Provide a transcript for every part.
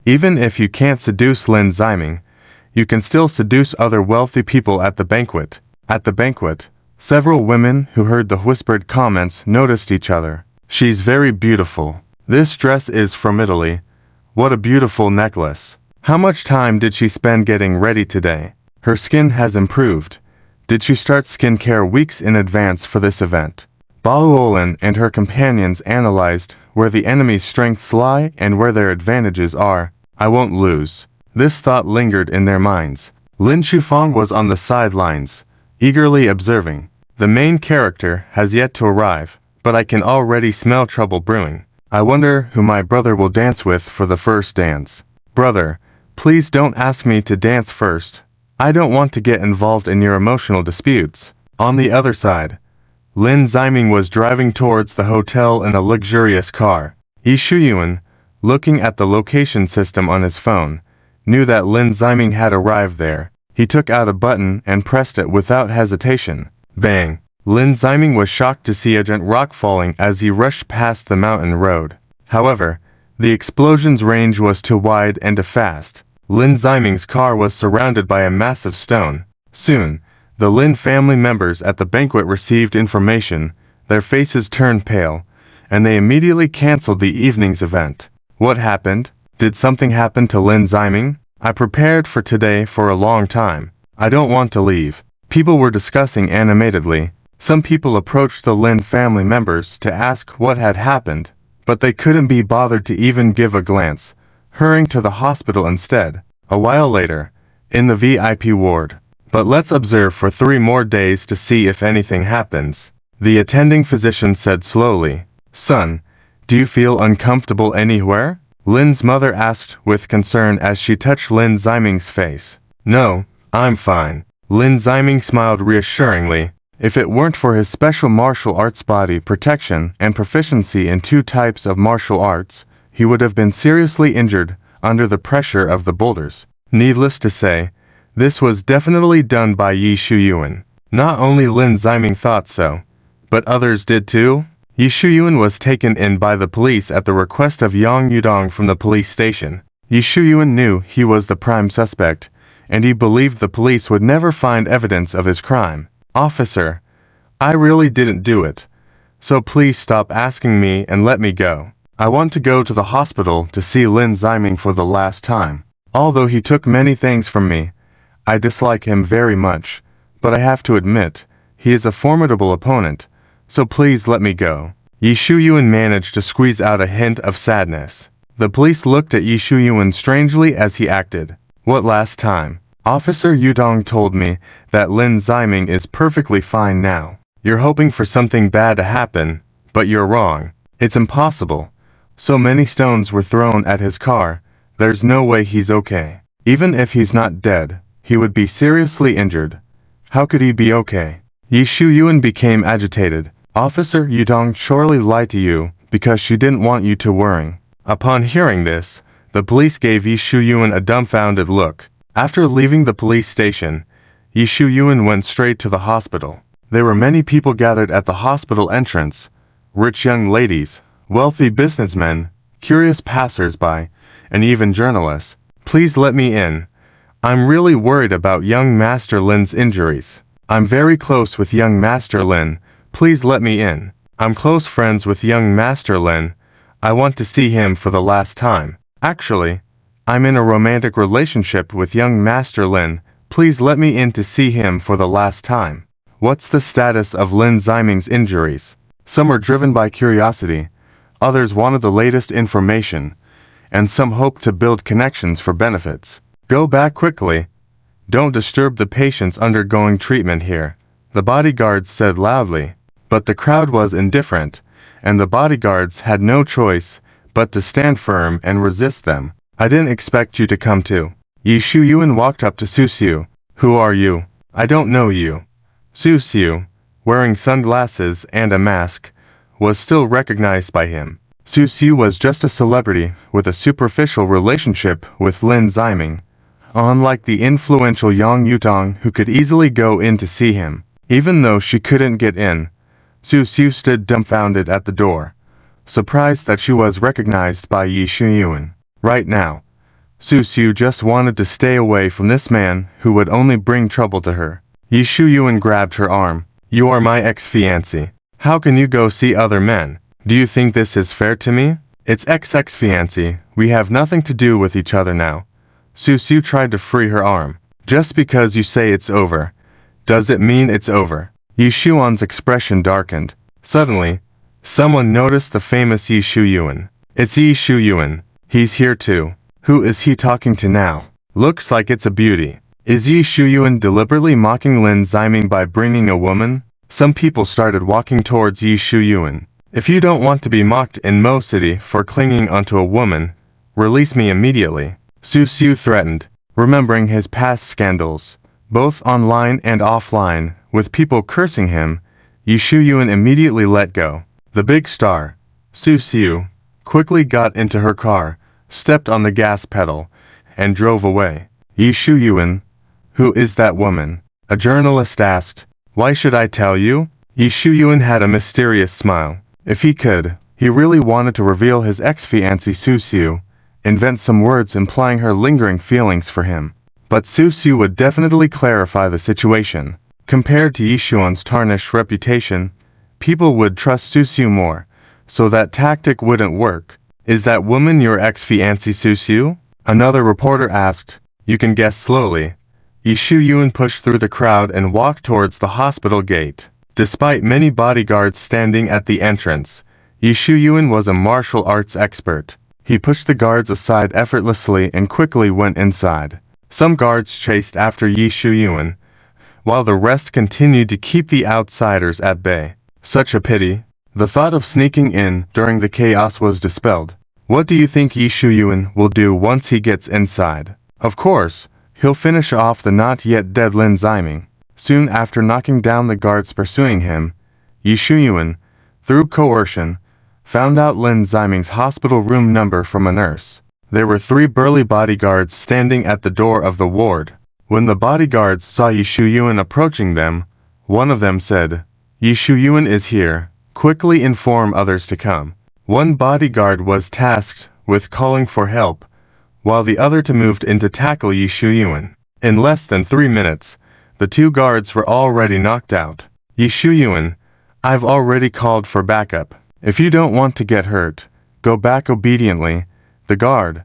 Even if you can't seduce Lin Ziming, you can still seduce other wealthy people at the banquet. At the banquet, several women who heard the whispered comments noticed each other. She's very beautiful. This dress is from Italy. What a beautiful necklace. How much time did she spend getting ready today? Her skin has improved. Did she start skincare weeks in advance for this event? Baluolin and her companions analyzed where the enemy's strengths lie and where their advantages are. I won't lose. This thought lingered in their minds. Lin Shufang was on the sidelines, eagerly observing. The main character has yet to arrive, but I can already smell trouble brewing. I wonder who my brother will dance with for the first dance. Brother, please don't ask me to dance first. I don't want to get involved in your emotional disputes. On the other side, Lin Ziming was driving towards the hotel in a luxurious car. Yi Shuyuan, looking at the location system on his phone, knew that Lin Ziming had arrived there. He took out a button and pressed it without hesitation. Bang! Lin Ziming was shocked to see a giant rock falling as he rushed past the mountain road. However, the explosion's range was too wide and too fast. Lin Ziming's car was surrounded by a massive stone. Soon, the Lin family members at the banquet received information. Their faces turned pale, and they immediately canceled the evening's event. What happened? Did something happen to Lin Ziming? I prepared for today for a long time. I don't want to leave. People were discussing animatedly. Some people approached the Lin family members to ask what had happened, but they couldn't be bothered to even give a glance, hurrying to the hospital instead. A while later, in the VIP ward. But let's observe for 3 more days to see if anything happens. The attending physician said slowly. Son, do you feel uncomfortable anywhere? Lin's mother asked with concern as she touched Lin Ziming's face. No, I'm fine. Lin Ziming smiled reassuringly. If it weren't for his special martial arts body protection and proficiency in 2 types of martial arts, he would have been seriously injured under the pressure of the boulders. Needless to say, this was definitely done by Yi Shuyuan. Not only Lin Ziming thought so, but others did too. Yi Shuyuan was taken in by the police at the request of Yang Yudong from the police station. Yi Shuyuan knew he was the prime suspect, and he believed the police would never find evidence of his crime. Officer, I really didn't do it, so please stop asking me and let me go. I want to go to the hospital to see Lin Ziming for the last time. Although he took many things from me, I dislike him very much, but I have to admit, he is a formidable opponent, so please let me go. Yi Shuyuan managed to squeeze out a hint of sadness. The police looked at Yi Shuyuan strangely as he acted. What last time? Officer Yudong told me that Lin Ziming is perfectly fine now. You're hoping for something bad to happen, but you're wrong. It's impossible. So many stones were thrown at his car, there's no way he's okay. Even if he's not dead, he would be seriously injured. How could he be okay? Yi Shuyuan became agitated. Officer Yudong surely lied to you because she didn't want you to worry. Upon hearing this, the police gave Yi Shuyuan a dumbfounded look. After leaving the police station, Yi Shuyuan went straight to the hospital. There were many people gathered at the hospital entrance. Rich young ladies, wealthy businessmen, curious passers-by, and even journalists. Please let me in. I'm really worried about young Master Lin's injuries. I'm very close with young Master Lin. Please let me in. I'm close friends with young Master Lin. I want to see him for the last time. Actually, I'm in a romantic relationship with young Master Lin. Please let me in to see him for the last time. What's the status of Lin Ziming's injuries? Some were driven by curiosity, others wanted the latest information, and some hoped to build connections for benefits. Go back quickly. Don't disturb the patients undergoing treatment here, the bodyguards said loudly. But the crowd was indifferent, and the bodyguards had no choice but to stand firm and resist them. I didn't expect you to come too. Yi Shuyuan walked up to Su Xiu. Who are you? I don't know you. Su Xiu, wearing sunglasses and a mask, was still recognized by him. Su Xiu was just a celebrity with a superficial relationship with Lin Ziming, unlike the influential Yang Yudong who could easily go in to see him. Even though she couldn't get in, Su Xiu stood dumbfounded at the door, surprised that she was recognized by Yi Shuyuan. Right now, Su Xiu just wanted to stay away from this man who would only bring trouble to her. Yi Shuyuan grabbed her arm. You are my ex-fiancé. How can you go see other men? Do you think this is fair to me? It's ex-fiancé. We have nothing to do with each other now. Su Xiu tried to free her arm. Just because you say it's over, does it mean it's over? Yi Shuyuan's expression darkened. Suddenly, someone noticed the famous Yi Shuyuan. It's Yi Shuyuan. He's here too. Who is he talking to now? Looks like it's a beauty. Is Yi Shuyuan deliberately mocking Lin Ziming by bringing a woman? Some people started walking towards Yi Shuyuan. If you don't want to be mocked in Mo City for clinging onto a woman, release me immediately. Su Xiu threatened, remembering his past scandals, both online and offline, with people cursing him. Yi Shuyuan immediately let go. The big star, Su Xiu, quickly got into her car, stepped on the gas pedal, and drove away. Yi Shuyuan, who is that woman? A journalist asked. Why should I tell you? Yi Shuyuan had a mysterious smile. If he could, he really wanted to reveal his ex-fiancée Su Xiu, invent some words implying her lingering feelings for him. But Su Xiu would definitely clarify the situation. Compared to Yi Shuyuan's tarnished reputation, people would trust Su Xiu more, so that tactic wouldn't work. Is that woman your ex-fiancée Su Xiu? Another reporter asked. You can guess slowly. Yi Shuyuan pushed through the crowd and walked towards the hospital gate. Despite many bodyguards standing at the entrance, Yi Shuyuan was a martial arts expert. He pushed the guards aside effortlessly and quickly went inside. Some guards chased after Yi Shuyuan, while the rest continued to keep the outsiders at bay. Such a pity. The thought of sneaking in during the chaos was dispelled. What do you think Yi Shuyuan will do once he gets inside? Of course, he'll finish off the not yet dead Lin Ziming. Soon after knocking down the guards pursuing him, Yi Shuyuan, through coercion, found out Lin Ziming's hospital room number from a nurse. There were 3 burly bodyguards standing at the door of the ward. When the bodyguards saw Yi Shuyuan approaching them, one of them said, Yi Shuyuan is here. Quickly inform others to come. One bodyguard was tasked with calling for help, while the other two moved in to tackle Yi Shuyuan. In less than 3 minutes, the 2 guards were already knocked out. Yi Shuyuan, I've already called for backup. If you don't want to get hurt, go back obediently. The guard,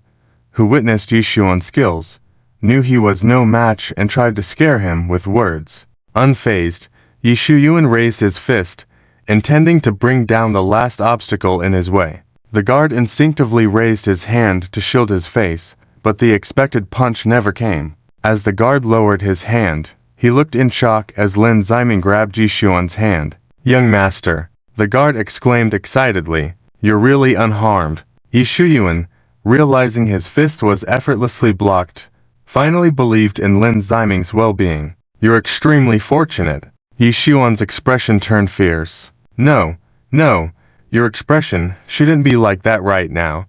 who witnessed Yi Shuyuan's skills, knew he was no match and tried to scare him with words. Unfazed, Yi Shuyuan raised his fist, intending to bring down the last obstacle in his way. The guard instinctively raised his hand to shield his face, but the expected punch never came. As the guard lowered his hand, he looked in shock as Lin Ziming grabbed Yi Shuyuan's hand. Young master, the guard exclaimed excitedly, you're really unharmed. Yi Shuyuan, realizing his fist was effortlessly blocked, finally believed in Lin Ziming's well-being. You're extremely fortunate. Yi Shuyuan's expression turned fierce. No, your expression shouldn't be like that right now.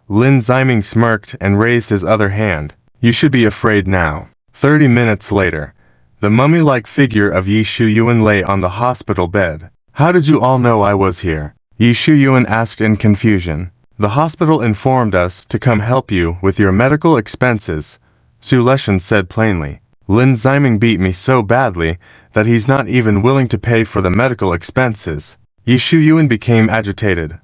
Lin Ziming smirked and raised his other hand. You should be afraid now. 30 minutes later, the mummy-like figure of Yi Shuyuan lay on the hospital bed. How did you all know I was here? Yi Shuyuan asked in confusion. The hospital informed us to come help you with your medical expenses, Su Leshan said plainly. Lin Ziming beat me so badly that he's not even willing to pay for the medical expenses. Yi Shuyuan became agitated.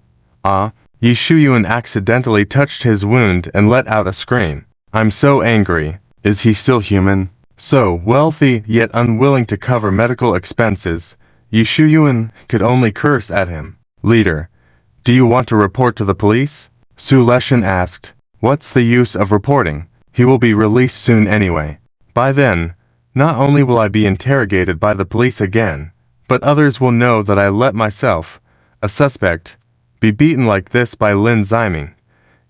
Yi Shuyuan accidentally touched his wound and let out a scream. I'm so angry. Is he still human? So wealthy yet unwilling to cover medical expenses, Yi Shuyuan could only curse at him. Leader, do you want to report to the police? Su Leshan asked. What's the use of reporting? He will be released soon anyway. By then, not only will I be interrogated by the police again, but others will know that I let myself, a suspect, be beaten like this by Lin Ziming.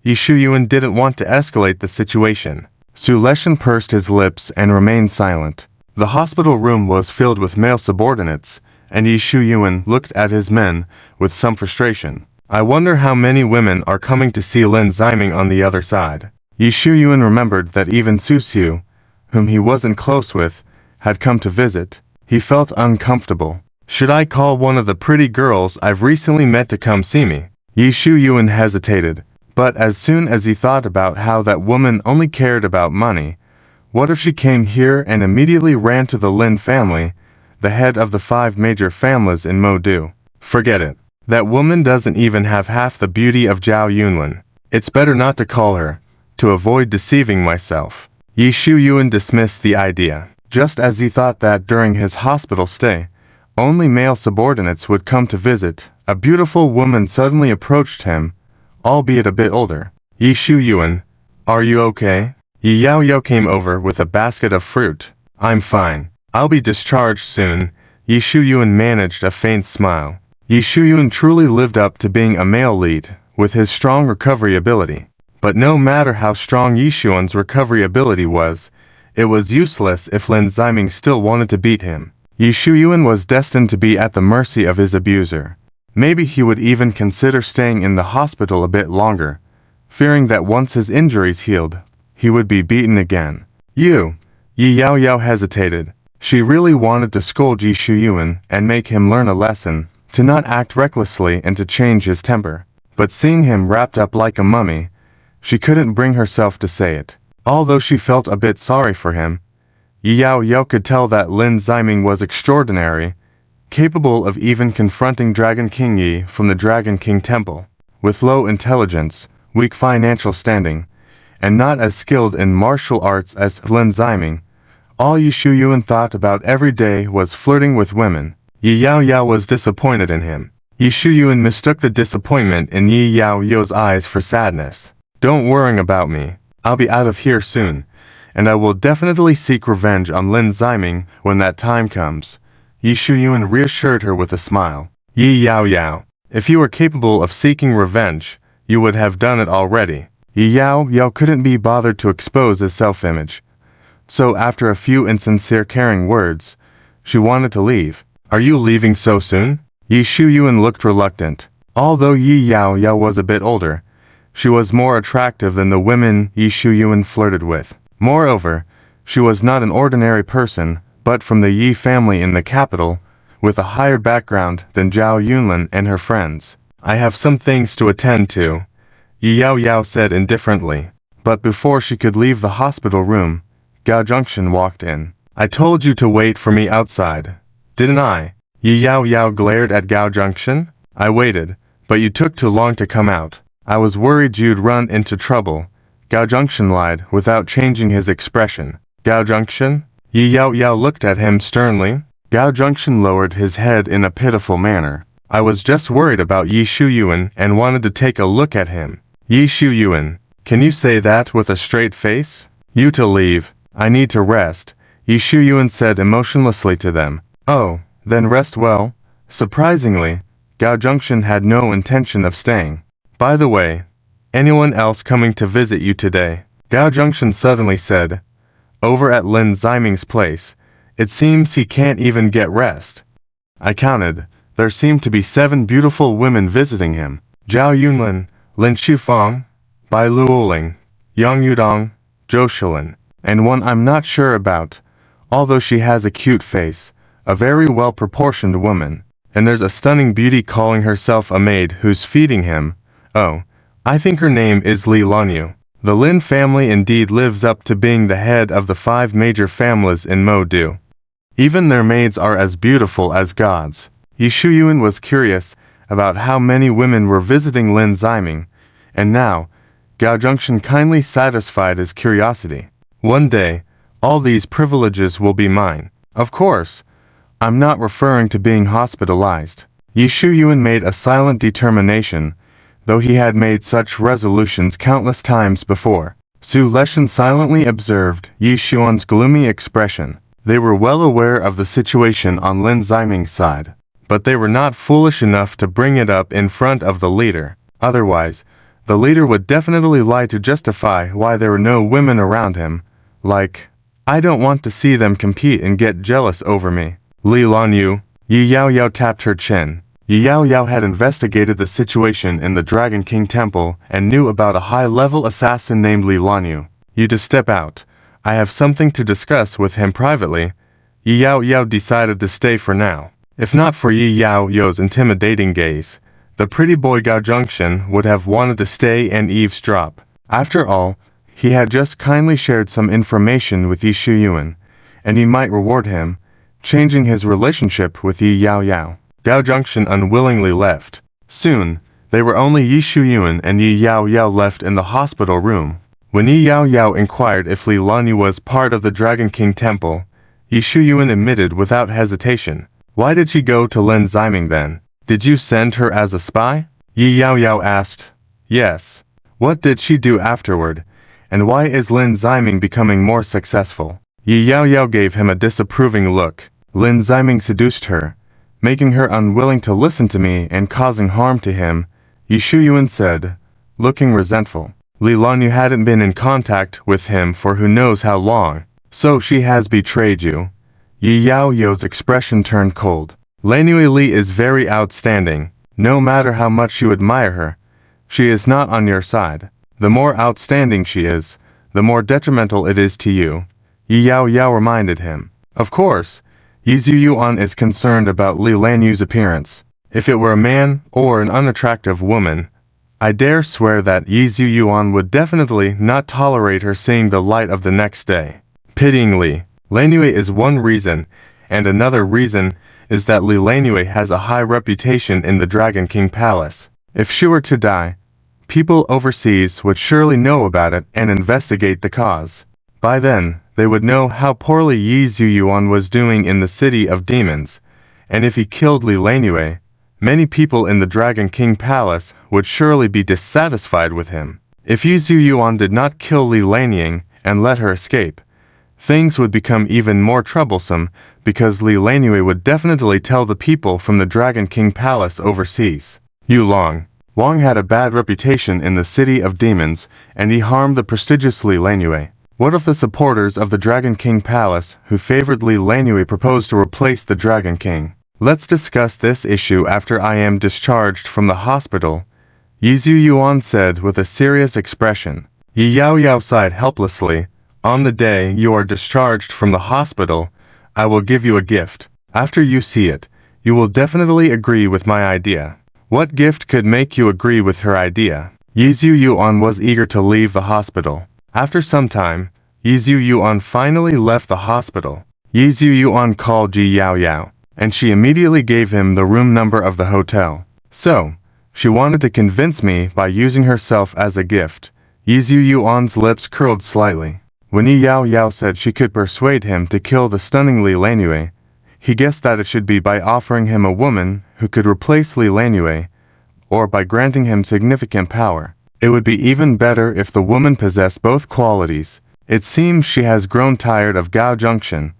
Yi Shuyuan didn't want to escalate the situation. Su Leshan pursed his lips and remained silent. The hospital room was filled with male subordinates, and Yi Shuyuan looked at his men with some frustration. I wonder how many women are coming to see Lin Ziming on the other side. Yi Shuyuan remembered that even Su Xiu, whom he wasn't close with, had come to visit. He felt uncomfortable. Should I call one of the pretty girls I've recently met to come see me? Yi Shuyuan hesitated, But as soon as he thought about how that woman only cared about money, what if she came here and immediately ran to the Lin family, the head of the 5 major families in Modu? Forget it. That woman doesn't even have half the beauty of Zhao Yunlin. It's better not to call her, to avoid deceiving myself. Yi Shuyuan dismissed the idea. Just as he thought that during his hospital stay, only male subordinates would come to visit, a beautiful woman suddenly approached him, albeit a bit older. Yi Shuyuan, are you okay? Yi Yaoyao came over with a basket of fruit. I'm fine. I'll be discharged soon. Yi Shuyuan managed a faint smile. Yi Shuyuan truly lived up to being a male lead, with his strong recovery ability. But no matter how strong Yi Shuyuan's recovery ability was, it was useless if Lin Ziming still wanted to beat him. Yi Shuyuan was destined to be at the mercy of his abuser. Maybe he would even consider staying in the hospital a bit longer, fearing that once his injuries healed, he would be beaten again. Yi Yaoyao hesitated. She really wanted to scold Yi Shuyuan and make him learn a lesson, to not act recklessly and to change his temper. But seeing him wrapped up like a mummy, she couldn't bring herself to say it. Although she felt a bit sorry for him, Yi Yaoyao could tell that Lin Ziming was extraordinary, capable of even confronting Dragon King Yi from the Dragon King Temple, with low intelligence, weak financial standing, and not as skilled in martial arts as Lin Ziming. All Yi Shuyuan thought about every day was flirting with women. Yi Yaoyao was disappointed in him. Yi Shuyuan mistook the disappointment in Yi Yaoyao's eyes for sadness. Don't worry about me. I'll be out of here soon, and I will definitely seek revenge on Lin Ziming when that time comes. Yi Shuyuan reassured her with a smile. Yi Yaoyao, if you were capable of seeking revenge, you would have done it already. Yi Yaoyao couldn't be bothered to expose his self-image. So after a few insincere caring words, she wanted to leave. Are you leaving so soon? Yi Shuyuan looked reluctant. Although Yi Yaoyao was a bit older, she was more attractive than the women Yi Shuyuan flirted with. Moreover, she was not an ordinary person, but from the Yi family in the capital, with a higher background than Zhao Yunlin and her friends. I have some things to attend to, Yi Yaoyao said indifferently. But before she could leave the hospital room, Gao Junction walked in. I told you to wait for me outside, didn't I? Yi Yaoyao glared at Gao Junction. I waited, but you took too long to come out. I was worried you'd run into trouble. Gao Junction lied without changing his expression. Gao Junction? Yi Yaoyao looked at him sternly. Gao Junction lowered his head in a pitiful manner. I was just worried about Yi Shuyuan and wanted to take a look at him. Yi Shuyuan, can you say that with a straight face? You to leave. I need to rest, Yi Shuyuan said emotionlessly to them. Oh, then rest well. Surprisingly, Gao Junction had no intention of staying. By the way, anyone else coming to visit you today? Gao Junction suddenly said. Over at Lin Ziming's place, it seems he can't even get rest. I counted. There seemed to be 7 beautiful women visiting him. Zhao Yunlin, Lin Shufang, Bai Luoling, Yang Yudong, Zhou Shilin, and one I'm not sure about, although she has a cute face, a very well-proportioned woman, and there's a stunning beauty calling herself a maid who's feeding him. Oh, I think her name is Li Lanyu. The Lin family indeed lives up to being the head of the 5 major families in Modu. Even their maids are as beautiful as gods. Yi Shuyuan was curious about how many women were visiting Lin Ziming, and now, Gao Junction kindly satisfied his curiosity. One day, all these privileges will be mine. Of course, I'm not referring to being hospitalized. Yi Shuyuan made a silent determination, though he had made such resolutions countless times before. Su Leshan silently observed Yi Shuyuan's gloomy expression. They were well aware of the situation on Lin Ziming's side, but they were not foolish enough to bring it up in front of the leader. Otherwise, the leader would definitely lie to justify why there were no women around him, like, I don't want to see them compete and get jealous over me. Li Lanyu, Yi Yaoyao tapped her chin. Yi Yaoyao had investigated the situation in the Dragon King Temple and knew about a high-level assassin named Li Lanyu. You to step out. I have something to discuss with him privately. Yi Yaoyao decided to stay for now. If not for Yi Yaoyao's intimidating gaze, The pretty boy Gao Junction would have wanted to stay and eavesdrop. After all, he had just kindly shared some information with Yi Shuyuan, and he might reward him, changing his relationship with Yi Yao Yao. Gao Junction unwillingly left. Soon, they were only Yi Shuyuan and Yi Yao Yao left in the hospital room. When Yi Yao Yao inquired if Li Lanyu was part of the Dragon King Temple, Yi Shuyuan admitted without hesitation. Why did she go to Lin Ziming then? Did you send her as a spy? Yi Yao Yao asked. Yes. What did she do afterward? And why is Lin Ziming becoming more successful? Yi Yao Yao gave him a disapproving look. Lin Ziming seduced her, making her unwilling to listen to me and causing harm to him, Yi Shuyuan said, looking resentful. Li Lanyu hadn't been in contact with him for who knows how long, so she has betrayed you. Yi Yao Yao's expression turned cold. Lanyu Li is very outstanding. No matter how much you admire her, she is not on your side. The more outstanding she is, the more detrimental it is to you, Yi Yao Yao reminded him. Of course, Yi Zuyuan is concerned about Li Lanyu's appearance. If it were a man or an unattractive woman, I dare swear that Yi Zuyuan would definitely not tolerate her seeing the light of the next day. Pityingly, Lanyu is one reason, and another reason is that Li Lanyu has a high reputation in the Dragon King Palace. If she were to die, people overseas would surely know about it and investigate the cause. By then, they would know how poorly Yi Zuyuan was doing in the City of Demons, and if he killed Li Lanyu, many people in the Dragon King Palace would surely be dissatisfied with him. If Yi Zuyuan did not kill Li Lanyu and let her escape, things would become even more troublesome because Li Lanyu would definitely tell the people from the Dragon King Palace overseas. Wang had a bad reputation in the City of Demons, and he harmed the prestigious Li Lanyu. What if the supporters of the Dragon King Palace who favored Li Lanyu proposed to replace the Dragon King? Let's discuss this issue after I am discharged from the hospital, Yi Zuyuan said with a serious expression. Yi Yao Yao sighed helplessly. On the day you are discharged from the hospital, I will give you a gift. After you see it, you will definitely agree with my idea. What gift could make you agree with her idea? Yi Zuyuan was eager to leave the hospital. After some time, Yi Zuyuan finally left the hospital. Yi Zuyuan called Yi Yao Yao, and she immediately gave him the room number of the hotel. So, she wanted to convince me by using herself as a gift. Yi Zuyuan's lips curled slightly. When Yi Yao Yao said she could persuade him to kill the stunning Li Lanyu, he guessed that it should be by offering him a woman who could replace Li Lanyu, or by granting him significant power. It would be even better if the woman possessed both qualities. It seems she has grown tired of Gao Junction.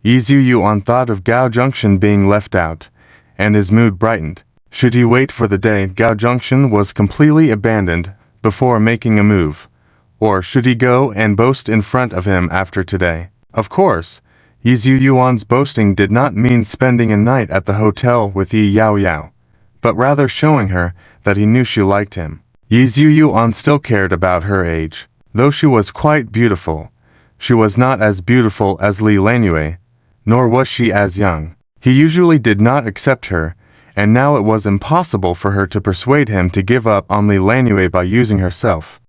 Yi Zuyuan thought of Gao Junction being left out, and his mood brightened. Should he wait for the day Gao Junction was completely abandoned before making a move? Or should he go and boast in front of him after today? Of course, Yi Zuyuan's boasting did not mean spending a night at the hotel with Yi Yao Yao, but rather showing her that he knew she liked him. Yi Zuyuan still cared about her age. Though she was quite beautiful, she was not as beautiful as Li Lanyu, nor was she as young. He usually did not accept her, and now it was impossible for her to persuade him to give up on Li Lanyu by using herself.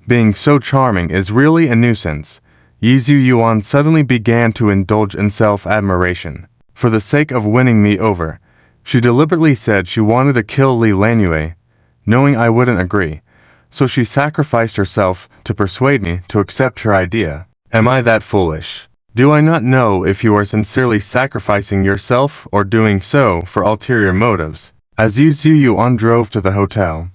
Being so charming is really a nuisance. Yi Zuyuan suddenly began to indulge in self-admiration. For the sake of winning me over, she deliberately said she wanted to kill Li Lanyu, knowing I wouldn't agree, so she sacrificed herself to persuade me to accept her idea. Am I that foolish? Do I not know if you are sincerely sacrificing yourself or doing so for ulterior motives? As Yi Zuyuan drove to the hotel,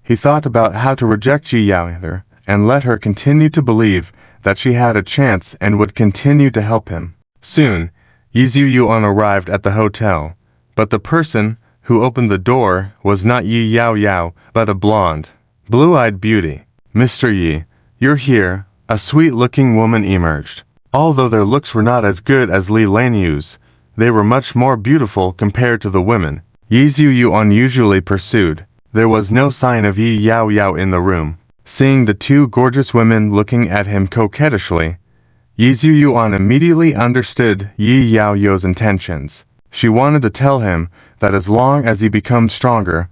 he thought about how to reject Yi Yao Yao and let her continue to believe that she had a chance and would continue to help him. Soon, Yi Zuyuan arrived at the hotel, but the person who opened the door was not Yi Yao Yao, but a blonde, blue-eyed beauty. Mr. Yi, you're here, a sweet-looking woman emerged. Although their looks were not as good as Li Lanyu's, they were much more beautiful compared to the women Yi Zuyuan usually pursued. There was no sign of Yi Yao Yao in the room. Seeing the two gorgeous women looking at him coquettishly, Yi Zuyuan immediately understood Yi Yao Yao's intentions. She wanted to tell him that as long as he becomes stronger,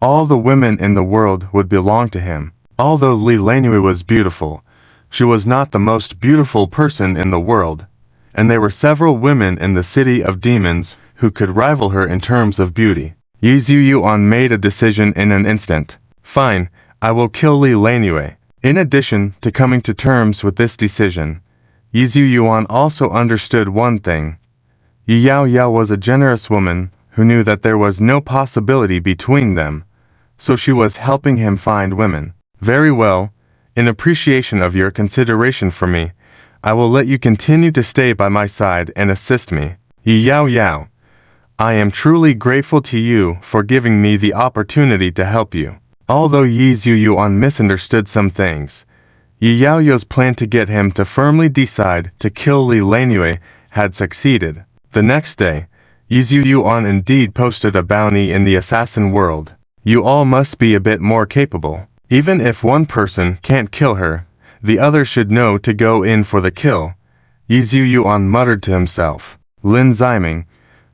All the women in the world would belong to him. Although Li Lanhui was beautiful, she was not the most beautiful person in the world, and there were several women in the city of demons who could rival her in terms of beauty. Yi Zhuyuan made a decision in an instant. Fine, I will kill Li Lanhui. In addition to coming to terms with this decision, Yi Zhuyuan also understood one thing. Yi Yaoyao was a generous woman who knew that there was no possibility between them, so she was helping him find women. Very well, in appreciation of your consideration for me, I will let you continue to stay by my side and assist me. Yi Yaoyao, I am truly grateful to you for giving me the opportunity to help you. Although Yi Zhuyuan misunderstood some things, Yi Yaoyao's plan to get him to firmly decide to kill Li Lanhui had succeeded. The next day, Yi Zhuyuan indeed posted a bounty in the assassin world. You all must be a bit more capable. Even if one person can't kill her, the other should know to go in for the kill. Yi Zhuyuan muttered to himself. Lin Ziming,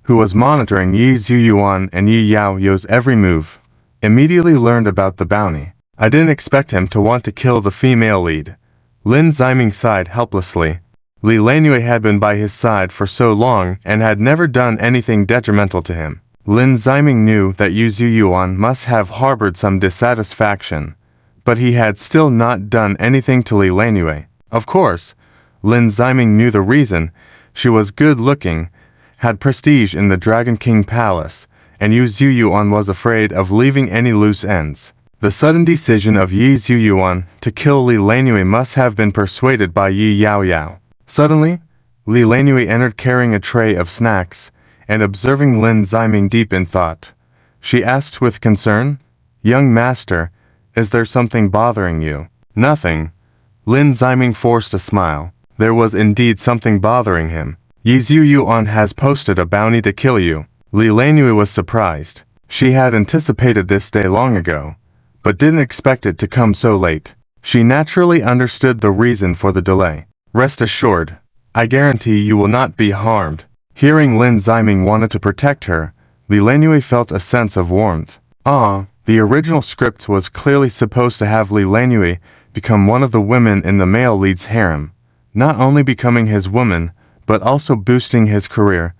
who was monitoring Yi Zhuyuan and Yi Yaoyao's every move, immediately learned about the bounty. I didn't expect him to want to kill the female lead. Lin Ziming sighed helplessly. Li Lanhui had been by his side for so long and had never done anything detrimental to him. Lin Ziming knew that Yi Zhuyuan must have harbored some dissatisfaction, but he had still not done anything to Li Lanhui. Of course, Lin Ziming knew the reason. She was good-looking, had prestige in the Dragon King Palace, and Yi Zhuyuan was afraid of leaving any loose ends. The sudden decision of Yi Zhuyuan to kill Li Lanhui must have been persuaded by Yi Yaoyao. Suddenly, Li Lanhui entered carrying a tray of snacks, and observing Lin Ziming deep in thought, she asked with concern, "Young master, is there something bothering you?" "Nothing." Lin Ziming forced a smile. There was indeed something bothering him. Yi Zhuyuan has posted a bounty to kill you. Li Lanhui was surprised. She had anticipated this day long ago, but didn't expect it to come so late. She naturally understood the reason for the delay. Rest assured, I guarantee you will not be harmed. Hearing Lin Ziming wanted to protect her, Li Lanhui felt a sense of warmth. The original script was clearly supposed to have Li Lanhui become one of the women in the male lead's harem, not only becoming his woman, but also boosting his career,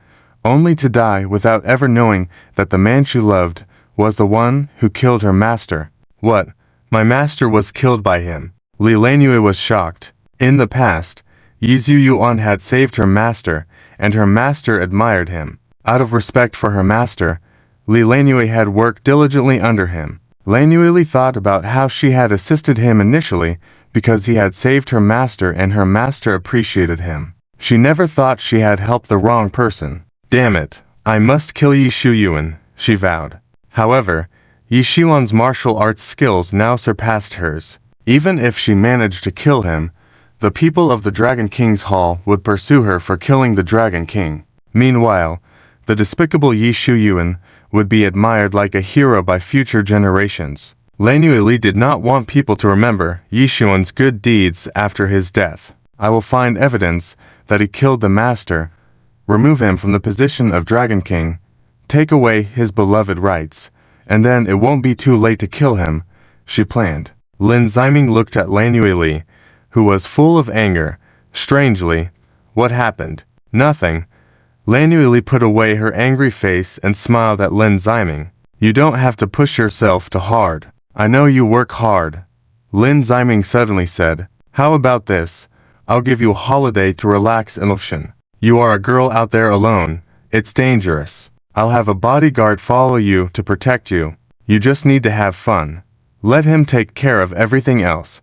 only to die without ever knowing that the man she loved was the one who killed her master. What? My master was killed by him? Li Lanhui was shocked. In the past, Yi Zhuyuan had saved her master, and her master admired him. Out of respect for her master, Li Lanhui had worked diligently under him. Lanhui thought about how she had assisted him initially because he had saved her master and her master appreciated him. She never thought she had helped the wrong person. Damn it, I must kill Yi Zhuyuan, she vowed. However, Yi Zhuyuan's martial arts skills now surpassed hers. Even if she managed to kill him, the people of the Dragon King's Hall would pursue her for killing the Dragon King. Meanwhile, the despicable Yi Zhuyuan would be admired like a hero by future generations. Lanhui did not want people to remember Yi Zhuyuan's good deeds after his death. I will find evidence that he killed the master, remove him from the position of Dragon King, take away his beloved rights, and then it won't be too late to kill him, she planned. Lin Ziming looked at Lanhui, who was full of anger. Strangely, what happened? Nothing. Lanhui put away her angry face and smiled at Lin Ziming. You don't have to push yourself too hard. I know you work hard. Lin Ziming suddenly said, how about this? I'll give you a holiday to relax in ocean. You are a girl out there alone. It's dangerous. I'll have a bodyguard follow you to protect you. You just need to have fun. Let him take care of everything else.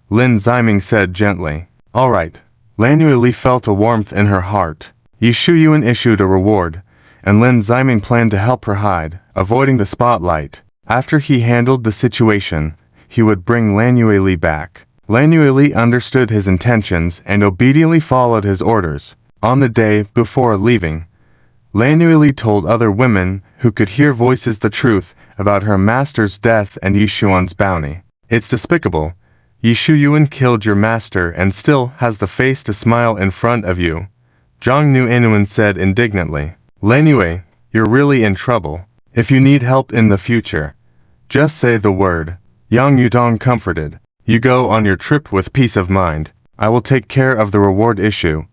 Lin Ziming said gently. All right. Lanhui felt a warmth in her heart. Yi Zhuyuan issued a reward, and Lin Ziming planned to help her hide, avoiding the spotlight. After he handled the situation, he would bring Lanhui back. Lanhui understood his intentions and obediently followed his orders. On the day before leaving, Lanhui told other women who could hear voices the truth about her master's death and Yi Zhuyuan's bounty. It's despicable. Yi Zhuyuan killed your master and still has the face to smile in front of you, Zhang Nuinuan said indignantly. Lanhui, you're really in trouble. If you need help in the future, Just say the word. Yang Yudong comforted. You go on your trip with peace of mind. I will take care of the reward issue.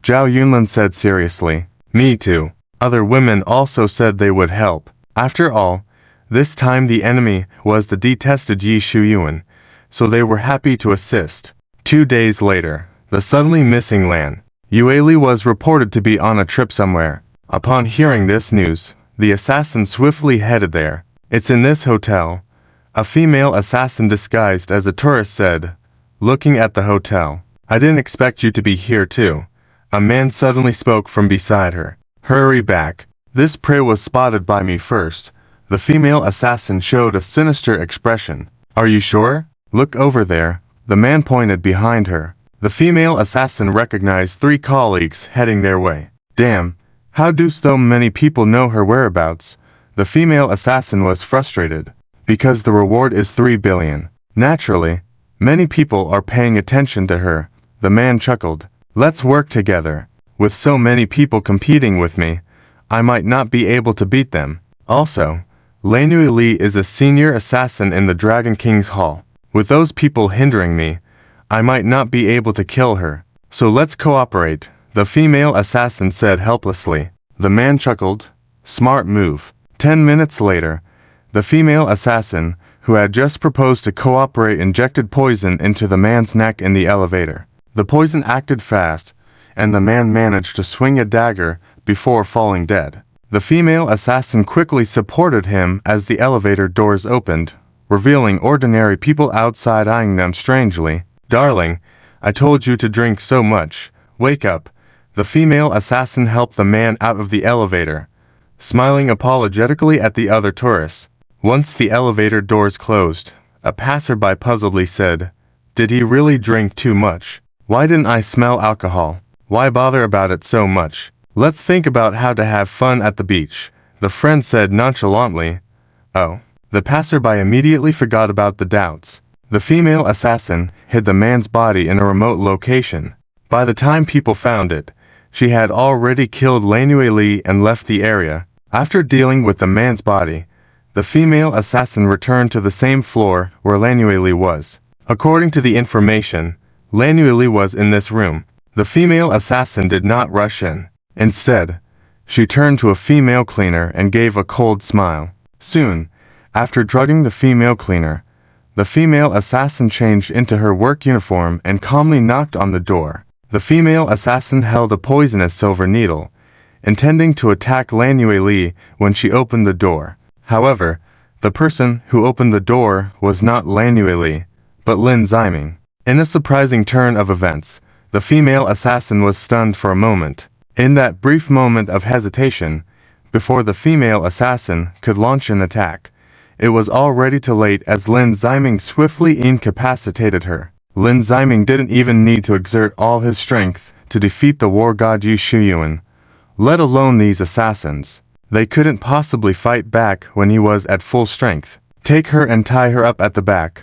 Zhao Yunlin said seriously. Me too. Other women also said they would help. After all, this time the enemy was the detested Yi Shuyuan, so they were happy to assist. 2 days later, the suddenly missing Lan Yueli was reported to be on a trip somewhere. Upon hearing this news, the assassin swiftly headed there. It's in this hotel. A female assassin disguised as a tourist said, looking at the hotel. I didn't expect you to be here too. A man suddenly spoke from beside her. Hurry back. This prey was spotted by me first. The female assassin showed a sinister expression. Are you sure? Look over there. The man pointed behind her. The female assassin recognized 3 colleagues heading their way. Damn, how do so many people know her whereabouts? The female assassin was frustrated. Because the reward is 3 billion. Naturally, many people are paying attention to her. The man chuckled. Let's work together. With so many people competing with me, I might not be able to beat them. Also, Lan Yueli is a senior assassin in the Dragon King's Hall. With those people hindering me, I might not be able to kill her. So let's cooperate, the female assassin said helplessly. The man chuckled. Smart move. 10 minutes later, the female assassin, who had just proposed to cooperate, injected poison into the man's neck in the elevator. The poison acted fast, and the man managed to swing a dagger before falling dead. The female assassin quickly supported him as the elevator doors opened, revealing ordinary people outside eyeing them strangely. Darling, I told you to drink so much. Wake up. The female assassin helped the man out of the elevator, smiling apologetically at the other tourists. Once the elevator doors closed, a passerby puzzledly said, Did he really drink too much? Why didn't I smell alcohol? Why bother about it so much? Let's think about how to have fun at the beach, the friend said nonchalantly. Oh. The passerby immediately forgot about the doubts. The female assassin hid the man's body in a remote location. By the time people found it, she had already killed Lan Yueli and left the area. After dealing with the man's body, the female assassin returned to the same floor where Lan Yueli was. According to the information, Lan Yueli was in this room. The female assassin did not rush in. Instead, she turned to a female cleaner and gave a cold smile. Soon, after drugging the female cleaner, the female assassin changed into her work uniform and calmly knocked on the door. The female assassin held a poisonous silver needle, intending to attack Lan Yueli when she opened the door. However, the person who opened the door was not Lan Yueli, but Lin Ziming. In a surprising turn of events, the female assassin was stunned for a moment. In that brief moment of hesitation, before the female assassin could launch an attack, it was already too late as Lin Ziming swiftly incapacitated her. Lin Ziming didn't even need to exert all his strength to defeat the war god Yi Shuyuan, let alone these assassins. They couldn't possibly fight back when he was at full strength. Take her and tie her up at the back,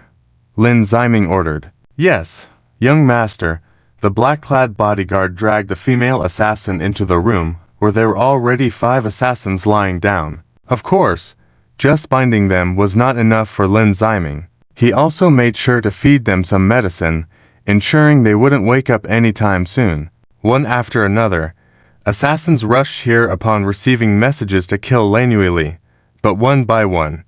Lin Ziming ordered. Yes, young master. The black-clad bodyguard dragged the female assassin into the room where there were already 5 assassins lying down. Of course, just binding them was not enough for Lin Ziming. He also made sure to feed them some medicine, ensuring they wouldn't wake up anytime soon. One after another, assassins rushed here upon receiving messages to kill Lan Yueli, but one by one,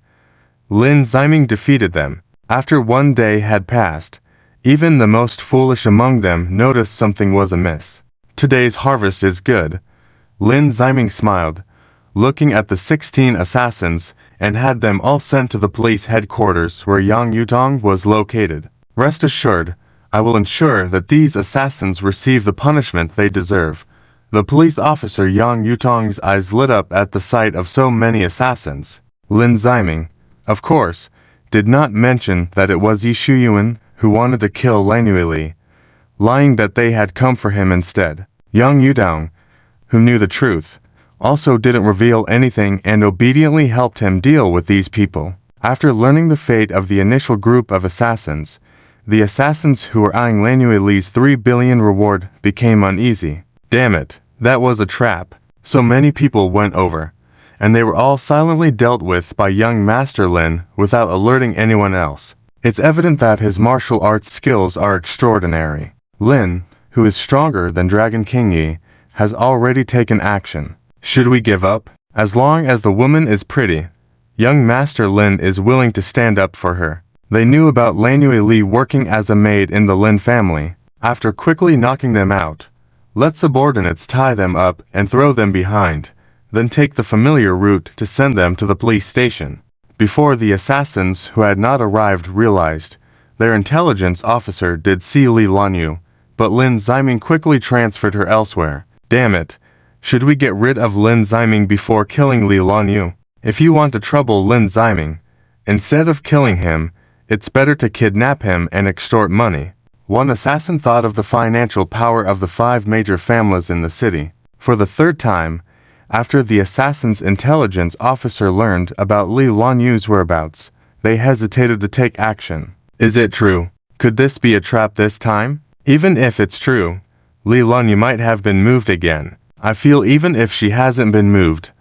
Lin Ziming defeated them. After 1 day had passed, even the most foolish among them noticed something was amiss. Today's harvest is good. Lin Ziming smiled, looking at the 16 assassins, and had them all sent to the police headquarters where Yang Yutong was located. Rest assured, I will ensure that these assassins receive the punishment they deserve. The police officer Yang Yutong's eyes lit up at the sight of so many assassins. Lin Ziming, of course, did not mention that it was Yi Shuyuan who wanted to kill Lan Yueli, lying that they had come for him instead. Yang Yutong, who knew the truth, also didn't reveal anything and obediently helped him deal with these people. After learning the fate of the initial group of assassins, the assassins who were eyeing Lan Yueli's 3 billion reward became uneasy. Damn it, that was a trap. So many people went over, and they were all silently dealt with by young Master Lin without alerting anyone else. It's evident that his martial arts skills are extraordinary. Lin, who is stronger than Dragon King Yi, has already taken action. Should we give up? As long as the woman is pretty, young Master Lin is willing to stand up for her. They knew about Lanyue Li working as a maid in the Lin family. After quickly knocking them out, let subordinates tie them up and throw them behind, then take the familiar route to send them to the police station. Before the assassins who had not arrived realized, their intelligence officer did see Li Lanyu, but Lin Ziming quickly transferred her elsewhere. Damn it! Should we get rid of Lin Ziming before killing Li Lanyu? If you want to trouble Lin Ziming, instead of killing him, it's better to kidnap him and extort money. One assassin thought of the financial power of the 5 major families in the city. For the 3rd time, after the assassin's intelligence officer learned about Li Lanyu's whereabouts, they hesitated to take action. Is it true? Could this be a trap this time? Even if it's true, Li Lanyu might have been moved again. I feel even if she hasn't been moved,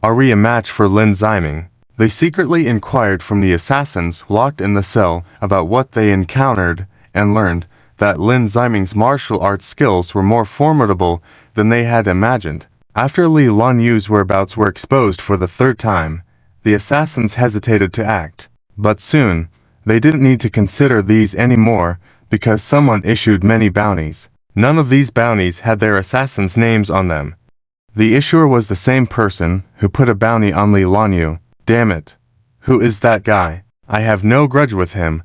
are we a match for Lin Ziming? They secretly inquired from the assassins locked in the cell about what they encountered and learned that Lin Ziming's martial arts skills were more formidable than they had imagined. After Li Lanyu's whereabouts were exposed for the 3rd time, the assassins hesitated to act. But soon, they didn't need to consider these anymore because someone issued many bounties. None of these bounties had their assassins' names on them. The issuer was the same person who put a bounty on Li Lanyu. Damn it! Who is that guy? I have no grudge with him.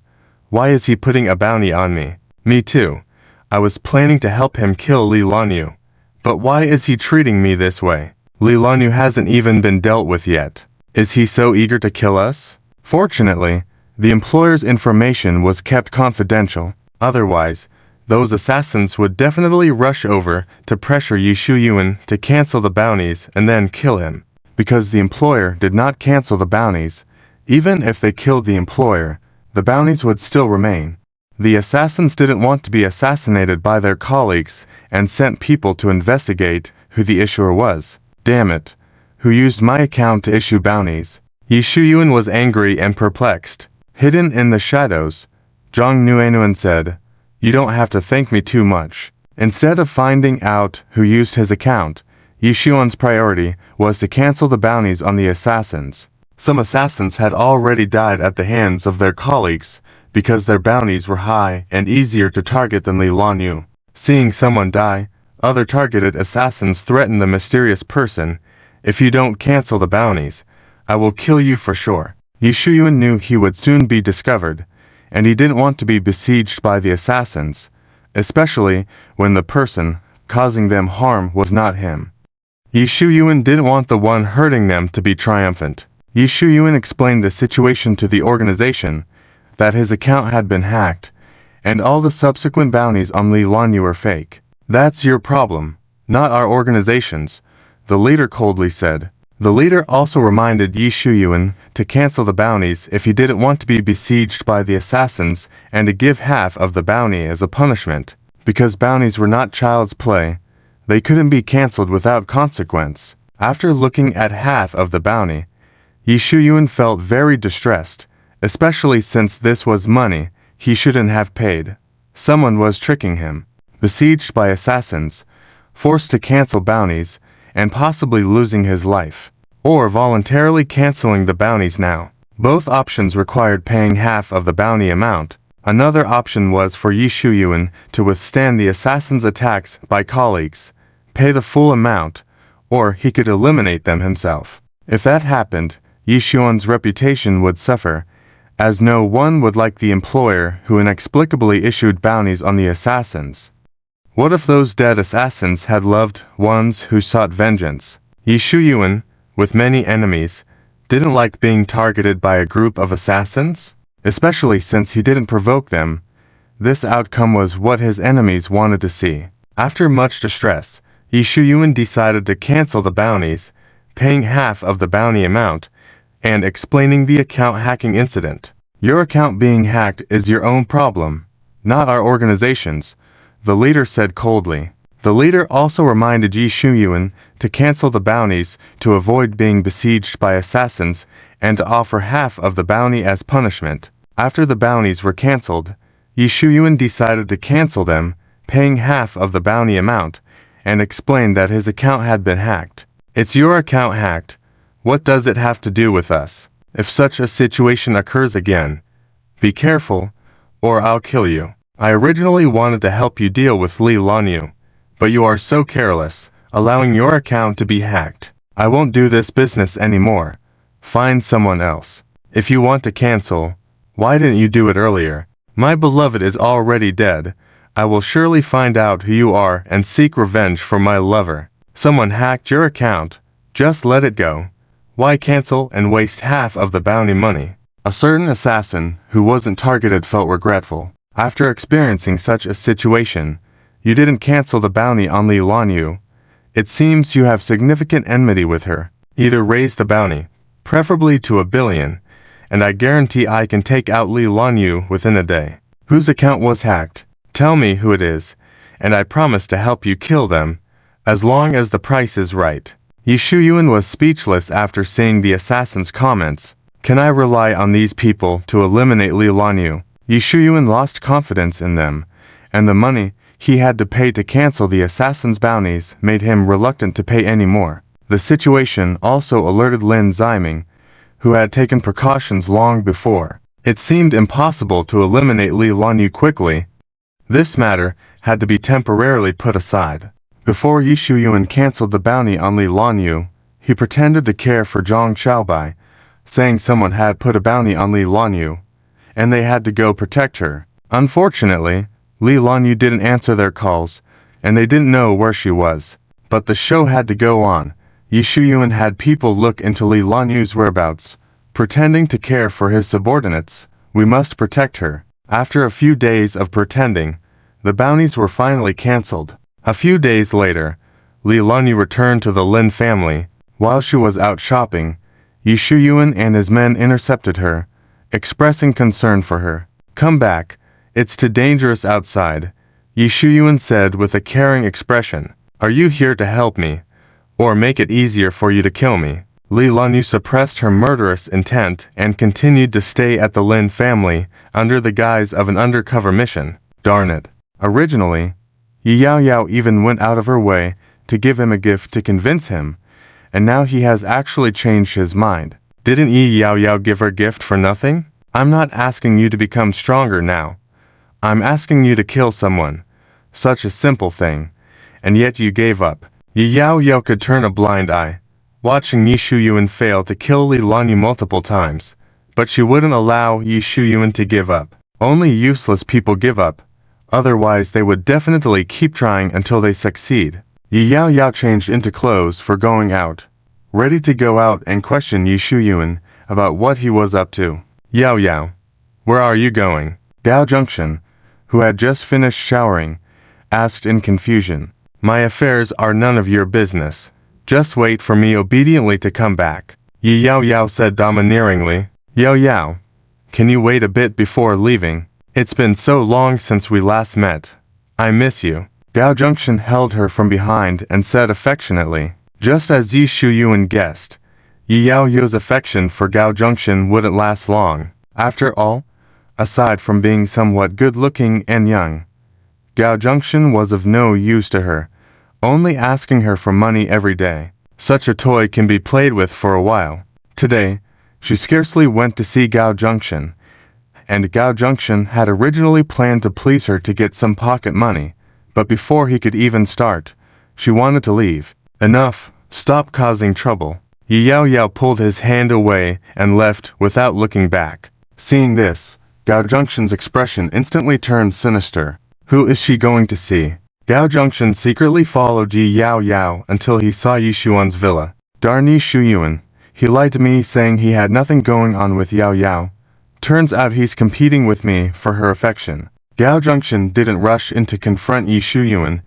Why is he putting a bounty on me? Me too. I was planning to help him kill Li Lanyu. But why is he treating me this way? Li Lanyu hasn't even been dealt with yet. Is he so eager to kill us? Fortunately, the employer's information was kept confidential. Otherwise, those assassins would definitely rush over to pressure Yi Shuyuan to cancel the bounties and then kill him. Because the employer did not cancel the bounties, even if they killed the employer, the bounties would still remain. The assassins didn't want to be assassinated by their colleagues and sent people to investigate who the issuer was. Damn it! Who used my account to issue bounties? Yi Shuyuan was angry and perplexed. Hidden in the shadows, Zhang Nuenuan said, "You don't have to thank me too much." Instead of finding out who used his account, Yi Shuyuan's priority was to cancel the bounties on the assassins. Some assassins had already died at the hands of their colleagues because their bounties were high and easier to target than Li Lanyu. Seeing someone die, other targeted assassins threatened the mysterious person, "If you don't cancel the bounties, I will kill you for sure." Yi Shuyuan knew he would soon be discovered, and he didn't want to be besieged by the assassins, especially when the person causing them harm was not him. Yi Shuyuan didn't want the one hurting them to be triumphant. Yi Shuyuan explained the situation to the organization, that his account had been hacked, and all the subsequent bounties on Li Lanyu were fake. "That's your problem, not our organization's," the leader coldly said. The leader also reminded Yi Shuyuan to cancel the bounties if he didn't want to be besieged by the assassins and to give half of the bounty as a punishment. Because bounties were not child's play, they couldn't be cancelled without consequence. After looking at half of the bounty, Yi Shuyuan felt very distressed, especially since this was money he shouldn't have paid. Someone was tricking him. Besieged by assassins, forced to cancel bounties, and possibly losing his life. Or voluntarily canceling the bounties now. Both options required paying half of the bounty amount. Another option was for Yi Shuyuan to withstand the assassin's attacks by colleagues, pay the full amount, or he could eliminate them himself. If that happened, Yi Shuyuan's reputation would suffer, as no one would like the employer who inexplicably issued bounties on the assassins. What if those dead assassins had loved ones who sought vengeance? Yi Shuyuan, with many enemies, didn't like being targeted by a group of assassins, especially since he didn't provoke them. This outcome was what his enemies wanted to see. After much distress, Yi Shuyuan decided to cancel the bounties, paying half of the bounty amount, and explaining the account hacking incident. "Your account being hacked is your own problem, not our organization's," the leader said coldly. The leader also reminded Yi Shuyuan to cancel the bounties to avoid being besieged by assassins and to offer half of the bounty as punishment. After the bounties were cancelled, Yi Shuyuan decided to cancel them, paying half of the bounty amount, and explained that his account had been hacked. "It's your account hacked. What does it have to do with us? If such a situation occurs again, be careful, or I'll kill you. I originally wanted to help you deal with Li Lanyu, but you are so careless, allowing your account to be hacked. I won't do this business anymore. Find someone else. If you want to cancel, why didn't you do it earlier? My beloved is already dead. I will surely find out who you are and seek revenge for my lover. Someone hacked your account. Just let it go. Why cancel and waste half of the bounty money?" A certain assassin who wasn't targeted felt regretful. After experiencing such a situation, you didn't cancel the bounty on Li Lanyu. It seems you have significant enmity with her. Either raise the bounty, preferably to 1 billion, and I guarantee I can take out Li Lanyu within a day. Whose account was hacked? Tell me who it is, and I promise to help you kill them, as long as the price is right. Yi Shuyuan was speechless after seeing the assassin's comments. Can I rely on these people to eliminate Li Lanyu? Yi Shuyuan lost confidence in them, and the money he had to pay to cancel the assassin's bounties made him reluctant to pay any more. The situation also alerted Lin Ziming, who had taken precautions long before. It seemed impossible to eliminate Li Lanyu quickly. This matter had to be temporarily put aside. Before Yi Shuyuan canceled the bounty on Li Lanyu, he pretended to care for Zhang Xiaobai, saying someone had put a bounty on Li Lanyu, and they had to go protect her. Unfortunately, Li Lanyu didn't answer their calls, and they didn't know where she was. But the show had to go on. Yi Shuyuan had people look into Li Lanyu's whereabouts, pretending to care for his subordinates. We must protect her. After a few days of pretending, the bounties were finally cancelled. A few days later, Li Lanyu returned to the Lin family. While she was out shopping, Yi Shuyuan and his men intercepted her, expressing concern for her. "Come back. It's too dangerous outside," Yi Shuyuan said with a caring expression. "Are you here to help me, or make it easier for you to kill me?" Li Lanyu suppressed her murderous intent and continued to stay at the Lin family under the guise of an undercover mission. Darn it. Originally, Yi Yaoyao even went out of her way to give him a gift to convince him, and now he has actually changed his mind. Didn't Yi Yaoyao give her gift for nothing? I'm not asking you to become stronger now. I'm asking you to kill someone. Such a simple thing. And yet you gave up. Yi Yaoyao could turn a blind eye, watching Yi Shuyuan fail to kill Li Lanyu multiple times. But she wouldn't allow Yi Shuyuan to give up. Only useless people give up. Otherwise they would definitely keep trying until they succeed. Yi Yaoyao changed into clothes for going out, ready to go out and question Yi Shuyuan about what he was up to. "Yaoyao, where are you going?" Gao Junction, who had just finished showering, asked in confusion. "My affairs are none of your business. Just wait for me obediently to come back," Yi Yaoyao said domineeringly. "Yaoyao, can you wait a bit before leaving? It's been so long since we last met. I miss you." Gao Junction held her from behind and said affectionately. Just as Yi Shuyuan guessed, Yi Yaoyao's affection for Gao Junction wouldn't last long. After all, aside from being somewhat good-looking and young, Gao Junction was of no use to her, only asking her for money every day. Such a toy can be played with for a while. Today, she scarcely went to see Gao Junction, and Gao Junction had originally planned to please her to get some pocket money, but before he could even start, she wanted to leave. "Enough, stop causing trouble." Yi Yaoyao pulled his hand away and left without looking back. Seeing this, Gao Junction's expression instantly turned sinister. Who is she going to see? Gao Junction secretly followed Yi Yaoyao until he saw Yi Shuyuan's villa. Darn Yi Shuyuan, he lied to me saying he had nothing going on with Yaoyao. Turns out he's competing with me for her affection. Gao Junction didn't rush in to confront Yi Shuyuan,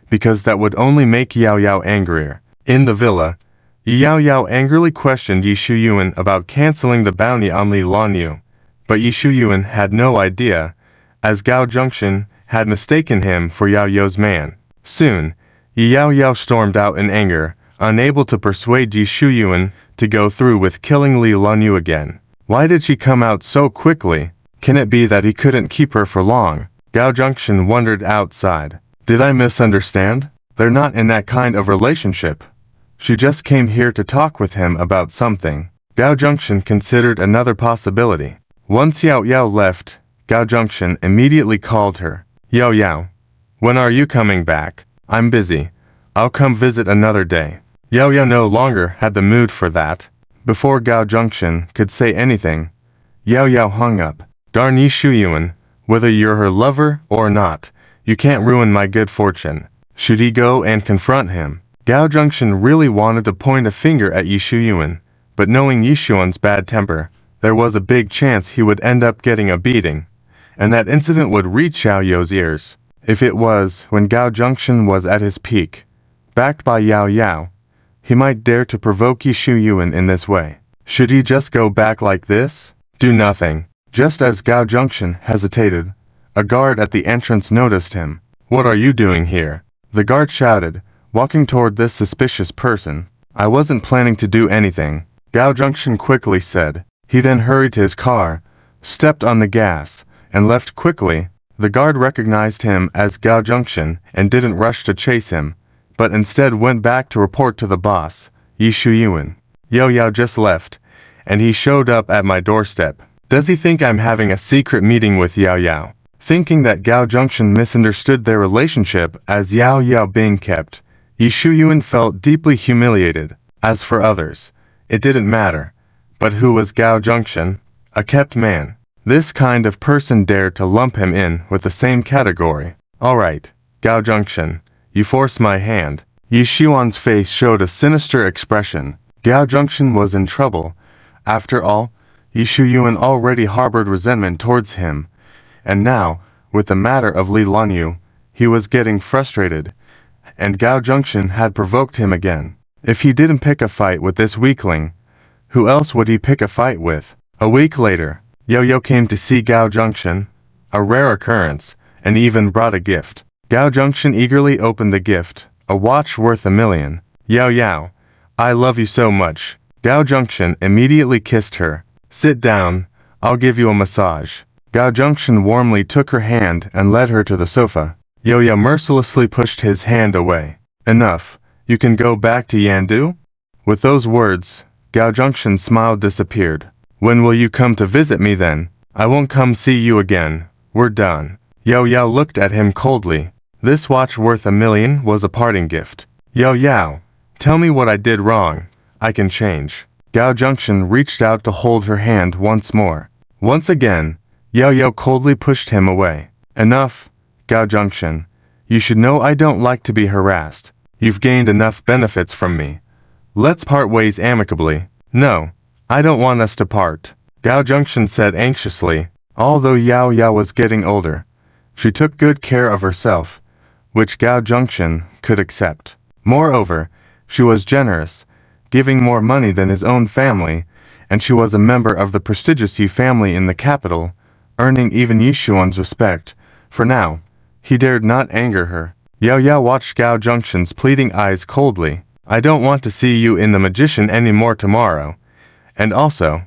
because that would only make Yaoyao angrier. In the villa, Yi Yaoyao angrily questioned Yi Shuyuan about canceling the bounty on Li Lanyu, but Yi Shuyuan had no idea, as Gao Junction had mistaken him for Yaoyao's man. Soon, Yao Yao stormed out in anger, unable to persuade Yi Shuyuan to go through with killing Li Lanyu again. Why did she come out so quickly? Can it be that he couldn't keep her for long? Gao Zhengchen wondered outside. Did I misunderstand? They're not in that kind of relationship. She just came here to talk with him about something. Gao Zhengchen considered another possibility. Once Yao Yao left, Gao Zhengchen immediately called her. Yao Yao, when are you coming back? I'm busy. I'll come visit another day. Yao Yao no longer had the mood for that. Before Gao Zhengchen could say anything, Yao Yao hung up. Darn Yi Shuyuan, whether you're her lover or not, you can't ruin my good fortune. Should he go and confront him? Gao Zhengchen really wanted to point a finger at Yi Shuyuan, but knowing Yi Shuyuan's bad temper, there was a big chance he would end up getting a beating, and that incident would reach Xiao Yao's ears. If it was when Gao Zhengchen was at his peak, backed by Yao Yao, he might dare to provoke Yi Shuyuan in this way. Should he just go back like this? Do nothing. Just as Gao Zhengchen hesitated, a guard at the entrance noticed him. What are you doing here? The guard shouted, walking toward this suspicious person. I wasn't planning to do anything, Gao Zhengchen quickly said. He then hurried to his car, stepped on the gas, and left quickly. The guard recognized him as Gao Zhengchen and didn't rush to chase him, but instead went back to report to the boss, Yi Shuyuan. Yao Yao just left, and he showed up at my doorstep. Does he think I'm having a secret meeting with Yao Yao? Thinking that Gao Zhengchen misunderstood their relationship as Yao Yao being kept, Yi Shuyuan felt deeply humiliated. As for others, it didn't matter. But who was Gao Zhengchen? A kept man. This kind of person dared to lump him in with the same category. Alright, Gao Zhengchen, you force my hand. Yi Shuyuan's face showed a sinister expression. Gao Zhengchen was in trouble. After all, Yi Shuyuan already harbored resentment towards him, and now, with the matter of Li Lanyu, he was getting frustrated, and Gao Zhengchen had provoked him again. If he didn't pick a fight with this weakling, who else would he pick a fight with? A week later, Yao Yao came to see Gao Zhengchen, a rare occurrence, and even brought a gift. Gao Zhengchen eagerly opened the gift, a watch worth $1 million. Yao Yao, I love you so much. Gao Zhengchen immediately kissed her. Sit down, I'll give you a massage. Gao Zhengchen warmly took her hand and led her to the sofa. Yao Yao mercilessly pushed his hand away. Enough, you can go back to Yandu? With those words, Gao Zhengchen's smile disappeared. When will you come to visit me then? I won't come see you again. We're done. Yao Yao looked at him coldly. This watch worth $1 million was a parting gift. Yao Yao, tell me what I did wrong. I can change. Gao Zhengchen reached out to hold her hand once more. Once again, Yao Yao coldly pushed him away. Enough, Gao Zhengchen. You should know I don't like to be harassed. You've gained enough benefits from me. Let's part ways amicably. No, I don't want us to part, Gao Zhengchen said anxiously. Although Yao Yao was getting older, she took good care of herself, which Gao Zhengchen could accept. Moreover, she was generous, giving more money than his own family, and she was a member of the prestigious Yi family in the capital, earning even Yi Shuyuan's respect. For now, he dared not anger her. Yao Yao watched Gao Zhengchen's pleading eyes coldly. I don't want to see you in the magician anymore tomorrow. And also,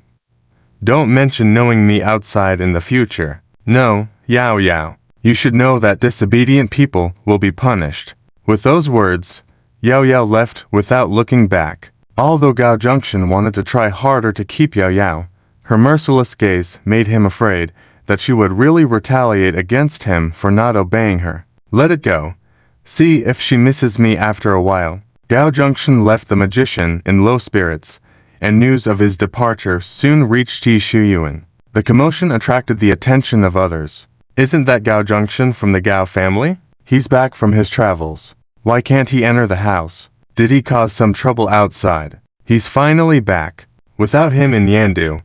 don't mention knowing me outside in the future. No, Yao Yao, you should know that disobedient people will be punished. With those words, Yao Yao left without looking back. Although Gao Zhengchen wanted to try harder to keep Yao Yao, her merciless gaze made him afraid that she would really retaliate against him for not obeying her. Let it go. See if she misses me after a while. Gao Zhengchen left the magician in low spirits, and news of his departure soon reached Yi Shuyuan. The commotion attracted the attention of others. Isn't that Gao Zhengchen from the Gao family? He's back from his travels. Why can't he enter the house? Did he cause some trouble outside? He's finally back. Without him in Yandu,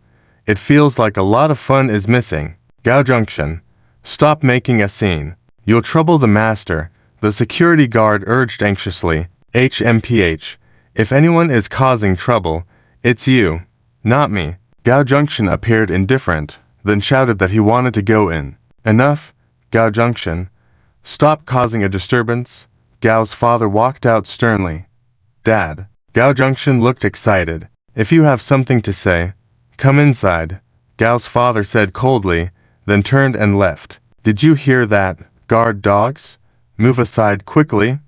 it feels like a lot of fun is missing. Gao Zhengchen, stop making a scene. You'll trouble the master, the security guard urged anxiously. HMPH, if anyone is causing trouble, it's you, not me. Gao Zhengchen appeared indifferent, then shouted that he wanted to go in. Enough, Gao Zhengchen. Stop causing a disturbance. Gao's father walked out sternly. Dad. Gao Junction looked excited. If you have something to say, come inside, Gao's father said coldly, then turned and left. Did you hear that, guard dogs? Move aside quickly.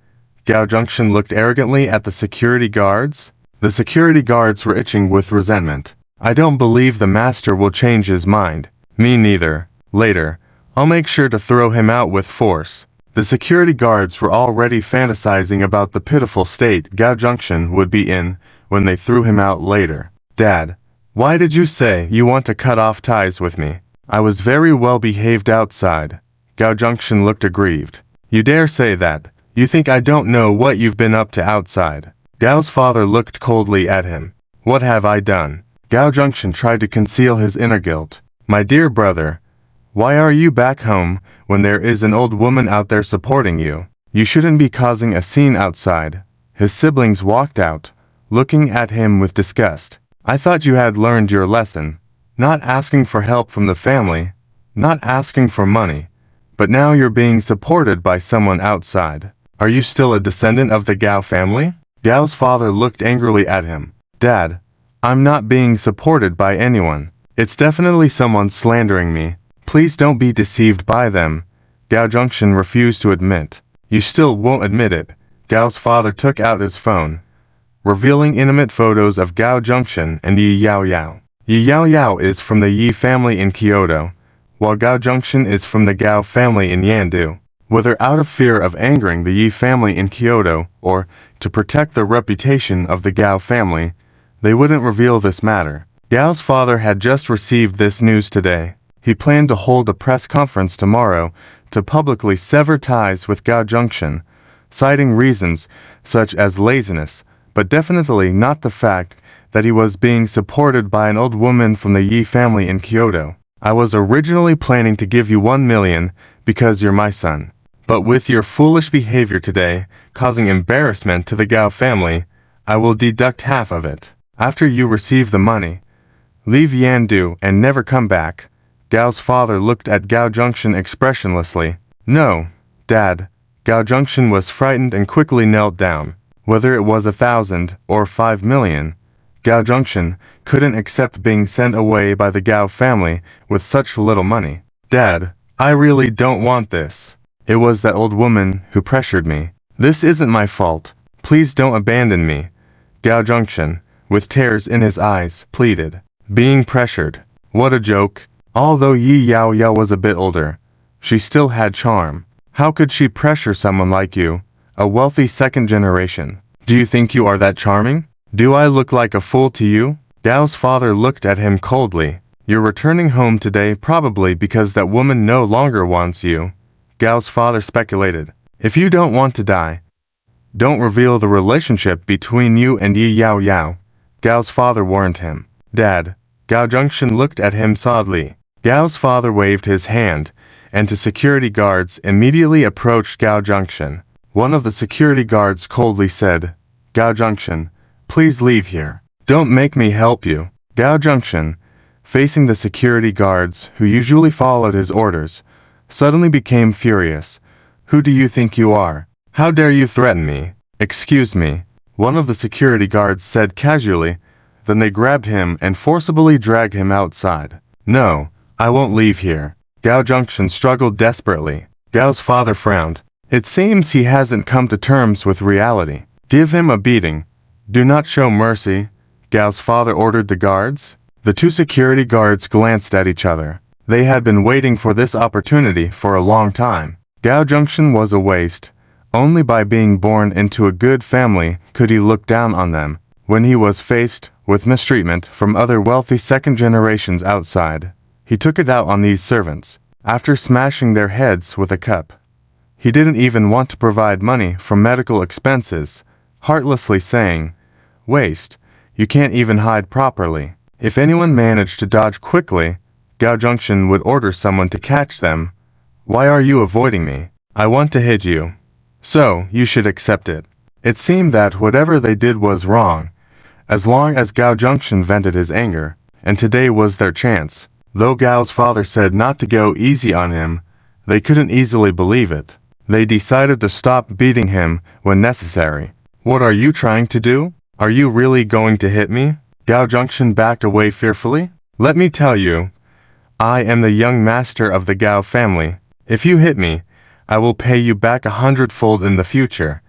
Gao Junction looked arrogantly at the security guards. The security guards were itching with resentment. I don't believe the master will change his mind. Me neither. Later, I'll make sure to throw him out with force. The security guards were already fantasizing about the pitiful state Gao Junction would be in when they threw him out later. Dad, why did you say you want to cut off ties with me? I was very well behaved outside. Gao Junction looked aggrieved. You dare say that? You think I don't know what you've been up to outside? Gao's father looked coldly at him. What have I done? Gao Junction tried to conceal his inner guilt. My dear brother, why are you back home when there is an old woman out there supporting you? You shouldn't be causing a scene outside. His siblings walked out, looking at him with disgust. I thought you had learned your lesson. Not asking for help from the family, not asking for money, but now you're being supported by someone outside. Are you still a descendant of the Gao family? Gao's father looked angrily at him. Dad, I'm not being supported by anyone. It's definitely someone slandering me. Please don't be deceived by them. Gao Junction refused to admit. You still won't admit it. Gao's father took out his phone, revealing intimate photos of Gao Junction and Yi Yao Yao. Yi Yao Yao is from the Yi family in Kyoto, while Gao Junction is from the Gao family in Yandu. Whether out of fear of angering the Yi family in Kyoto or to protect the reputation of the Gao family, they wouldn't reveal this matter. Gao's father had just received this news today. He planned to hold a press conference tomorrow to publicly sever ties with Gao Junction, citing reasons such as laziness, but definitely not the fact that he was being supported by an old woman from the Yi family in Kyoto. I was originally planning to give you 1 million because you're my son. But with your foolish behavior today, causing embarrassment to the Gao family, I will deduct half of it. After you receive the money, leave Yandu and never come back. Gao's father looked at Gao Junction expressionlessly. No, Dad. Gao Junction was frightened and quickly knelt down. Whether it was 1,000 or 5 million, Gao Junction couldn't accept being sent away by the Gao family with such little money. Dad, I really don't want this. It was that old woman who pressured me. This isn't my fault. Please don't abandon me. Gao Junction, with tears in his eyes, pleaded. Being pressured. What a joke. Although Yi Yao Yao was a bit older, she still had charm. How could she pressure someone like you, a wealthy second generation? Do you think you are that charming? Do I look like a fool to you? Gao's father looked at him coldly. You're returning home today probably because that woman no longer wants you. Gao's father speculated. If you don't want to die, don't reveal the relationship between you and Yi Yao Yao. Gao's father warned him. Dad. Gao Junction looked at him sadly. Gao's father waved his hand, and two security guards immediately approached Gao Junction. One of the security guards coldly said, Gao Junction, please leave here. Don't make me help you. Gao Junction, facing the security guards who usually followed his orders, suddenly became furious. Who do you think you are? How dare you threaten me? Excuse me, one of the security guards said casually. Then they grabbed him and forcibly dragged him outside. No, I won't leave here. Gao Junction struggled desperately. Gao's father frowned. It seems he hasn't come to terms with reality. Give him a beating. Do not show mercy. Gao's father ordered the guards. The two security guards glanced at each other. They had been waiting for this opportunity for a long time. Gao Junction was a waste. Only by being born into a good family could he look down on them. When he was faced with mistreatment from other wealthy second generations outside, he took it out on these servants. After smashing their heads with a cup, he didn't even want to provide money for medical expenses, heartlessly saying, Waste, you can't even hide properly. If anyone managed to dodge quickly, Gao Junction would order someone to catch them. Why are you avoiding me? I want to hit you. So, you should accept it. It seemed that whatever they did was wrong, as long as Gao Junction vented his anger, and today was their chance. Though Gao's father said not to go easy on him, they couldn't easily believe it. They decided to stop beating him when necessary. What are you trying to do? Are you really going to hit me? Gao Junction backed away fearfully. Let me tell you, I am the young master of the Gao family. If you hit me, I will pay you back 100-fold in the future.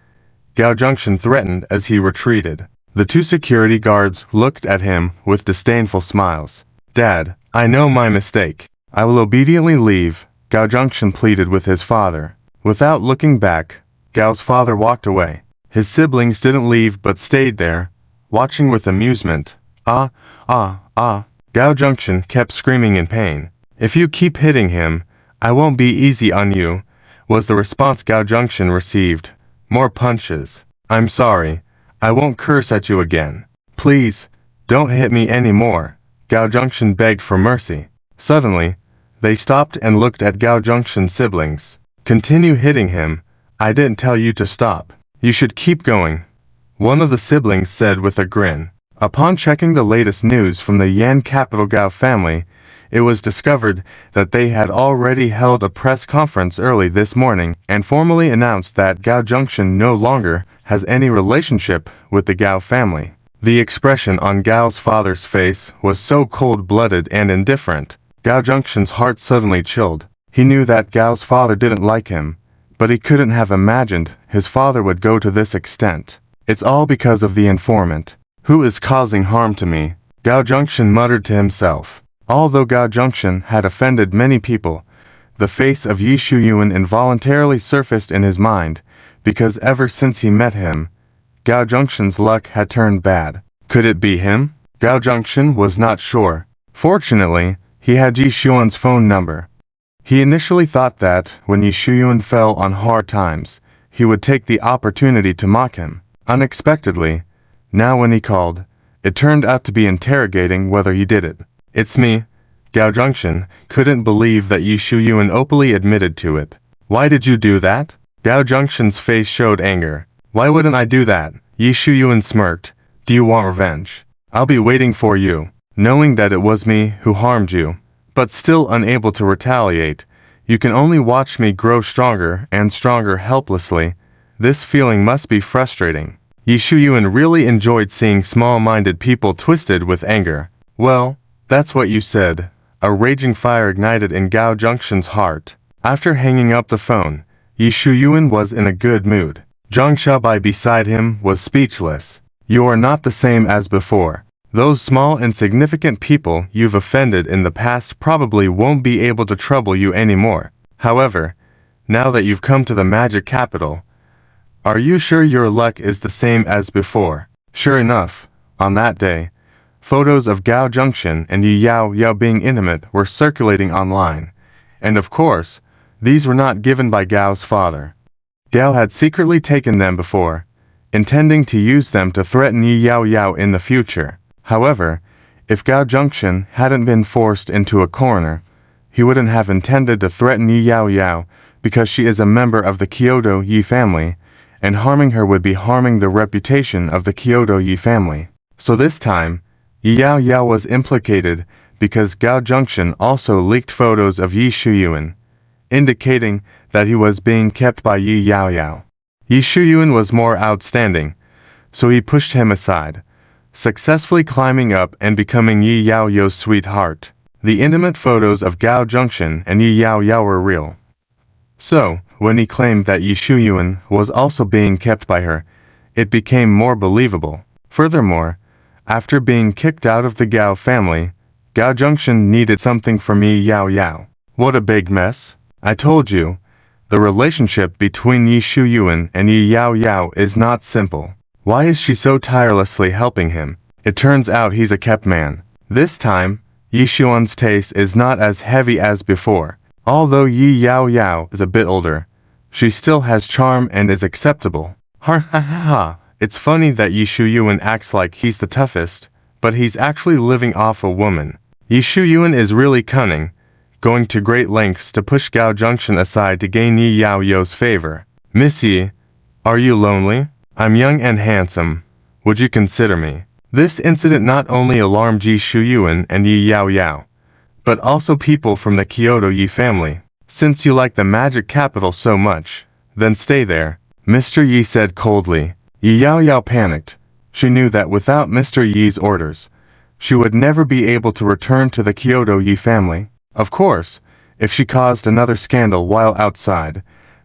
Gao Junction threatened as he retreated. The two security guards looked at him with disdainful smiles. Dad, I know my mistake. I will obediently leave, Gao Junction pleaded with his father. Without looking back, Gao's father walked away. His siblings didn't leave but stayed there, watching with amusement. Gao Junction kept screaming in pain. If you keep hitting him, I won't be easy on you, was the response Gao Junction received. More punches. I'm sorry. I won't curse at you again. Please, don't hit me anymore. Gao Junction begged for mercy. Suddenly, they stopped and looked at Gao Junction's siblings. Continue hitting him. I didn't tell you to stop. You should keep going, one of the siblings said with a grin. Upon checking the latest news from the Yan capital Gao family, it was discovered that they had already held a press conference early this morning and formally announced that Gao Junction no longer has any relationship with the Gao family. The expression on Gao's father's face was so cold-blooded and indifferent. Gao Junction's heart suddenly chilled. He knew that Gao's father didn't like him, but he couldn't have imagined his father would go to this extent. It's all because of the informant, who is causing harm to me, Gao Junction muttered to himself. Although Gao Junction had offended many people, the face of Yi Shuyuan involuntarily surfaced in his mind, because ever since he met him, Gao Junction's luck had turned bad. Could it be him? Gao Junction was not sure. Fortunately, he had Yi Shuyuan's phone number. He initially thought that, when Yi Shuyuan fell on hard times, he would take the opportunity to mock him. Unexpectedly, now when he called, it turned out to be interrogating whether he did it. It's me. Gao Junction couldn't believe that Yi Shuyuan openly admitted to it. Why did you do that? Gao Junction's face showed anger. Why wouldn't I do that? Yi Shuyuan smirked. Do you want revenge? I'll be waiting for you. Knowing that it was me who harmed you, but still unable to retaliate, you can only watch me grow stronger and stronger helplessly. This feeling must be frustrating. Yi Shuyuan really enjoyed seeing small-minded people twisted with anger. Well, that's what you said. A raging fire ignited in Gao Junction's heart. After hanging up the phone, Yi Shuyuan was in a good mood. Zhang Xiaobai beside him was speechless. You are not the same as before. Those small insignificant people you've offended in the past probably won't be able to trouble you anymore. However, now that you've come to the magic capital, are you sure your luck is the same as before? Sure enough, on that day, photos of Gao Junction and Yi Yao being intimate were circulating online, and of course, these were not given by Gao's father. Gao had secretly taken them before, intending to use them to threaten Yi Yao in the future. However, if Gao Junction hadn't been forced into a corner, he wouldn't have intended to threaten Yi Yao because she is a member of the Kyoto Yi family, and harming her would be harming the reputation of the Kyoto Yi family. So this time, Yi Yao was implicated because Gao Junction also leaked photos of Yi Shuyuan, indicating that he was being kept by Yi Yao. Yi Shuyuan was more outstanding, so he pushed him aside, successfully climbing up and becoming Yi Yao's sweetheart. The intimate photos of Gao Junction and Yi Yao were real. So, when he claimed that Yi Shuyuan was also being kept by her, it became more believable. Furthermore, after being kicked out of the Gao family, Gao Junction needed something from Yi Yao. What a big mess. I told you, the relationship between Yi Shuyuan and Yi Yao is not simple. Why is she so tirelessly helping him? It turns out he's a kept man. This time, Yi Shuyuan's taste is not as heavy as before. Although Yi Yao is a bit older, she still has charm and is acceptable. Ha. It's funny that Yi Shuyuan acts like he's the toughest, but he's actually living off a woman. Yi Shuyuan is really cunning, going to great lengths to push Gao Junction aside to gain Yi Yao's favor. Miss Yi, are you lonely? I'm young and handsome. Would you consider me? This incident not only alarmed Yi Shuyuan and Yi Yao, but also people from the Kyoto Yi family. Since you like the magic capital so much, Then stay there, Mr. Yi said coldly. Yi Yao Yao panicked. She knew that without Mr. Yi's orders, she would never be able to return to the Kyoto Yi family. Of course, if she caused another scandal while outside,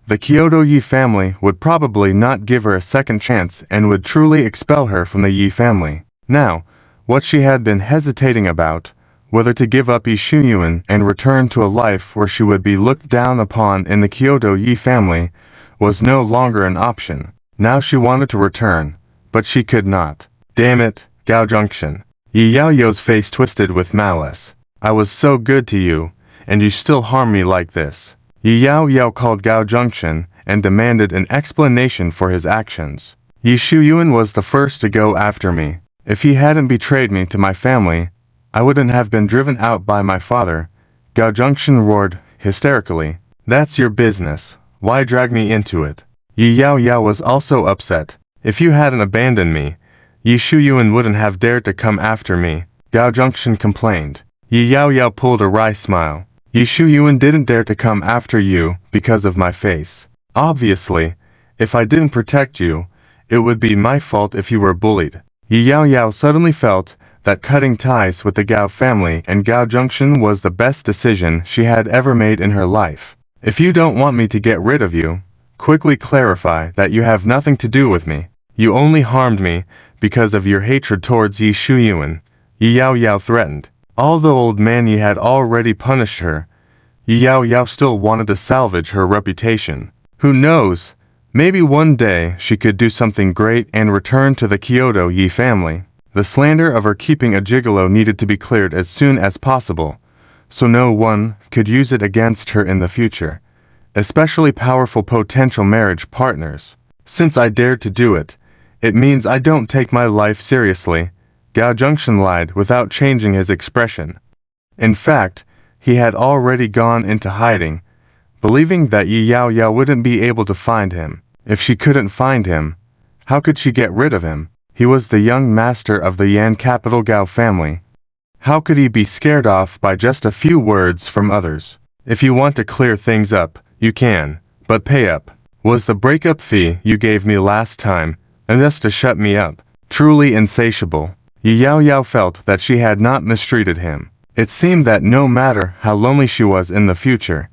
the Kyoto Yi family would probably not give her a second chance and would truly expel her from the Yi family. Now, what she had been hesitating about, whether to give up Yi Shuyuan and return to a life where she would be looked down upon in the Kyoto Yi family, was no longer an option. Now she wanted to return, but she could not. Damn it, Gao Junction. Yi Yao Yao's face twisted with malice. I was so good to you, and you still harm me like this. Yi Yao Yao called Gao Junction and demanded an explanation for his actions. Yi Shuyuan was the first to go after me. If he hadn't betrayed me to my family, I wouldn't have been driven out by my father, Gao Junction roared hysterically. That's your business. Why drag me into it? Yi Yao Yao was also upset. If you hadn't abandoned me, Yi Shuyuan wouldn't have dared to come after me, Gao Junction complained. Yi Yao Yao pulled a wry smile. Yi Shuyuan didn't dare to come after you because of my face. Obviously, if I didn't protect you, it would be my fault if you were bullied. Yi Yao Yao suddenly felt that cutting ties with the Gao family and Gao Junction was the best decision she had ever made in her life. If you don't want me to get rid of you, quickly clarify that you have nothing to do with me. You only harmed me because of your hatred towards Yi Shuyuan, Yi Yao Yao threatened. Although old man Yi had already punished her, Yi Yao Yao still wanted to salvage her reputation. Who knows, maybe one day she could do something great and return to the Kyoto Yi family. The slander of her keeping a gigolo needed to be cleared as soon as possible, so no one could use it against her in the future, especially powerful potential marriage partners. Since I dared to do it, it means I don't take my life seriously, Gao Junction lied without changing his expression. In fact, he had already gone into hiding, believing that Yi Yao Yao wouldn't be able to find him. If she couldn't find him, how could she get rid of him? He was the young master of the Yan capital Gao family. How could he be scared off by just a few words from others? If you want to clear things up, you can, but pay up. Was the breakup fee you gave me last time, and thus to shut me up? Truly insatiable, Yi Yao Yao felt that she had not mistreated him. It seemed that no matter how lonely she was in the future,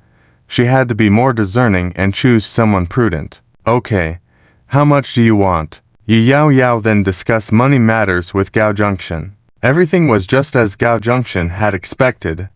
she had to be more discerning and choose someone prudent. Okay, how much do you want? Yi Yao Yao then discussed money matters with Gao Junction. Everything was just as Gao Junction had expected.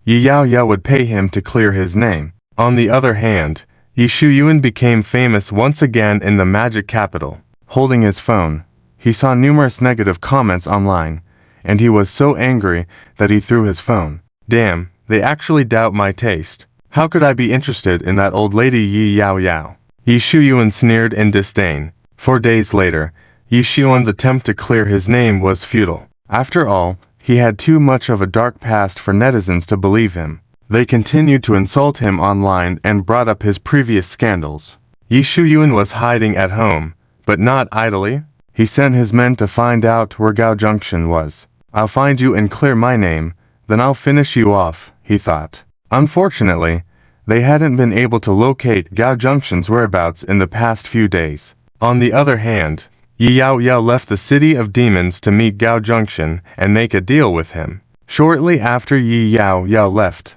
Yi Yao Yao would pay him to clear his name. On the other hand, Yi Shuyuan became famous once again in the magic capital. Holding his phone, he saw numerous negative comments online, and he was so angry that he threw his phone. Damn, they actually doubt my taste. How could I be interested in that old lady Yi Yao Yao? Yi Shuyuan sneered in disdain. 4 days later, Yi Shuyuan's attempt to clear his name was futile. After all, he had too much of a dark past for netizens to believe him. They continued to insult him online and brought up his previous scandals. Yi Shuyuan was hiding at home, but not idly. He sent his men to find out where Gao Junction was. I'll find you and clear my name, then I'll finish you off, he thought. Unfortunately, they hadn't been able to locate Gao Junction's whereabouts in the past few days. On the other hand, Yi Yao Yao left the City of Demons to meet Gao Junction and make a deal with him. Shortly after Yi Yao Yao left,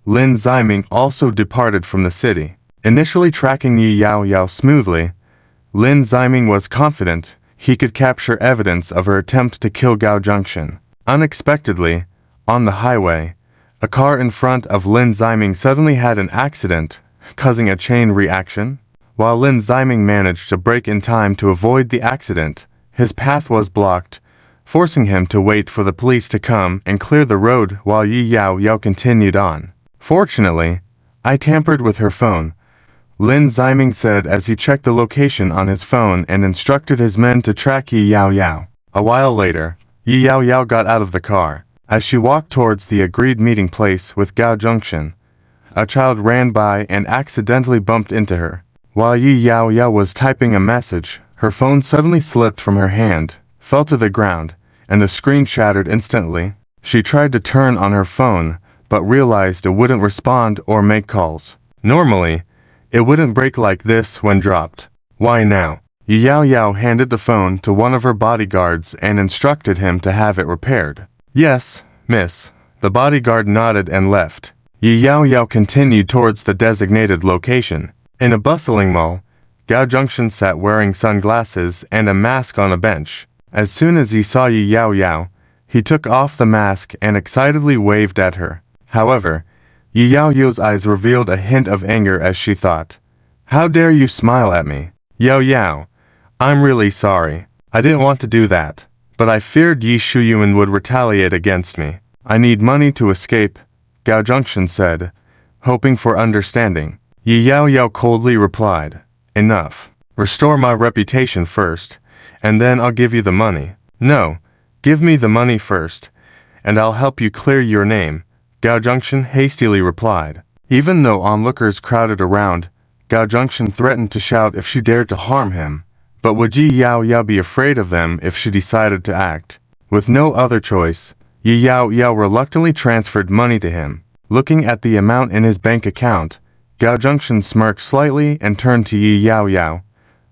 Lin Ziming also departed from the city. Initially tracking Yi Yao Yao smoothly, Lin Ziming was confident he could capture evidence of her attempt to kill Gao Junction. Unexpectedly, on the highway, a car in front of Lin Ziming suddenly had an accident, causing a chain reaction. While Lin Ziming managed to brake in time to avoid the accident, his path was blocked, forcing him to wait for the police to come and clear the road while Yi Yao Yao continued on. Fortunately, I tampered with her phone, Lin Ziming said as he checked the location on his phone and instructed his men to track Yi Yao Yao. A while later, Yi Yao Yao got out of the car. As she walked towards the agreed meeting place with Gao Junction, a child ran by and accidentally bumped into her. While Yi Yao Yao was typing a message, her phone suddenly slipped from her hand, fell to the ground, and the screen shattered instantly. She tried to turn on her phone, but realized it wouldn't respond or make calls. Normally, It wouldn't break like this when dropped. Why now? Yi Yao Yao handed the phone to one of her bodyguards and instructed him to have it repaired. Yes, miss. The bodyguard nodded and left. Yi Yao Yao continued towards the designated location. In a bustling mall, Gao Junction sat wearing sunglasses and a mask on a bench. As soon as he saw Yi Yao Yao, he took off the mask and excitedly waved at her. However, Yi Yao Yao's eyes revealed a hint of anger as she thought, "How dare you smile at me? Yao Yao, I'm really sorry. I didn't want to do that, but I feared Yi Shuyuan would retaliate against me. I need money to escape," Gao Junction said, hoping for understanding. Yi Yao Yao coldly replied, "Enough. Restore my reputation first, and then I'll give you the money." "No, give me the money first, and I'll help you clear your name," Gao Junction hastily replied. Even though onlookers crowded around, Gao Junction threatened to shout if she dared to harm him. But would Yi Yao Yao be afraid of them if she decided to act? With no other choice, Yi Yao Yao reluctantly transferred money to him. Looking at the amount in his bank account, Gao Junction smirked slightly and turned to Yi Yao Yao,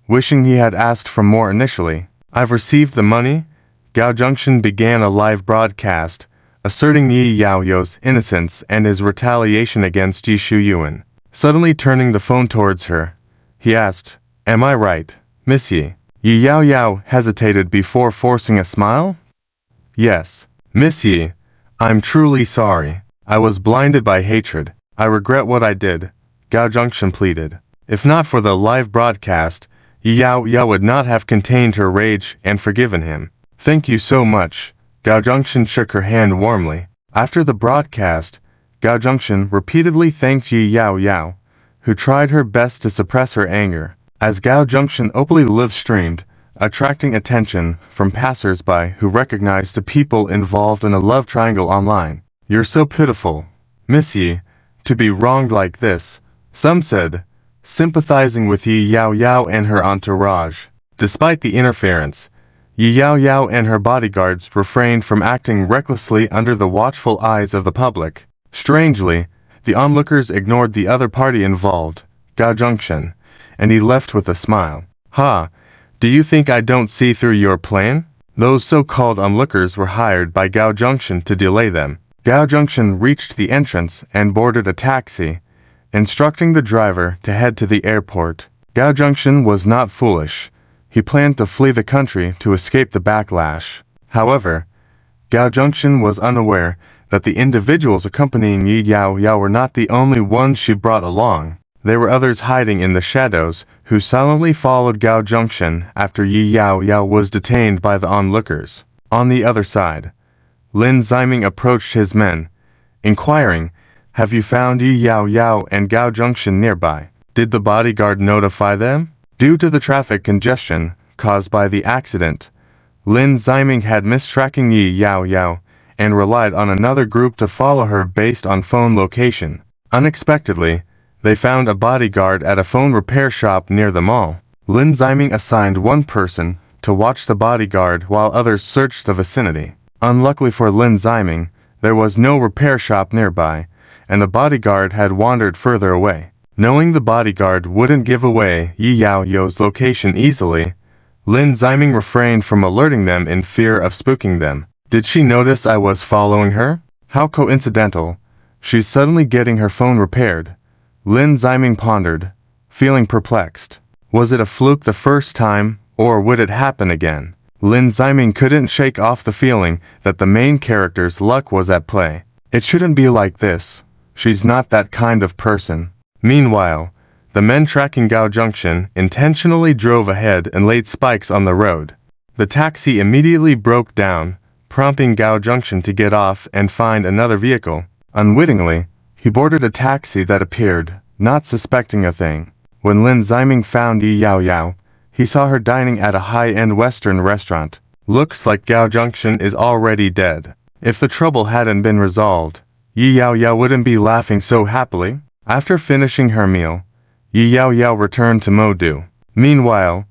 wishing he had asked for more initially. "I've received the money." Gao Junction began a live broadcast, asserting Yi Yao Yao's innocence and his retaliation against Yi Shuyuan. Suddenly turning the phone towards her, he asked, "Am I right, Miss Yi?" Yi Yao Yao hesitated before forcing a smile. "Yes, Miss Yi, I'm truly sorry. I was blinded by hatred. I regret what I did," Gao Junction pleaded. If not for the live broadcast, Yi Yao Yao would not have contained her rage and forgiven him. "Thank you so much." Gao Junction shook her hand warmly. After the broadcast, Gao Junction repeatedly thanked Yi Yao Yao, who tried her best to suppress her anger. As Gao Junction openly live-streamed, attracting attention from passers-by who recognized the people involved in a love triangle online. "You're so pitiful, Miss Yi, to be wronged like this," some said, sympathizing with Yi Yao Yao and her entourage. Despite the interference, Yi Yao Yao and her bodyguards refrained from acting recklessly under the watchful eyes of the public. Strangely, the onlookers ignored the other party involved, Gao Junction, and he left with a smile. "Ha, do you think I don't see through your plan?" Those so-called onlookers were hired by Gao Junction to delay them. Gao Junction reached the entrance and boarded a taxi, instructing the driver to head to the airport. Gao Junction was not foolish. He planned to flee the country to escape the backlash. However, Gao Junction was unaware that the individuals accompanying Yi Yao Yao were not the only ones she brought along. There were others hiding in the shadows who silently followed Gao Junction after Yi Yao Yao was detained by the onlookers. On the other side, Lin Ziming approached his men, inquiring, "Have you found Yi Yao Yao and Gao Junction nearby? Did the bodyguard notify them?" Due to the traffic congestion caused by the accident, Lin Ziming had missed tracking Yi Yao Yao and relied on another group to follow her based on phone location. Unexpectedly, they found a bodyguard at a phone repair shop near the mall. Lin Ziming assigned one person to watch the bodyguard while others searched the vicinity. Unluckily for Lin Ziming, there was no repair shop nearby, and the bodyguard had wandered further away. Knowing the bodyguard wouldn't give away Yi Yao Yao's location easily, Lin Ziming refrained from alerting them in fear of spooking them. Did she notice I was following her? How coincidental. She's suddenly getting her phone repaired. Lin Ziming pondered, feeling perplexed. Was it a fluke the first time, or would it happen again? Lin Ziming couldn't shake off the feeling that the main character's luck was at play. It shouldn't be like this. She's not that kind of person. Meanwhile, the men tracking Gao Junction intentionally drove ahead and laid spikes on the road. The taxi immediately broke down, prompting Gao Junction to get off and find another vehicle. Unwittingly, he boarded a taxi that appeared, not suspecting a thing. When Lin Ziming found Yi Yao Yao, he saw her dining at a high-end Western restaurant. Looks like Gao Junction is already dead. If the trouble hadn't been resolved, Yi Yao Yao wouldn't be laughing so happily. After finishing her meal, Yi Yao Yao returned to Modu. Meanwhile,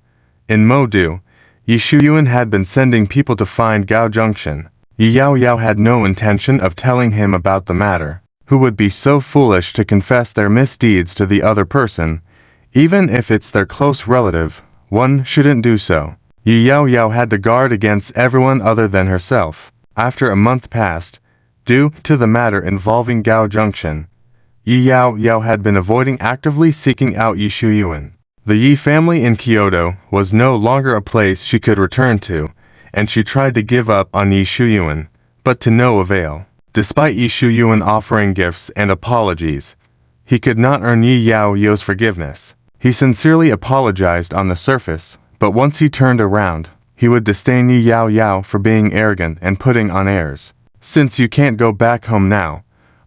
in Modu, Yi Shuyuan had been sending people to find Gao Junction. Yi Yao Yao had no intention of telling him about the matter. Who would be so foolish to confess their misdeeds to the other person, Even if it's their close relative, one shouldn't do so. Yi Yao had to guard against everyone other than herself. After a month passed, due to the matter involving Gao Junction, Yi Yao had been avoiding actively seeking out Yi Shuyuan. The Yi family in Kyoto was no longer a place she could return to, and she tried to give up on Yi Shuyuan, but to no avail. Despite Yi Shuyuan offering gifts and apologies, he could not earn Yi Yao's forgiveness. He sincerely apologized on the surface, but once he turned around, he would disdain Yi Yao for being arrogant and putting on airs. Since you can't go back home now,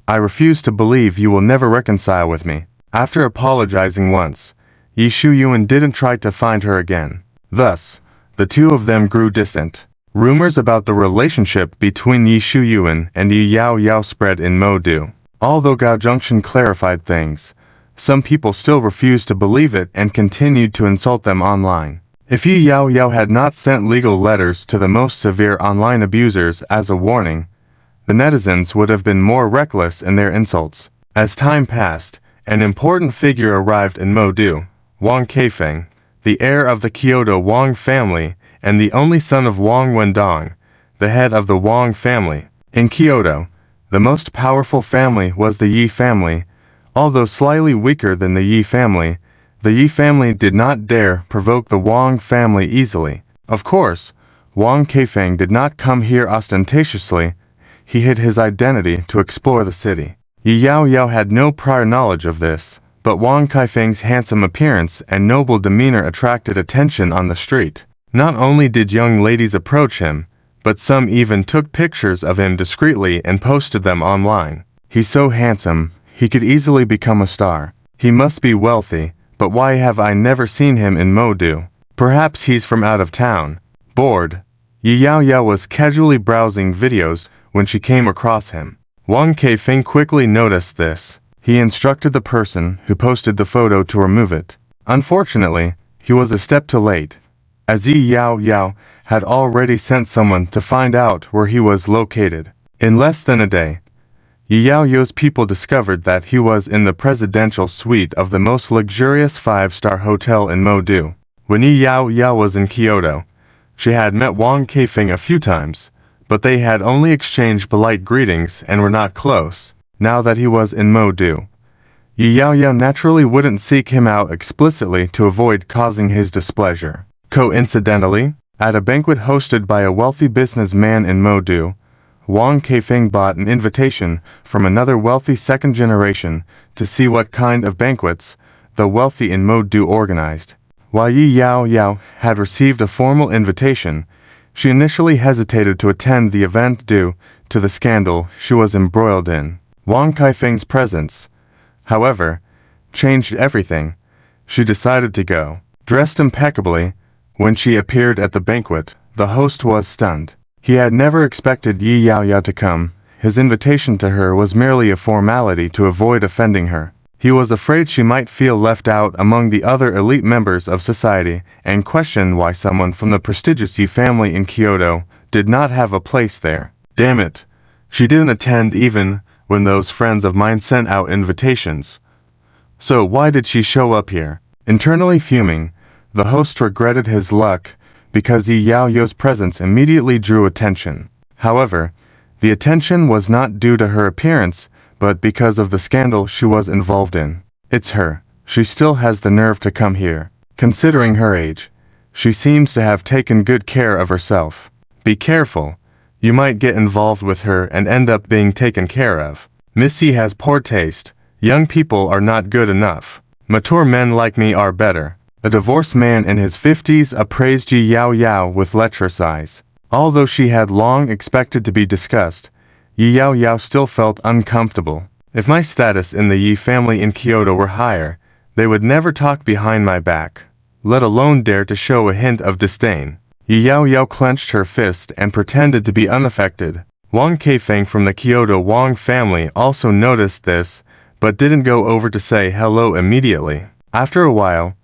I refuse to believe you will never reconcile with me. After apologizing once, Yi Shuyuan didn't try to find her again. Thus, the two of them grew distant. Rumors about the relationship between Yi Shuyuan and Yi Yao spread in Modu. Although Gao Junction clarified things, some people still refused to believe it and continued to insult them online. If Yi Yao had not sent legal letters to the most severe online abusers as a warning, the netizens would have been more reckless in their insults. As time passed, an important figure arrived in Modu, Wang Keifeng, the heir of the Kyoto Wang family and the only son of Wang Wendong, the head of the Wang family. In Kyoto, the most powerful family was the Yi family. Although slightly weaker than the Yi family, the Yi family did not dare provoke the Wang family easily. Of course, Wang Keifeng did not come here ostentatiously. He hid his identity to explore the city. Yi Yao had no prior knowledge of this, but Wang Keifeng's handsome appearance and noble demeanor attracted attention on the street. Not only did young ladies approach him, but some even took pictures of him discreetly and posted them online. He's so handsome, he could easily become a star. He must be wealthy, but why have I never seen him in Modu? Perhaps he's from out of town. Bored, Yi Yao was casually browsing videos when she came across him. Wang Keifeng quickly noticed this. He instructed the person who posted the photo to remove it. Unfortunately, he was a step too late, as Yi Yao had already sent someone to find out where he was located. In less than a day, Yi Yao's people discovered that he was in the presidential suite of the most luxurious 5-star hotel in Modu. When Yi Yao was in Kyoto, she had met Wang Keifeng a few times, but they had only exchanged polite greetings and were not close. Now that he was in Modu, Yi Yao naturally wouldn't seek him out explicitly to avoid causing his displeasure. Coincidentally, at a banquet hosted by a wealthy businessman in Modu, Wang Keifeng bought an invitation from another wealthy second generation to see what kind of banquets the wealthy in Modu organized. While Yi Yao had received a formal invitation, she initially hesitated to attend the event due to the scandal she was embroiled in. Wang Keifeng's presence, however, changed everything. She decided to go. Dressed impeccably, when she appeared at the banquet, the host was stunned. He had never expected Yi Yao to come. His invitation to her was merely a formality to avoid offending her. He was afraid she might feel left out among the other elite members of society and questioned why someone from the prestigious Yi family in Kyoto did not have a place there. Damn it, she didn't attend even when those friends of mine sent out invitations. So why did she show up here? Internally fuming, the host regretted his luck because Yi Yao's presence immediately drew attention. However, the attention was not due to her appearance, but because of the scandal she was involved in. It's her. She still has the nerve to come here. Considering her age, she seems to have taken good care of herself. Be careful. You might get involved with her and end up being taken care of. Missy has poor taste. Young people are not good enough. Mature men like me are better. A divorced man in his 50s appraised Yi Yao with lecherous eyes. Although she had long expected to be discussed, Yi Yao still felt uncomfortable. If my status in the Yi family in Kyoto were higher, they would never talk behind my back, let alone dare to show a hint of disdain. Yi Yao clenched her fist and pretended to be unaffected. Wang Keifeng from the Kyoto Wang family also noticed this, but didn't go over to say hello immediately. After a while,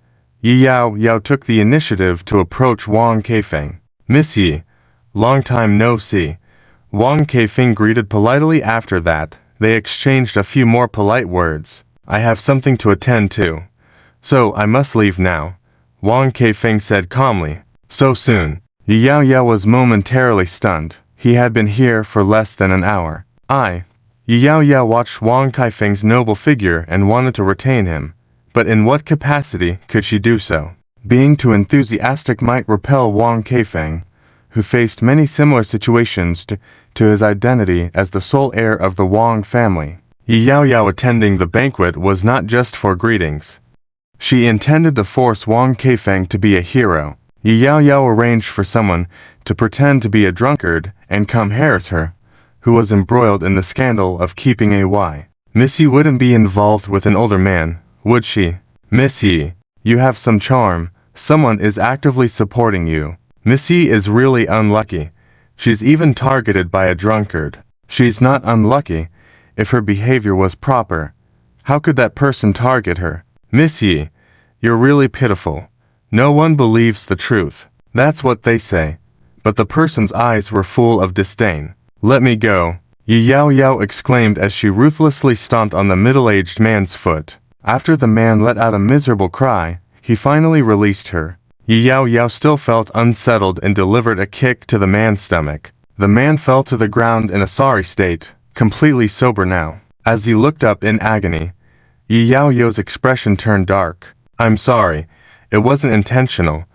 Yi Yao took the initiative to approach Wang Keifeng. Miss Yi, long time no see. Wang Keifeng greeted politely. After that, they exchanged a few more polite words. I have something to attend to, So I must leave now, Wang Keifeng said calmly. So soon? Yi Yao Yao was momentarily stunned. He had been here for less than an hour. Yi Yao Yao watched Wang Keifeng's noble figure and wanted to retain him. But in what capacity could she do so? Being too enthusiastic might repel Wang Keifeng, who faced many similar situations to his identity as the sole heir of the Wang family. Yi Yao Yao attending the banquet was not just for greetings. She intended to force Wang Keifeng to be a hero. Yi Yao Yao arranged for someone to pretend to be a drunkard and come harass her, who was embroiled in the scandal of keeping a Miss Yi wouldn't be involved with an older man, would she? Miss Yi, you have some charm. Someone is actively supporting you. Miss Yi is really unlucky. She's even targeted by a drunkard. She's not unlucky. If her behavior was proper, how could that person target her? Miss Yi, you're really pitiful. No one believes the truth. That's what they say. But the person's eyes were full of disdain. Let me go, Yi Yao Yao exclaimed as she ruthlessly stomped on the middle-aged man's foot. After the man let out a miserable cry, he finally released her. Yi Yao Yao still felt unsettled and delivered a kick to the man's stomach. The man fell to the ground in a sorry state, completely sober now. As he looked up in agony, Yi Yao Yao's expression turned dark. I'm sorry. It wasn't intentional.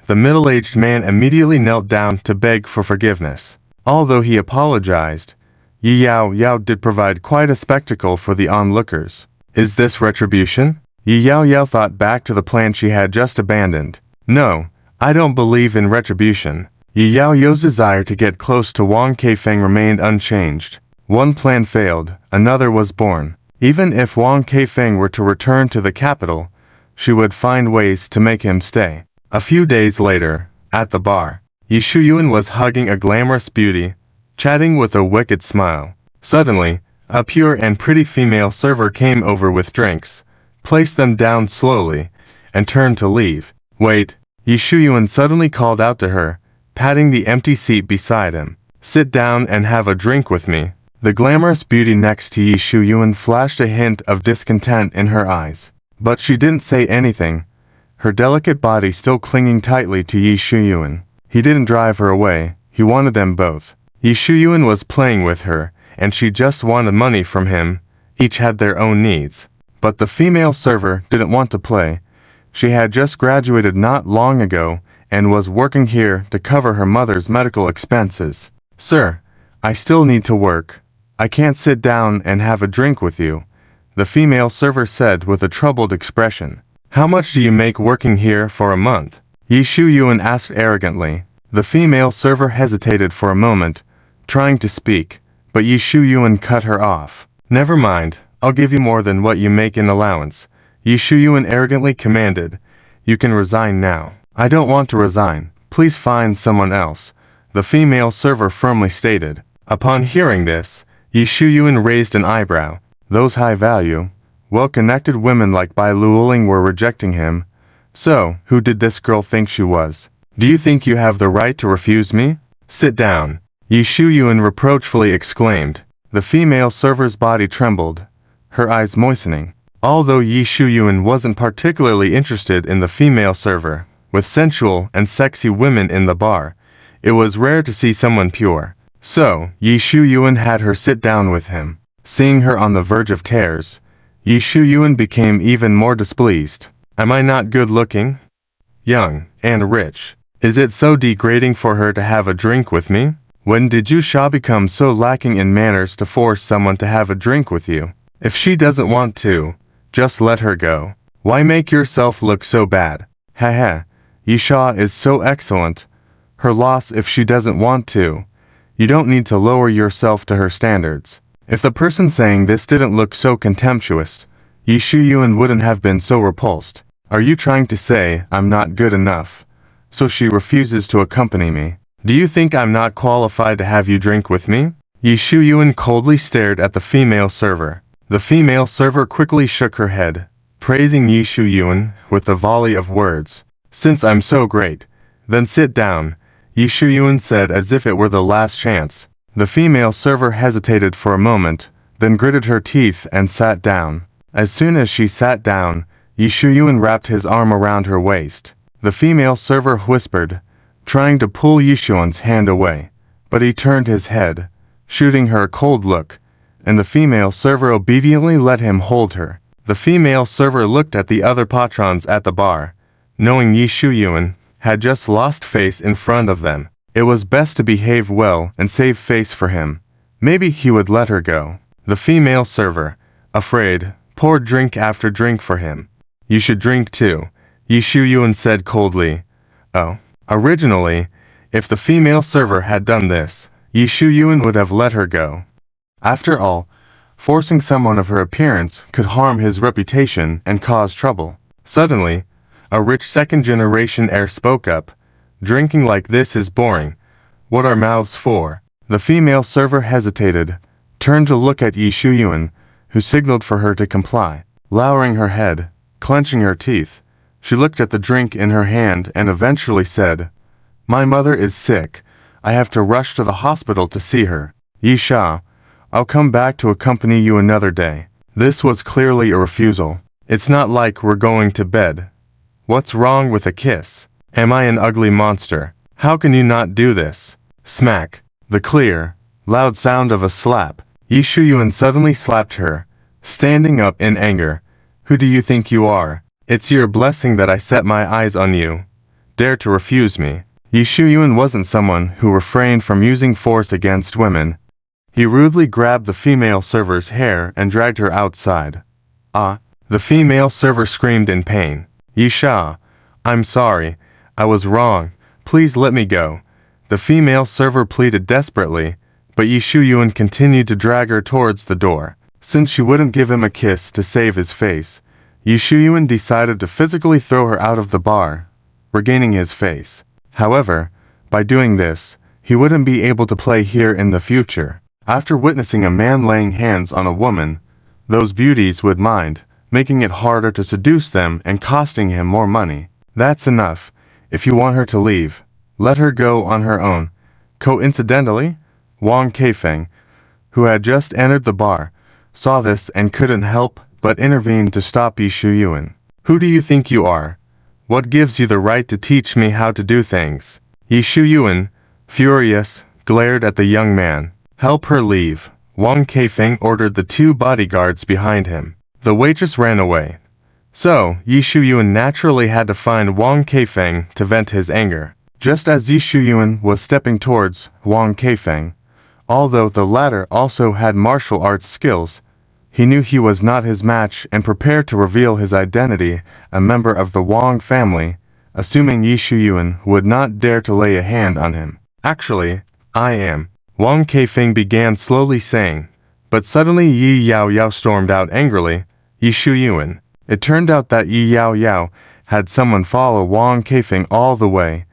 The middle-aged man immediately knelt down to beg for forgiveness. Although he apologized, Yi Yao Yao did provide quite a spectacle for the onlookers. Is this retribution? Yi Yao Yao thought back to the plan she had just abandoned. No, I don't believe in retribution. Yi Yao Yao's desire to get close to Wang Keifeng remained unchanged. One plan failed, another was born. Even if Wang Keifeng were to return to the capital, she would find ways to make him stay. A few days later, at the bar, Yi Shuyuan was hugging a glamorous beauty, chatting with a wicked smile. Suddenly, a pure and pretty female server came over with drinks, placed them down slowly, and turned to leave. Wait, Yi Shuyuan suddenly called out to her, patting the empty seat beside him. Sit down and have a drink with me. The glamorous beauty next to Yi Shuyuan flashed a hint of discontent in her eyes. But she didn't say anything, her delicate body still clinging tightly to Yi Shuyuan. He didn't drive her away, he wanted them both. Yi Shuyuan was playing with her, and she just wanted money from him. Each had their own needs. But the female server didn't want to play. She had just graduated not long ago, and was working here to cover her mother's medical expenses. Sir, I still need to work. I can't sit down and have a drink with you, the female server said with a troubled expression. How much do you make working here for a month? Yi Shuyuan asked arrogantly. The female server hesitated for a moment, trying to speak, but Yi Shuyuan cut her off. Never mind, I'll give you more than what you make in allowance, Yi Shuyuan arrogantly commanded. You can resign now. I don't want to resign. Please find someone else, the female server firmly stated. Upon hearing this, Yi Shuyuan raised an eyebrow. Those high-value, well-connected women like Bai Luoling were rejecting him. So, who did this girl think she was? Do you think you have the right to refuse me? Sit down, Yi Shuyuan reproachfully exclaimed. The female server's body trembled, her eyes moistening. Although Yi Shuyuan wasn't particularly interested in the female server, with sensual and sexy women in the bar, it was rare to see someone pure. So, Yi Shuyuan had her sit down with him. Seeing her on the verge of tears, Yi Shuyuan became even more displeased. Am I not good-looking, young, and rich? Is it so degrading for her to have a drink with me? When did you become so lacking in manners to force someone to have a drink with you? If she doesn't want to, just let her go. Why make yourself look so bad? Haha, Yisha is so excellent. Her loss if she doesn't want to. You don't need to lower yourself to her standards. If the person saying this didn't look so contemptuous, Yi Shuyuan wouldn't have been so repulsed. Are you trying to say I'm not good enough, so she refuses to accompany me? Do you think I'm not qualified to have you drink with me? Yi Shuyuan coldly stared at the female server. The female server quickly shook her head, praising Yi Shuyuan with a volley of words. Since I'm so great, then sit down, Yi Shuyuan said as if it were the last chance. The female server hesitated for a moment, then gritted her teeth and sat down. As soon as she sat down, Yi Shuyuan wrapped his arm around her waist. The female server whispered, trying to pull Yi Shuyuan's hand away, but he turned his head, shooting her a cold look, and the female server obediently let him hold her. The female server looked at the other patrons at the bar, knowing Yi Shuyuan had just lost face in front of them. It was best to behave well and save face for him. Maybe he would let her go. The female server, afraid, poured drink after drink for him. You should drink too, Yi Shuyuan said coldly. Oh. Originally, if the female server had done this, Yi Shuyuan would have let her go. After all, forcing someone of her appearance could harm his reputation and cause trouble. Suddenly, a rich second-generation heir spoke up. Drinking like this is boring. What are mouths for? The female server hesitated, turned to look at Yi Shuyuan, who signaled for her to comply. Lowering her head, clenching her teeth, she looked at the drink in her hand and eventually said, "My mother is sick. I have to rush to the hospital to see her. Yi Sha, I'll come back to accompany you another day." This was clearly a refusal. It's not like we're going to bed. What's wrong with a kiss? Am I an ugly monster? How can you not do this? Smack. The clear, loud sound of a slap. Yi Shuyuan suddenly slapped her, standing up in anger. Who do you think you are? It's your blessing that I set my eyes on you. Dare to refuse me. Yi Shuyuan wasn't someone who refrained from using force against women. He rudely grabbed the female server's hair and dragged her outside. Ah! The female server screamed in pain. Yi Sha, I'm sorry. I was wrong. Please let me go. The female server pleaded desperately, but Yi Shuyuan continued to drag her towards the door. Since she wouldn't give him a kiss to save his face, Yi Shuyuan decided to physically throw her out of the bar, regaining his face. However, by doing this, he wouldn't be able to play here in the future. After witnessing a man laying hands on a woman, those beauties would mind, making it harder to seduce them and costing him more money. That's enough. If you want her to leave, let her go on her own. Coincidentally, Wang Keifeng, who had just entered the bar, saw this and couldn't help but intervene to stop Yi Shuyuan. Who do you think you are? What gives you the right to teach me how to do things? Yi Shuyuan, furious, glared at the young man. Help her leave. Wang Keifeng ordered the two bodyguards behind him. The waitress ran away. So, Yi Shuyuan naturally had to find Wang Keifeng to vent his anger. Just as Yi Shuyuan was stepping towards Wang Keifeng, although the latter also had martial arts skills, he knew he was not his match and prepared to reveal his identity, a member of the Wang family, assuming Yi Shuyuan would not dare to lay a hand on him. Actually, I am. Wang Keifeng began slowly saying, but suddenly Yi Yao Yao stormed out angrily. Yi Shuyuan. It turned out that Yi Yao Yao had someone follow Wang Keifeng all the way,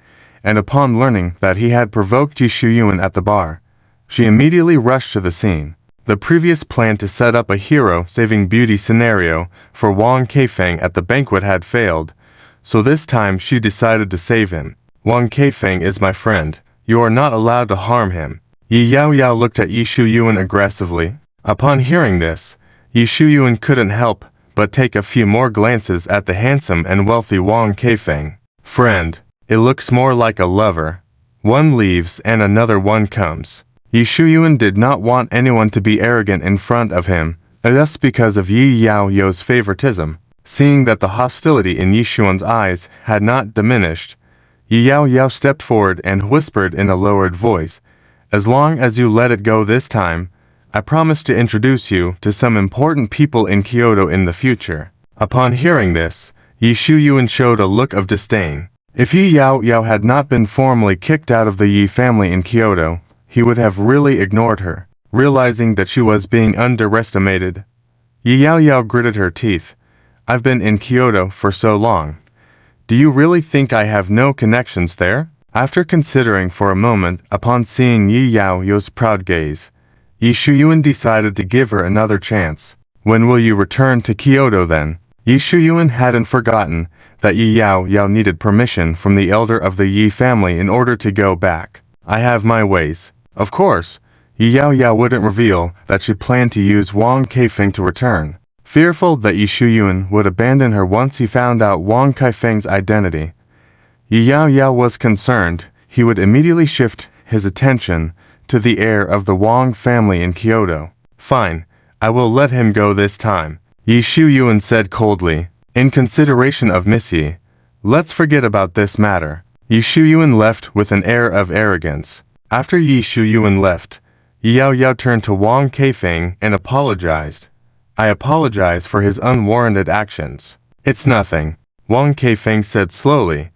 and upon learning that he had provoked Yi Shuyuan at the bar, she immediately rushed to the scene. The previous plan to set up a hero saving beauty scenario for Wang Keifeng at the banquet had failed, so this time she decided to save him. Wang Keifeng is my friend. You are not allowed to harm him. Yi Yao Yao looked at Yi Shuyuan aggressively. Upon hearing this, Yi Shuyuan couldn't help but take a few more glances at the handsome and wealthy Wang Keifeng. Friend, it looks more like a lover. One leaves and another one comes. Yi Shuyuan did not want anyone to be arrogant in front of him, thus because of Yi Yao Yao's favoritism. Seeing that the hostility in Yi Shuyuan's eyes had not diminished, Yi Yao Yao stepped forward and whispered in a lowered voice, "As long as you let it go this time, I promise to introduce you to some important people in Kyoto in the future." Upon hearing this, Yi Shuyuan showed a look of disdain. If Yi Yao Yao had not been formally kicked out of the Yi family in Kyoto, he would have really ignored her. Realizing that she was being underestimated, Yi Yao Yao gritted her teeth. I've been in Kyoto for so long. Do you really think I have no connections there? After considering for a moment upon seeing Yi Yao Yao's proud gaze, Yi Shuyuan decided to give her another chance. When will you return to Kyoto then? Yi Shuyuan hadn't forgotten that Yi Yao Yao needed permission from the elder of the Yi family in order to go back. I have my ways. Of course, Yi Yao Yao wouldn't reveal that she planned to use Wang Keifeng to return. fearful that Yi Shuyuan would abandon her once he found out Wang Kaifeng's identity. Yi Yaoyao was concerned he would immediately shift his attention to the heir of the Wang family in Kyoto. Fine, I will let him go this time, Yi Shuyuan said coldly. In consideration of Miss Yi, let's forget about this matter. Yi Shuyuan left with an air of arrogance. After Yi Shuyuan left, Yi Yaoyao turned to Wang Kaifeng and apologized. I apologize for his unwarranted actions. It's nothing, Wang Kaifeng said slowly.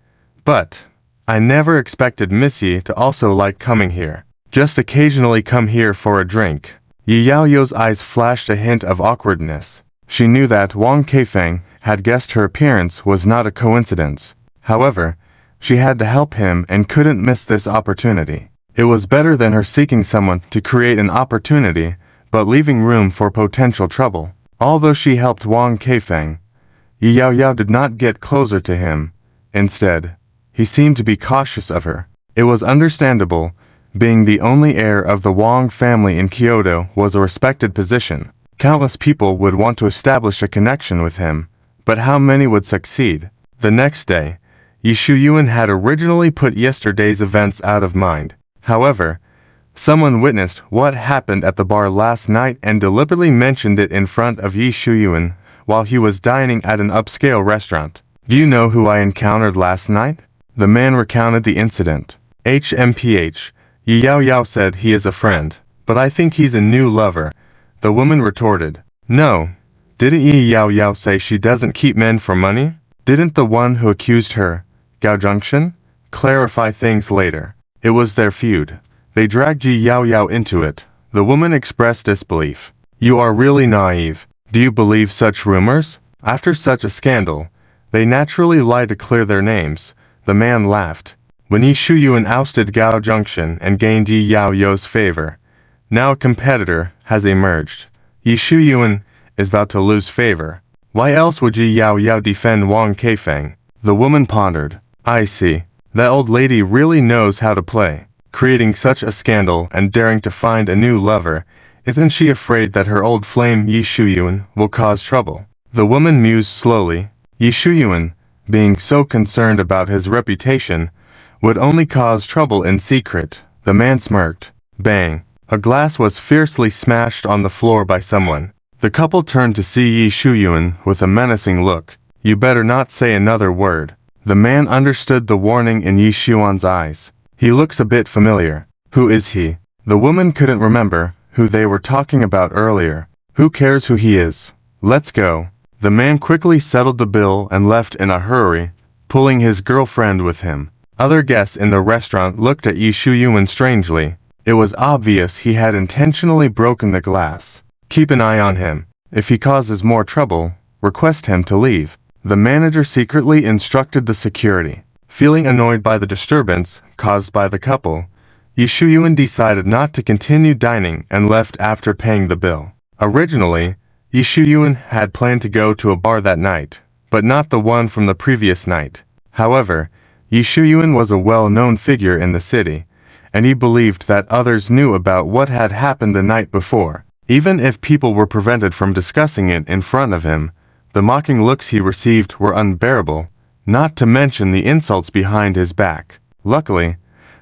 But I never expected Miss Yi to also like coming here. Just occasionally come here for a drink. Yi Yaoyao's eyes flashed a hint of awkwardness. She knew that Wang Kaifeng had guessed her appearance was not a coincidence. However, she had to help him and couldn't miss this opportunity. It was better than her seeking someone to create an opportunity, but leaving room for potential trouble. Although she helped Wang Kaifeng, Yi Yaoyao did not get closer to him. Instead, he seemed to be cautious of her. It was understandable. Being the only heir of the Wang family in Kyoto was a respected position. Countless people would want to establish a connection with him, but how many would succeed? The next day, Yi Shuyuan had originally put yesterday's events out of mind. However, someone witnessed what happened at the bar last night and deliberately mentioned it in front of Yi Shuyuan while he was dining at an upscale restaurant. Do you know who I encountered last night? The man recounted the incident. HMPH, Yi Yaoyao said he is a friend, but I think he's a new lover. The woman retorted. No. Didn't Yi Yaoyao say she doesn't keep men for money? Didn't the one who accused her, Gao Junction, clarify things later? It was their feud. They dragged Yi Yaoyao into it. The woman expressed disbelief. You are really naive. Do you believe such rumors? After such a scandal, they naturally lie to clear their names. The man laughed. When Yi Shuyuan ousted Gao Junction and gained Yi Yaoyao's favor, now a competitor has emerged. Yi Shuyuan is about to lose favor. Why else would Yi Yaoyao defend Wang Kaifeng? The woman pondered. I see. That old lady really knows how to play. Creating such a scandal and daring to find a new lover, isn't she afraid that her old flame Yi Shuyuan will cause trouble? The woman mused slowly. Yi Shuyuan, being so concerned about his reputation, would only cause trouble in secret. The man smirked. Bang. A glass was fiercely smashed on the floor by someone. The couple turned to see Yi Shuyuan with a menacing look. You better not say another word. The man understood the warning in Yi Shuyuan's eyes. He looks a bit familiar. Who is he? The woman couldn't remember who they were talking about earlier. Who cares who he is? Let's go. The man quickly settled the bill and left in a hurry, pulling his girlfriend with him. Other guests in the restaurant looked at Yi Shuyuan strangely. It was obvious he had intentionally broken the glass. Keep an eye on him. If he causes more trouble, request him to leave. The manager secretly instructed the security. Feeling annoyed by the disturbance caused by the couple, Yi Shuyuan decided not to continue dining and left after paying the bill. Originally, Yi Shuyuan had planned to go to a bar that night, but not the one from the previous night. However, Yi Shuyuan was a well-known figure in the city, and he believed that others knew about what had happened the night before. Even if people were prevented from discussing it in front of him, the mocking looks he received were unbearable, not to mention the insults behind his back. Luckily,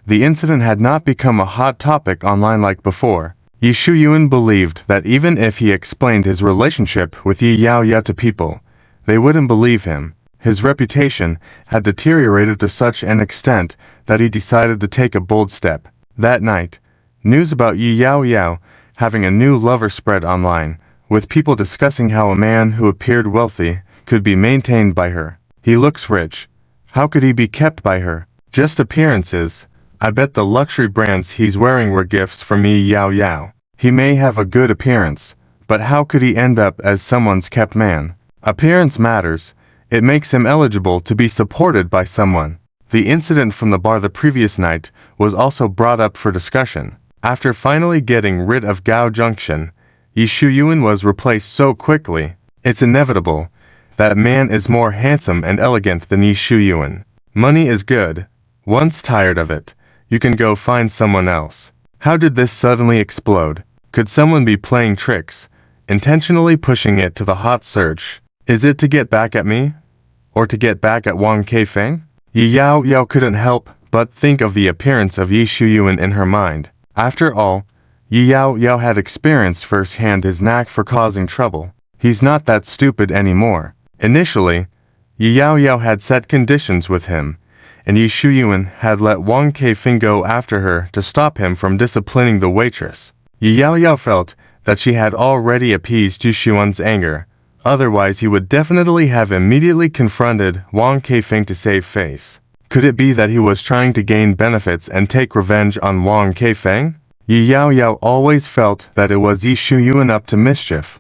the incident had not become a hot topic online like before. Yi Shuyuan believed that even if he explained his relationship with Yi Yaoyao to people, they wouldn't believe him. His reputation had deteriorated to such an extent that he decided to take a bold step. That night, news about Yi Yaoyao having a new lover spread online, with people discussing how a man who appeared wealthy could be maintained by her. He looks rich. How could he be kept by her? Just appearances. I bet the luxury brands he's wearing were gifts from Yi Yaoyao. He may have a good appearance, but how could he end up as someone's kept man? Appearance matters. It makes him eligible to be supported by someone. The incident from the bar the previous night was also brought up for discussion. After finally getting rid of Gao Junction, Yi Shuyuan was replaced so quickly. It's inevitable. That man is more handsome and elegant than Yi Shuyuan. Money is good. Once tired of it, you can go find someone else. How did this suddenly explode? Could someone be playing tricks? intentionally pushing it to the hot search. Is it to get back at me? Or to get back at Wang Keifeng? Yi Yao Yao couldn't help but think of the appearance of Yi Shuyuan in her mind. After all, Yi Yao Yao had experienced firsthand his knack for causing trouble. He's not that stupid anymore. Initially, Yi Yao Yao had set conditions with him, and Yi Shuyuan had let Wang Keifeng go after her to stop him from disciplining the waitress. Yi Yao Yao felt that she had already appeased Yi Shuyuan's anger. Otherwise, he would definitely have immediately confronted Wang Keifeng to save face. Could it be that he was trying to gain benefits and take revenge on Wang Keifeng? Yi Yao Yao always felt that it was Yi Shuyuan up to mischief,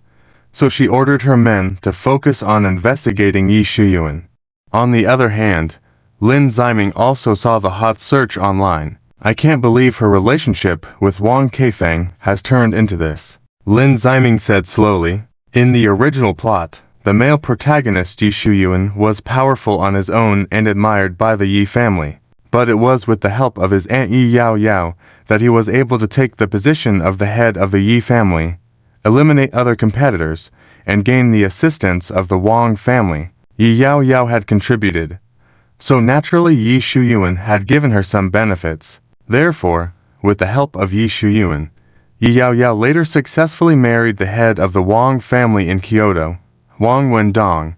so she ordered her men to focus on investigating Yi Shuyuan. On the other hand, Lin Ziming also saw the hot search online. I can't believe her relationship with Wang Keifeng has turned into this, Lin Ziming said slowly. In the original plot, the male protagonist Yi Shuyuan was powerful on his own and admired by the Yi family. But it was with the help of his aunt Yi Yao Yao that he was able to take the position of the head of the Yi family, eliminate other competitors, and gain the assistance of the Wang family. Yi Yao Yao had contributed, so naturally Yi Shuyuan had given her some benefits. Therefore, with the help of Yi Shuyuan, Yi Yao Yao later successfully married the head of the Wang family in Kyoto, Wang Wendong,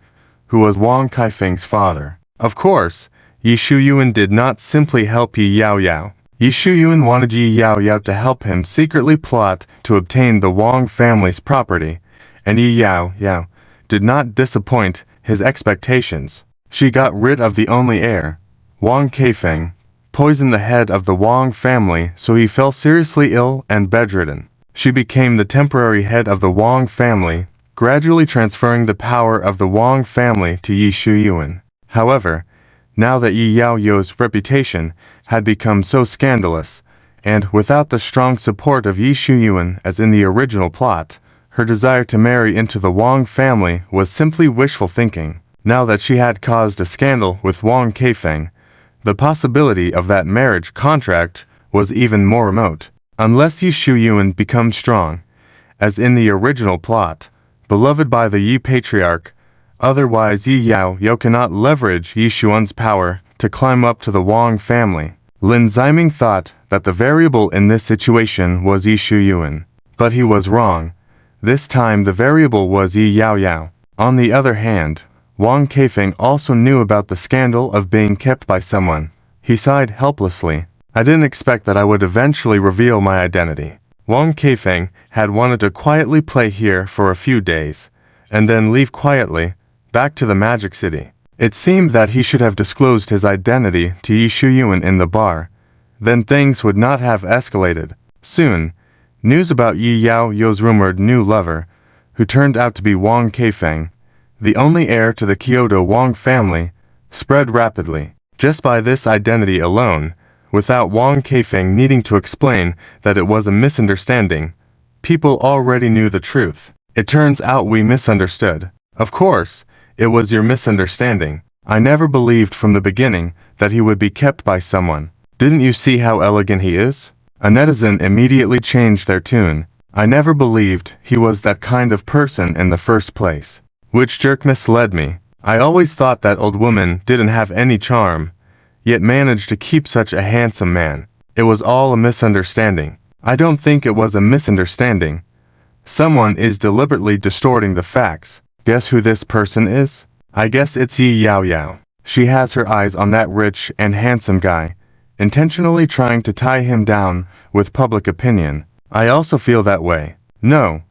who was Wang Keifeng's father. Of course, Yi Shuyuan did not simply help Yi Yao Yao. Yi Shuyuan wanted Yi Yao Yao to help him secretly plot to obtain the Wang family's property, and Yi Yao Yao did not disappoint his expectations. She got rid of the only heir, Wang Keifeng, poisoned the head of the Wang family so he fell seriously ill and bedridden. She became the temporary head of the Wang family, gradually transferring the power of the Wang family to Yi Shuyuan. However, now that Yi Yao Yao's reputation had become so scandalous, and without the strong support of Yi Shuyuan as in the original plot, her desire to marry into the Wang family was simply wishful thinking. Now that she had caused a scandal with Wang Keifeng, the possibility of that marriage contract was even more remote. Unless Yi Shuyuan becomes strong, as in the original plot, beloved by the Yi patriarch, otherwise Yi Yao Yao cannot leverage Yi Shuyuan's power to climb up to the Wang family. Lin Ziming thought that the variable in this situation was Yi Shuyuan, but he was wrong. This time the variable was Yi Yao Yao. On the other hand, Wang Keifeng also knew about the scandal of being kept by someone. He sighed helplessly. I didn't expect that I would eventually reveal my identity. Wang Keifeng had wanted to quietly play here for a few days, and then leave quietly, back to the Magic City. It seemed that he should have disclosed his identity to Yi Shuyuan in the bar. Then things would not have escalated. Soon, news about Yi Yao Yao's rumored new lover, who turned out to be Wang Keifeng, the only heir to the Kyoto Wang family, spread rapidly. Just by this identity alone, without Wang Keifeng needing to explain that it was a misunderstanding, people already knew the truth. It turns out we misunderstood. Of course, it was your misunderstanding. I never believed from the beginning that he would be kept by someone. Didn't you see how elegant he is? A netizen immediately changed their tune. I never believed he was that kind of person in the first place. Which jerk misled me? I always thought that old woman didn't have any charm, yet managed to keep such a handsome man. It was all a misunderstanding. I don't think it was a misunderstanding. Someone is deliberately distorting the facts. Guess who this person is? I guess it's Yi Yao Yao. She has her eyes on that rich and handsome guy, intentionally trying to tie him down with public opinion. I also feel that way. No.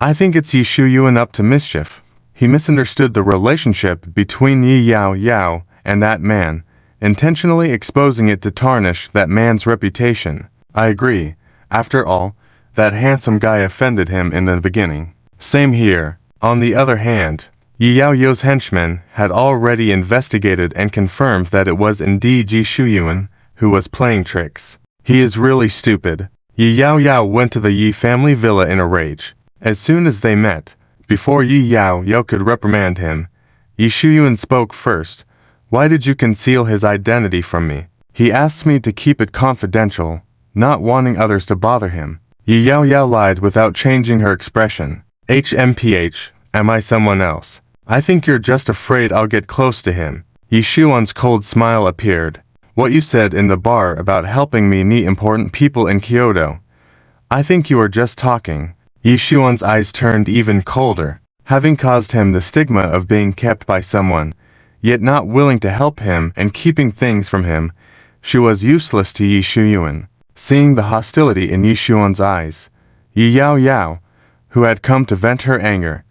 I think it's Yi Shuyuan up to mischief. He misunderstood the relationship between Yi Yao Yao and that man, intentionally exposing it to tarnish that man's reputation. I agree. After all, that handsome guy offended him in the beginning. Same here. On the other hand, Yi Yao Yao's henchmen had already investigated and confirmed that it was indeed Yi Shuyuan who was playing tricks. He is really stupid. Yi Yao Yao went to the Yi family villa in a rage. As soon as they met, before Yi Yao Yao could reprimand him, Yi Shuyuan spoke first. Why did you conceal his identity from me? He asked me to keep it confidential, not wanting others to bother him. Yi Yao Yao lied without changing her expression. HMPH, am I someone else? I think you're just afraid I'll get close to him. Yi Xuan's cold smile appeared. What you said in the bar about helping me meet important people in Kyoto. I think you are just talking. Yi Xuan's eyes turned even colder. Having caused him the stigma of being kept by someone, yet not willing to help him and keeping things from him, she was useless to Yi Shuyuan. Seeing the hostility in Yi Xuan's eyes, Yi Yao Yao, who had come to vent her anger,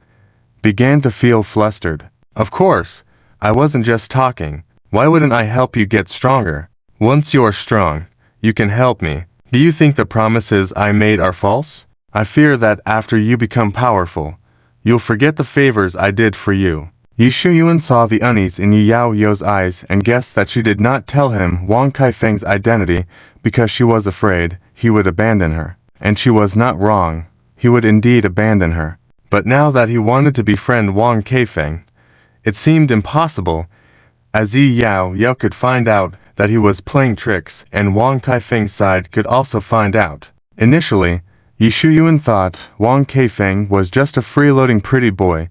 began to feel flustered. Of course, I wasn't just talking. Why wouldn't I help you get stronger? Once you are strong, you can help me. Do you think the promises I made are false? I fear that after you become powerful, you'll forget the favors I did for you. Yi Shuyuan saw the unease in Yi Yao Yao's eyes and guessed that she did not tell him Wang Kaifeng's identity because she was afraid he would abandon her. And she was not wrong. He would indeed abandon her. But now that he wanted to befriend Wang Kaifeng, it seemed impossible, as Yi Yao Yao could find out that he was playing tricks and Wang Kaifeng's side could also find out. Initially, Yi Shuyuan thought Wang Kaifeng was just a freeloading pretty boy,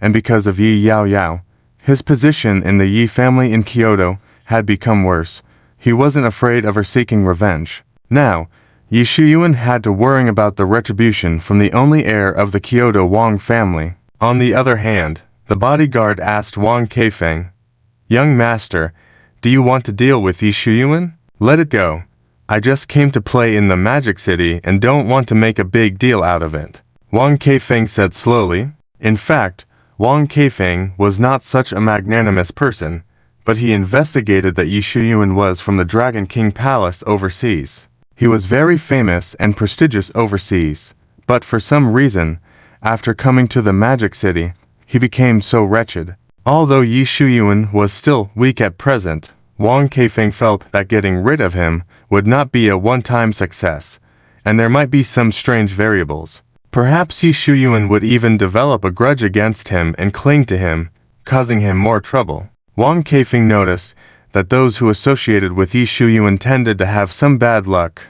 and because of Yi Yao Yao, his position in the Yi family in Kyoto had become worse. He wasn't afraid of her seeking revenge. Now, Yi Shuyuan had to worry about the retribution from the only heir of the Kyoto Wang family. On the other hand, the bodyguard asked Wang Kaifeng, "Young master, do you want to deal with Yi Shuyuan? Let it go. I just came to play in the Magic City and don't want to make a big deal out of it," Wang Kaifeng said slowly. In fact, Wang Kaifeng was not such a magnanimous person, but he investigated that Yi Shuyuan was from the Dragon King Palace overseas. He was very famous and prestigious overseas, but for some reason, after coming to the Magic City, he became so wretched. Although Yi Shuyuan was still weak at present, Wang Kaifeng felt that getting rid of him would not be a one-time success, and there might be some strange variables. Perhaps Yi Shuyuan would even develop a grudge against him and cling to him, causing him more trouble. Wang Kaifeng noticed that those who associated with Yi Shuyuan tended to have some bad luck,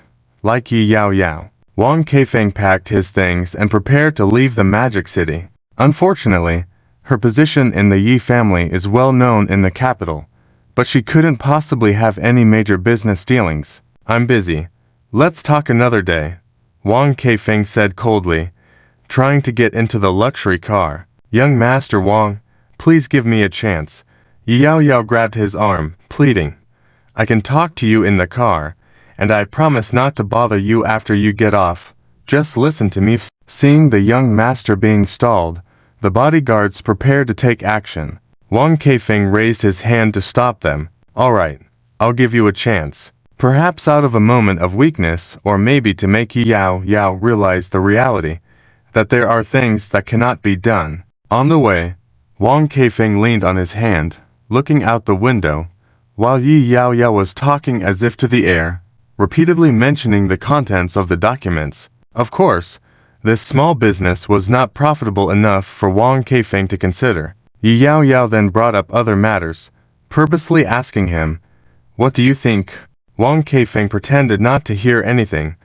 like Yi Yao Yao. Wang Kaifeng packed his things and prepared to leave the Magic City. Unfortunately, her position in the Yi family is well known in the capital, but she couldn't possibly have any major business dealings. "I'm busy. Let's talk another day," Wang Kaifeng said coldly, trying to get into the luxury car. "Young Master Wang, please give me a chance." Yi Yao Yao grabbed his arm, pleading, "I can talk to you in the car, and I promise not to bother you after you get off. Just listen to me." Seeing the young master being stalled, the bodyguards prepared to take action. Wang Kaifeng raised his hand to stop them. "All right, I'll give you a chance." Perhaps out of a moment of weakness, or maybe to make Yi Yao Yao realize the reality, that there are things that cannot be done. On the way, Wang Kaifeng leaned on his hand, looking out the window, while Yi Yao Yao was talking as if to the air, repeatedly mentioning the contents of the documents. Of course, this small business was not profitable enough for Wang Kaifeng to consider. Yi Yao Yao then brought up other matters, purposely asking him, "What do you think?" Wang Kaifeng pretended not to hear anything,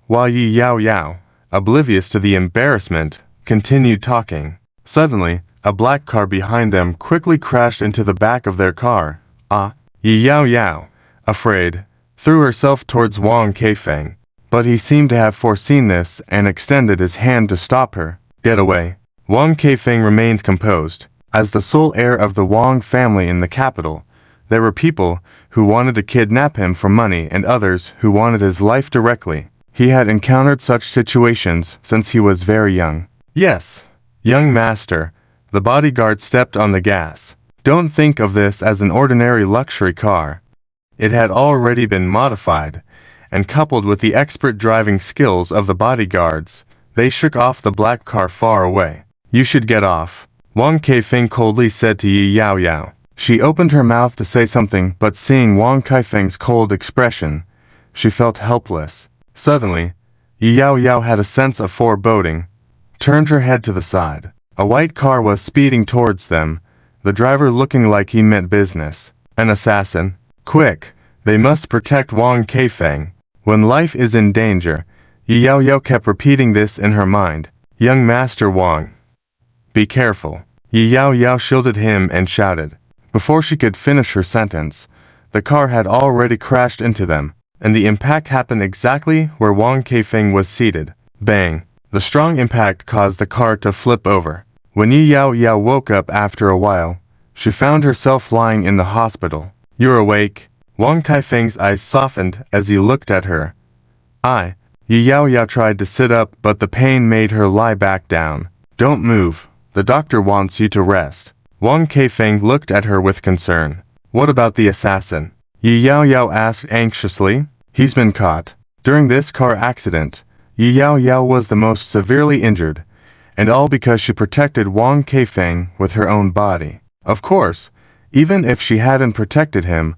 while Yi Yao Yao, oblivious to the embarrassment, continued talking. Suddenly, a black car behind them quickly crashed into the back of their car. Yi Yao Yao, afraid, threw herself towards Wang Kaifeng, but he seemed to have foreseen this and extended his hand to stop her. "Get away." Wang Kaifeng remained composed. As the sole heir of the Wang family in the capital, there were people who wanted to kidnap him for money and others who wanted his life directly. He had encountered such situations since he was very young. "Yes, young master," the bodyguard stepped on the gas. "Don't think of this as an ordinary luxury car. It had already been modified, and coupled with the expert driving skills of the bodyguards, they shook off the black car far away. "You should get off," Wang Kaifeng coldly said to Yi Yao Yao. She opened her mouth to say something, but seeing Wang Kaifeng's cold expression, she felt helpless. Suddenly, Yi Yao Yao had a sense of foreboding, turned her head to the side. A white car was speeding towards them, the driver looking like he meant business. "An assassin? Quick, they must protect Wang Kaifeng." When life is in danger, Yi Yao Yao kept repeating this in her mind. Young Master Wang, be careful. Yi Yao Yao shielded him and shouted. Before she could finish her sentence, the car had already crashed into them, and the impact happened exactly where Wang Keifeng was seated. Bang! The strong impact caused the car to flip over. When Yi Yao Yao woke up after a while, she found herself lying in the hospital. You're awake? Wang Keifeng's eyes softened as he looked at her. Yi Yao Yao tried to sit up, but the pain made her lie back down. Don't move. The doctor wants you to rest. Wang Keifeng looked at her with concern. What about the assassin? Yi Yao Yao asked anxiously. He's been caught. During this car accident, Yi Yao Yao was the most severely injured, and all because she protected Wang Keifeng with her own body. Of course, even if she hadn't protected him,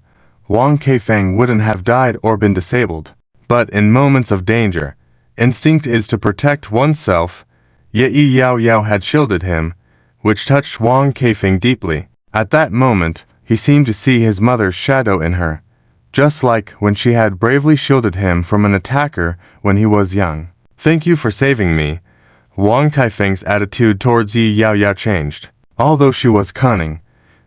Wang Keifeng wouldn't have died or been disabled. But in moments of danger, instinct is to protect oneself, yet Yi Yao Yao had shielded him, which touched Wang Keifeng deeply. At that moment, he seemed to see his mother's shadow in her, just like when she had bravely shielded him from an attacker when he was young. Thank you for saving me. Wang Keifeng's attitude towards Yi Yao Yao changed. Although she was cunning,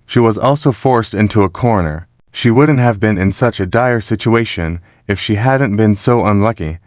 she was also forced into a corner. She wouldn't have been in such a dire situation if she hadn't been so unlucky.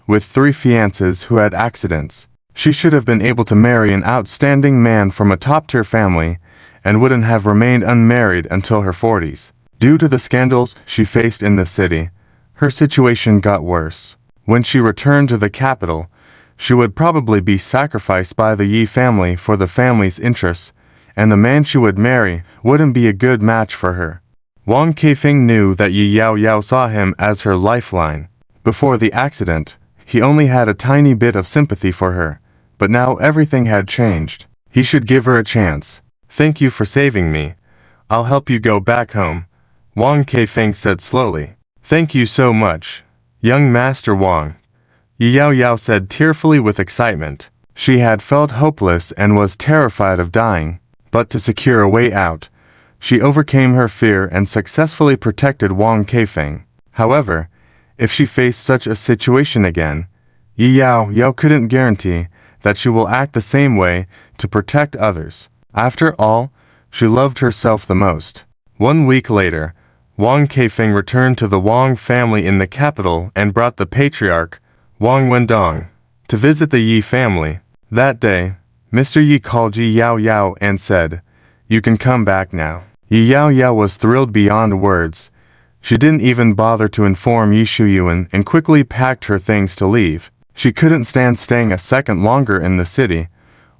With 3 fiancés who had accidents, she should have been able to marry an outstanding man from a top-tier family and wouldn't have remained unmarried until her 40s. Due to the scandals she faced in the city, her situation got worse. When she returned to the capital, she would probably be sacrificed by the Yi family for the family's interests, and the man she would marry wouldn't be a good match for her. Wang Keifeng knew that Yi Yao Yao saw him as her lifeline. Before the accident, he only had a tiny bit of sympathy for her, but now everything had changed. He should give her a chance. Thank you for saving me. I'll help you go back home, Wang Keifeng said slowly. Thank you so much, young Master Wang, Yi Yao Yao said tearfully with excitement. She had felt hopeless and was terrified of dying, but to secure a way out, she overcame her fear and successfully protected Wang Keifeng. However, if she faced such a situation again, Yi Yao Yao couldn't guarantee that she will act the same way to protect others. After all, she loved herself the most. 1 week later, Wang Keifeng returned to the Wang family in the capital and brought the patriarch, Wang Wendong, to visit the Yi family. That day, Mr. Yi called Yi Yao Yao and said, "You can come back now." Yi Yao Yao was thrilled beyond words. She didn't even bother to inform Yi Shuyuan and quickly packed her things to leave. She couldn't stand staying a second longer in the city,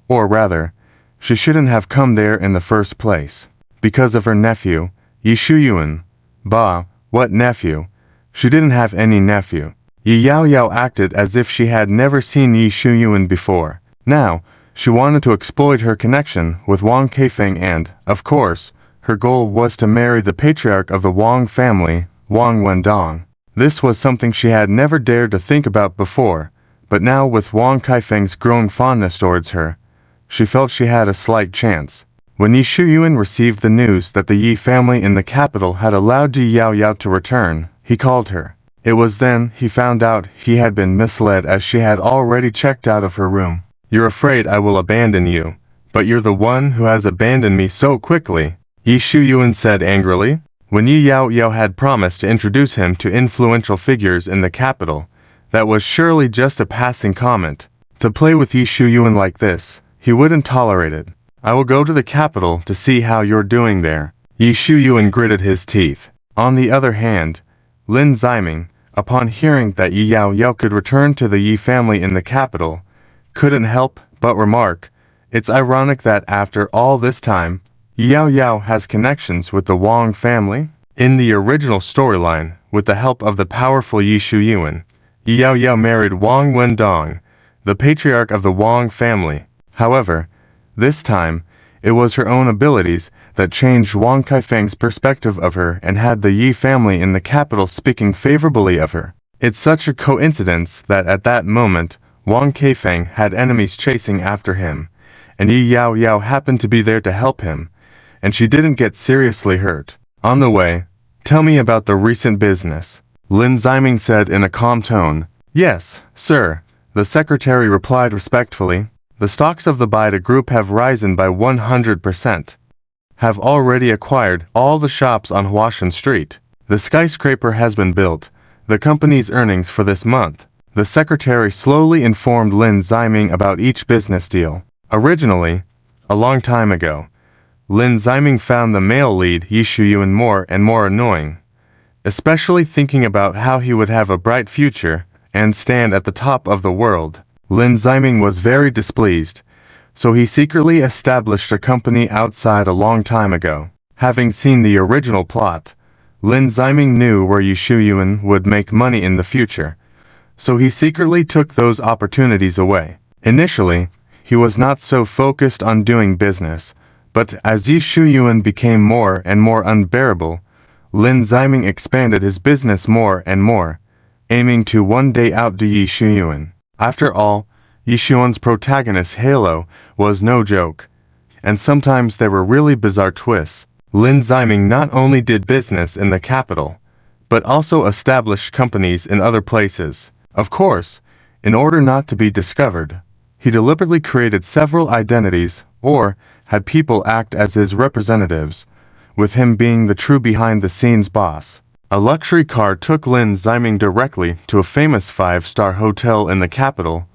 or rather, she shouldn't have come there in the first place. Because of her nephew, Yi Shuyuan. Bah, what nephew? She didn't have any nephew. Yi Yao Yao acted as if she had never seen Yi Shuyuan before. Now, she wanted to exploit her connection with Wang Keifeng and, of course, her goal was to marry the patriarch of the Wang family, Wang Wendong. This was something she had never dared to think about before, but now with Wang Keifeng's growing fondness towards her, she felt she had a slight chance. When Yi Shuyuan received the news that the Yi family in the capital had allowed Yi Yao Yao to return, he called her. It was then he found out he had been misled as she had already checked out of her room. "You're afraid I will abandon you, but you're the one who has abandoned me so quickly," Yi Shuyuan said angrily. When Yi Yao Yao had promised to introduce him to influential figures in the capital, that was surely just a passing comment. To play with Yi Shuyuan like this, he wouldn't tolerate it. "I will go to the capital to see how you're doing there." Yi Shuyuan gritted his teeth. On the other hand, Lin Ziming, upon hearing that Yi Yao Yao could return to the Yi family in the capital, couldn't help but remark, "It's ironic that after all this time, Yi Yao Yao has connections with the Wang family." In the original storyline, with the help of the powerful Yi Shuyuan, Yi Yao Yao married Wang Wendong, the patriarch of the Wang family. However, this time, it was her own abilities that changed Wang Keifeng's perspective of her and had the Yi family in the capital speaking favorably of her. It's such a coincidence that at that moment, Wang Keifeng had enemies chasing after him, and Yi Yao Yao happened to be there to help him, and she didn't get seriously hurt. On the way, "Tell me about the recent business," Lin Ziming said in a calm tone. "Yes, sir. The secretary replied respectfully. The stocks of the Bida Group have risen by 100%. Have already acquired all the shops on Huashan Street. The skyscraper has been built. The company's earnings for this month. The secretary slowly informed Lin Ziming about each business deal. Originally, a long time ago, Lin Ziming found the male lead Yi Shuyuan more and more annoying, especially thinking about how he would have a bright future and stand at the top of the world. Lin Ziming was very displeased, so he secretly established a company outside a long time ago. Having seen the original plot, Lin Ziming knew where Yi Shuyuan would make money in the future, so he secretly took those opportunities away. Initially, he was not so focused on doing business, but as Yi Shuyuan became more and more unbearable, Lin Ziming expanded his business more and more, aiming to one day outdo Yi Shuyuan. After all, Yi Shuyuan's protagonist Halo was no joke, and sometimes there were really bizarre twists. Lin Ziming not only did business in the capital, but also established companies in other places. Of course, in order not to be discovered, he deliberately created several identities or had people act as his representatives, with him being the true behind-the-scenes boss. A luxury car took Lin Ziming directly to a famous five-star hotel in the capital,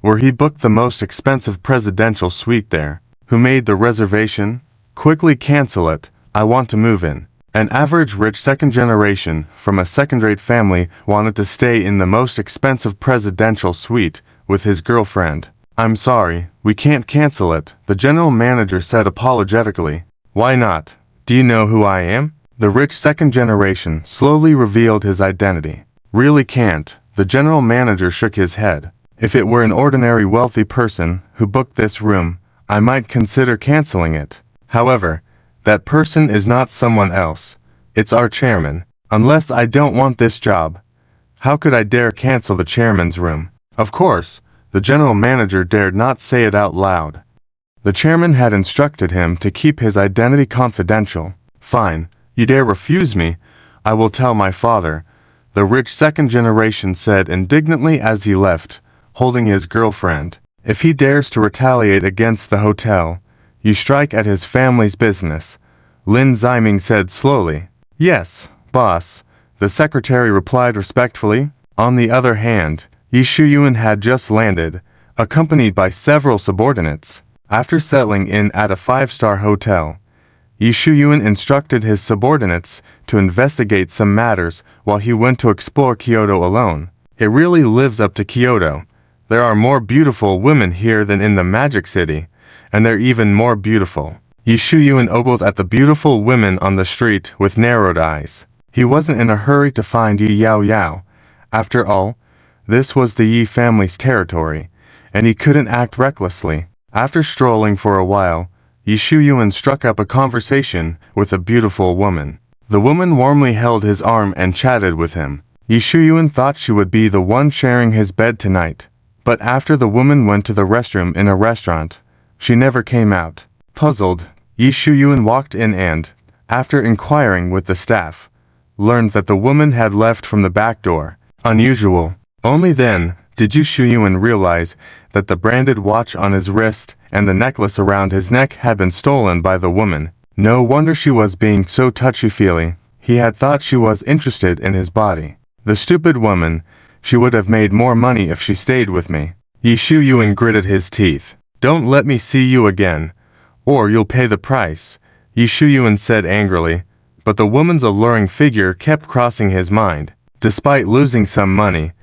where he booked the most expensive presidential suite there. Who made the reservation? Quickly cancel it, I want to move in. An average rich second generation from a second-rate family wanted to stay in the most expensive presidential suite with his girlfriend. I'm sorry, we can't cancel it, the general manager said apologetically. Why not? Do you know who I am? The rich second generation slowly revealed his identity. Really can't, the general manager shook his head. If it were an ordinary wealthy person who booked this room, I might consider canceling it. However, that person is not someone else. It's our chairman. Unless I don't want this job, how could I dare cancel the chairman's room? Of course, the general manager dared not say it out loud. The chairman had instructed him to keep his identity confidential. Fine, you dare refuse me, I will tell my father, the rich second generation said indignantly as he left, holding his girlfriend. If he dares to retaliate against the hotel, you strike at his family's business, Lin Ziming said slowly. Yes, boss, the secretary replied respectfully. On the other hand, Yi Shuyuan had just landed, accompanied by several subordinates. After settling in at a five-star hotel, Yi Shuyuan instructed his subordinates to investigate some matters while he went to explore Kyoto alone. It really lives up to Kyoto. There are more beautiful women here than in the Magic City, and they're even more beautiful. Yi Shuyuan ogled at the beautiful women on the street with narrowed eyes. He wasn't in a hurry to find Yi Yao Yao. After all, this was the Yi family's territory, and he couldn't act recklessly. After strolling for a while, Yi Shuyuan struck up a conversation with a beautiful woman. The woman warmly held his arm and chatted with him. Yi Shuyuan thought she would be the one sharing his bed tonight, but after the woman went to the restroom in a restaurant, she never came out. Puzzled, Yi Shuyuan walked in and, after inquiring with the staff, learned that the woman had left from the back door. Unusual. Only then did Yi Shuyuan realize that the branded watch on his wrist and the necklace around his neck had been stolen by the woman. No wonder she was being so touchy-feely. He had thought she was interested in his body. The stupid woman, she would have made more money if she stayed with me. Yi Shuyuan gritted his teeth. Don't let me see you again, or you'll pay the price, Yi Shuyuan said angrily, but the woman's alluring figure kept crossing his mind. Despite losing some money,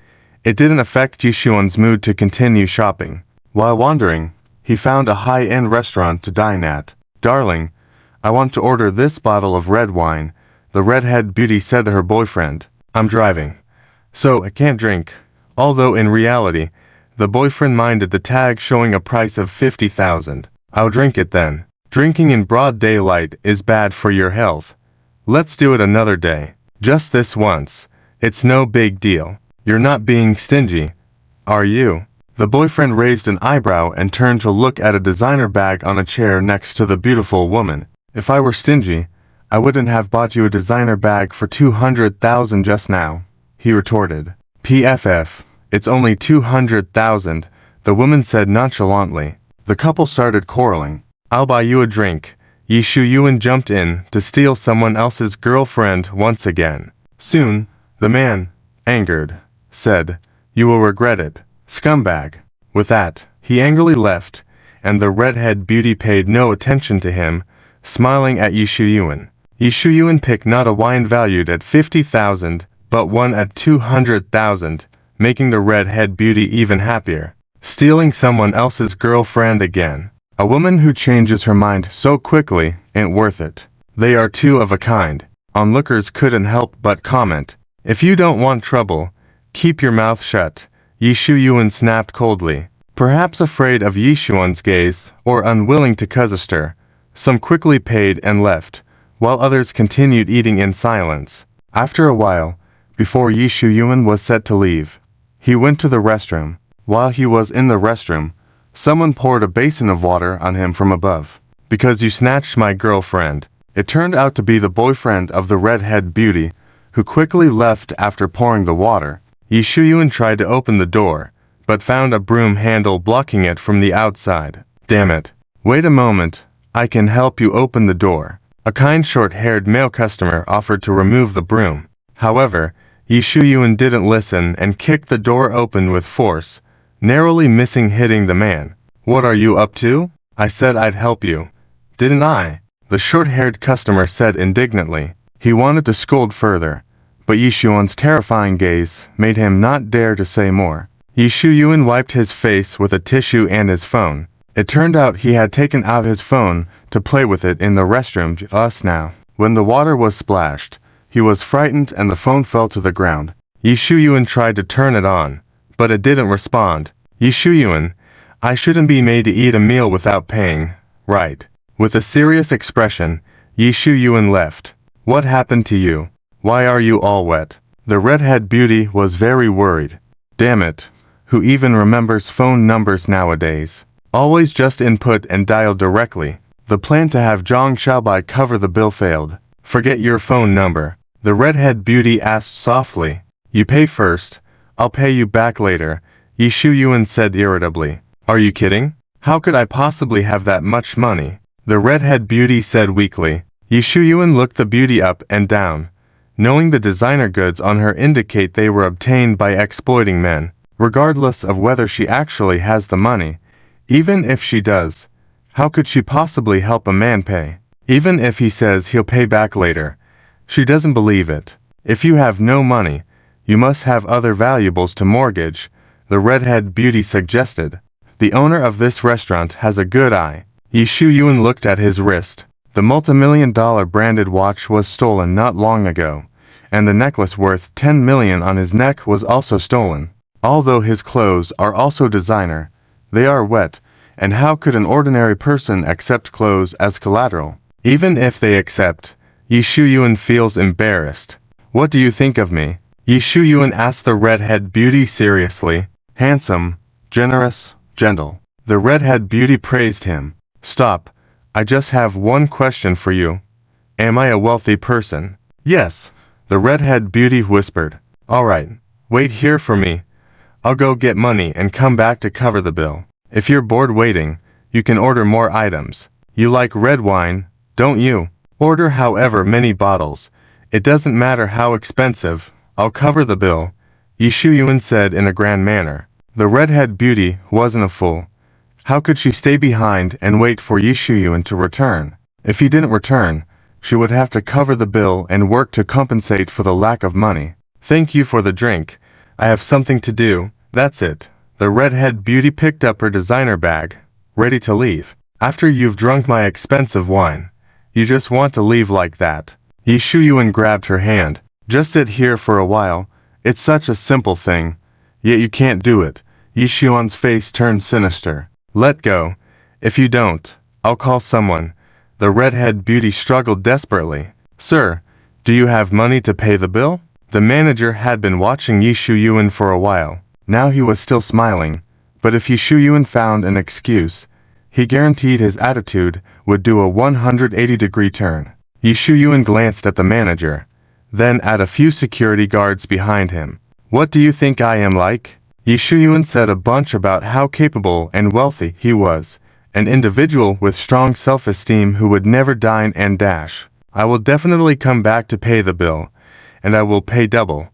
it didn't affect Yi Shuyuan's mood to continue shopping. While wandering, he found a high-end restaurant to dine at. Darling, I want to order this bottle of red wine, the redhead beauty said to her boyfriend. I'm driving, so I can't drink. Although in reality, the boyfriend minded the tag showing a price of 50,000. I'll drink it then. Drinking in broad daylight is bad for your health. Let's do it another day. Just this once. It's no big deal. You're not being stingy, are you? The boyfriend raised an eyebrow and turned to look at a designer bag on a chair next to the beautiful woman. If I were stingy, I wouldn't have bought you a designer bag for 200,000 just now, he retorted. PFF, It's only 200,000, the woman said nonchalantly. The couple started quarreling. I'll buy you a drink. Yi Shuyuan jumped in to steal someone else's girlfriend once again. Soon, the man, angered, said, You will regret it, scumbag. With that, he angrily left, and the redhead beauty paid no attention to him, smiling at Yi Shuyuan. Yi Shuyuan picked not a wine valued at 50,000, but one at 200,000, making the redhead beauty even happier. Stealing someone else's girlfriend again. A woman who changes her mind so quickly ain't worth it. They are two of a kind. Onlookers couldn't help but comment. If you don't want trouble, keep your mouth shut, Yi Shuyuan snapped coldly. Perhaps afraid of Yi Shuyuan's gaze, or unwilling to cause a stir, some quickly paid and left, while others continued eating in silence. After a while, before Yi Shuyuan was set to leave, he went to the restroom. While he was in the restroom, someone poured a basin of water on him from above. Because you snatched my girlfriend. It turned out to be the boyfriend of the redhead beauty, who quickly left after pouring the water. Yi Shuyuan tried to open the door, but found a broom handle blocking it from the outside. Damn it. Wait a moment, I can help you open the door. A kind short-haired male customer offered to remove the broom. However, Yi Shuyuan didn't listen and kicked the door open with force, narrowly missing hitting the man. What are you up to? I said I'd help you. Didn't I? The short-haired customer said indignantly. He wanted to scold further, but Yi Shuyuan's terrifying gaze made him not dare to say more. Yi Shuyuan wiped his face with a tissue and his phone. It turned out he had taken out his phone to play with it in the restroom just now. When the water was splashed, he was frightened and the phone fell to the ground. Yi Shuyuan tried to turn it on, but it didn't respond. Yi Shuyuan, I shouldn't be made to eat a meal without paying, right? With a serious expression, Yi Shuyuan left. What happened to you? Why are you all wet? The redhead beauty was very worried. Damn it, who even remembers phone numbers nowadays? Always just input and dial directly. The plan to have Zhang Xiaobai cover the bill failed. Forget your phone number. The redhead beauty asked softly. You pay first, I'll pay you back later, Yi Shuyuan said irritably. Are you kidding? How could I possibly have that much money? The redhead beauty said weakly. Yi Shuyuan looked the beauty up and down, knowing the designer goods on her indicate they were obtained by exploiting men. Regardless of whether she actually has the money, even if she does, how could she possibly help a man pay? Even if he says he'll pay back later, she doesn't believe it. If you have no money, you must have other valuables to mortgage, the redhead beauty suggested. The owner of this restaurant has a good eye. Yi Shuyuan looked at his wrist. The multi-million-dollar branded watch was stolen not long ago, and the necklace worth 10 million on his neck was also stolen. Although his clothes are also designer, they are wet, and how could an ordinary person accept clothes as collateral? Even if they accept, Yi Shuyuan feels embarrassed. What do you think of me? Yi Shuyuan asked the redhead beauty seriously. Handsome, generous, gentle. The redhead beauty praised him. Stop, I just have one question for you. Am I a wealthy person? Yes, the redhead beauty whispered. Alright, wait here for me. I'll go get money and come back to cover the bill. If you're bored waiting, you can order more items. You like red wine, don't you? Order however many bottles. It doesn't matter how expensive, I'll cover the bill, Yi Shuyuan said in a grand manner. The redhead beauty wasn't a fool. How could she stay behind and wait for Yi Shuyuan to return? If he didn't return, she would have to cover the bill and work to compensate for the lack of money. Thank you for the drink. I have something to do, that's it. The redhead beauty picked up her designer bag, ready to leave. After you've drunk my expensive wine, you just want to leave like that. Yi Shuyuan grabbed her hand. Just sit here for a while. It's such a simple thing. Yet you can't do it. Yi Shuyuan's face turned sinister. Let go. If you don't, I'll call someone. The redhead beauty struggled desperately. Sir, do you have money to pay the bill? The manager had been watching Yi Shuyuan for a while. Now he was still smiling, but if Yi Shuyuan found an excuse, he guaranteed his attitude would do a 180-degree turn. Yi Shuyuan glanced at the manager, then at a few security guards behind him. What do you think I am like? Yi Shuyuan said a bunch about how capable and wealthy he was, an individual with strong self-esteem who would never dine and dash. I will definitely come back to pay the bill, and I will pay double.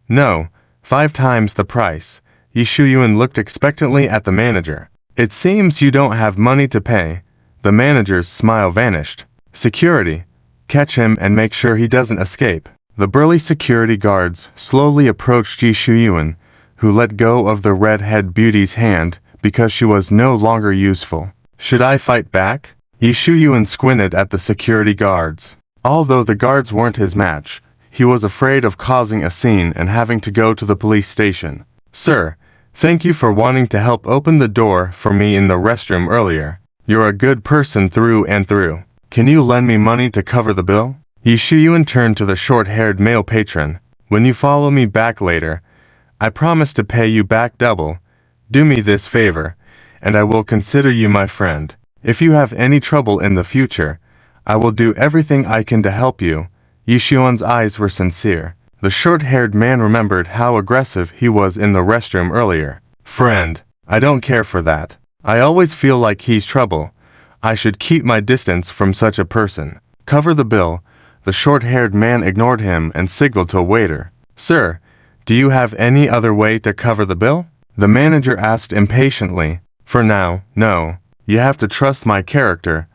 No, 5 times the price. Yi Shuyuan looked expectantly at the manager. It seems you don't have money to pay. The manager's smile vanished. Security. Catch him and make sure he doesn't escape. The burly security guards slowly approached Yi Shuyuan, who let go of the red-head beauty's hand because she was no longer useful. Should I fight back? Yi Shuyuan squinted at the security guards. Although the guards weren't his match, he was afraid of causing a scene and having to go to the police station. Sir, thank you for wanting to help open the door for me in the restroom earlier. You're a good person through and through. Can you lend me money to cover the bill? Yi Shuyuan turned to the short-haired male patron. When you follow me back later, I promise to pay you back double. Do me this favor, and I will consider you my friend. If you have any trouble in the future, I will do everything I can to help you. Yi Shuyuan's eyes were sincere. The short-haired man remembered how aggressive he was in the restroom earlier. Friend, I don't care for that. I always feel like he's trouble. I should keep my distance from such a person. Cover the bill. The short-haired man ignored him and signaled to a waiter. Sir, do you have any other way to cover the bill? The manager asked impatiently. For now, no. You have to trust my character.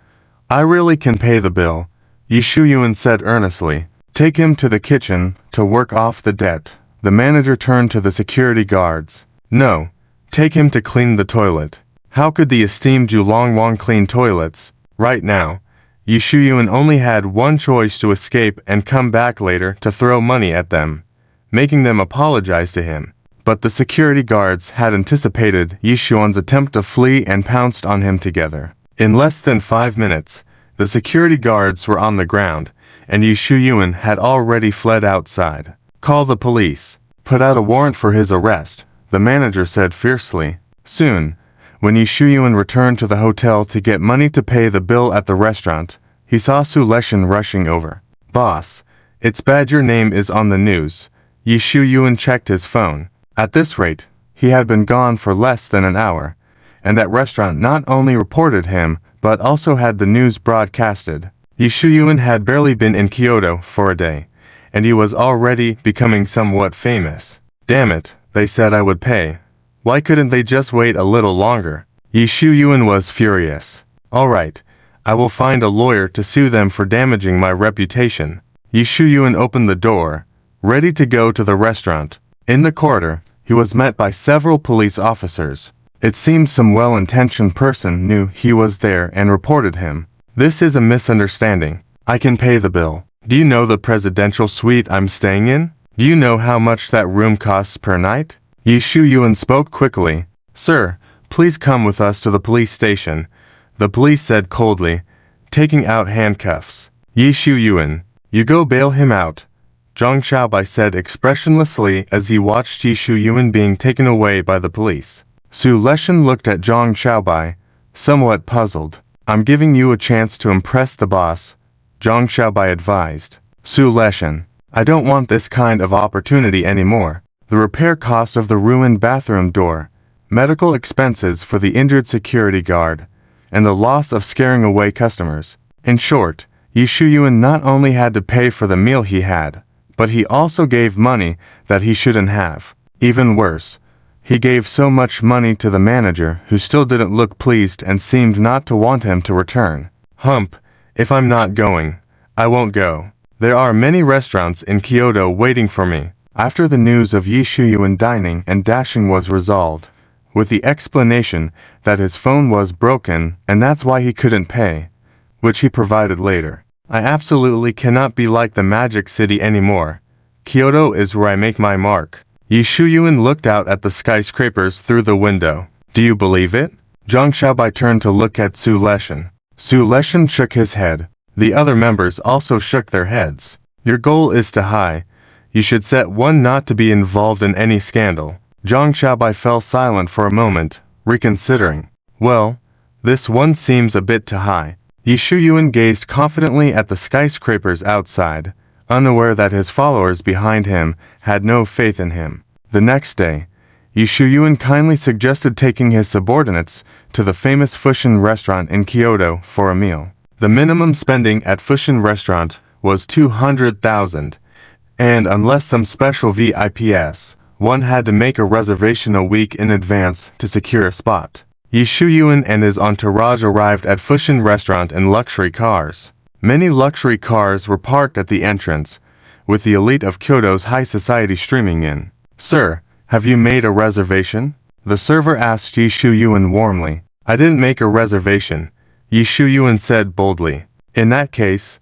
I really can pay the bill. Yi Shuyuan said earnestly. Take him to the kitchen to work off the debt. The manager turned to the security guards. No. Take him to clean the toilet. How could the esteemed Julong Wang clean toilets? Right now, Yi Shuyuan only had one choice: to escape and come back later to throw money at them, making them apologize to him. But the security guards had anticipated Yi Shuyuan's attempt to flee and pounced on him together. In less than 5 minutes, the security guards were on the ground, and Yi Shuyuan had already fled outside. Call the police. Put out a warrant for his arrest, the manager said fiercely. Soon, when Yi Shuyuan returned to the hotel to get money to pay the bill at the restaurant, he saw Su Leshan rushing over. Boss, it's bad your name is on the news. Yi Shuyuan checked his phone. At this rate, he had been gone for less than an hour, and that restaurant not only reported him, but also had the news broadcasted. Yi Shuyuan had barely been in Kyoto for a day, and he was already becoming somewhat famous. Damn it, they said I would pay. Why couldn't they just wait a little longer? Yi Shuyuan was furious. All right, I will find a lawyer to sue them for damaging my reputation. Yi Shuyuan opened the door, ready to go to the restaurant. In the corridor, he was met by several police officers. It seemed some well-intentioned person knew he was there and reported him. This is a misunderstanding. I can pay the bill. Do you know the presidential suite I'm staying in? Do you know how much that room costs per night? Yi Shuyuan spoke quickly. Sir, please come with us to the police station, the police said coldly, taking out handcuffs. Yi Shuyuan, you go bail him out, Zhang Xiaobai said expressionlessly as he watched Yi Shuyuan being taken away by the police. Su Leshan looked at Zhang Xiaobai, somewhat puzzled. I'm giving you a chance to impress the boss, Zhang Xiaobai advised. Su Leshan, I don't want this kind of opportunity anymore. The repair cost of the ruined bathroom door, medical expenses for the injured security guard, and the loss of scaring away customers. In short, Yi Shuyuan not only had to pay for the meal he had, but he also gave money that he shouldn't have. Even worse, he gave so much money to the manager who still didn't look pleased and seemed not to want him to return. Hump, if I'm not going, I won't go. There are many restaurants in Kyoto waiting for me. After the news of Yi Shuyuan dining and dashing was resolved, with the explanation that his phone was broken and that's why he couldn't pay, which he provided later. I absolutely cannot be like the Magic City anymore. Kyoto is where I make my mark. Yi Shuyuan looked out at the skyscrapers through the window. Do you believe it? Zhang Xiaobai turned to look at Su Leshan. Su Leshan shook his head. The other members also shook their heads. Your goal is too high. You should set one not to be involved in any scandal. Zhang Xiaobai fell silent for a moment, reconsidering. Well, this one seems a bit too high. Yi Shuyuan gazed confidently at the skyscrapers outside, unaware that his followers behind him had no faith in him. The next day, Yishuyuin kindly suggested taking his subordinates to the famous Fushin restaurant in Kyoto for a meal. The minimum spending at Fushin restaurant was 200,000, and unless some special VIPs, one had to make a reservation a week in advance to secure a spot. Yishuyuin and his entourage arrived at Fushin restaurant in luxury cars. Many luxury cars were parked at the entrance, with the elite of Kyoto's high society streaming in. "Sir, have you made a reservation?" the server asked Yishuyuin warmly. "I didn't make a reservation," Yishuyuin said boldly. "In that case,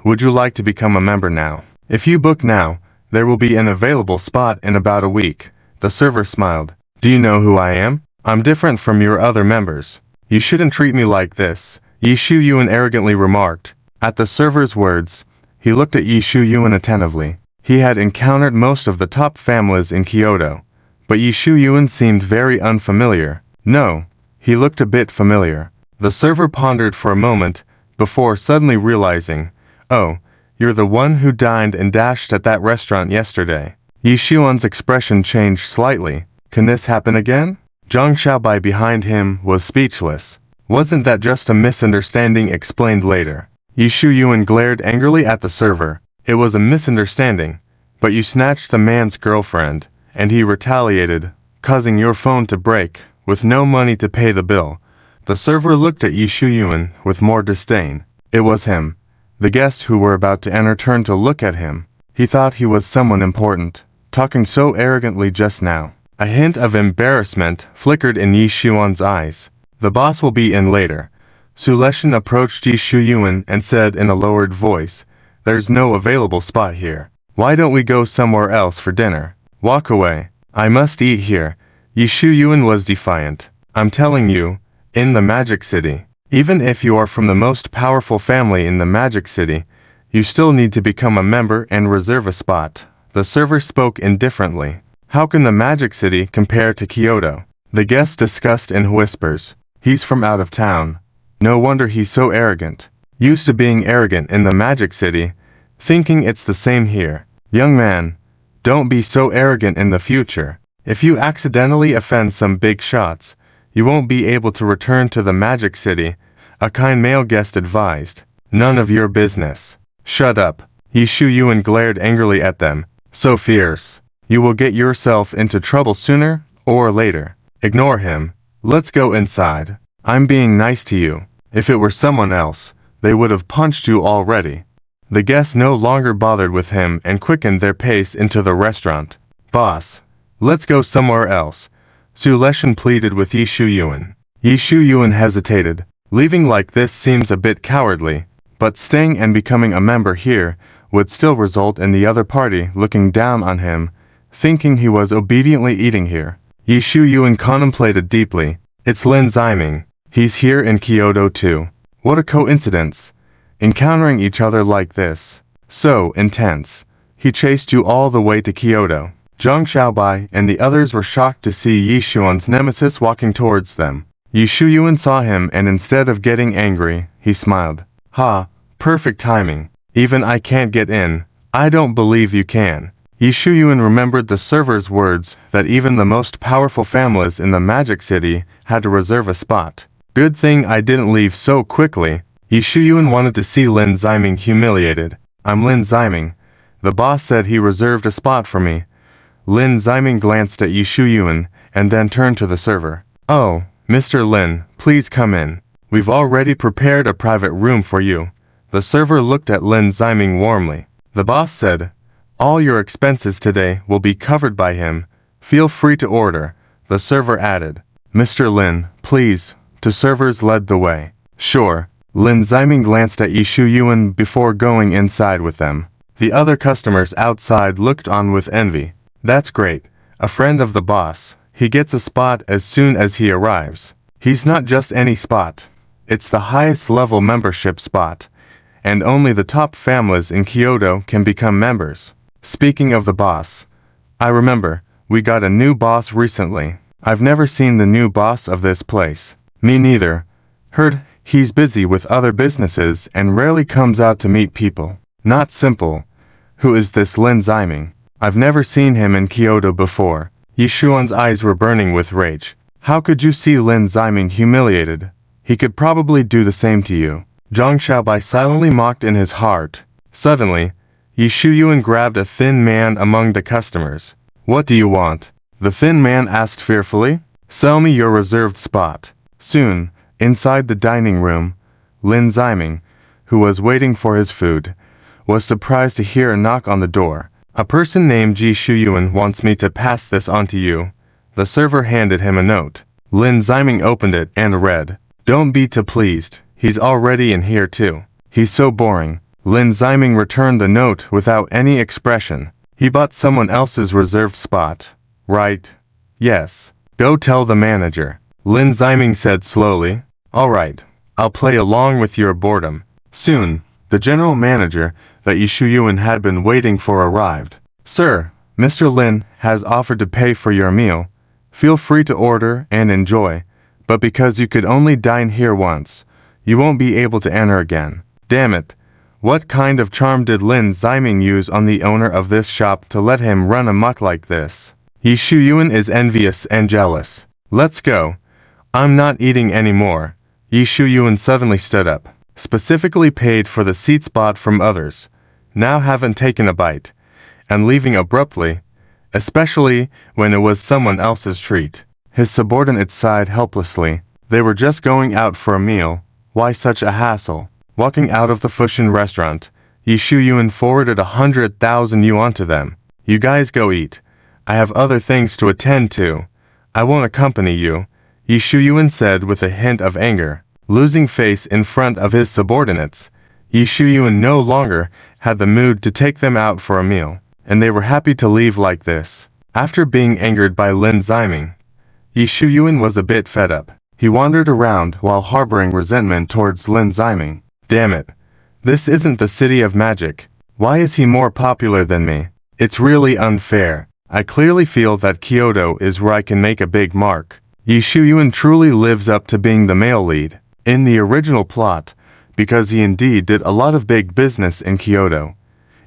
would you like to become a member now? If you book now, there will be an available spot in about a week." The server smiled. "Do you know who I am? I'm different from your other members. You shouldn't treat me like this," Yishuyuin arrogantly remarked. At the server's words, he looked at Yishuyuin attentively. He had encountered most of the top families in Kyoto, but Yishuyuin seemed very unfamiliar. No, he looked a bit familiar. The server pondered for a moment, before suddenly realizing, "Oh, you're the one who dined and dashed at that restaurant yesterday." Yishuyuin's expression changed slightly. "Can this happen again?" Zhang Xiaobai behind him was speechless. "Wasn't that just a misunderstanding explained later?" Yishuyuin glared angrily at the server. "It was a misunderstanding, but you snatched the man's girlfriend, and he retaliated, causing your phone to break, with no money to pay the bill." The server looked at Yishuyuin with more disdain. It was him. The guests who were about to enter turned to look at him. He thought he was someone important, talking so arrogantly just now. A hint of embarrassment flickered in Yishuyuin's eyes. "The boss will be in later." Suleshin approached Yishuyuin and said in a lowered voice, "There's no available spot here. Why don't we go somewhere else for dinner?" "Walk away. I must eat here." Yishuyuin was defiant. "I'm telling you, in the Magic City, even if you are from the most powerful family in the Magic City, you still need to become a member and reserve a spot." The server spoke indifferently. "How can the Magic City compare to Kyoto?" The guests discussed in whispers. "He's from out of town. No wonder he's so arrogant. Used to being arrogant in the Magic City, thinking it's the same here." "Young man, don't be so arrogant in the future. If you accidentally offend some big shots, you won't be able to return to the Magic City," a kind male guest advised. "None of your business." "Shut up." Yishuyuin glared angrily at them. "So fierce. You will get yourself into trouble sooner or later. Ignore him. Let's go inside. I'm being nice to you. If it were someone else, they would have punched you already." The guests no longer bothered with him and quickened their pace into the restaurant. "Boss, let's go somewhere else," Suleshin pleaded with Yishuyuin. Yishuyuin hesitated. Leaving like this seems a bit cowardly, but staying and becoming a member here would still result in the other party looking down on him, thinking he was obediently eating here. Yishuyuin contemplated deeply. "It's Lin Ziming. He's here in Kyoto too. What a coincidence. Encountering each other like this. So intense. He chased you all the way to Kyoto." Zhang Xiaobai and the others were shocked to see Yishuyuin's nemesis walking towards them. Yishuyuin saw him and instead of getting angry, he smiled. "Ha, perfect timing. Even I can't get in. I don't believe you can." Yishuyuin remembered the server's words that even the most powerful families in the Magic City had to reserve a spot. "Good thing I didn't leave so quickly." Yishuyuin wanted to see Lin Ziming humiliated. "I'm Lin Ziming. The boss said he reserved a spot for me." Lin Ziming glanced at Yishuyuin and then turned to the server. "Oh, Mr. Lin, please come in. We've already prepared a private room for you." The server looked at Lin Ziming warmly. The boss said, "All your expenses today will be covered by him. Feel free to order." The server added, "Mr. Lin, please." Two servers led the way. "Sure." Lin Ziming glanced at Yishuyuin before going inside with them. The other customers outside looked on with envy. "That's great. A friend of the boss. He gets a spot as soon as he arrives. He's not just any spot. It's the highest level membership spot. And only the top families in Kyoto can become members." Speaking of the boss, I remember, we got a new boss recently. I've never seen the new boss of this place. Me neither. Heard he's busy with other businesses and rarely comes out to meet people. Not simple. Who is this Lin Ziming? I've never seen him in Kyoto before. Yishuan's eyes were burning with rage. How could you see Lin Ziming humiliated? He could probably do the same to you. Zhang Xiaobai silently mocked in his heart. Suddenly, Yishuyuan grabbed a thin man among the customers. What do you want? The thin man asked fearfully. Sell me your reserved spot. Soon, inside the dining room, Lin Ziming, who was waiting for his food, was surprised to hear a knock on the door. A person named Ji Shuyuan wants me to pass this on to you. The server handed him a note. Lin Ziming opened it and read, Don't be too pleased, he's already in here too. He's so boring. Lin Ziming returned the note without any expression. He bought someone else's reserved spot. Right? Yes. Go tell the manager. Lin Ziming said slowly. All right. I'll play along with your boredom. Soon, the general manager that Yishuyuan had been waiting for arrived. Sir, Mr. Lin has offered to pay for your meal. Feel free to order and enjoy, but because you could only dine here once, you won't be able to enter again. Damn it. What kind of charm did Lin Ziming use on the owner of this shop to let him run amok like this? Yishuyuan is envious and jealous. Let's go. I'm not eating anymore. Yishuyuan suddenly stood up, specifically paid for the seat spot from others, now haven't taken a bite, and leaving abruptly, especially when it was someone else's treat. His subordinates sighed helplessly. They were just going out for a meal. Why such a hassle? Walking out of the Fushin restaurant, Yishuyuan forwarded 100,000 yuan to them. You guys go eat. I have other things to attend to. I won't accompany you, Yishuyuan said with a hint of anger. Losing face in front of his subordinates, Yishuyuan no longer had the mood to take them out for a meal, and they were happy to leave like this. After being angered by Lin Ziming, Yishuyuan was a bit fed up. He wandered around while harboring resentment towards Lin Ziming. Damn it. This isn't the city of magic. Why is he more popular than me? It's really unfair. I clearly feel that Kyoto is where I can make a big mark. Yishuyuan truly lives up to being the male lead in the original plot, because he indeed did a lot of big business in Kyoto,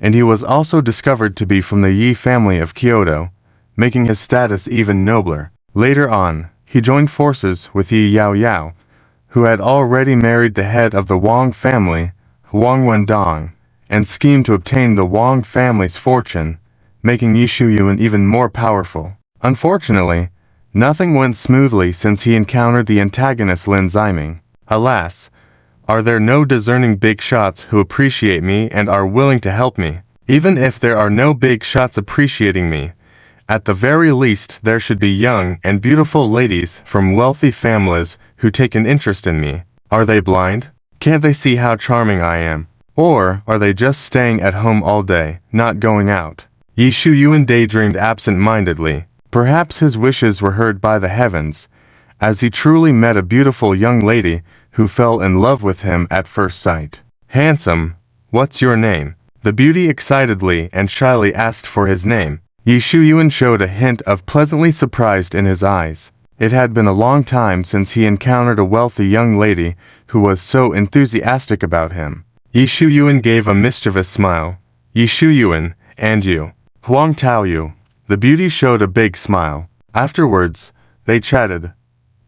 and he was also discovered to be from the Yi family of Kyoto, making his status even nobler. Later on, he joined forces with Yi Yao Yao, who had already married the head of the Wang family, Wang Wendong, and schemed to obtain the Wang family's fortune, making Yishuyuan even more powerful. Unfortunately, nothing went smoothly since he encountered the antagonist Lin Ziming. Alas, are there no discerning big shots who appreciate me and are willing to help me? Even if there are no big shots appreciating me, at the very least there should be young and beautiful ladies from wealthy families who take an interest in me. Are they blind? Can't they see how charming I am? Or are they just staying at home all day, not going out? Yishuyuan daydreamed absent-mindedly. Perhaps his wishes were heard by the heavens, as he truly met a beautiful young lady who fell in love with him at first sight. Handsome, what's your name? The beauty excitedly and shyly asked for his name. Yishuyuan showed a hint of pleasantly surprised in his eyes. It had been a long time since he encountered a wealthy young lady who was so enthusiastic about him. Yishuyuan gave a mischievous smile. Yishuyuan, and you? Huang Taoyu. The beauty showed a big smile. Afterwards, they chatted,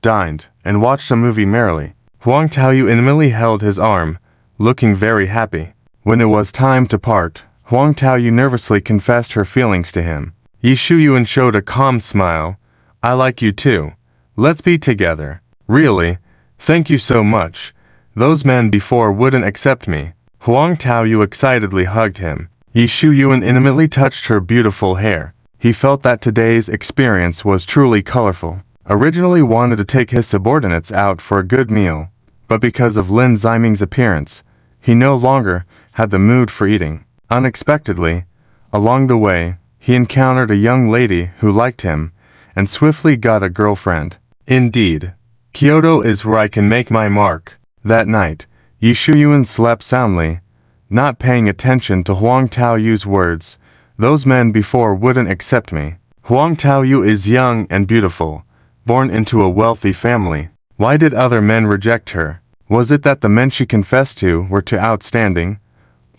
dined, and watched a movie merrily. Huang Taoyu intimately held his arm, looking very happy. When it was time to part, Huang Taoyu nervously confessed her feelings to him. Yishuyuan showed a calm smile. I like you too. Let's be together. Really? Thank you so much. Those men before wouldn't accept me. Huang Taoyu excitedly hugged him. Yishuyuan intimately touched her beautiful hair. He felt that today's experience was truly colorful. Originally wanted to take his subordinates out for a good meal, but because of Lin Ziming's appearance, he no longer had the mood for eating. Unexpectedly, along the way, he encountered a young lady who liked him, and swiftly got a girlfriend. Indeed, Kyoto is where I can make my mark. That night, Yishuyuan slept soundly, not paying attention to Huang Taoyu's words. Those men before wouldn't accept me. Huang Taoyu is young and beautiful, born into a wealthy family. Why did other men reject her? Was it that the men she confessed to were too outstanding?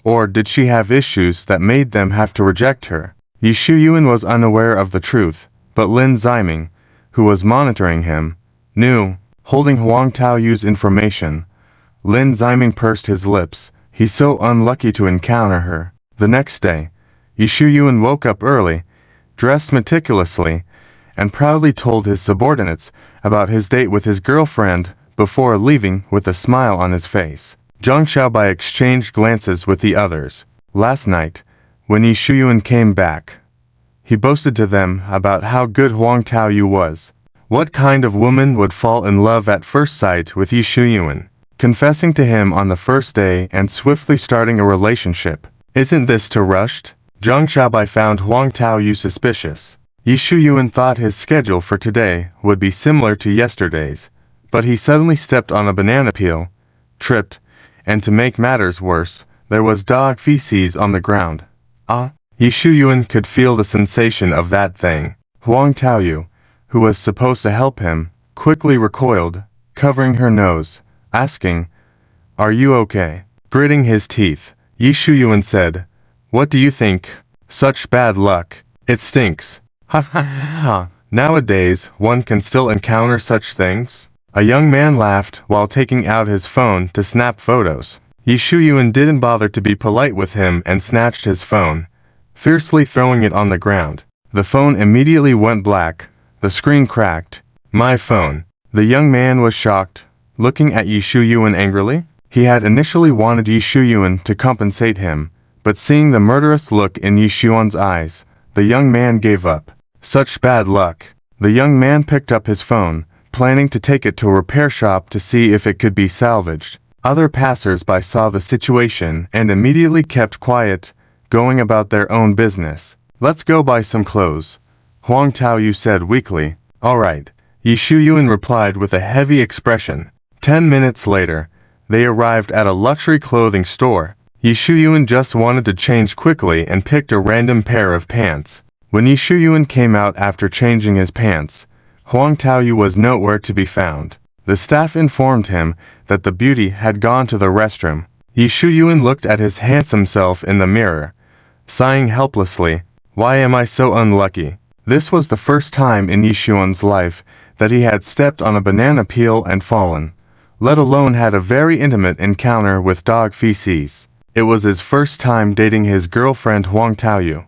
Or did she have issues that made them have to reject her? Yishuyuan was unaware of the truth, But Lin Ziming, who was monitoring him, knew. Holding Huang Taoyu's information, Lin Ziming pursed his lips. He's so unlucky to encounter her. The next day, Yi Shuyuan woke up early, dressed meticulously, and proudly told his subordinates about his date with his girlfriend before leaving with a smile on his face. Zhang Xiaobai exchanged glances with the others. Last night, when Yi Shuyuan came back, he boasted to them about how good Huang Taoyu was. What kind of woman would fall in love at first sight with Yi Shuyuan, confessing to him on the first day and swiftly starting a relationship? Isn't this too rushed? Zhang Xiaobai found Huang Taoyu suspicious. Yi Shuyuan thought his schedule for today would be similar to yesterday's, but he suddenly stepped on a banana peel, tripped, and to make matters worse, there was dog feces on the ground. Yi Shuyuan could feel the sensation of that thing. Huang Taoyu, who was supposed to help him, quickly recoiled, covering her nose, asking, "Are you okay?" Gritting his teeth, Yi Shuyuan said, "What do you think? Such bad luck. It stinks. Ha ha ha. Nowadays, one can still encounter such things?" A young man laughed while taking out his phone to snap photos. Yi Shuyuan didn't bother to be polite with him and snatched his phone, fiercely throwing it on the ground. The phone immediately went black. The screen cracked. "My phone." The young man was shocked, looking at Yi Shuyuan angrily. He had initially wanted Yi Shuyuan to compensate him, but seeing the murderous look in Yi Shuyuan's eyes, the young man gave up. Such bad luck. The young man picked up his phone, planning to take it to a repair shop to see if it could be salvaged. Other passers-by saw the situation and immediately kept quiet, going about their own business. "Let's go buy some clothes," Huang Taoyu said weakly. "All right," Yi Shuyuan replied with a heavy expression. 10 minutes later, they arrived at a luxury clothing store. Yi Shuyuan just wanted to change quickly and picked a random pair of pants. When Yi Shuyuan came out after changing his pants, Huang Taoyu was nowhere to be found. The staff informed him that the beauty had gone to the restroom. Yi Shuyuan looked at his handsome self in the mirror, sighing helplessly. "Why am I so unlucky?" This was the first time in Yi Shuyuan's life that he had stepped on a banana peel and fallen, let alone had a very intimate encounter with dog feces. It was his first time dating his girlfriend Huang Taoyu.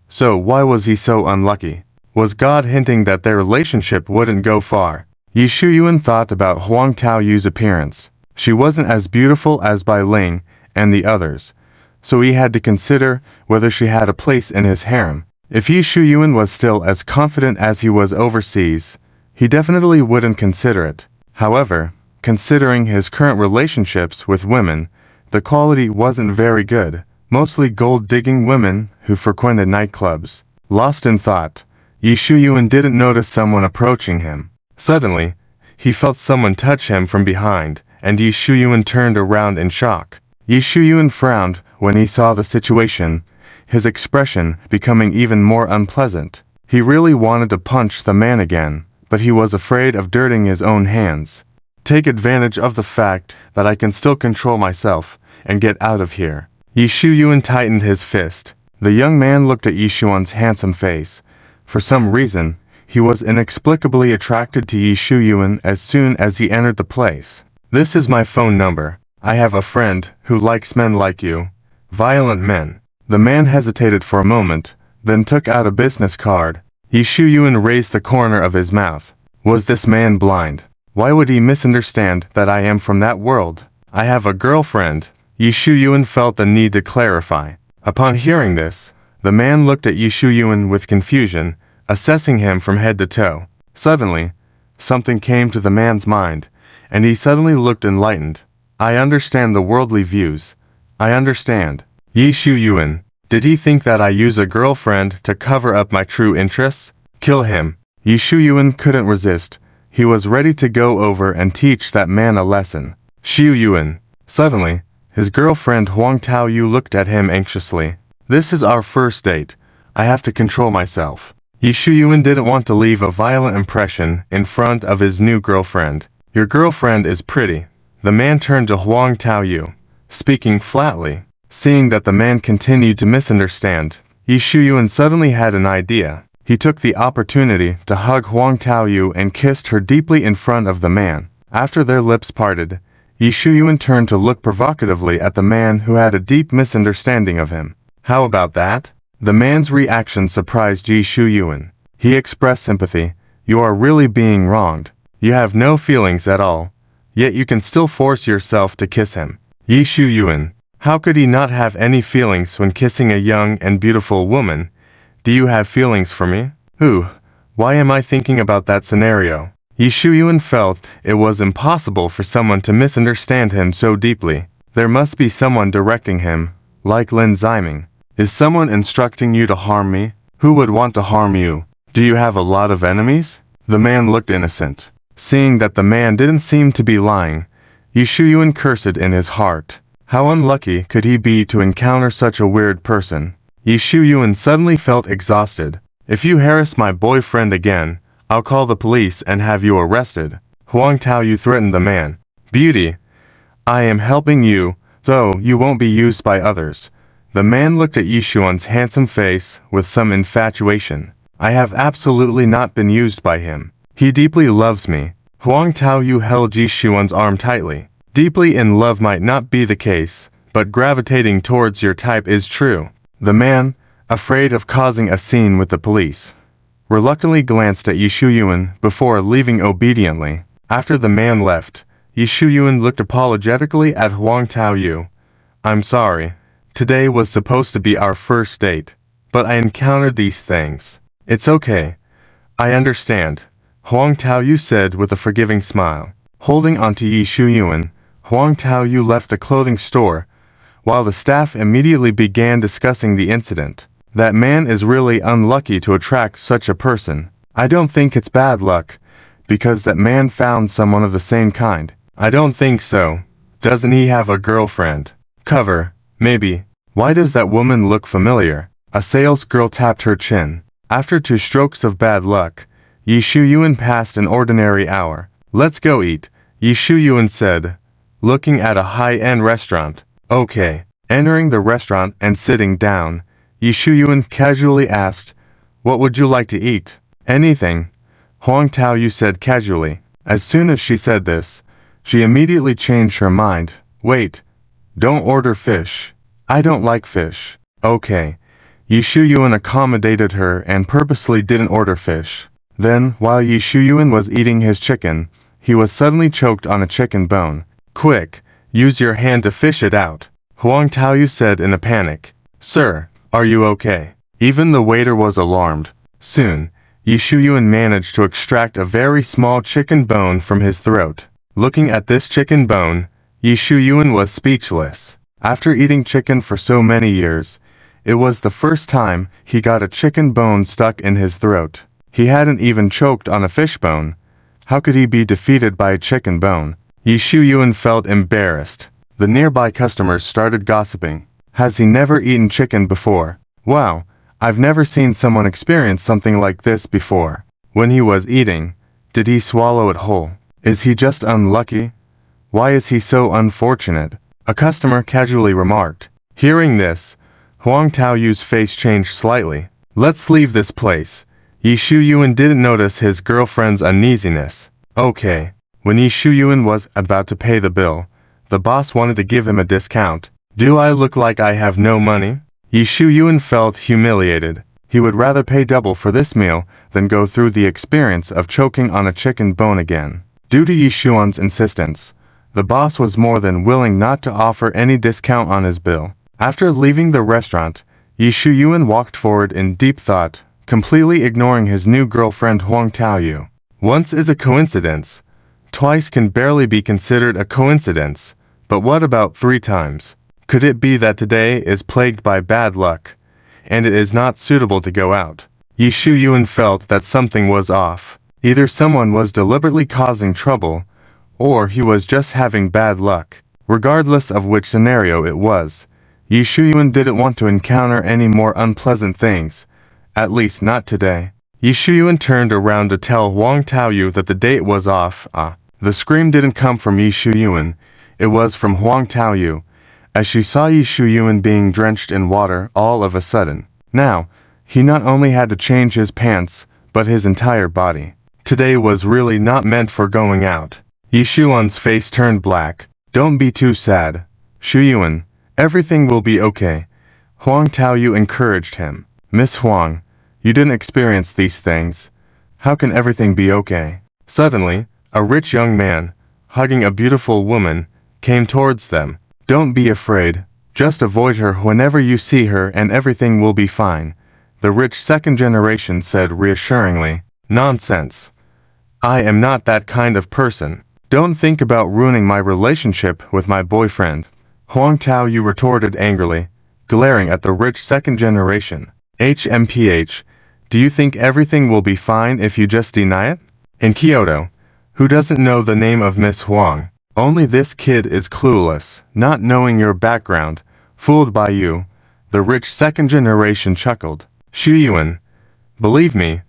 So why was he so unlucky? Was God hinting that their relationship wouldn't go far? Yi Shuyuan thought about Huang Taoyu's appearance. She wasn't as beautiful as Bai Ling and the others, so he had to consider whether she had a place in his harem. If Yi Shuyuan was still as confident as he was overseas, he definitely wouldn't consider it. However, considering his current relationships with women, the quality wasn't very good, mostly gold-digging women who frequented nightclubs. Lost in thought, Yi Shuyuan didn't notice someone approaching him. Suddenly, he felt someone touch him from behind, and Yi Shuyuan turned around in shock. Yi Shuyuan frowned when he saw the situation, his expression becoming even more unpleasant. He really wanted to punch the man again, but he was afraid of dirtying his own hands. "Take advantage of the fact that I can still control myself and get out of here." Yi Shuyuan tightened his fist. The young man looked at Yi Shuyuan's handsome face. For some reason, he was inexplicably attracted to Yi Shuyuan as soon as he entered the place. "This is my phone number. I have a friend who likes men like you. Violent men." The man hesitated for a moment, then took out a business card. Yi Shuyuan raised the corner of his mouth. Was this man blind? Why would he misunderstand that I am from that world? "I have a girlfriend," Yi Shuyuan felt the need to clarify. Upon hearing this, the man looked at Yi Shuyuan with confusion, assessing him from head to toe. Suddenly, something came to the man's mind, and he suddenly looked enlightened. "I understand the worldly views. I understand." Yi Shuyuan, did he think that I use a girlfriend to cover up my true interests? Kill him. Yi Shuyuan couldn't resist. He was ready to go over and teach that man a lesson. Shuyuan. Suddenly, his girlfriend Huang Taoyu looked at him anxiously. "This is our first date. I have to control myself." Yi Shuyuan didn't want to leave a violent impression in front of his new girlfriend. "Your girlfriend is pretty." The man turned to Huang Taoyu, speaking flatly. Seeing that the man continued to misunderstand, Yi Shuyuan suddenly had an idea. He took the opportunity to hug Huang Taoyu and kissed her deeply in front of the man. After their lips parted, Yi Shuyuan turned to look provocatively at the man who had a deep misunderstanding of him. How about that? The man's reaction surprised Yi Shuyuan. He expressed sympathy. You are really being wronged. You have no feelings at all, yet you can still force yourself to kiss him. Yi Shuyuan, how could he not have any feelings when kissing a young and beautiful woman? Do you have feelings for me? Why am I thinking about that scenario? Yi Shuyuan felt it was impossible for someone to misunderstand him so deeply. There must be someone directing him, like Lin Ziming. Is someone instructing you to harm me? Who would want to harm you? Do you have a lot of enemies? The man looked innocent. Seeing that the man didn't seem to be lying, Yi Shuyuan cursed in his heart. How unlucky could he be to encounter such a weird person? Yi Shuyuan suddenly felt exhausted. If you harass my boyfriend again, I'll call the police and have you arrested. Huang Taoyu threatened the man. Beauty, I am helping you, though you won't be used by others. The man looked at Yi Shuyuan's handsome face with some infatuation. I have absolutely not been used by him. He deeply loves me. Huang Taoyu held Yi Shuyuan's arm tightly. Deeply in love might not be the case, but gravitating towards your type is true. The man, afraid of causing a scene with the police, reluctantly glanced at Yi Shuyuan before leaving obediently. After the man left, Yi Shuyuan looked apologetically at Huang Taoyu. I'm sorry. Today was supposed to be our first date, but I encountered these things. It's okay. I understand, Huang Taoyu said with a forgiving smile. Holding onto Yi Shuyuan, Huang Taoyu left the clothing store, while the staff immediately began discussing the incident. That man is really unlucky to attract such a person. I don't think it's bad luck, because that man found someone of the same kind. I don't think so. Doesn't he have a girlfriend? Cover, maybe. Why does that woman look familiar? A sales girl tapped her chin. After 2 strokes of bad luck, Yi Shuyuan passed an ordinary hour. Let's go eat, Yi Shuyuan said, looking at a high-end restaurant. Okay. Entering the restaurant and sitting down, Yi Shuyuan casually asked, what would you like to eat? Anything, Huang Taoyu said casually. As soon as she said this, she immediately changed her mind. Wait. Don't order fish. I don't like fish. Okay. Yi Shuyuan accommodated her and purposely didn't order fish. Then, while Yi Shuyuan was eating his chicken, he was suddenly choked on a chicken bone. Quick, use your hand to fish it out, Huang Taoyu said in a panic. Sir, are you okay? Even the waiter was alarmed. Soon, Yi Shuyuan managed to extract a very small chicken bone from his throat. Looking at this chicken bone, Yi Shuyuan was speechless. After eating chicken for so many years, it was the first time he got a chicken bone stuck in his throat. He hadn't even choked on a fish bone. How could he be defeated by a chicken bone? Yi Shuyuan felt embarrassed. The nearby customers started gossiping. Has he never eaten chicken before? Wow, I've never seen someone experience something like this before. When he was eating, did he swallow it whole? Is he just unlucky? Why is he so unfortunate? A customer casually remarked. Hearing this, Huang Taoyu's face changed slightly. Let's leave this place. Yi Shuyuan didn't notice his girlfriend's uneasiness. Okay. When Yi Shuyuan was about to pay the bill, the boss wanted to give him a discount. Do I look like I have no money? Yi Shuyuan felt humiliated. He would rather pay double for this meal than go through the experience of choking on a chicken bone again. Due to Yi Shuyuan's insistence, the boss was more than willing not to offer any discount on his bill. After leaving the restaurant, Yi Shuyuan walked forward in deep thought, completely ignoring his new girlfriend Huang Taoyu. Once is a coincidence. Twice can barely be considered a coincidence, but what about 3 times? Could it be that today is plagued by bad luck, and it is not suitable to go out? Yi Shuyuan felt that something was off. Either someone was deliberately causing trouble, or he was just having bad luck. Regardless of which scenario it was, Yi Shuyuan didn't want to encounter any more unpleasant things, at least not today. Yi Shuyuan turned around to tell Huang Taoyu that the date was off. The scream didn't come from Yi Shuyuan, it was from Huang Taoyu, as she saw Yi Shuyuan being drenched in water all of a sudden. Now, He not only had to change his pants, but his entire body. Today was really not meant for going out. Yishuan's face turned black. Don't be too sad, Shuyuan. Everything will be okay. Huang Taoyu encouraged him. Miss Huang, you didn't experience these things. How can everything be okay? Suddenly, a rich young man, hugging a beautiful woman, came towards them. Don't be afraid. Just avoid her whenever you see her and everything will be fine, the rich second generation said reassuringly. Nonsense. I am not that kind of person. Don't think about ruining my relationship with my boyfriend. Huang Taoyu retorted angrily, glaring at the rich second generation. HMPH, do you think everything will be fine if you just deny it? In Kyoto, who doesn't know the name of Miss Huang? Only this kid is clueless, not knowing your background, fooled by you. The rich second generation chuckled. Shuyuan, believe me,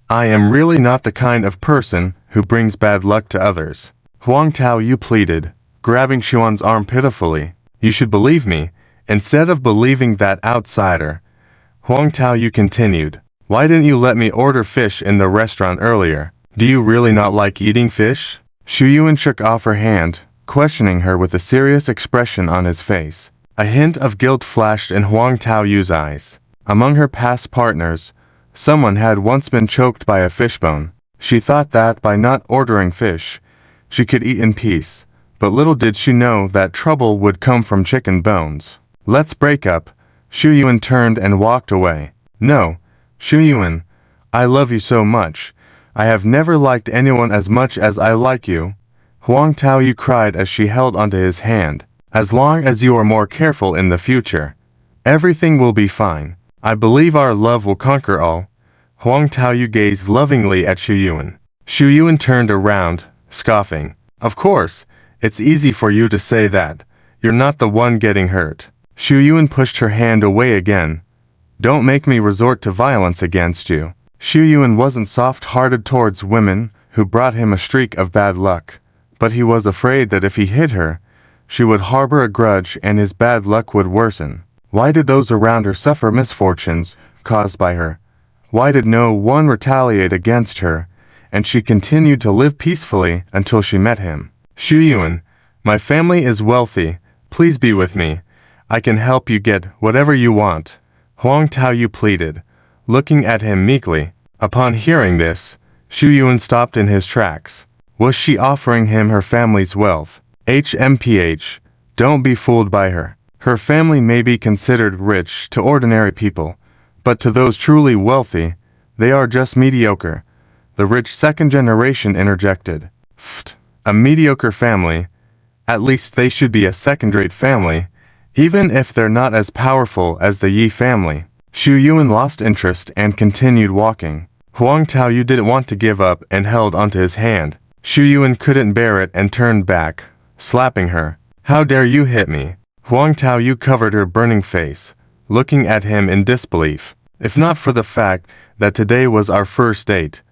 I am really not the kind of person who brings bad luck to others. Huang Taoyu pleaded, grabbing Xuan's arm pitifully. You should believe me, instead of believing that outsider. Huang Taoyu continued, why didn't you let me order fish in the restaurant earlier? Do you really not like eating fish? Shuyuan shook off her hand, questioning her with a serious expression on his face. A hint of guilt flashed in Huang Taoyu's eyes. Among her past partners, someone had once been choked by a fishbone. She thought that by not ordering fish, she could eat in peace, but little did she know that trouble would come from chicken bones. Let's break up. Shuyuan turned and walked away. No, Shuyuan, I love you so much. I have never liked anyone as much as I like you. Huang Taoyu cried as she held onto his hand. As long as you are more careful in the future, everything will be fine. I believe our love will conquer all. Huang Taoyu gazed lovingly at Shuyuan. Shuyuan turned around, scoffing. Of course, it's easy for you to say that. You're not the one getting hurt. Shuyuan pushed her hand away again. Don't make me resort to violence against you. Shuyuan wasn't soft-hearted towards women who brought him a streak of bad luck, but he was afraid that if he hit her, she would harbor a grudge and his bad luck would worsen. Why did those around her suffer misfortunes caused by her? Why did no one retaliate against her, and she continued to live peacefully until she met him? Shuyuan, my family is wealthy. Please be with me. I can help you get whatever you want. Huang Taoyu pleaded, looking at him meekly. Upon hearing this, Shuyuan stopped in his tracks. Was she offering him her family's wealth? HMPH, don't be fooled by her. Her family may be considered rich to ordinary people, but to those truly wealthy, they are just mediocre. The rich second generation interjected. Pfft, a mediocre family. At least they should be a second-rate family, even if they're not as powerful as the Yi family. Shuyuan lost interest and continued walking. Huang Taoyu didn't want to give up and held onto his hand. Shuyuan couldn't bear it and turned back, slapping her. How dare you hit me? Huang Taoyu covered her burning face, looking at him in disbelief. If not for the fact that today was our first date,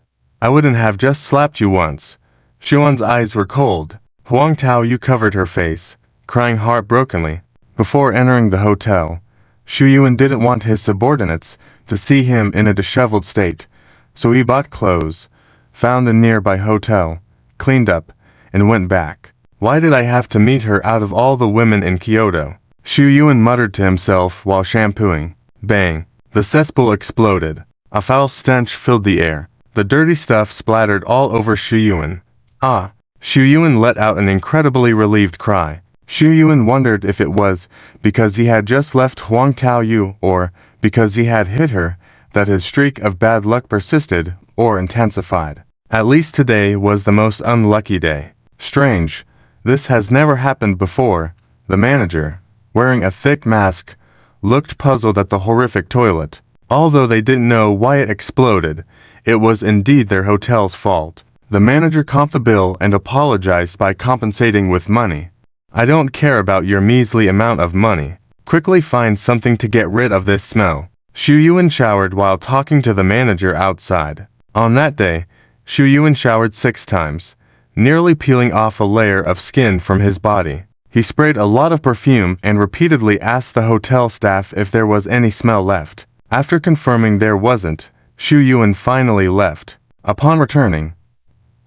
I wouldn't have just slapped you once. Xuan's eyes were cold. Huang Taoyu covered her face, crying heartbrokenly. Before entering the hotel, Shuyuan didn't want his subordinates to see him in a disheveled state, so he bought clothes, found a nearby hotel, cleaned up, and went back. Why did I have to meet her out of all the women in Kyoto? Shuyuan muttered to himself while shampooing. Bang! The cesspool exploded. A foul stench filled the air. The dirty stuff splattered all over Shuyuan. Ah! Shuyuan let out an incredibly relieved cry. Shuyuan wondered if it was because he had just left Huang Taoyu or because he had hit her that his streak of bad luck persisted or intensified. At least today was the most unlucky day. Strange. This has never happened before. The manager, wearing a thick mask, looked puzzled at the horrific toilet. Although they didn't know why it exploded, it was indeed their hotel's fault. The manager comped the bill and apologized by compensating with money. I don't care about your measly amount of money. Quickly find something to get rid of this smell. Shuyuan showered while talking to the manager outside. On that day, Shuyuan showered 6 times, nearly peeling off a layer of skin from his body. He sprayed a lot of perfume and repeatedly asked the hotel staff if there was any smell left. After confirming there wasn't, Xu Yuan finally left. Upon returning,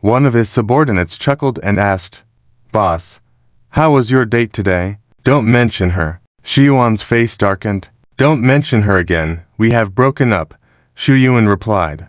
one of his subordinates chuckled and asked, "Boss, how was your date today?" "Don't mention her." Xu Yuan's face darkened. "Don't mention her again, we have broken up," Xu Yuan replied.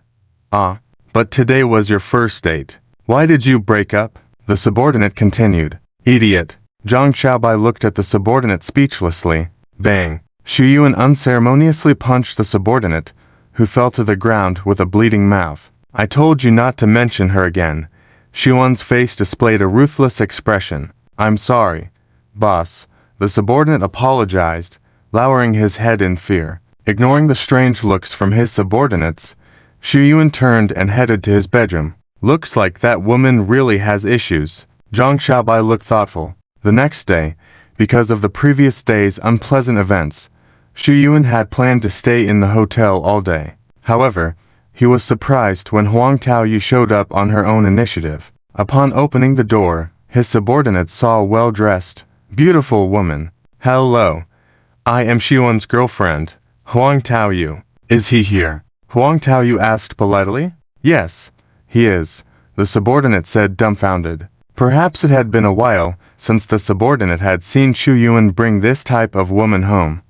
"Ah, but today was your first date. Why did you break up?" The subordinate continued. "Idiot." Zhang Xiaobai looked at the subordinate speechlessly. Bang! Xu Yuan unceremoniously punched the subordinate, who fell to the ground with a bleeding mouth. "I told you not to mention her again." Xu Yuan's face displayed a ruthless expression. "I'm sorry, boss." The subordinate apologized, lowering his head in fear. Ignoring the strange looks from his subordinates, Xu Yuan turned and headed to his bedroom. "Looks like that woman really has issues." Zhang Xiaobai looked thoughtful. The next day, because of the previous day's unpleasant events, Xu Yuan had planned to stay in the hotel all day. However, he was surprised when Huang Taoyu showed up on her own initiative. Upon opening the door, his subordinate saw a well-dressed, beautiful woman. "Hello. I am Xu Yuan's girlfriend, Huang Taoyu. Is he here?" Huang Taoyu asked politely. "Yes, he is," the subordinate said dumbfounded. Perhaps it had been a while since the subordinate had seen Xu Yuan bring this type of woman home.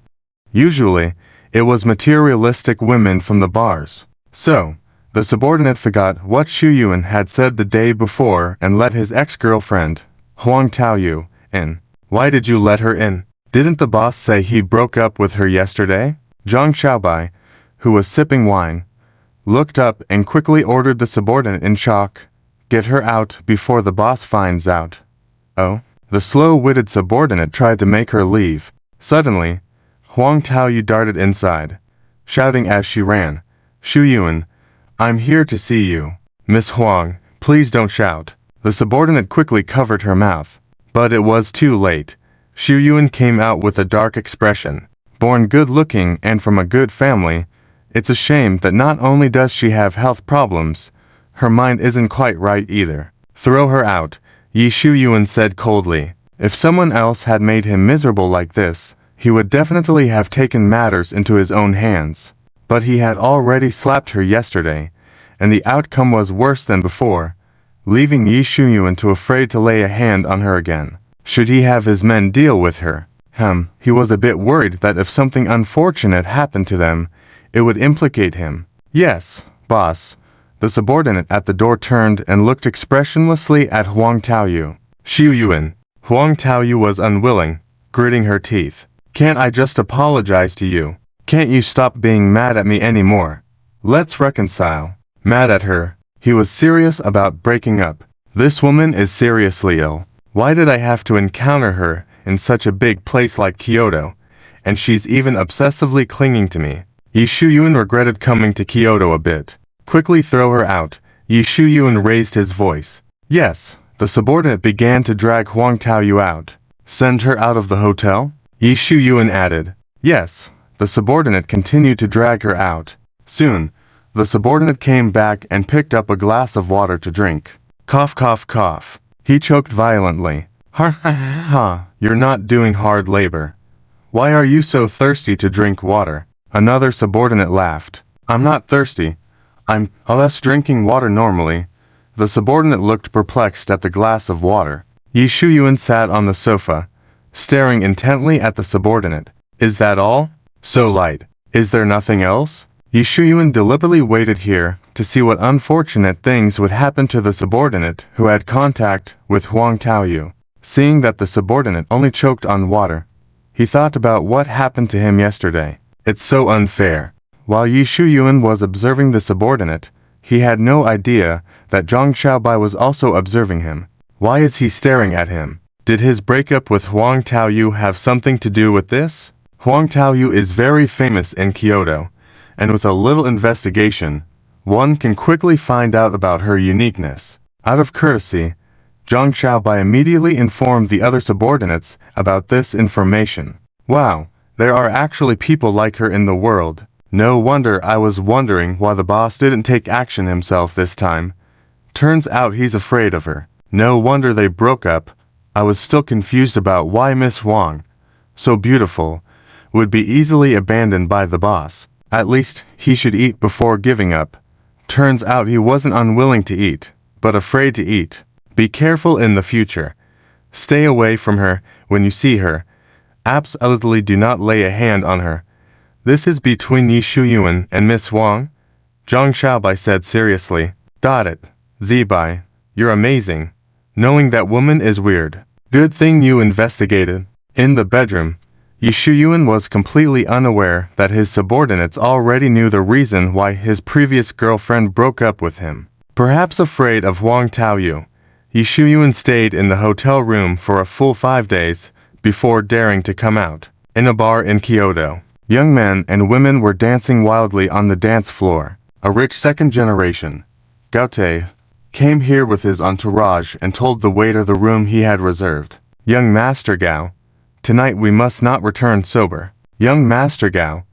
Usually, it was materialistic women from the bars. So, the subordinate forgot what Xu Yuan had said the day before and let his ex-girlfriend, Huang Taoyu, in. "Why did you let her in? Didn't the boss say he broke up with her yesterday?" Zhang Xiaobai, who was sipping wine, looked up and quickly ordered the subordinate in shock. "Get her out before the boss finds out." "Oh?" The slow-witted subordinate tried to make her leave. Suddenly, Huang Taoyu darted inside, shouting as she ran, "Xu Yuan, I'm here to see you." "Miss Huang, please don't shout." The subordinate quickly covered her mouth. But it was too late. Xu Yuan came out with a dark expression. Born good-looking and from a good family, it's a shame that not only does she have health problems, her mind isn't quite right either. "Throw her out," Xu Yuan said coldly. If someone else had made him miserable like this, he would definitely have taken matters into his own hands. But he had already slapped her yesterday, and the outcome was worse than before, leaving Xu Yuan too afraid to lay a hand on her again. Should he have his men deal with her? He was a bit worried that if something unfortunate happened to them, it would implicate him. "Yes, boss." The subordinate at the door turned and looked expressionlessly at Huang Taoyu. "Xu Yuan." Huang Taoyu was unwilling, gritting her teeth. "Can't I just apologize to you? Can't you stop being mad at me anymore? Let's reconcile." Mad at her? He was serious about breaking up. This woman is seriously ill. Why did I have to encounter her in such a big place like Kyoto? And she's even obsessively clinging to me. Xu Yuan regretted coming to Kyoto a bit. "Quickly throw her out." Xu Yuan raised his voice. "Yes." The subordinate began to drag Huang Taoyu out. "Send her out of the hotel?" Xu Yuan added. "Yes." The subordinate continued to drag her out. Soon, the subordinate came back and picked up a glass of water to drink. Cough, cough, cough. He choked violently. "Ha ha ha ha, you're not doing hard labor. Why are you so thirsty to drink water?" Another subordinate laughed. "I'm not thirsty. I'm less drinking water normally." The subordinate looked perplexed at the glass of water. Xu Yuan sat on the sofa, staring intently at the subordinate. "Is that all? So light. Is there nothing else?" Xu Yuan deliberately waited here to see what unfortunate things would happen to the subordinate who had contact with Huang Taoyu. Seeing that the subordinate only choked on water, he thought about what happened to him yesterday. It's so unfair. While Xu Yuan was observing the subordinate, he had no idea that Zhang Xiaobai was also observing him. Why is he staring at him? Did his breakup with Huang Taoyu have something to do with this? Huang Taoyu is very famous in Kyoto, and with a little investigation, one can quickly find out about her uniqueness. Out of courtesy, Zhang Xiaobai immediately informed the other subordinates about this information. Wow, there are actually people like her in the world. No wonder I was wondering why the boss didn't take action himself this time. Turns out he's afraid of her. No wonder they broke up. I was still confused about why Miss Huang, so beautiful, would be easily abandoned by the boss. At least, he should eat before giving up. Turns out he wasn't unwilling to eat, but afraid to eat. Be careful in the future. Stay away from her when you see her. Absolutely do not lay a hand on her. This is between Yi Shuyuan and Miss Wang, Zhang Xiaobai said seriously. Got it, Zibai. You're amazing. Knowing that woman is weird. Good thing you investigated. In the bedroom, Yi Shuyuan was completely unaware that his subordinates already knew the reason why his previous girlfriend broke up with him. Perhaps afraid of Wang Taoyu, Yi Shuyuan stayed in the hotel room for a full 5 days before daring to come out. In a bar in Kyoto, young men and women were dancing wildly on the dance floor. A rich second generation, Gaute, came here with his entourage and told the waiter the room he had reserved. Young Master Gao, tonight we must not return sober. Young Master Gao,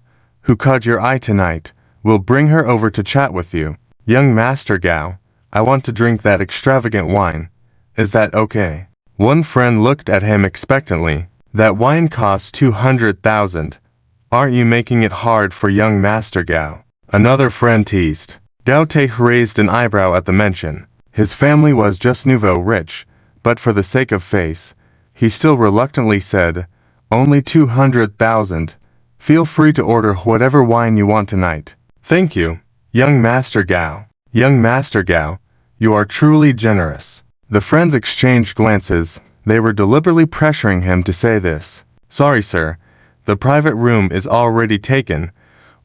who caught your eye tonight, will bring her over to chat with you. Young Master Gao, I want to drink that extravagant wine. Is that okay? One friend looked at him expectantly. That wine costs 200,000. Aren't you making it hard for young Master Gao? Another friend teased. Gao Te raised an eyebrow at the mention. His family was just nouveau rich, but for the sake of face, he still reluctantly said, only 200,000. Feel free to order whatever wine you want tonight. Thank you, young Master Gao. Young Master Gao, you are truly generous. The friends exchanged glances. They were deliberately pressuring him to say this. Sorry sir, the private room is already taken,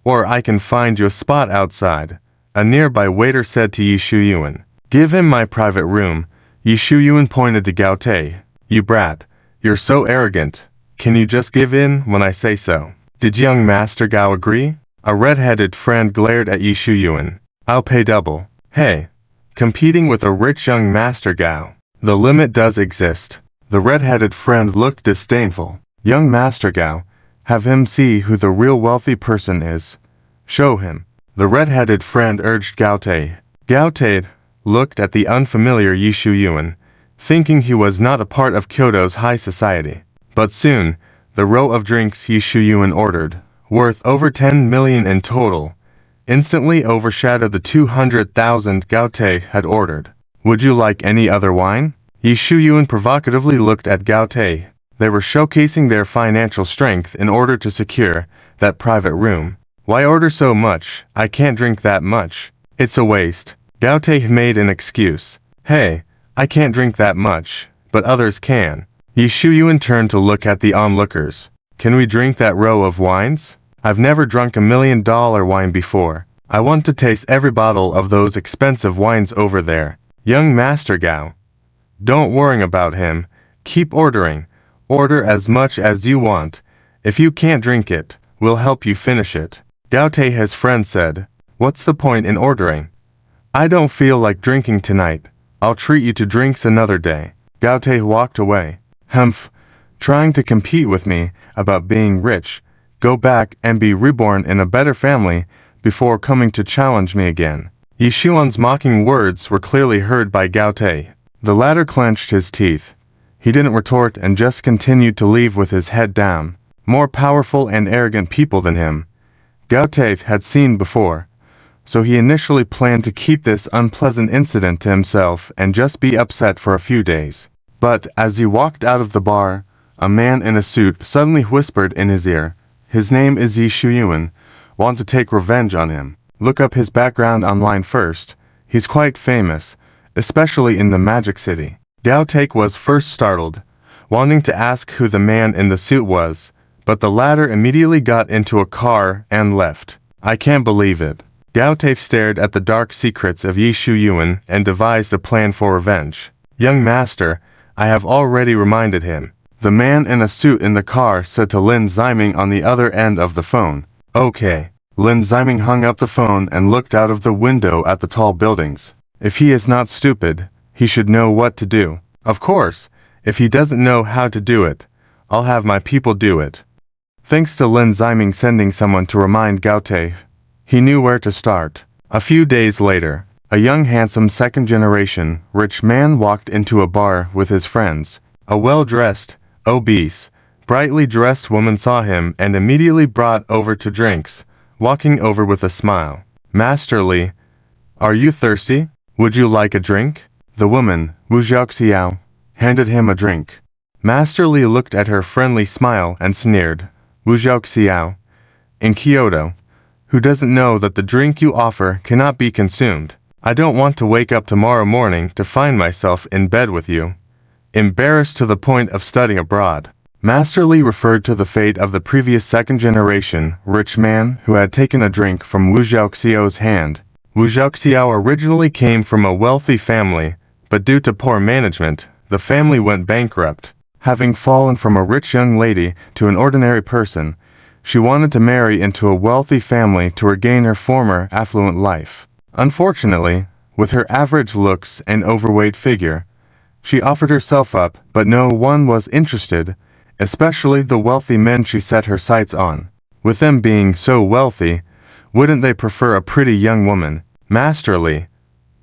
or I can find you a spot outside. A nearby waiter said to Yi Shuyuan. Give him my private room. Yi Shuyuan pointed to Gao Te. You brat, you're so arrogant. Can you just give in when I say so? Did young Master Gao agree? A red-headed friend glared at Yi Shuyuan. I'll pay double. Hey, competing with a rich young Master Gao. The limit does exist. The red-headed friend looked disdainful. Young Master Gao, have him see who the real wealthy person is. Show him. The red-headed friend urged Gao Te. Gao Te looked at the unfamiliar Yi Shuyuan, thinking he was not a part of Kyoto's high society. But soon, the row of drinks Yi Shuyuan ordered, worth over 10 million in total, instantly overshadowed the 200,000 Gao Te had ordered. Would you like any other wine? Yi Shuyuan provocatively looked at Gao Te. They were showcasing their financial strength in order to secure that private room. Why order so much? I can't drink that much. It's a waste. Gao Te made an excuse. Hey, I can't drink that much, but others can. Yi Shuyuan turned to look at the onlookers. Can we drink that row of wines? I've never drunk $1 million wine before. I want to taste every bottle of those expensive wines over there. Young Master Gao. Don't worry about him. Keep ordering. Order as much as you want. If you can't drink it, we'll help you finish it. Gao Te, his friend, said. What's the point in ordering? I don't feel like drinking tonight. I'll treat you to drinks another day. Gao Te walked away. Humph. Trying to compete with me about being rich. Go back and be reborn in a better family before coming to challenge me again. Yi Shuyuan's mocking words were clearly heard by Gao Te. The latter clenched his teeth. He didn't retort and just continued to leave with his head down. More powerful and arrogant people than him, Gao Te had seen before, so he initially planned to keep this unpleasant incident to himself and just be upset for a few days. But as he walked out of the bar, a man in a suit suddenly whispered in his ear, his name is Yi Shuyuan. Want to take revenge on him? Look up his background online first. He's quite famous, especially in the Magic City. Gao Te was first startled, wanting to ask who the man in the suit was, but the latter immediately got into a car and left. I can't believe it. Gao Te stared at the dark secrets of Yi Shuyuan and devised a plan for revenge. Young master, I have already reminded him. The man in a suit in the car said to Lin Ziming on the other end of the phone. Okay. Lin Ziming hung up the phone and looked out of the window at the tall buildings. If he is not stupid, he should know what to do. Of course, if he doesn't know how to do it, I'll have my people do it. Thanks to Lin Ziming sending someone to remind Gao Te, he knew where to start. A few days later, a young handsome second-generation rich man walked into a bar with his friends. A well-dressed, obese, brightly dressed woman saw him and immediately brought over 2 drinks. walking over with a smile. Master Li, are you thirsty? Would you like a drink? The woman, Wu Zhaoxiao, handed him a drink. Master Li looked at her friendly smile and sneered. Wu Zhaoxiao, in Kyoto, who doesn't know that the drink you offer cannot be consumed? I don't want to wake up tomorrow morning to find myself in bed with you, embarrassed to the point of studying abroad. Master Li referred to the fate of the previous second-generation rich man who had taken a drink from Wu Zhaoxiao's hand. Wu Zhaoxiao originally came from a wealthy family, but due to poor management, the family went bankrupt. Having fallen from a rich young lady to an ordinary person, she wanted to marry into a wealthy family to regain her former affluent life. Unfortunately, with her average looks and overweight figure, she offered herself up, but no one was interested, especially the wealthy men she set her sights on. With them being so wealthy, wouldn't they prefer a pretty young woman? Master Li,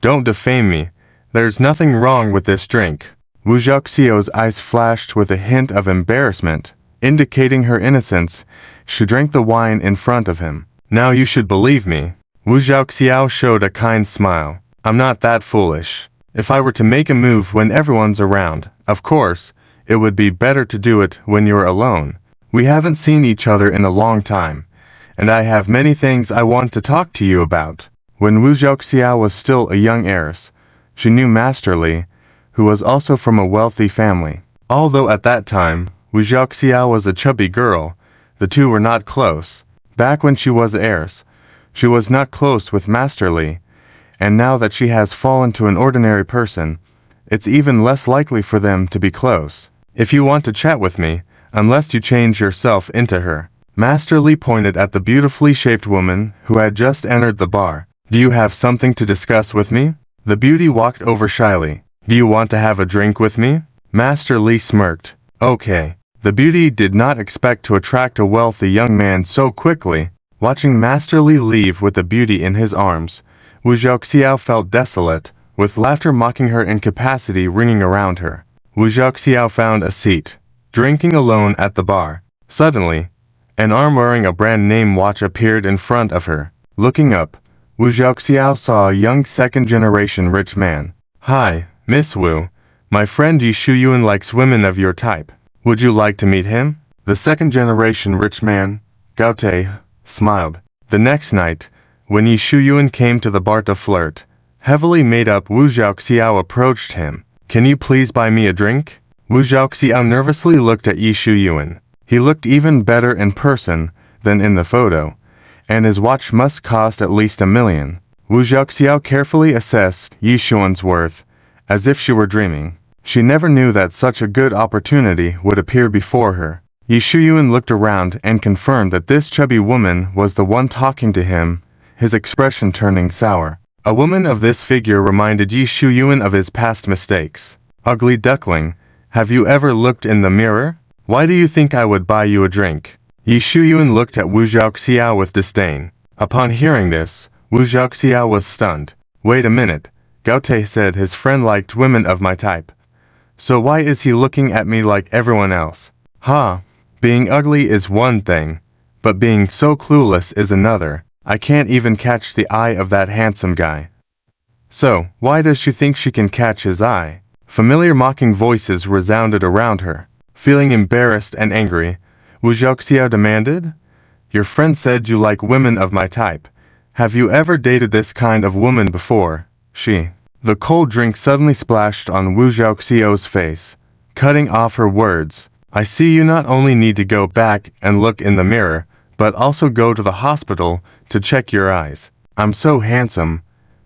don't defame me. There's nothing wrong with this drink. Wu Zhaoxiao's eyes flashed with a hint of embarrassment, indicating her innocence. She drank the wine in front of him. Now you should believe me. Wu Zhaoxiao showed a kind smile. I'm not that foolish. If I were to make a move when everyone's around, of course, it would be better to do it when you're alone. We haven't seen each other in a long time, and I have many things I want to talk to you about. When Wu Zhaoxiao was still a young heiress, she knew Master Li, who was also from a wealthy family. Although at that time, Wu Zhaoxiao was a chubby girl, the two were not close. Back when she was heiress, she was not close with Master Li, and now that she has fallen to an ordinary person, it's even less likely for them to be close. If you want to chat with me, unless you change yourself into her. Master Li pointed at the beautifully shaped woman who had just entered the bar. Do you have something to discuss with me? The beauty walked over shyly. Do you want to have a drink with me? Master Li smirked. Okay. The beauty did not expect to attract a wealthy young man so quickly. Watching Master Li leave with the beauty in his arms, Wu Zhaoxiao felt desolate, with laughter mocking her incapacity ringing around her. Wu Zhaoxiao found a seat, drinking alone at the bar. Suddenly, an arm wearing a brand-name watch appeared in front of her. Looking up, Wu Zhaoxiao saw a young second-generation rich man. Hi, Miss Wu. My friend Yi Shuyuan likes women of your type. Would you like to meet him? The second-generation rich man, Gao Te, smiled. The next night, when Yi Shuyuan came to the bar to flirt, heavily made up Wu Zhaoxiao approached him. Can you please buy me a drink? Wu Zhaoxiao nervously looked at Yi Shuyuan. He looked even better in person than in the photo, and his watch must cost at least $1 million. Wu Zhaoxiao carefully assessed Yi Shuyuan's worth, as if she were dreaming. She never knew that such a good opportunity would appear before her. Yi Shuyuan looked around and confirmed that this chubby woman was the one talking to him, his expression turning sour. A woman of this figure reminded Yi Shuyuan of his past mistakes. Ugly duckling, have you ever looked in the mirror? Why do you think I would buy you a drink? Yi Shuyuan looked at Wu Zhaoxiao with disdain. Upon hearing this, Wu Zhaoxiao was stunned. Wait a minute, Gao Te said his friend liked women of my type. So why is he looking at me like everyone else? Being ugly is one thing, but being so clueless is another. I can't even catch the eye of that handsome guy. So, why does she think she can catch his eye? Familiar mocking voices resounded around her. Feeling embarrassed and angry, Wu Zhaoxiao demanded, Your friend said you like women of my type. Have you ever dated this kind of woman before? The cold drink suddenly splashed on Wu Zhaoxiao's face, cutting off her words. I see you not only need to go back and look in the mirror, but also go to the hospital to check your eyes. I'm so handsome.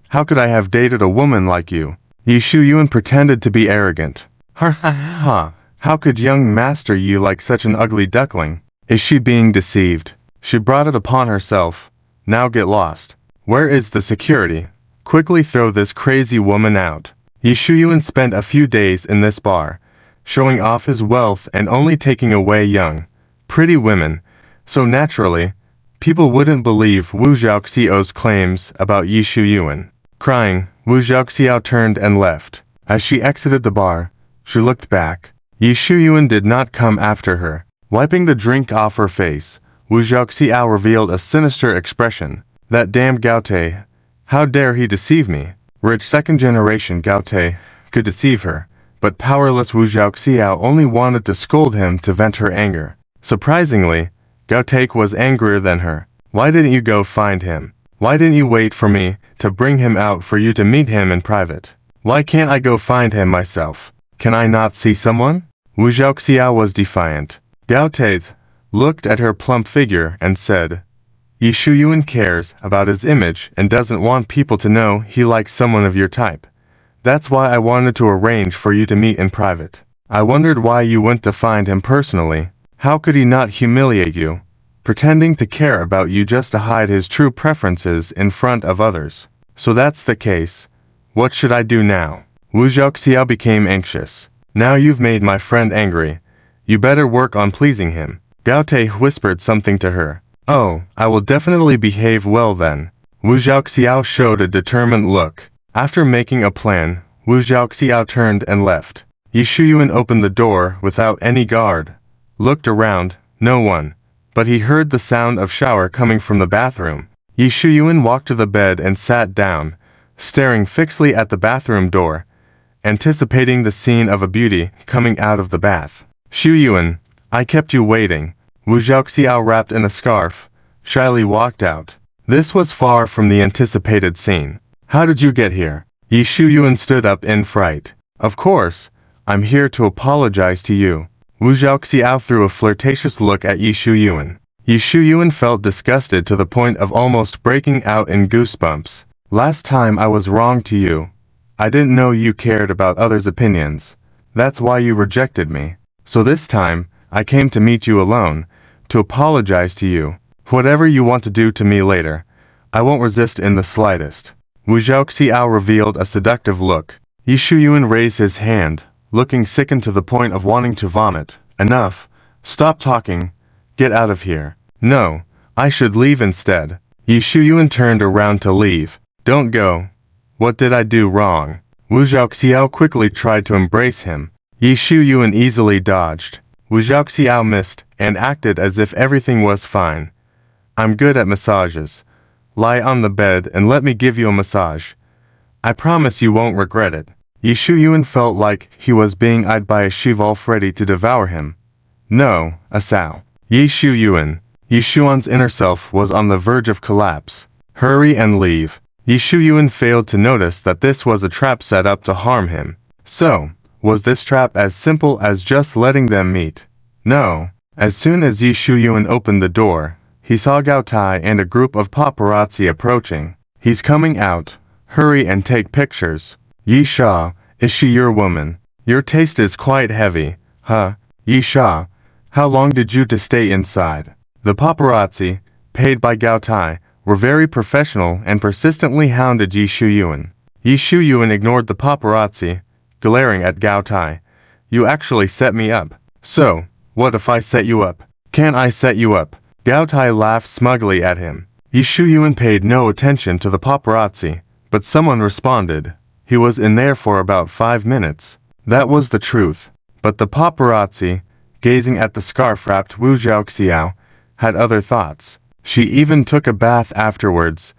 How could I have dated a woman like you? Yi Shuyuan pretended to be arrogant. How could young Master Yi like such an ugly duckling? Is she being deceived? She brought it upon herself. Now get lost. Where is the security? Quickly throw this crazy woman out. Yi Shuyuan spent a few days in this bar, showing off his wealth and only taking away young, pretty women. So naturally, people wouldn't believe Wu Zhaoxiao's claims about Yi Shuyuan. Crying, Wu Zhaoxiao turned and left. As she exited the bar, she looked back. Yi Shuyuan did not come after her. Wiping the drink off her face, Wu Zhaoxiao revealed a sinister expression. That damn Gaotai. How dare he deceive me? Rich second-generation Gaotai could deceive her, but powerless Wu Zhaoxiao only wanted to scold him to vent her anger. Surprisingly, Gaotai was angrier than her. Why didn't you go find him? Why didn't you wait for me to bring him out for you to meet him in private? Why can't I go find him myself? Can I not see someone? Wu Zhaoxiao was defiant. Gaotai looked at her plump figure and said, Yi Shuyuan cares about his image and doesn't want people to know he likes someone of your type. That's why I wanted to arrange for you to meet in private. I wondered why you went to find him personally. How could he not humiliate you, pretending to care about you just to hide his true preferences in front of others? So that's the case. What should I do now? Wu Zhaoxiao became anxious. Now you've made my friend angry. You better work on pleasing him. Gaotai whispered something to her. Oh, I will definitely behave well then. Wu Zhaoxiao showed a determined look. After making a plan, Wu Zhaoxiao turned and left. Yi Shuyuan opened the door without any guard. Looked around, no one. But he heard the sound of shower coming from the bathroom. Yi Shuyuan walked to the bed and sat down, staring fixedly at the bathroom door, anticipating the scene of a beauty coming out of the bath. Shuyuan, I kept you waiting. Wu Zhaoxiao, wrapped in a scarf, shyly walked out. This was far from the anticipated scene. How did you get here? Yi Shuyuan stood up in fright. Of course, I'm here to apologize to you. Wu Zhaoxiao threw a flirtatious look at Yi Shuyuan. Yi Shuyuan felt disgusted to the point of almost breaking out in goosebumps. Last time I was wrong to you. I didn't know you cared about others' opinions. That's why you rejected me. So this time, I came to meet you alone, to apologize to you. Whatever you want to do to me later, I won't resist in the slightest. Wu Zhaoxiao revealed a seductive look. Yi Shuyuan raised his hand, looking sickened to the point of wanting to vomit. Enough. Stop talking. Get out of here. No, I should leave instead. Yi Shuyuan turned around to leave. Don't go. What did I do wrong? Wu Zhaoxiao quickly tried to embrace him. Yi Shuyuan easily dodged. Wu Zhaoxiao missed and acted as if everything was fine. I'm good at massages. Lie on the bed and let me give you a massage. I promise you won't regret it. Yi Shuyuan felt like he was being eyed by a she-wolf ready to devour him. No, Asao. Yi Shuyuan. Yi Shuyuan's inner self was on the verge of collapse. Hurry and leave. Yi Shuyuan failed to notice that this was a trap set up to harm him. So, was this trap as simple as just letting them meet? No. As soon as Yi Shuyuan opened the door, he saw Gaotai and a group of paparazzi approaching. He's coming out. Hurry and take pictures. Yi Sha, is she your woman? Your taste is quite heavy, huh? Yi Sha, how long did you to stay inside? The paparazzi, paid by Gaotai, were very professional and persistently hounded Yi Shuyuan. Yi Shuyuan ignored the paparazzi, glaring at Gaotai. You actually set me up. So, what if I set you up? Can't I set you up? Gaotai laughed smugly at him. Yi Shuyuan paid no attention to the paparazzi, but someone responded. He was in there for about 5 minutes. That was the truth. But the paparazzi, gazing at the scarf-wrapped Wu Zhaoxiao, had other thoughts. She even took a bath afterwards.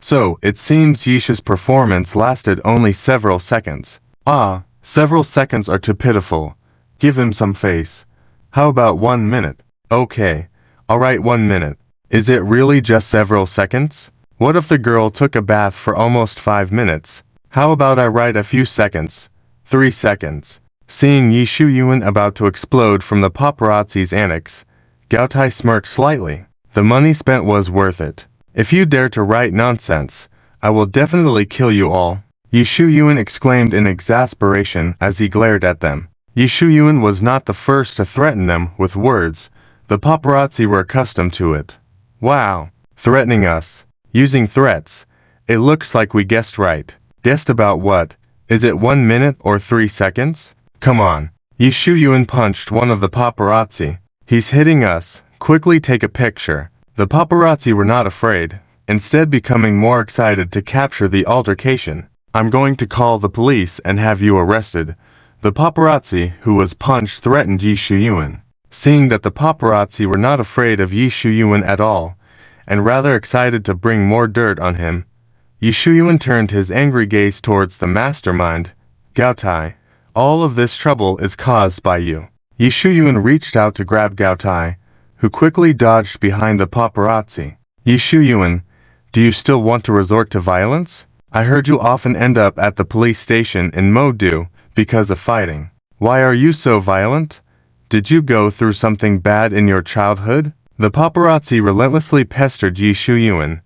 So, it seems Yisha's performance lasted only several seconds. Ah, several seconds are too pitiful. Give him some face. How about 1 minute? Okay. Alright, 1 minute. Is it really just several seconds? What if the girl took a bath for almost 5 minutes? How about I write a few seconds? 3 seconds. Seeing Yi Shuyuan about to explode from the paparazzi's annex, Gaotai smirked slightly. The money spent was worth it. If you dare to write nonsense, I will definitely kill you all. Yi Shuyuan exclaimed in exasperation as he glared at them. Yi Shuyuan was not the first to threaten them with words. The paparazzi were accustomed to it. Wow, threatening us. Using threats. It looks like we guessed right. Guessed about what? Is it 1 minute or 3 seconds? Come on. Yi Shuyuan punched one of the paparazzi. He's hitting us. Quickly take a picture. The paparazzi were not afraid, instead becoming more excited to capture the altercation. I'm going to call the police and have you arrested. The paparazzi who was punched threatened Yi Shuyuan. Seeing that the paparazzi were not afraid of Yi Shuyuan at all, and rather excited to bring more dirt on him, Yi Shuyuan turned his angry gaze towards the mastermind, Gao Tai. All of this trouble is caused by you. Yi Shuyuan reached out to grab Gao Tai, who quickly dodged behind the paparazzi. Yi Shuyuan, do you still want to resort to violence? I heard you often end up at the police station in Modu because of fighting. Why are you so violent? Did you go through something bad in your childhood? The paparazzi relentlessly pestered Yi Shuyuan,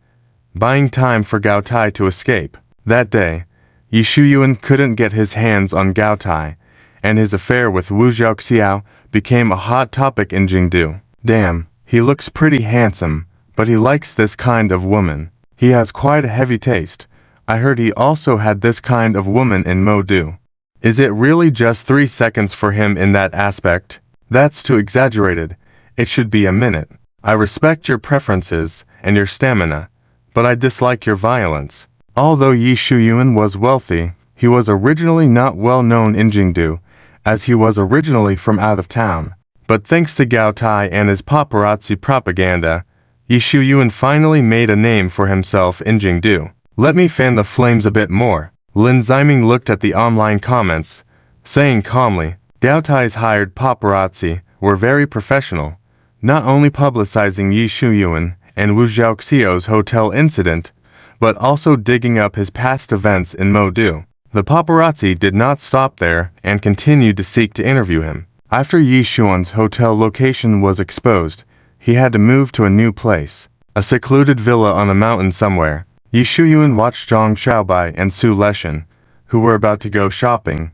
buying time for Gao Tai to escape. That day, Yi Shuyuan couldn't get his hands on Gao Tai, and his affair with Wu Zhaoxiao became a hot topic in Jingdu. Damn, he looks pretty handsome, but he likes this kind of woman. He has quite a heavy taste. I heard he also had this kind of woman in Modu. Is it really just 3 seconds for him in that aspect? That's too exaggerated. It should be a minute. I respect your preferences and your stamina, but I dislike your violence. Although Yi Shuyuan was wealthy, he was originally not well known in Jingdu, as he was originally from out of town. But thanks to Gao Tai and his paparazzi propaganda, Yi Shuyuan finally made a name for himself in Jingdu. Let me fan the flames a bit more. Lin Ziming looked at the online comments, saying calmly, Gao Tai's hired paparazzi were very professional, not only publicizing Yi Shuyuan and Wu Zhaoxiao's hotel incident, but also digging up his past events in Modu. The paparazzi did not stop there and continued to seek to interview him. After Yi Shuyuan's hotel location was exposed, he had to move to a new place, a secluded villa on a mountain somewhere. Yi Shuyuan watched Zhang Xiaobai and Su Leshan, who were about to go shopping.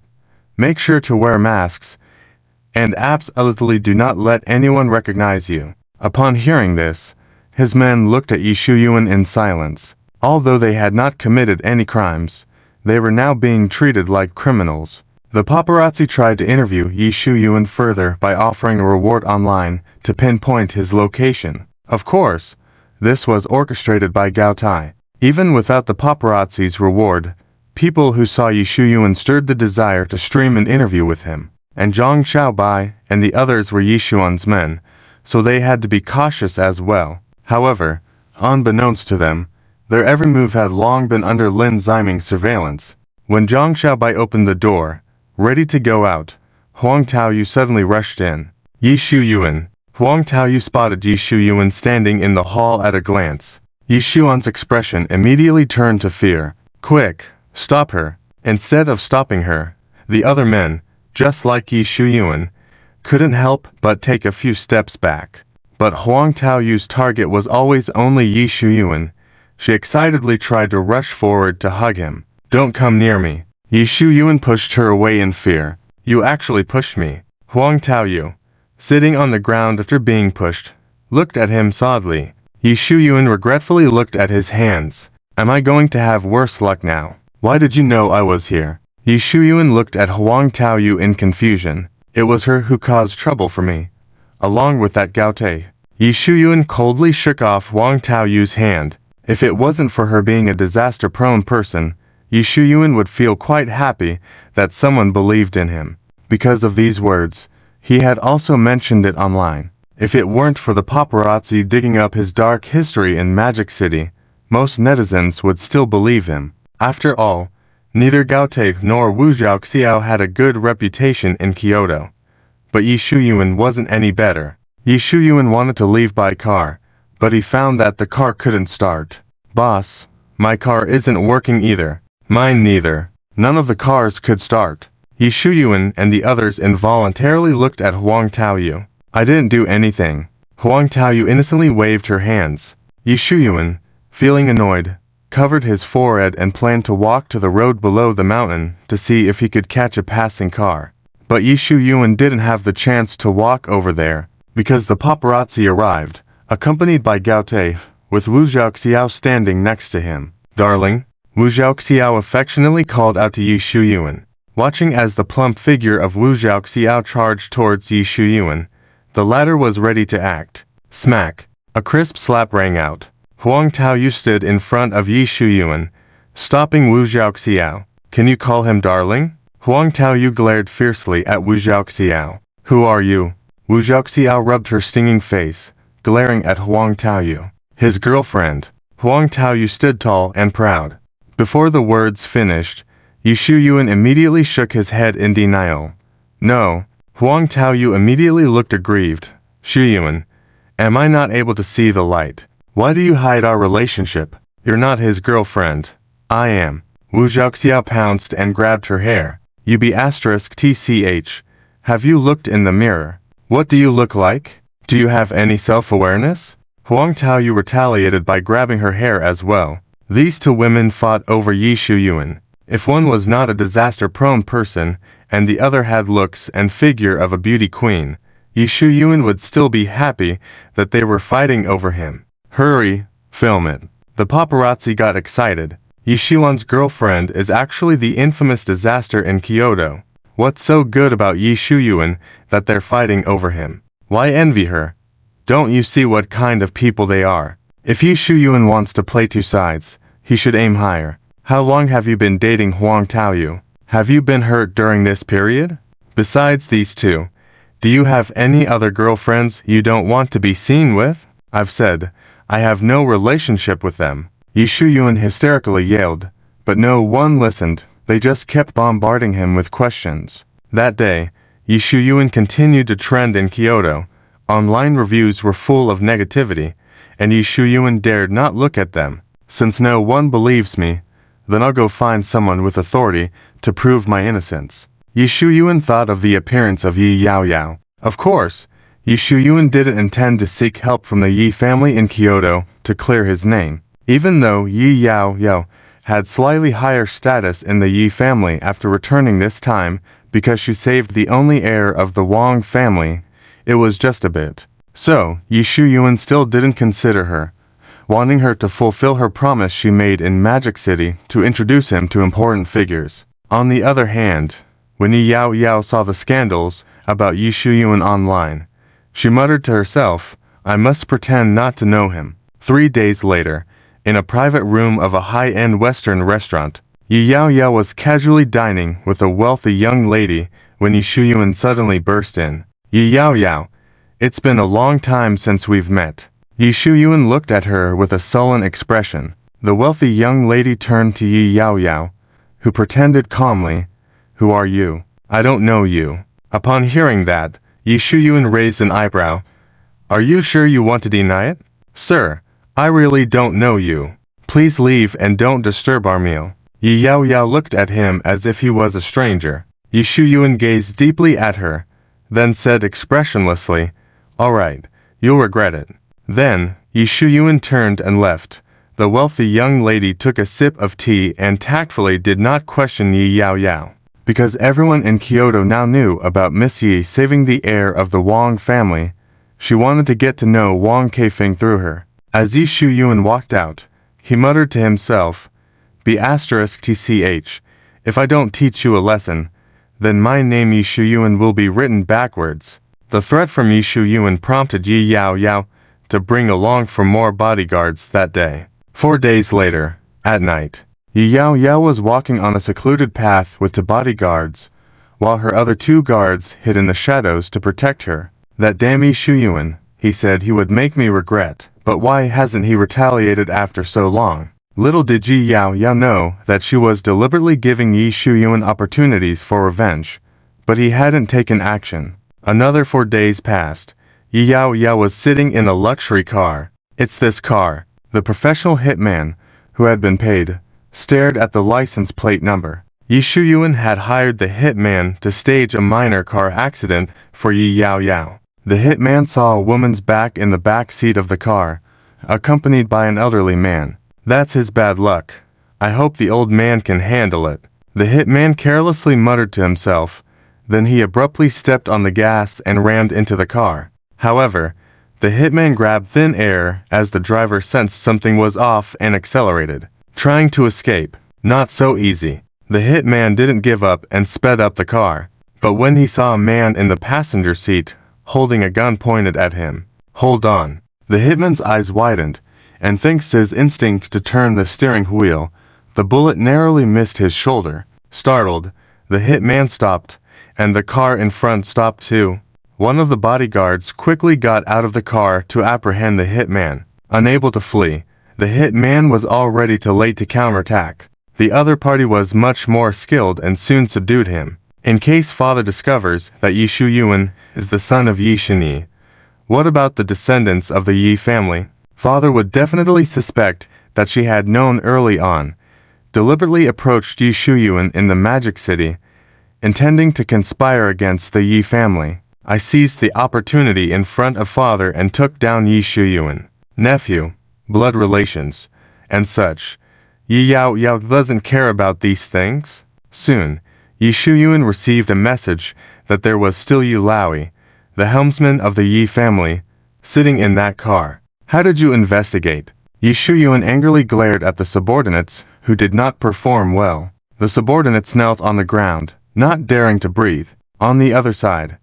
Make sure to wear masks, and absolutely do not let anyone recognize you. Upon hearing this, his men looked at Yi Shuyuan in silence. Although they had not committed any crimes, they were now being treated like criminals. The paparazzi tried to interview Yi Shuyuan further by offering a reward online to pinpoint his location. Of course, this was orchestrated by Gao Tai. Even without the paparazzi's reward, people who saw Yi Shuyuan stirred the desire to stream an interview with him. And Zhang Xiaobai and the others were Yi Shuyuan's men, so they had to be cautious as well. However, unbeknownst to them, their every move had long been under Lin Ziming's surveillance. When Zhang Xiaobai opened the door, ready to go out, Huang Taoyu suddenly rushed in. Yi Shuyuan. Huang Taoyu spotted Yi Shuyuan standing in the hall at a glance. Yi Shuyuan's expression immediately turned to fear. Quick, stop her. Instead of stopping her, the other men, just like Yi Shuyuan, couldn't help but take a few steps back. But Huang Taoyu's target was always only Yi Shuyuan. She excitedly tried to rush forward to hug him. Don't come near me. Yi Shuyuan pushed her away in fear. You actually pushed me. Huang Taoyu, sitting on the ground after being pushed, looked at him sadly. Yi Shuyuan regretfully looked at his hands. Am I going to have worse luck now? Why did you know I was here? Yi Shuyuan looked at Huang Taoyu in confusion. It was her who caused trouble for me, along with that Gao Tai. Yi Shuyuan coldly shook off Huang Taoyu's hand. If it wasn't for her being a disaster-prone person, Yi Shuyuan would feel quite happy that someone believed in him. Because of these words, he had also mentioned it online. If it weren't for the paparazzi digging up his dark history in Magic City, most netizens would still believe him. After all, neither Gao Tai nor Wu Zhaoxiao had a good reputation in Kyoto. But Yi Shuyuan wasn't any better. Yi Shuyuan wanted to leave by car, but he found that the car couldn't start. Boss, my car isn't working either. Mine neither. None of the cars could start. Yi Shuyuan and the others involuntarily looked at Huang Taoyu. I didn't do anything. Huang Taoyu innocently waved her hands. Yi Shuyuan, feeling annoyed, covered his forehead and planned to walk to the road below the mountain to see if he could catch a passing car. But Yi Shuyuan didn't have the chance to walk over there, because the paparazzi arrived, accompanied by Gao Tai, with Wu Zhaoxiao standing next to him. Darling, Wu Zhaoxiao affectionately called out to Yi Shuyuan. Watching as the plump figure of Wu Zhaoxiao charged towards Yi Shuyuan, the latter was ready to act. Smack! A crisp slap rang out. Huang Taoyu stood in front of Yi Shuyuan, stopping Wu Zhaoxiao. Can you call him darling? Huang Taoyu glared fiercely at Wu Zhaoxiao. Who are you? Wu Zhaoxiao rubbed her stinging face, glaring at Huang Taoyu. His girlfriend. Huang Taoyu stood tall and proud. Before the words finished, Yi Shuyuan immediately shook his head in denial. No. Huang Taoyu immediately looked aggrieved. Shuyuan, am I not able to see the light? Why do you hide our relationship? You're not his girlfriend. I am. Wu Zhaoxiao pounced and grabbed her hair. You be *tch. Have you looked in the mirror? What do you look like? Do you have any self-awareness? Huang Taoyu retaliated by grabbing her hair as well. These two women fought over Yi Shuyuan. If one was not a disaster-prone person, and the other had looks and figure of a beauty queen, Yi Shuyuan would still be happy that they were fighting over him. Hurry, film it. The paparazzi got excited. Yi Shuyuan's girlfriend is actually the infamous disaster in Kyoto. What's so good about Yi Shuyuan that they're fighting over him? Why envy her? Don't you see what kind of people they are? If Yi Shuyuan wants to play two sides, he should aim higher. How long have you been dating Huang Taoyu? Have you been hurt during this period? Besides these two, do you have any other girlfriends you don't want to be seen with? I've said, I have no relationship with them. Yi Shuyuan hysterically yelled, but no one listened. They just kept bombarding him with questions. That day, Yi Shuyuan continued to trend in Kyoto. Online reviews were full of negativity, and Yi Shuyuan dared not look at them. Since no one believes me, then I'll go find someone with authority to prove my innocence. Yi Shuyuan thought of the appearance of Yi Yaoyao. Of course, Yi Shuyuan didn't intend to seek help from the Yi family in Kyoto to clear his name. Even though Yi Yaoyao had slightly higher status in the Yi family after returning this time because she saved the only heir of the Wang family, it was just a bit. So, Yi Shuyuan still didn't consider her, wanting her to fulfill her promise she made in Magic City to introduce him to important figures. On the other hand, when Yi Yaoyao saw the scandals about Yi Shuyuan online, she muttered to herself, I must pretend not to know him. 3 days later, in a private room of a high-end Western restaurant, Yi Yaoyao was casually dining with a wealthy young lady when Yi Shuyuan suddenly burst in. Yi Yaoyao, it's been a long time since we've met. Yi Shuyuan looked at her with a sullen expression. The wealthy young lady turned to Yi Yaoyao, who pretended calmly, Who are you? I don't know you. Upon hearing that, Yi Shuyuan raised an eyebrow. Are you sure you want to deny it? Sir, I really don't know you. Please leave and don't disturb our meal. Yi Yaoyao looked at him as if he was a stranger. Yi Shuyuan gazed deeply at her, then said expressionlessly, All right, you'll regret it. Then, Yi Shuyuan turned and left. The wealthy young lady took a sip of tea and tactfully did not question Yi Yaoyao. Because everyone in Kyoto now knew about Miss Yi saving the heir of the Wang family, she wanted to get to know Wang Keifeng through her. As Yi Shuyuan walked out, he muttered to himself, Be *tch. If I don't teach you a lesson, then my name Yi Shuyuan will be written backwards. The threat from Yi Shuyuan prompted Yi Yaoyao to bring along for more bodyguards that day. 4 days later, at night, Yi Yaoyao was walking on a secluded path with 2 bodyguards, while her other 2 guards hid in the shadows to protect her. That damn Yi Shuyuan, he said he would make me regret. But why hasn't he retaliated after so long? Little did Yi Yaoyao know that she was deliberately giving Yi Shuyuan opportunities for revenge, but he hadn't taken action. Another 4 days passed. Yi Yaoyao was sitting in a luxury car. It's this car. The professional hitman, who had been paid, stared at the license plate number. Yi Shuyuan had hired the hitman to stage a minor car accident for Yi Yaoyao. The hitman saw a woman's back in the back seat of the car, accompanied by an elderly man. That's his bad luck. I hope the old man can handle it. The hitman carelessly muttered to himself. Then he abruptly stepped on the gas and rammed into the car. However, the hitman grabbed thin air as the driver sensed something was off and accelerated, trying to escape. Not so easy. The hitman didn't give up and sped up the car. But when he saw a man in the passenger seat, holding a gun pointed at him. Hold on. The hitman's eyes widened, and thanks to his instinct to turn the steering wheel, the bullet narrowly missed his shoulder. Startled, the hitman stopped, and the car in front stopped too. One of the bodyguards quickly got out of the car to apprehend the hitman. Unable to flee, the hitman was already too late to counterattack. The other party was much more skilled and soon subdued him. In case father discovers that Yi Shuyuan is the son of Yi Shini, what about the descendants of the Yi family? Father would definitely suspect that she had known early on, deliberately approached Yi Shuyuan in the Magic City, intending to conspire against the Yi family. I seized the opportunity in front of father and took down Yi Shuyuan. Nephew, blood relations, and such. Yi Yao Yao doesn't care about these things. Soon, Yi Shuyuan received a message that there was still Yi Laoi, the helmsman of the Yi family, sitting in that car. How did you investigate? Yi Shuyuan angrily glared at the subordinates, who did not perform well. The subordinates knelt on the ground, not daring to breathe. On the other side,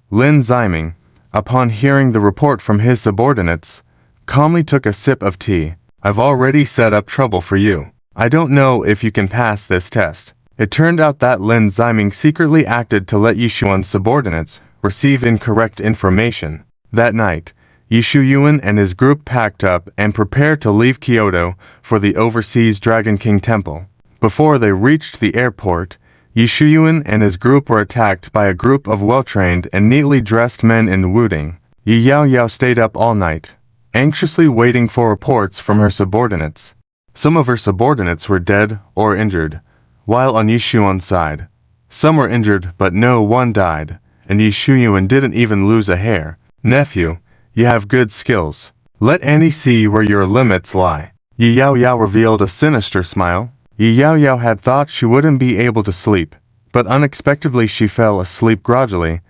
Lin Ziming, upon hearing the report from his subordinates, calmly took a sip of tea. I've already set up trouble for you. I don't know if you can pass this test. It turned out that Lin Ziming secretly acted to let Yi Shuyuan's subordinates receive incorrect information. That night, Yi Shuyuan and his group packed up and prepared to leave Kyoto for the overseas Dragon King Temple. Before they reached the airport, Yi Shuyuan and his group were attacked by a group of well-trained and neatly dressed men in Wuding. Yi Yao Yao stayed up all night, anxiously waiting for reports from her subordinates. Some of her subordinates were dead or injured, while on Yi Shuyuan's side, some were injured but no one died, and Yi Shuyuan didn't even lose a hair. Nephew, you have good skills. Let Annie see where your limits lie. Yi Yao Yao revealed a sinister smile. Yi Yao Yao had thought she wouldn't be able to sleep, but unexpectedly she fell asleep gradually,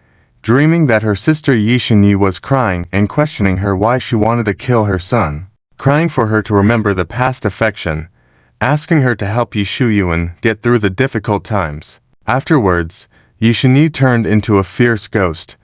dreaming that her sister Yi Shini was crying and questioning her why she wanted to kill her son, crying for her to remember the past affection, asking her to help Yi Shuyuan get through the difficult times. Afterwards, Yi Shini turned into a fierce ghost,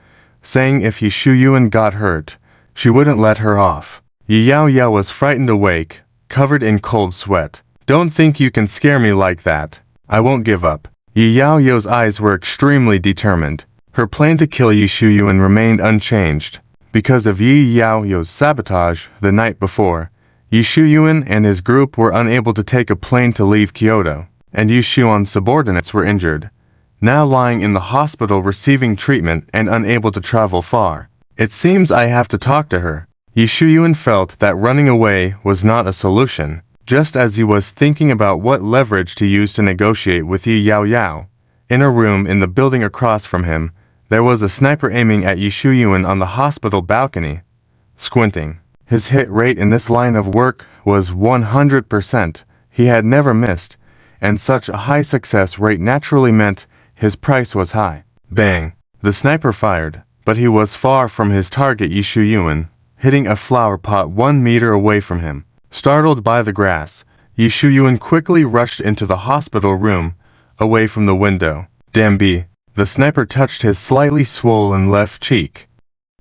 saying if Yi Shuyuan got hurt, she wouldn't let her off. Yi Yao Yao was frightened awake, covered in cold sweat. Don't think you can scare me like that. I won't give up. Yi Yao Yao's eyes were extremely determined. Her plan to kill Yi Shuyuan remained unchanged. Because of Yi Yao Yao's sabotage the night before, Yi Shuyuan and his group were unable to take a plane to leave Kyoto, and Yi Shuyuan's subordinates were injured, now lying in the hospital receiving treatment and unable to travel far. It seems I have to talk to her. Yi Shuyuan felt that running away was not a solution. Just as he was thinking about what leverage to use to negotiate with Yi Yao Yao, in a room in the building across from him, there was a sniper aiming at Yi Shuyuan on the hospital balcony. Squinting. His hit rate in this line of work was 100%. He had never missed, and such a high success rate naturally meant his price was high. Bang! The sniper fired, but he was far from his target Yi Shuyuan, hitting a flower pot 1 meter away from him. Startled by the grass, Yi Shuyuan quickly rushed into the hospital room, away from the window. Damn bee! The sniper touched his slightly swollen left cheek.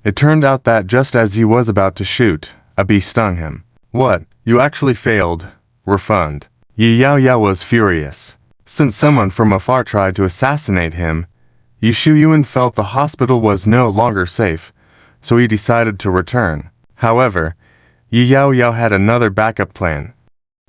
It turned out that just as he was about to shoot, a bee stung him. What? You actually failed. Refund. Yi Yao Yao was furious. Since someone from afar tried to assassinate him, Yi Shuyuan felt the hospital was no longer safe, so he decided to return. However, Yi Yao Yao had another backup plan.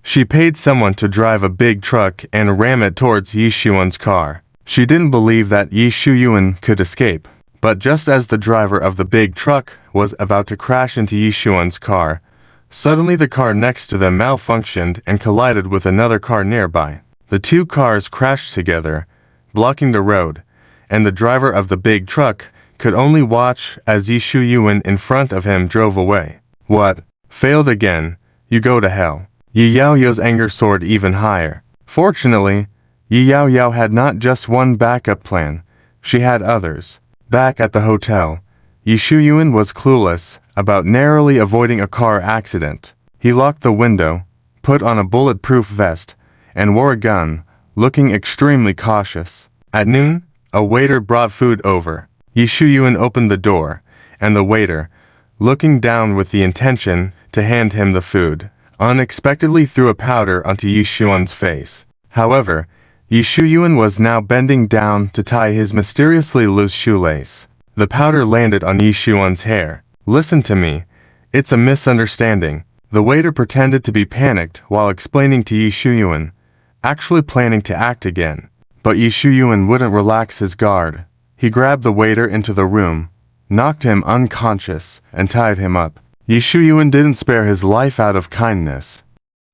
She paid someone to drive a big truck and ram it towards Yi Shuyuan's car. She didn't believe that Yi Shuyuan could escape, but just as the driver of the big truck was about to crash into Yi Shuyuan's car, suddenly the car next to them malfunctioned and collided with another car nearby. The two cars crashed together, blocking the road, and the driver of the big truck could only watch as Yi Shuyuan in front of him drove away. What? Failed again? You go to hell. Yi Yao Yao's anger soared even higher. Fortunately, Yi Yao Yao had not just one backup plan, she had others. Back at the hotel, Yi Shuyuan was clueless about narrowly avoiding a car accident. He locked the window, put on a bulletproof vest, and wore a gun, looking extremely cautious. At noon, a waiter brought food over. Yi Shuyuan opened the door, and the waiter, looking down with the intention to hand him the food, unexpectedly threw a powder onto Yi Shuyuan's face. However, Yi Shuyuan was now bending down to tie his mysteriously loose shoelace. The powder landed on Yi Xuan's hair. "Listen to me. It's a misunderstanding." The waiter pretended to be panicked while explaining to Yi Shuyuan, actually planning to act again. But Yi Shuyuan wouldn't relax his guard. He grabbed the waiter into the room, knocked him unconscious, and tied him up. Yi Shuyuan didn't spare his life out of kindness.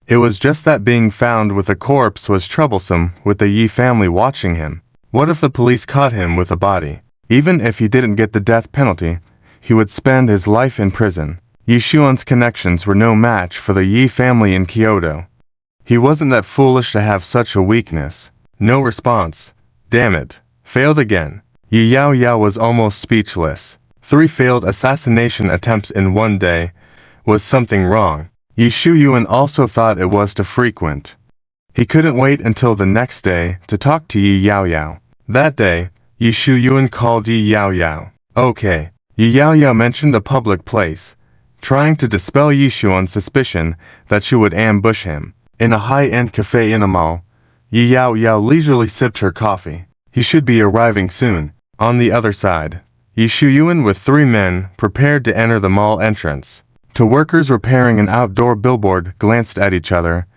It was just that being found with a corpse was troublesome with the Yi family watching him. What if the police caught him with a body? Even if he didn't get the death penalty, he would spend his life in prison. Yi Xuan's connections were no match for the Yi family in Kyoto. He wasn't that foolish to have such a weakness. No response. Damn it. Failed again. Yi Yao Yao was almost speechless. 3 failed assassination attempts in one day. Was something wrong? Yi Shuyuan also thought it was too frequent. He couldn't wait until the next day to talk to Yi Yao Yao. That day, Yi Shuyuan called Yi Yao Yao. Okay. Yi Yao Yao mentioned a public place, trying to dispel Yi Xuan's suspicion that she would ambush him. In a high-end cafe in a mall, Yi Yao Yao leisurely sipped her coffee. He should be arriving soon. On the other side, Yi Shuyuan with 3 men prepared to enter the mall entrance. 2 workers repairing an outdoor billboard glanced at each other,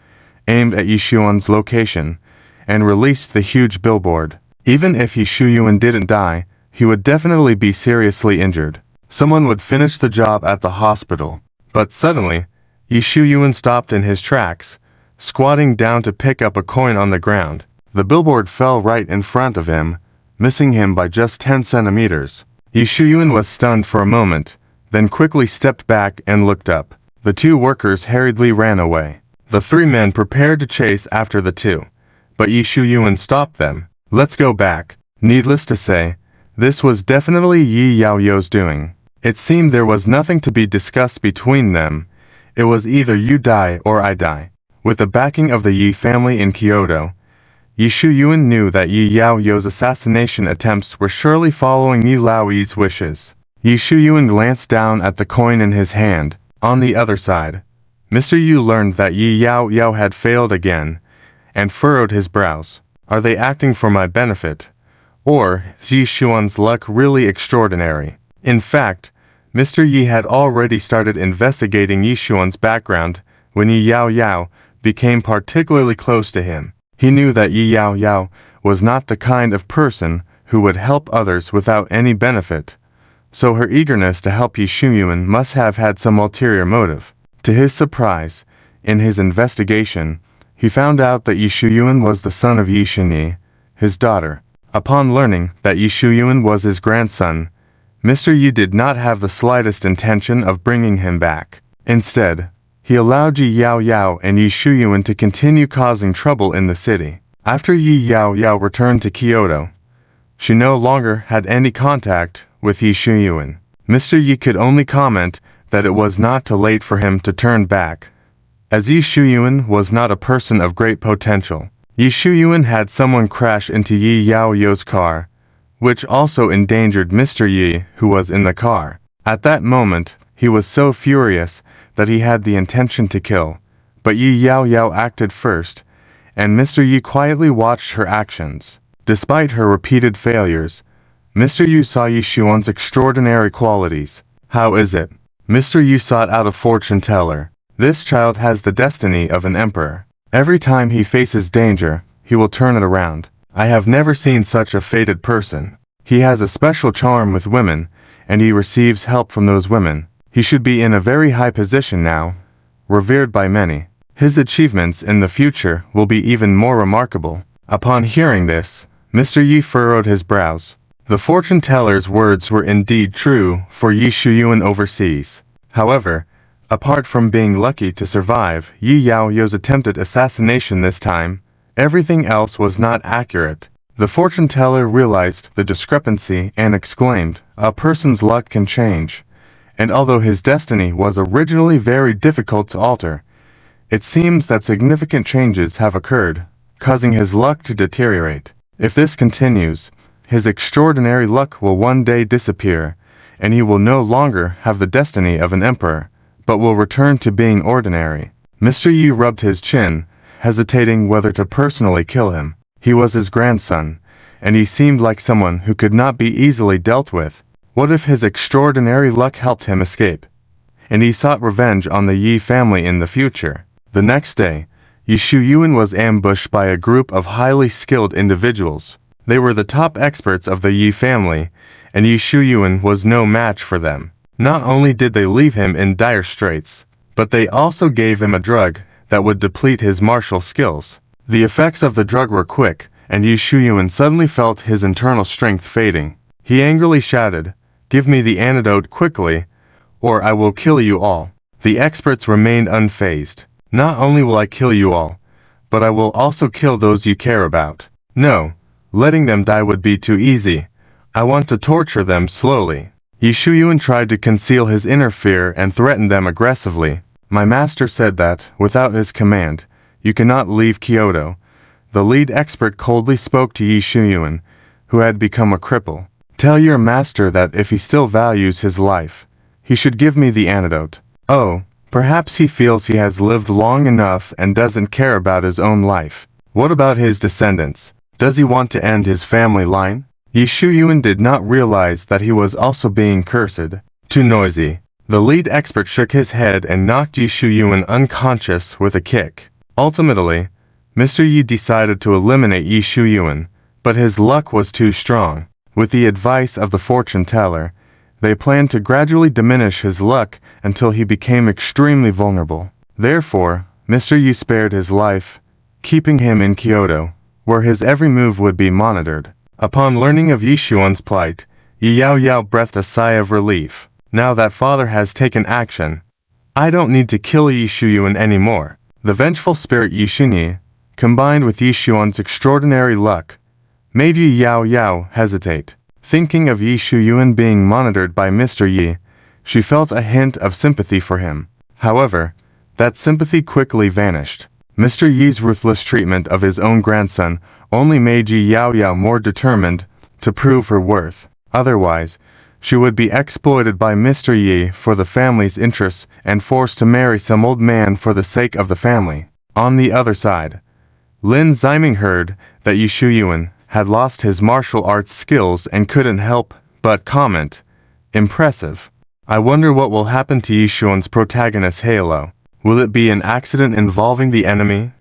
aimed at Yi Xuan's location, and released the huge billboard. Even if Yi Shuyuan didn't die, he would definitely be seriously injured. Someone would finish the job at the hospital. But suddenly, Yi Shuyuan stopped in his tracks, squatting down to pick up a coin on the ground. The billboard fell right in front of him, missing him by just 10 centimeters. Yi Shuyuan was stunned for a moment, then quickly stepped back and looked up. The 2 workers hurriedly ran away. The 3 men prepared to chase after the 2, but Yi Shuyuan stopped them. "Let's go back." Needless to say, this was definitely Yi Yao Yao's doing. It seemed there was nothing to be discussed between them. It was either you die or I die. With the backing of the Yi family in Kyoto, Yi Shuyuan knew that Yi Yao Yao's assassination attempts were surely following Yi Laoyi's wishes. Yi Shuyuan glanced down at the coin in his hand. On the other side, Mr. Yu learned that Yi Yao Yao had failed again, and furrowed his brows. Are they acting for my benefit? Or is Yi Xuan's luck really extraordinary? In fact, Mr. Yi had already started investigating Yi Xuan's background when Yi Yao Yao became particularly close to him. He knew that Yi Yao Yao was not the kind of person who would help others without any benefit, so her eagerness to help Yi Shuyuan must have had some ulterior motive. To his surprise, in his investigation, he found out that Yi Shuyuan was the son of Yi Shunyi, his daughter. Upon learning that Yi Shuyuan was his grandson, Mr. Yi did not have the slightest intention of bringing him back. Instead, he allowed Yi Yao Yao and Yi Shuyuan to continue causing trouble in the city. After Yi Yao Yao returned to Kyoto, she no longer had any contact with Yi Shuyuan. Mr. Yi could only comment that it was not too late for him to turn back, as Yi Shuyuan was not a person of great potential. Yi Shuyuan had someone crash into Yi Yao Yao's car, which also endangered Mr. Yi, who was in the car. At that moment, he was so furious that he had the intention to kill, but Yi Yao Yao acted first, and Mr. Yi quietly watched her actions. Despite her repeated failures, Mr. Yu saw Yi Xuan's extraordinary qualities. How is it? Mr. Yu sought out a fortune teller. This child has the destiny of an emperor. Every time he faces danger, he will turn it around. I have never seen such a fated person. He has a special charm with women, and he receives help from those women. He should be in a very high position now, revered by many. His achievements in the future will be even more remarkable. Upon hearing this, Mr. Yi furrowed his brows. The fortune teller's words were indeed true for Yi Shuyuan overseas. However, apart from being lucky to survive Yi Yao Yao's attempted assassination this time, everything else was not accurate. The fortune teller realized the discrepancy and exclaimed, "A person's luck can change." And although his destiny was originally very difficult to alter, it seems that significant changes have occurred, causing his luck to deteriorate. If this continues, his extraordinary luck will one day disappear, and he will no longer have the destiny of an emperor, but will return to being ordinary. Mr. Yi rubbed his chin, hesitating whether to personally kill him. He was his grandson, and he seemed like someone who could not be easily dealt with. What if his extraordinary luck helped him escape? And he sought revenge on the Yi family in the future. The next day, Yi Shuyuan was ambushed by a group of highly skilled individuals. They were the top experts of the Yi family, and Yi Shuyuan was no match for them. Not only did they leave him in dire straits, but they also gave him a drug that would deplete his martial skills. The effects of the drug were quick, and Yi Shuyuan suddenly felt his internal strength fading. He angrily shouted, "Give me the antidote quickly, or I will kill you all." The experts remained unfazed. "Not only will I kill you all, but I will also kill those you care about." "No, letting them die would be too easy. I want to torture them slowly." Yi Shuyuan tried to conceal his inner fear and threatened them aggressively. "My master said that, without his command, you cannot leave Kyoto." The lead expert coldly spoke to Yi Shuyuan, who had become a cripple. "Tell your master that if he still values his life, he should give me the antidote." "Oh, perhaps he feels he has lived long enough and doesn't care about his own life. What about his descendants? Does he want to end his family line?" Yi Shuyuan did not realize that he was also being cursed. "Too noisy." The lead expert shook his head and knocked Yi Shuyuan unconscious with a kick. Ultimately, Mr. Yi decided to eliminate Yi Shuyuan, but his luck was too strong. With the advice of the fortune teller, they planned to gradually diminish his luck until he became extremely vulnerable. Therefore, Mr. Yi spared his life, keeping him in Kyoto, where his every move would be monitored. Upon learning of Yi Shuyuan's plight, Yi Yaoyao breathed a sigh of relief. Now that father has taken action, I don't need to kill Yi Shuyuan anymore. The vengeful spirit Yi Shunyi, combined with Yi Shuyuan's extraordinary luck, made Yi Yaoyao hesitate. Thinking of Yi Shuyuan being monitored by Mr. Yi, she felt a hint of sympathy for him. However, that sympathy quickly vanished. Mr. Yi's ruthless treatment of his own grandson only made Yi Yaoyao more determined to prove her worth. Otherwise, she would be exploited by Mr. Yi for the family's interests and forced to marry some old man for the sake of the family. On the other side, Lin Ziming heard that Yi Shuyuan had lost his martial arts skills and couldn't help but comment, "Impressive. I wonder what will happen to Yi Shuyuan's protagonist Halo. Will it be an accident involving the enemy,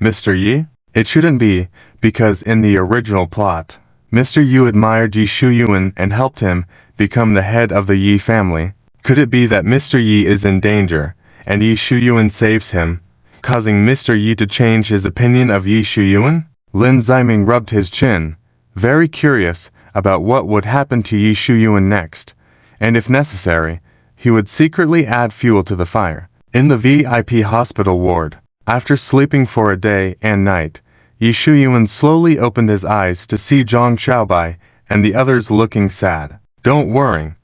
Mr. Yi?" It shouldn't be, because in the original plot, Mr. Yi admired Yi Shuyuan and helped him become the head of the Yi family. Could it be that Mr. Yi is in danger, and Yi Shuyuan saves him, causing Mr. Yi to change his opinion of Yi Shuyuan? Lin Ziming rubbed his chin, very curious about what would happen to Yi Shuyuan next, and if necessary, he would secretly add fuel to the fire. In the VIP hospital ward, after sleeping for a day and night, Yi Shuyuan slowly opened his eyes to see Zhang Xiaobai and the others looking sad. "Don't worry,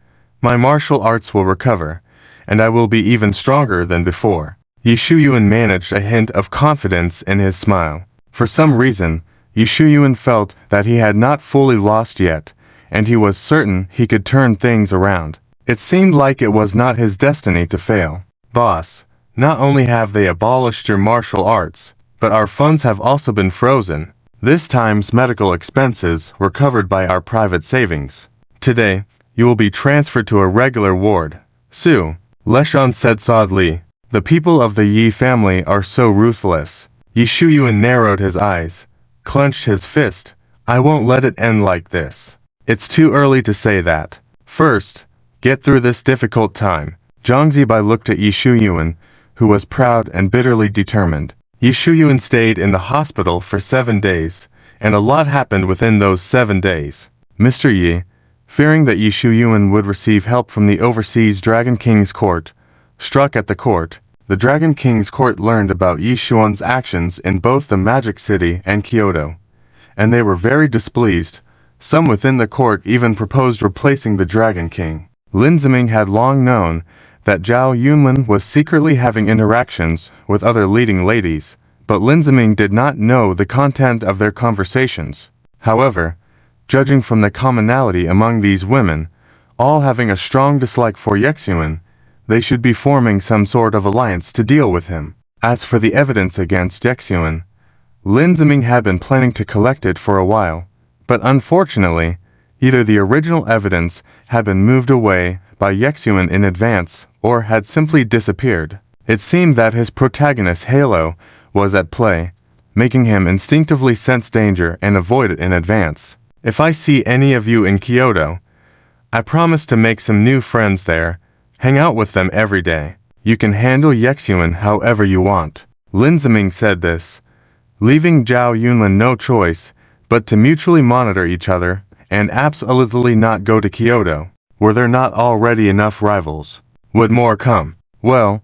my martial arts will recover, and I will be even stronger than before." Yi Shuyuan managed a hint of confidence in his smile. For some reason, Yi Shuyuan felt that he had not fully lost yet, and he was certain he could turn things around. It seemed like it was not his destiny to fail. "Boss, not only have they abolished your martial arts, but our funds have also been frozen. This time's medical expenses were covered by our private savings. Today, you will be transferred to a regular ward." "Su," Leshan said sadly. "The people of the Yi family are so ruthless." Yi Shuyuan narrowed his eyes, clenched his fist. "I won't let it end like this." "It's too early to say that. First, get through this difficult time." Zhang Zibai looked at Yi Shuyuan, who was proud and bitterly determined. Yi Shuyuan stayed in the hospital for 7 days, and a lot happened within those 7 days. Mr. Yi, fearing that Yi Shuyuan would receive help from the overseas Dragon King's court, struck at the court. The Dragon King's court learned about Yi Shuyuan's actions in both the Magic City and Kyoto, and they were very displeased. Some within the court even proposed replacing the Dragon King. Lin Ziming had long known that Zhao Yunlin was secretly having interactions with other leading ladies, but Lin Ziming did not know the content of their conversations. However, judging from the commonality among these women, all having a strong dislike for Yexuan, they should be forming some sort of alliance to deal with him. As for the evidence against Yexuan, Lin Ziming had been planning to collect it for a while, but unfortunately, Either the original evidence had been moved away by Yexuan in advance or had simply disappeared. It seemed that his protagonist's halo was at play, making him instinctively sense danger and avoid it in advance. If I see any of you in Kyoto, I promise to make some new friends there, hang out with them every day. You can handle Yexuan however you want. Lin Ziming said this, leaving Zhao Yunlin no choice but to mutually monitor each other and absolutely not go to Kyoto. Were there not already enough rivals? Would more come? Well,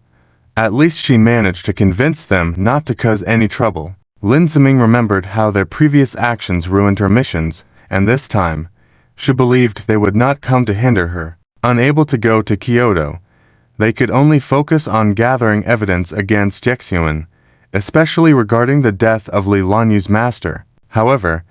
at least she managed to convince them not to cause any trouble. Lin Ziming remembered how their previous actions ruined her missions, and this time, she believed they would not come to hinder her. Unable to go to Kyoto, they could only focus on gathering evidence against Yexuan, especially regarding the death of Li Lanyu's master. However,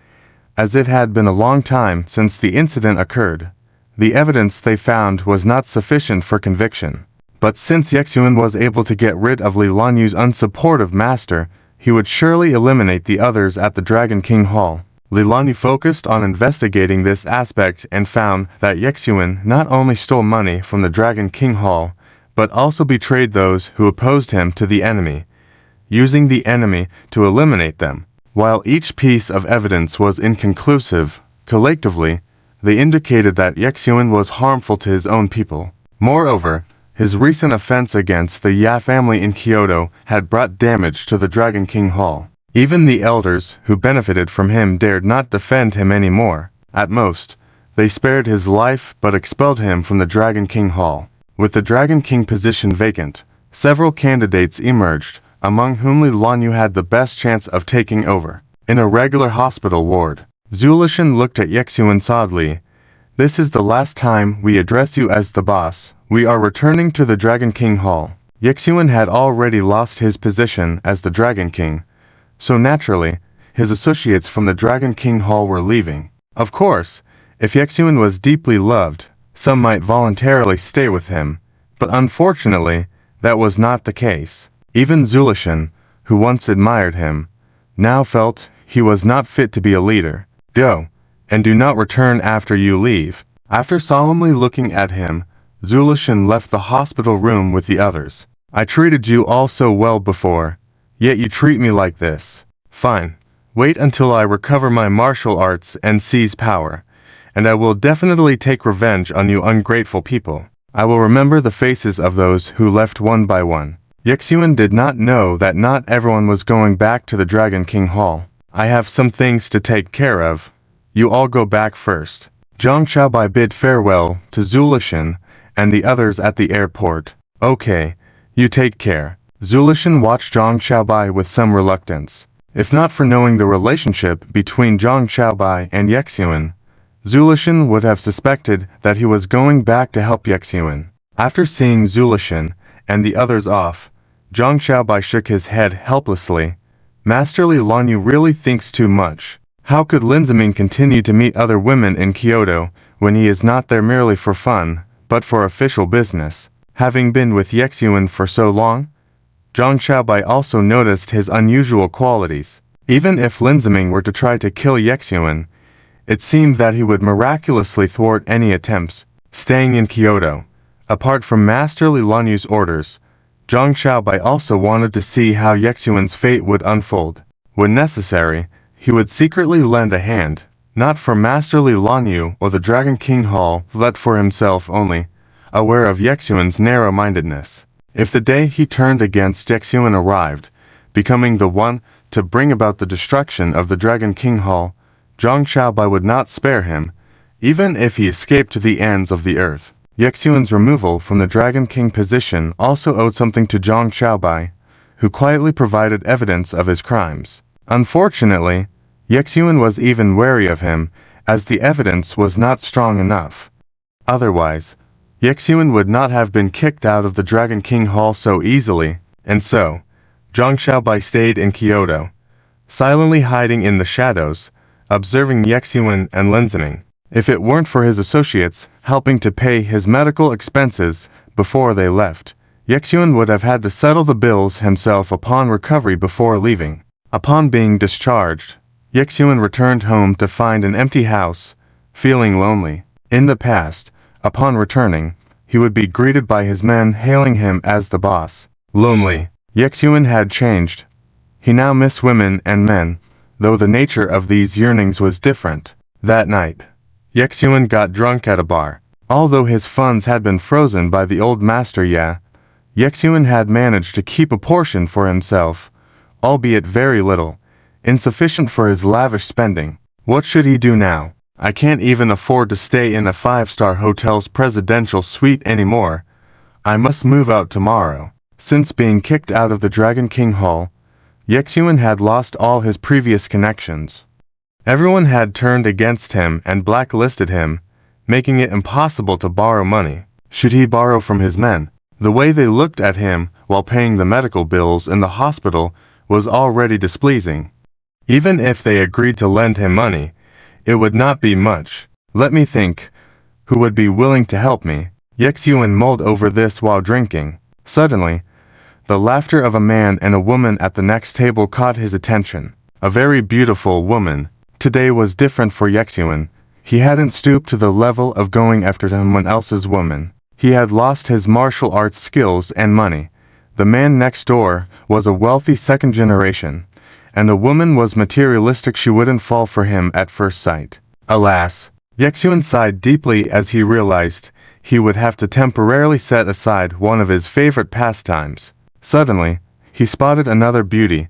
as it had been a long time since the incident occurred, the evidence they found was not sufficient for conviction. But since Yexuan was able to get rid of Li Lanyu's unsupportive master, he would surely eliminate the others at the Dragon King Hall. Li Lanyu focused on investigating this aspect and found that Yexuan not only stole money from the Dragon King Hall, but also betrayed those who opposed him to the enemy, using the enemy to eliminate them. While each piece of evidence was inconclusive, collectively, they indicated that Yexuan was harmful to his own people. Moreover, his recent offense against the Ya family in Kyoto had brought damage to the Dragon King Hall. Even the elders who benefited from him dared not defend him anymore. At most, they spared his life but expelled him from the Dragon King Hall. With the Dragon King position vacant, several candidates emerged, among whom Li Lanyu had the best chance of taking over. In a regular hospital ward, Zulishan looked at Yexuan sadly. This is the last time we address you as the boss. We are returning to the Dragon King Hall. Yexuan had already lost his position as the Dragon King, so naturally, his associates from the Dragon King Hall were leaving. Of course, if Yexuan was deeply loved, some might voluntarily stay with him, but unfortunately, that was not the case. Even Zulishan, who once admired him, now felt he was not fit to be a leader. Go, and do not return after you leave. After solemnly looking at him, Zulishan left the hospital room with the others. I treated you all so well before, yet you treat me like this. Fine. Wait until I recover my martial arts and seize power, and I will definitely take revenge on you ungrateful people. I will remember the faces of those who left one by one. Yexuan did not know that not everyone was going back to the Dragon King Hall. I have some things to take care of. You all go back first. Zhang Xiaobai bid farewell to Zulishan and the others at the airport. Okay, you take care. Zulishan watched Zhang Xiaobai with some reluctance. If not for knowing the relationship between Zhang Xiaobai and Yexuan, Zulishan would have suspected that he was going back to help Yexuan. After seeing Zulishan and the others off, Zhang Xiaobai shook his head helplessly. Master Li Lanyu really thinks too much. How could Lin Ziming continue to meet other women in Kyoto when he is not there merely for fun, but for official business? Having been with Yexuan for so long, Zhang Xiaobai also noticed his unusual qualities. Even if Lin Ziming were to try to kill Yexuan, it seemed that he would miraculously thwart any attempts. Staying in Kyoto, apart from Master Li Lanyu's orders, Zhang Xiaobai also wanted to see how Yexuan's fate would unfold. When necessary, he would secretly lend a hand, not for Master Li Lanyu or the Dragon King Hall, but for himself only, aware of Yexuan's narrow-mindedness. If the day he turned against Yexuan arrived, becoming the one to bring about the destruction of the Dragon King Hall, Zhang Xiaobai would not spare him, even if he escaped to the ends of the earth. Yexuan's removal from the Dragon King position also owed something to Zhang Xiaobai, who quietly provided evidence of his crimes. Unfortunately, Yexuan was even wary of him, as the evidence was not strong enough. Otherwise, Yexuan would not have been kicked out of the Dragon King Hall so easily, and so, Zhang Xiaobai stayed in Kyoto, silently hiding in the shadows, observing Yexuan and Lin Ziming. If it weren't for his associates helping to pay his medical expenses before they left, Yexuan would have had to settle the bills himself upon recovery before leaving. Upon being discharged, Yexuan returned home to find an empty house, feeling lonely. In the past, upon returning, he would be greeted by his men hailing him as the boss. Lonely. Yexuan had changed. He now missed women and men, though the nature of these yearnings was different. That night, Yexuan got drunk at a bar. Although his funds had been frozen by the old master Yexuan had managed to keep a portion for himself, albeit very little, insufficient for his lavish spending. What should he do now? I can't even afford to stay in a five-star hotel's presidential suite anymore. I must move out tomorrow. Since being kicked out of the Dragon King Hall, Yexuan had lost all his previous connections. Everyone had turned against him and blacklisted him, making it impossible to borrow money. Should he borrow from his men? The way they looked at him while paying the medical bills in the hospital was already displeasing. Even if they agreed to lend him money, it would not be much. Let me think. Who would be willing to help me? Yexuan mulled over this while drinking. Suddenly, the laughter of a man and a woman at the next table caught his attention. A very beautiful woman. Today was different for Yexuan. He hadn't stooped to the level of going after someone else's woman. He had lost his martial arts skills and money. The man next door was a wealthy second generation, and the woman was materialistic. She wouldn't fall for him at first sight. Alas, Yexuan sighed deeply as he realized he would have to temporarily set aside one of his favorite pastimes. Suddenly, he spotted another beauty,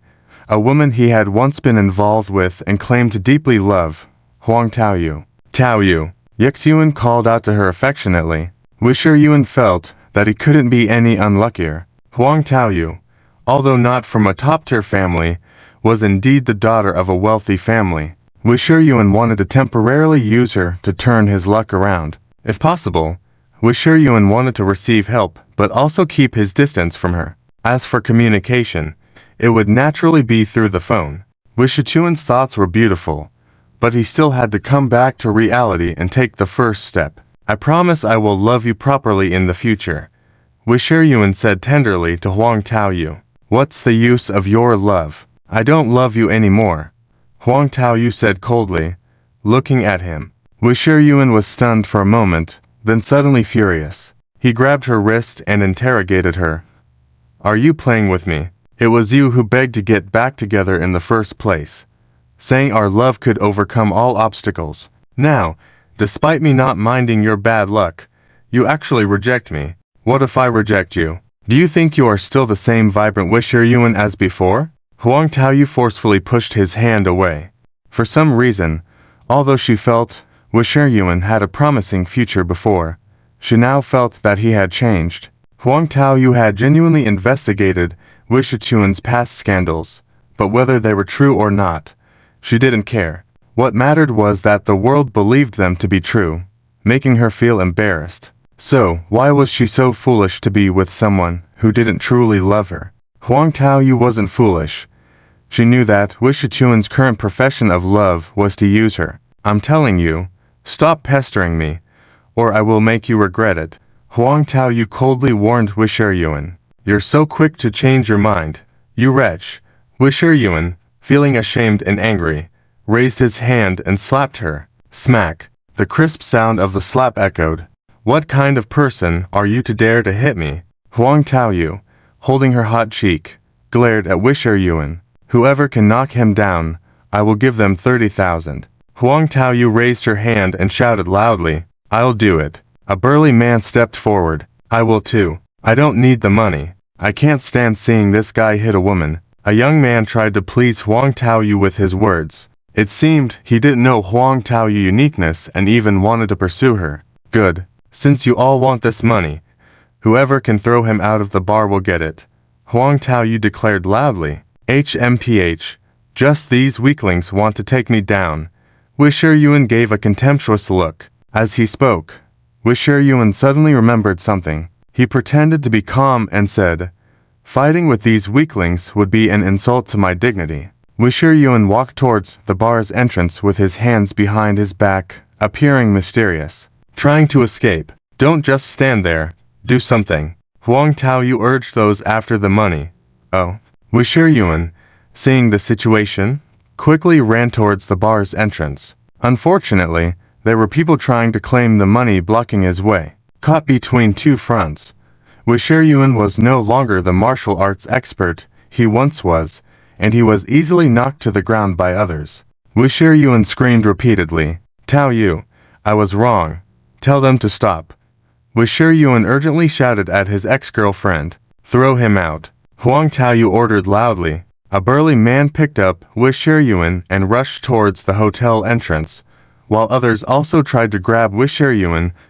a woman he had once been involved with and claimed to deeply love, Huang Taoyu. Taoyu, Yexuan called out to her affectionately. Wisher Yuan felt that he couldn't be any unluckier. Huang Taoyu, although not from a top-tier family, was indeed the daughter of a wealthy family. Wisher Yuan wanted to temporarily use her to turn his luck around. If possible, Wisher Yuan wanted to receive help but also keep his distance from her. As for communication, it would naturally be through the phone. Wisher thoughts were beautiful, but he still had to come back to reality and take the first step. I promise I will love you properly in the future, Wisher Yuan said tenderly to Huang Taoyu. What's the use of your love? I don't love you anymore, Huang Taoyu said coldly, looking at him. Wisher Yuan was stunned for a moment, then suddenly furious. He grabbed her wrist and interrogated her. Are you playing with me? It was you who begged to get back together in the first place, saying our love could overcome all obstacles. Now, despite me not minding your bad luck, you actually reject me. What if I reject you? Do you think you are still the same vibrant Wisher Yuan as before? Huang Taoyu forcefully pushed his hand away. For some reason, although she felt Wisher Yuan had a promising future before, she now felt that he had changed. Huang Taoyu had genuinely investigated Wisher Yuan's past scandals, but whether they were true or not, she didn't care. What mattered was that the world believed them to be true, making her feel embarrassed. So, why was she so foolish to be with someone who didn't truly love her? Huang Taoyu wasn't foolish. She knew that Wisher Yuan's current profession of love was to use her. I'm telling you, stop pestering me, or I will make you regret it, Huang Taoyu coldly warned Wisher Yuan. You're so quick to change your mind, you wretch. Wisher Yuan, feeling ashamed and angry, raised his hand and slapped her. Smack. The crisp sound of the slap echoed. What kind of person are you to dare to hit me? Huang Taoyu, holding her hot cheek, glared at Wisher Yuan. Whoever can knock him down, I will give them 30,000. Huang Taoyu raised her hand and shouted loudly, I'll do it. A burly man stepped forward. I will too. I don't need the money. I can't stand seeing this guy hit a woman. A young man tried to please Huang Taoyu with his words. It seemed he didn't know Huang Taoyu's uniqueness and even wanted to pursue her. Good. Since you all want this money, whoever can throw him out of the bar will get it, Huang Taoyu declared loudly. HMPH. Just these weaklings want to take me down. Wisher Yuan gave a contemptuous look. As he spoke, Wisher Yuan suddenly remembered something. He pretended to be calm and said, fighting with these weaklings would be an insult to my dignity. Wisher Yuan walked towards the bar's entrance with his hands behind his back, appearing mysterious. Trying to escape. Don't just stand there. Do something. Huang Taoyu urged those after the money. Oh. Wisher Yuan, seeing the situation, quickly ran towards the bar's entrance. Unfortunately, There were people trying to claim the money blocking his way. Caught between two fronts, Wisher was no longer the martial arts expert he once was, and he was easily knocked to the ground by others. Wisher screamed repeatedly, "Tao Yu, I was wrong. Tell them to stop." Wisher urgently shouted at his ex-girlfriend, "Throw him out." Huang Taoyu ordered loudly. A burly man picked up Wisher and rushed towards the hotel entrance, while others also tried to grab Wisher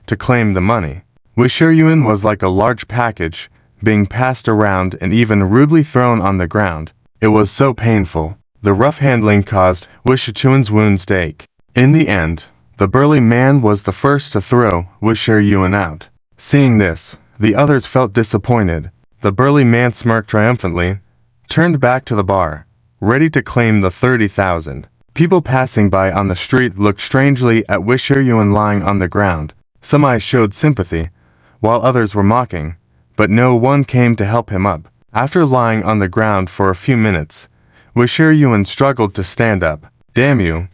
to claim the money. Wisher was like a large package, being passed around and even rudely thrown on the ground. It was so painful. The rough handling caused Wisher wounds to ache. In the end, the burly man was the first to throw Wisher out. Seeing this, the others felt disappointed. The burly man smirked triumphantly, turned back to the bar, ready to claim the 30,000. People passing by on the street looked strangely at Wisher lying on the ground. Some eyes showed sympathy, while others were mocking, but no one came to help him up. After lying on the ground for a few minutes, Wisher struggled to stand up. "Damn you,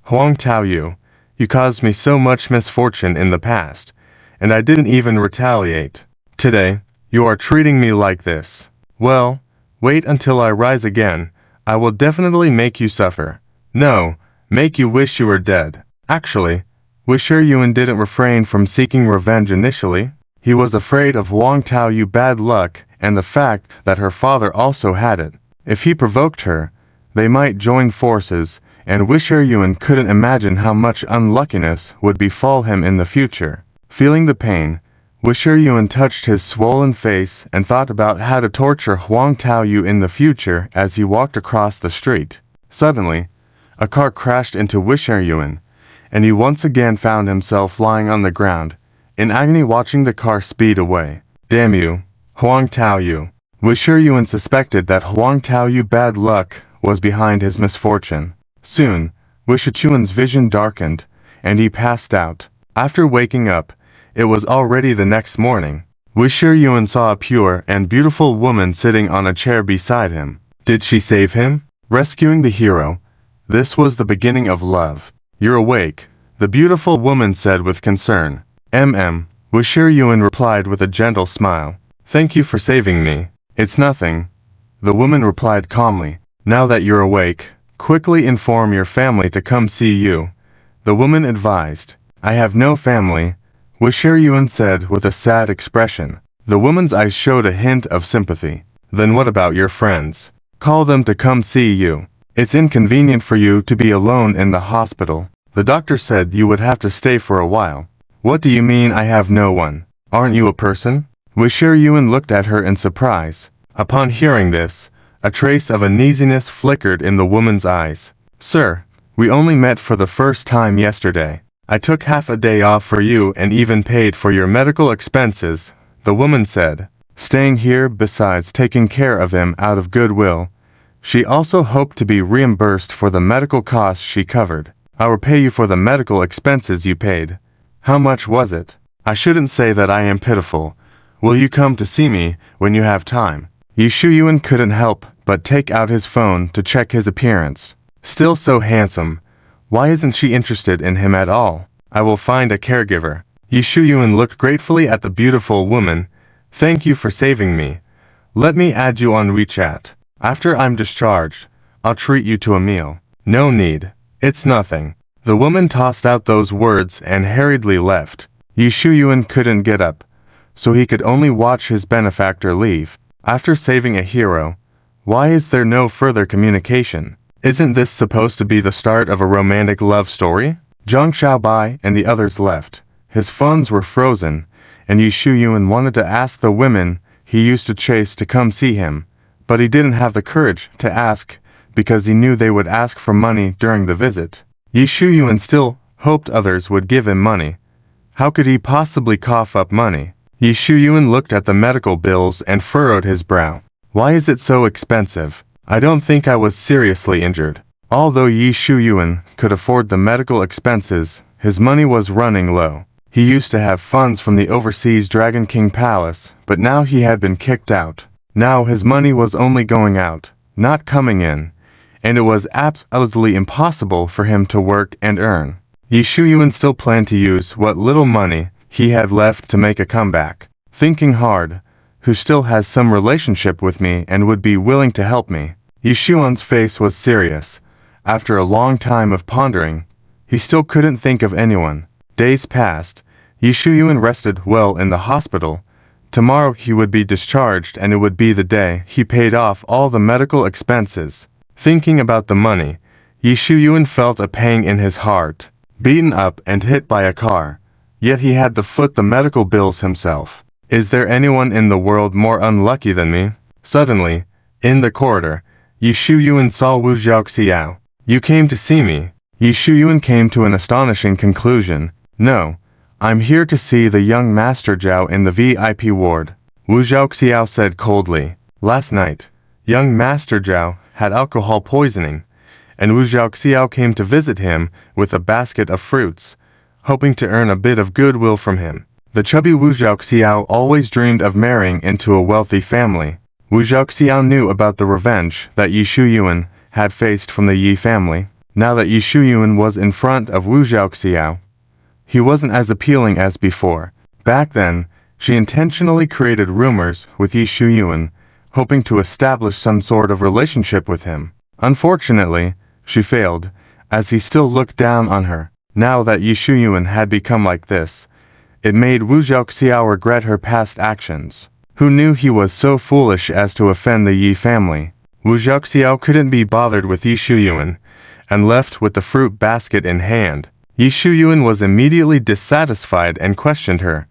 Huang Taoyu, you caused me so much misfortune in the past, and I didn't even retaliate. Today, you are treating me like this. Well, wait until I rise again. I will definitely make you suffer. No, make you wish you were dead." Actually, Wisher didn't refrain from seeking revenge initially. He was afraid of Huang Taoyu bad luck and the fact that her father also had it. If he provoked her, they might join forces, and Wisher couldn't imagine how much unluckiness would befall him in the future. Feeling the pain, Wisher touched his swollen face and thought about how to torture Huang Taoyu in the future as he walked across the street. Suddenly, a car crashed into Wisher and he once again found himself lying on the ground, in agony watching the car speed away. "Damn you, Huang Taoyu." Wisher suspected that Huang Taoyu bad luck was behind his misfortune. Soon, Wisher vision darkened, and he passed out. After waking up, it was already the next morning. Wisher saw a pure and beautiful woman sitting on a chair beside him. Did she save him? Rescuing the hero. This was the beginning of love. "You're awake," the beautiful woman said with concern. Wisher replied with a gentle smile. "Thank you for saving me." "It's nothing," the woman replied calmly. "Now that you're awake, quickly inform your family to come see you," the woman advised. "I have no family," Wisher said with a sad expression. The woman's eyes showed a hint of sympathy. "Then what about your friends? Call them to come see you. It's inconvenient for you to be alone in the hospital. The doctor said you would have to stay for a while." "What do you mean I have no one? Aren't you a person?" Wisher looked at her in surprise. Upon hearing this, a trace of uneasiness flickered in the woman's eyes. "Sir, we only met for the first time yesterday. I took half a day off for you and even paid for your medical expenses," the woman said. Staying here besides taking care of him out of goodwill, she also hoped to be reimbursed for the medical costs she covered. "I will pay you for the medical expenses you paid." "How much was it?" "I shouldn't say that I am pitiful. Will you come to see me when you have time?" Wisher couldn't help but take out his phone to check his appearance. Still so handsome. Why isn't she interested in him at all? "I will find a caregiver." Wisher looked gratefully at the beautiful woman. "Thank you for saving me. Let me add you on WeChat. After I'm discharged, I'll treat you to a meal." "No need. It's nothing." The woman tossed out those words and hurriedly left. Wisher couldn't get up, so he could only watch his benefactor leave. After saving a hero, why is there no further communication? Isn't this supposed to be the start of a romantic love story? Zhang Xiaobai and the others left. His funds were frozen, and Wisher wanted to ask the women he used to chase to come see him, but he didn't have the courage to ask because he knew they would ask for money during the visit. Wisher still hoped others would give him money. How could he possibly cough up money? Wisher looked at the medical bills and furrowed his brow. "Why is it so expensive? I don't think I was seriously injured." Although Wisher could afford the medical expenses, his money was running low. He used to have funds from the overseas Dragon King Palace, but now he had been kicked out. Now his money was only going out, not coming in, and it was absolutely impossible for him to work and earn. Yi Shuyuan still planned to use what little money he had left to make a comeback. Thinking hard, who still has some relationship with me and would be willing to help me? Yi Shuyuan's face was serious. After a long time of pondering, he still couldn't think of anyone. Days passed. Yi Shuyuan rested well in the hospital. Tomorrow he would be discharged and it would be the day he paid off all the medical expenses. Thinking about the money, Yi Shuyuan felt a pang in his heart. Beaten up and hit by a car, yet he had to foot the medical bills himself. Is there anyone in the world more unlucky than me? Suddenly, in the corridor, Yi Shuyuan saw Wu Zhaoxiao. You came to see me. Yi Shuyuan came to an astonishing conclusion. No, I'm here to see the young Master Zhao in the VIP ward. Wu Zhaoxiao said coldly. Last night, young Master Zhao had alcohol poisoning, and Wu Zhaoxiao came to visit him with a basket of fruits, hoping to earn a bit of goodwill from him. The chubby Wu Zhaoxiao always dreamed of marrying into a wealthy family. Wu Zhaoxiao knew about the revenge that Yi Shuyuan had faced from the Yi family. Now that Yi Shuyuan was in front of Wu Zhaoxiao, he wasn't as appealing as before. Back then, she intentionally created rumors with Yi Shuyuan, hoping to establish some sort of relationship with him. Unfortunately, she failed, as he still looked down on her. Now that Yi Shuyuan had become like this, it made Wu Zhaoxiao regret her past actions. Who knew he was so foolish as to offend the Yi family? Wu Zhaoxiao couldn't be bothered with Yi Shuyuan, and left with the fruit basket in hand. Yi Shuyuan was immediately dissatisfied and questioned her.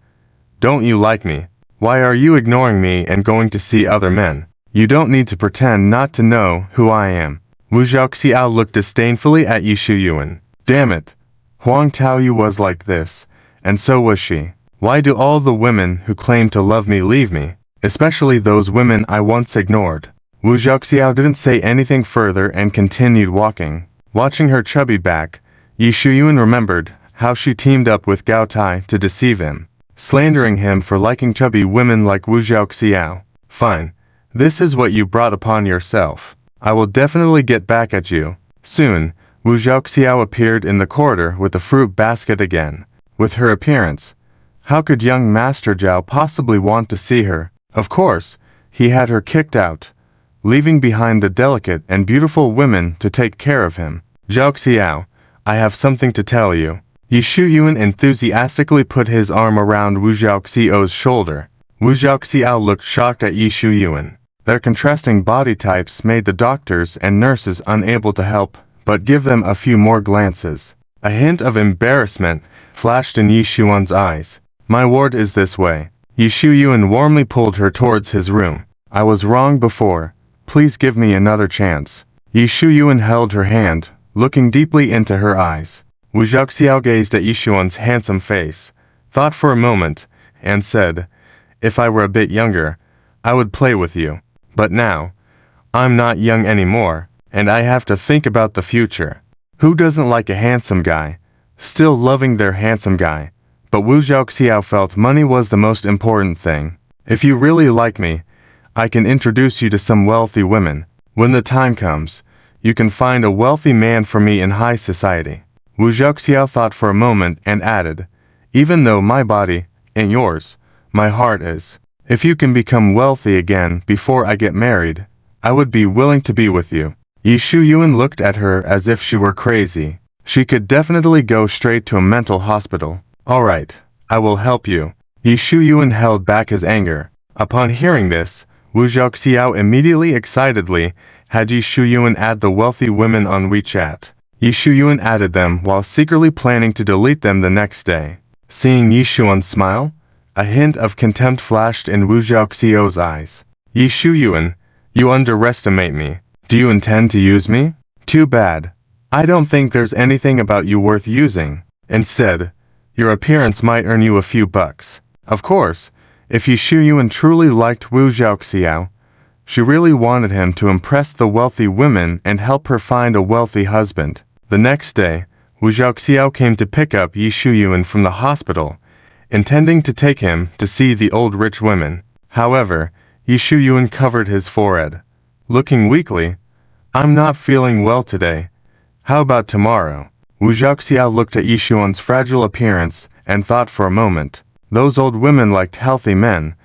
Don't you like me? Why are you ignoring me and going to see other men? You don't need to pretend not to know who I am. Wu Zhaoxiao looked disdainfully at Yi Shuyuan. Damn it. Huang Taoyu was like this, and so was she. Why do all the women who claim to love me leave me, especially those women I once ignored? Wu Zhaoxiao didn't say anything further and continued walking. Watching her chubby back, Yi Shuyuan remembered how she teamed up with Gao Tai to deceive him, slandering him for liking chubby women like Wu Zhaoxiao. Fine. This is what you brought upon yourself. I will definitely get back at you. Soon, Wu Zhaoxiao appeared in the corridor with the fruit basket again. With her appearance, how could young Master Zhao possibly want to see her? Of course, he had her kicked out, leaving behind the delicate and beautiful women to take care of him. Zhaoxiao, I have something to tell you. Yi Shuyuan enthusiastically put his arm around Wu Zhaoxiao's shoulder. Wu Zhaoxiao looked shocked at Yi Shuyuan. Their contrasting body types made the doctors and nurses unable to help but give them a few more glances. A hint of embarrassment flashed in Yi Shuyuan's eyes. My ward is this way. Yi Shuyuan warmly pulled her towards his room. I was wrong before. Please give me another chance. Yi Shuyuan held her hand, looking deeply into her eyes. Wu Zhaoxiao gazed at Yi Shuyuan's handsome face, thought for a moment, and said, If I were a bit younger, I would play with you. But now, I'm not young anymore, and I have to think about the future. Who doesn't like a handsome guy? Still loving their handsome guy. But Wu Zhaoxiao felt money was the most important thing. If you really like me, I can introduce you to some wealthy women. When the time comes, you can find a wealthy man for me in high society. Wu Zhaoxiao thought for a moment and added, Even though my body ain't yours, my heart is. If you can become wealthy again before I get married, I would be willing to be with you. Yi Shuyuan looked at her as if she were crazy. She could definitely go straight to a mental hospital. All right, I will help you. Yi Shuyuan held back his anger. Upon hearing this, Wu Zhaoxiao immediately excitedly had Yi Shuyuan add the wealthy women on WeChat. Yi Shuyuan added them while secretly planning to delete them the next day. Seeing Yi Shuyuan smile, a hint of contempt flashed in Wu Zhaoxiao's eyes. Yi Shuyuan, you underestimate me. Do you intend to use me? Too bad. I don't think there's anything about you worth using. Instead, your appearance might earn you a few bucks. Of course, if Yi Shuyuan truly liked Wu Zhaoxiao, she really wanted him to impress the wealthy women and help her find a wealthy husband. The next day, Wu Zhaoxiao came to pick up Yi Shuyuan from the hospital, intending to take him to see the old rich women. However, Yi Shuyuan covered his forehead. Looking weakly, I'm not feeling well today. How about tomorrow? Wu Zhaoxiao looked at Yishuan's fragile appearance and thought for a moment. Those old women liked healthy men,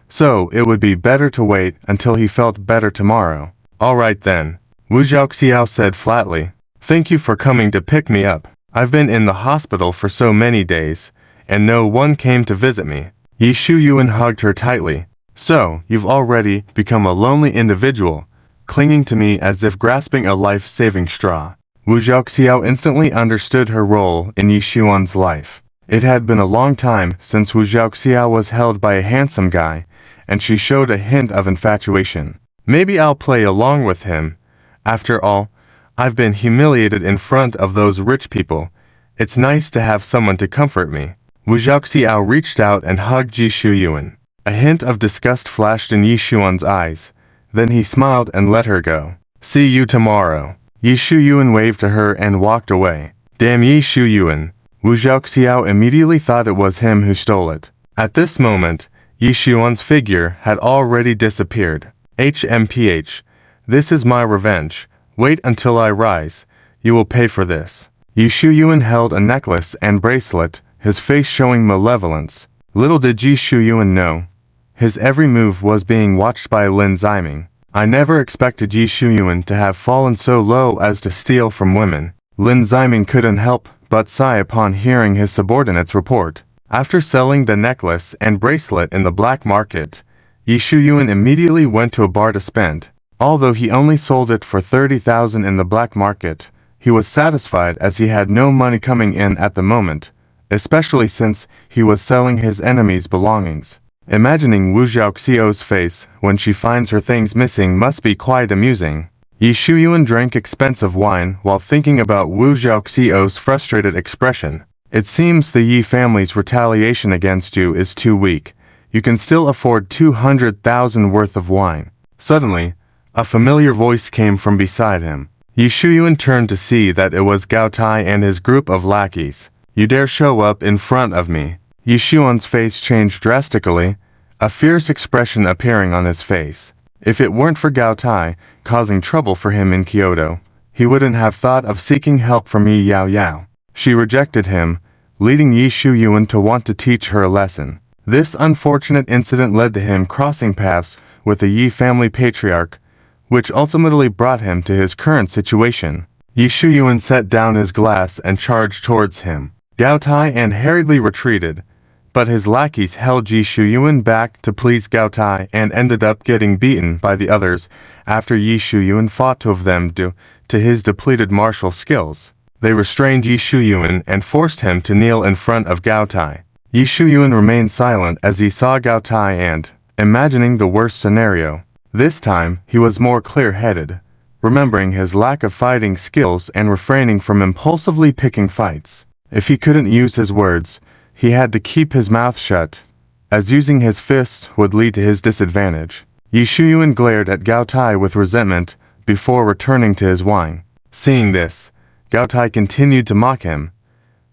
so it would be better to wait until he felt better tomorrow. All right then, Wu Zhaoxiao said flatly. Thank you for coming to pick me up. I've been in the hospital for so many days, and no one came to visit me. Yi Shuyuan hugged her tightly. So, you've already become a lonely individual, clinging to me as if grasping a life-saving straw. Wu Zhaoxiao instantly understood her role in Yi Shuan's life. It had been a long time since Wu Zhaoxiao was held by a handsome guy, and she showed a hint of infatuation. Maybe I'll play along with him. After all, I've been humiliated in front of those rich people. It's nice to have someone to comfort me. Wu Zhaoxiao reached out and hugged Yi Shuyuan. A hint of disgust flashed in Yi Shuan's eyes. Then he smiled and let her go. See you tomorrow. Yi Shuyuan waved to her and walked away. Damn Yi Shuyuan. Wu Zhaoxiao immediately thought it was him who stole it. At this moment, Yi Shuan's figure had already disappeared. HMPH. This is my revenge. Wait until I rise. You will pay for this. Yi Shuyuan held a necklace and bracelet, his face showing malevolence. Little did Yi Shuyuan know. His every move was being watched by Lin Ziming. I never expected Yi Shuyuan to have fallen so low as to steal from women. Lin Ziming couldn't help but sigh upon hearing his subordinate's report. After selling the necklace and bracelet in the black market, Yi Shuyuan immediately went to a bar to spend. Although he only sold it for 30,000 in the black market, he was satisfied as he had no money coming in at the moment, especially since he was selling his enemy's belongings. Imagining Wu Zhaoxiao's face when she finds her things missing must be quite amusing. Yi Shuyuan drank expensive wine while thinking about Wu Zhaoxiao's frustrated expression. It seems the Yi family's retaliation against you is too weak. You can still afford 200,000 worth of wine. Suddenly, a familiar voice came from beside him. Yi Shuyuan turned to see that it was Gao Tai and his group of lackeys. You dare show up in front of me? Yi Shuan's face changed drastically, a fierce expression appearing on his face. If it weren't for Gao Tai causing trouble for him in Kyoto, he wouldn't have thought of seeking help from Yi Yao Yao. She rejected him, leading Yi Shuyuan to want to teach her a lesson. This unfortunate incident led to him crossing paths with the Yi family patriarch, which ultimately brought him to his current situation. Yi Shuyuan set down his glass and charged towards him. Gao Tai and hurriedly retreated, but his lackeys held Yi Shuyuan back to please Gao Tai and ended up getting beaten by the others after Yi Shuyuan fought two of them due to his depleted martial skills. They restrained Yi Shuyuan and forced him to kneel in front of Gao Tai. Yi Shuyuan remained silent as he saw Gao Tai and, imagining the worst scenario, this time he was more clear-headed, remembering his lack of fighting skills and refraining from impulsively picking fights. If he couldn't use his words, he had to keep his mouth shut, as using his fists would lead to his disadvantage. Yi Shuyuan glared at Gao Tai with resentment before returning to his wine. Seeing this, Gao Tai continued to mock him.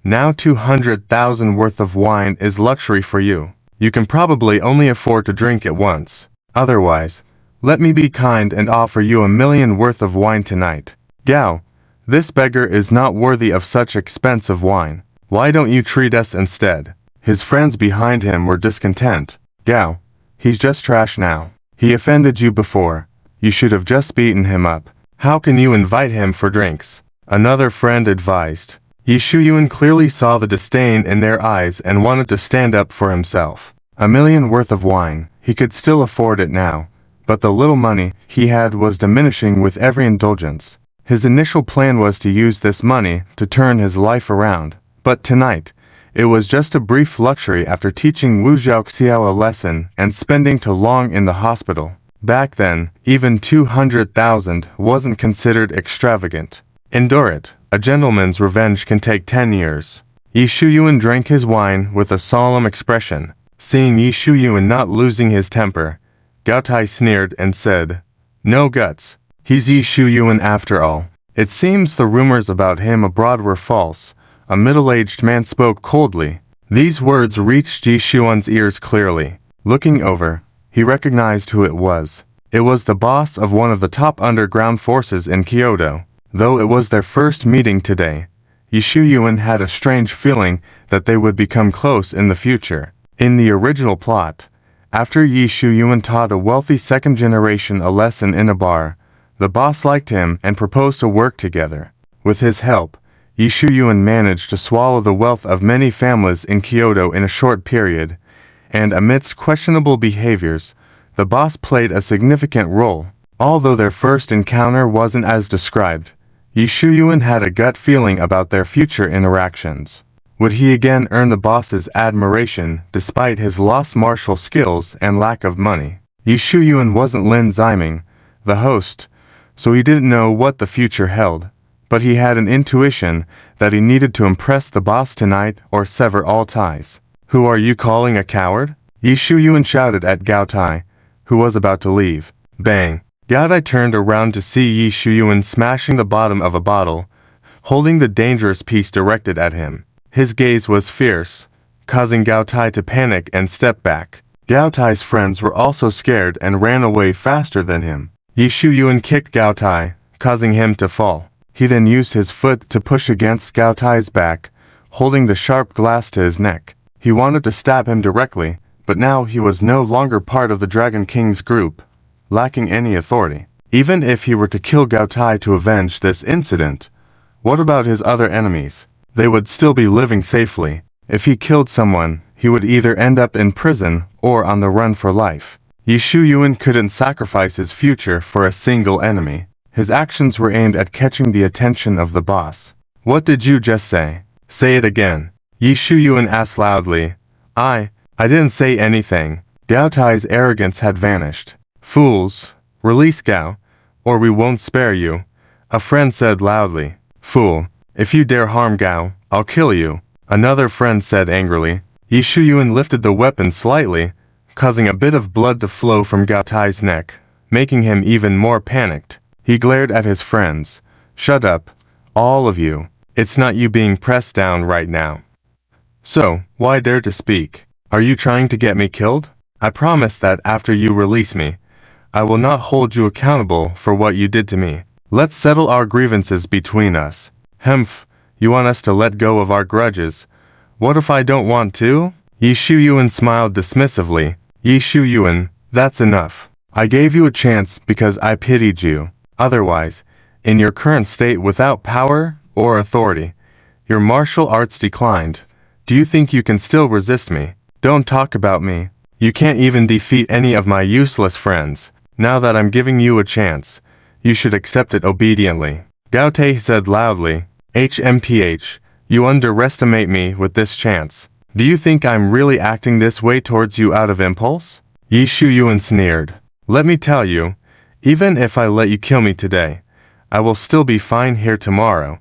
Now 200,000 worth of wine is luxury for you. You can probably only afford to drink it once. Otherwise, let me be kind and offer you 1,000,000 worth of wine tonight. Gao, this beggar is not worthy of such expensive wine. Why don't you treat us instead? His friends behind him were discontent. Gao, he's just trash now. He offended you before. You should have just beaten him up. How can you invite him for drinks? Another friend advised. Yi Shuyuan clearly saw the disdain in their eyes and wanted to stand up for himself. 1,000,000 worth of wine, he could still afford it now, but the little money he had was diminishing with every indulgence. His initial plan was to use this money to turn his life around, but tonight, it was just a brief luxury after teaching Wu Zhaoxiao a lesson and spending too long in the hospital. Back then, even 200,000 wasn't considered extravagant. Endure it. A gentleman's revenge can take 10 years. Yi Shuyuan drank his wine with a solemn expression. Seeing Yi Shuyuan not losing his temper, Gao Tai sneered and said, "No guts. He's Yi Shuyuan after all." It seems the rumors about him abroad were false. A middle-aged man spoke coldly. These words reached Yi Shuyuan's ears clearly. Looking over, he recognized who it was. It was the boss of one of the top underground forces in Kyoto. Though it was their first meeting today, Yi Shuyuan had a strange feeling that they would become close in the future. In the original plot, after Yi Shuyuan taught a wealthy second generation a lesson in a bar, the boss liked him and proposed to work together. With his help, Yi Shuyuan managed to swallow the wealth of many families in Kyoto in a short period, and amidst questionable behaviors, the boss played a significant role. Although their first encounter wasn't as described, Yi Shuyuan had a gut feeling about their future interactions. Would he again earn the boss's admiration despite his lost martial skills and lack of money? Yi Shuyuan wasn't Lin Ziming, the host, so he didn't know what the future held, but he had an intuition that he needed to impress the boss tonight or sever all ties. "Who are you calling a coward?" Yi Shuyuan shouted at Gao Tai, who was about to leave. Bang! Gao Tai turned around to see Yi Shuyuan smashing the bottom of a bottle, holding the dangerous piece directed at him. His gaze was fierce, causing Gao Tai to panic and step back. Gao Tai's friends were also scared and ran away faster than him. Yi Shuyuan kicked Gao Tai, causing him to fall. He then used his foot to push against Gao Tai's back, holding the sharp glass to his neck. He wanted to stab him directly, but now he was no longer part of the Dragon King's group, lacking any authority. Even if he were to kill Gao Tai to avenge this incident, what about his other enemies? They would still be living safely. If he killed someone, he would either end up in prison or on the run for life. Yi Shuyuan couldn't sacrifice his future for a single enemy. His actions were aimed at catching the attention of the boss. "What did you just say? Say it again," Yi Shuyuan asked loudly. I didn't say anything." Gao Tai's arrogance had vanished. "Fools, release Gao, or we won't spare you," a friend said loudly. "Fool, if you dare harm Gao, I'll kill you," another friend said angrily. Yi Shuyuan lifted the weapon slightly, causing a bit of blood to flow from Gao Tai's neck, making him even more panicked. He glared at his friends. "Shut up, all of you. It's not you being pressed down right now. So, why dare to speak? Are you trying to get me killed? I promise that after you release me, I will not hold you accountable for what you did to me. Let's settle our grievances between us." "Humph, you want us to let go of our grudges? What if I don't want to?" Yi Shuyuan smiled dismissively. "Yi Shuyuan, that's enough. I gave you a chance because I pitied you. Otherwise, in your current state without power or authority, your martial arts declined. Do you think you can still resist me? Don't talk about me. You can't even defeat any of my useless friends. Now that I'm giving you a chance, you should accept it obediently." Gao Tai said loudly. "HMPH, you underestimate me with this chance. Do you think I'm really acting this way towards you out of impulse?" Yi Shuyuan sneered. "Let me tell you, even if I let you kill me today, I will still be fine here tomorrow,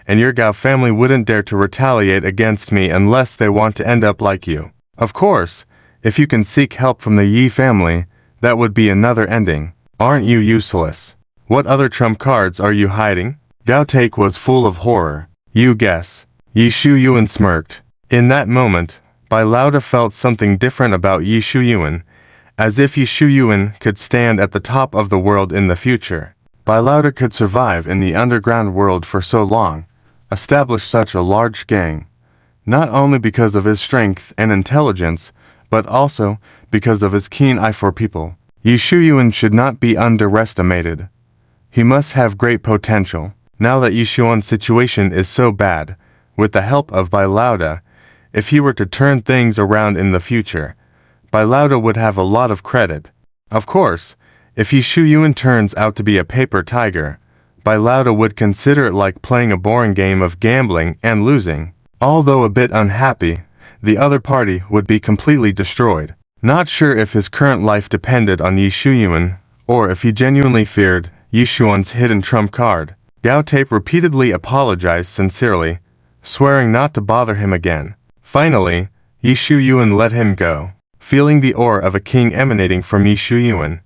and your Gao family wouldn't dare to retaliate against me unless they want to end up like you. Of course, if you can seek help from the Yi family, that would be another ending. Aren't you useless? What other trump cards are you hiding?" Gao Tai was full of horror. "You guess." Yi Shuyuan smirked. In that moment, Bai Lauda felt something different about Yi Shuyuan, as if Yi Shuyuan could stand at the top of the world in the future. Bai Lauda could survive in the underground world for so long, establish such a large gang, not only because of his strength and intelligence, but also because of his keen eye for people. Yi Shuyuan should not be underestimated. He must have great potential. Now that Yi Shuyuan's situation is so bad, with the help of Bai Lauda, if he were to turn things around in the future, Bai Lauda would have a lot of credit. Of course, if Yi Shuyuan turns out to be a paper tiger, Bai Lauda would consider it like playing a boring game of gambling and losing. Although a bit unhappy, the other party would be completely destroyed. Not sure if his current life depended on Yi Shuyuan, or if he genuinely feared Yi Shuyuan's hidden trump card. Gao Tai repeatedly apologized sincerely, swearing not to bother him again. Finally, Yi Shuyuan let him go. Feeling the aura of a king emanating from Yi Shuyuan,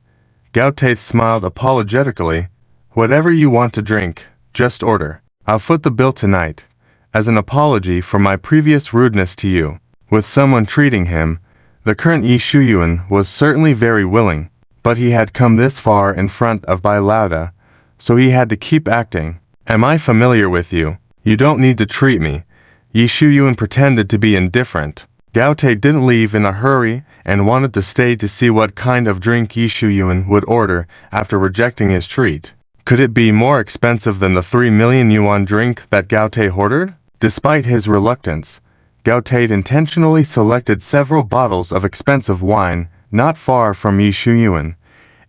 Gao Tai smiled apologetically. "Whatever you want to drink, just order. I'll foot the bill tonight, as an apology for my previous rudeness to you." With someone treating him, the current Yi Shuyuan was certainly very willing, but he had come this far in front of Bai Lauda, so he had to keep acting. "Am I familiar with you?" You don't need to treat me. Yi Shuyuan pretended to be indifferent. Gao Te didn't leave in a hurry and wanted to stay to see what kind of drink Yi Shuyuan would order after rejecting his treat. Could it be more expensive than the 3 million yuan drink that Gao Te ordered? Despite his reluctance, Gao Te intentionally selected several bottles of expensive wine not far from Yi Shuyuan,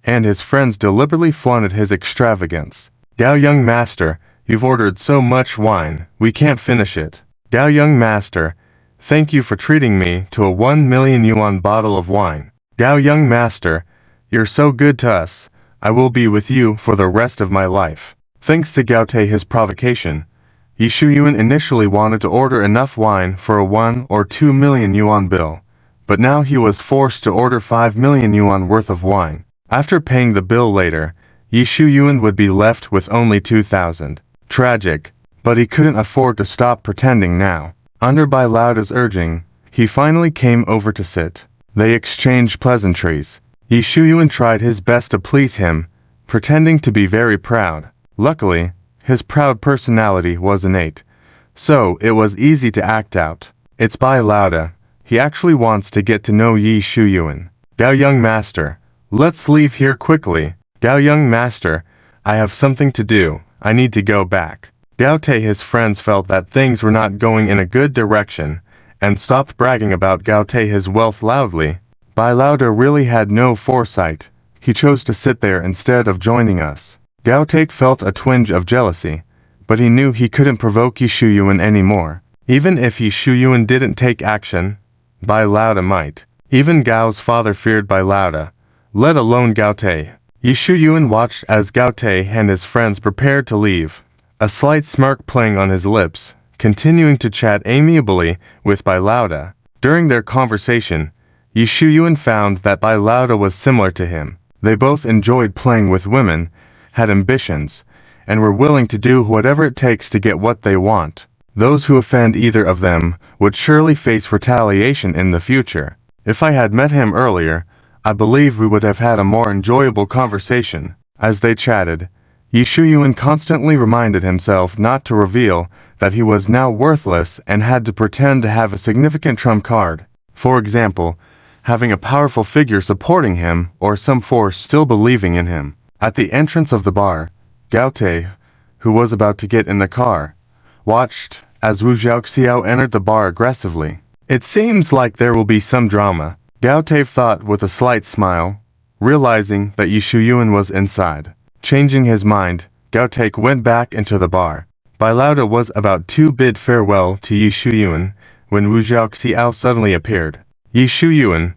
and his friends deliberately flaunted his extravagance. Gao young master, you've ordered so much wine, we can't finish it. Gao young master, thank you for treating me to a 1 million yuan bottle of wine. Gao young master, you're so good to us, I will be with you for the rest of my life. Thanks to Gao Te his provocation, Yi Shuyuan initially wanted to order enough wine for a 1 or 2 million yuan bill, but now he was forced to order 5 million yuan worth of wine. After paying the bill later, Yi Shuyuan would be left with only 2,000. Tragic, but he couldn't afford to stop pretending now. Under Bai Lauda's urging, he finally came over to sit. They exchanged pleasantries. Yi Shuyuan tried his best to please him, pretending to be very proud. Luckily, his proud personality was innate, so it was easy to act out. It's Bai Lauda. He actually wants to get to know Yi Shuyuan. Gao young master, let's leave here quickly. Gao young master, I have something to do. I need to go back. Gao Te his friends felt that things were not going in a good direction, and stopped bragging about Gao Te his wealth loudly. Bai Lauda really had no foresight. He chose to sit there instead of joining us. Gao Te felt a twinge of jealousy, but he knew he couldn't provoke Yi Shuyuan anymore. Even if Yi Shuyuan didn't take action, Bai Lauda might. Even Gao's father feared Bai Lauda, let alone Gao Te. Yi Shuyuan watched as Gao Te and his friends prepared to leave, a slight smirk playing on his lips, continuing to chat amiably with Bai Lauda. During their conversation, Yi Shuyuan found that Bai Lauda was similar to him. They both enjoyed playing with women, had ambitions, and were willing to do whatever it takes to get what they want. Those who offend either of them would surely face retaliation in the future. If I had met him earlier, I believe we would have had a more enjoyable conversation. As they chatted, Yi Shuyuan constantly reminded himself not to reveal that he was now worthless and had to pretend to have a significant trump card. For example, having a powerful figure supporting him or some force still believing in him. At the entrance of the bar, Gao Te, who was about to get in the car, watched as Wu Zhaoxiao entered the bar aggressively. It seems like there will be some drama, Gao Te thought with a slight smile, realizing that Yi Shuyuan was inside. Changing his mind, Gao Te went back into the bar. Bai Lauda was about to bid farewell to Yi Shuyuan when Wu Zhaoxiao suddenly appeared. Yi Shuyuan,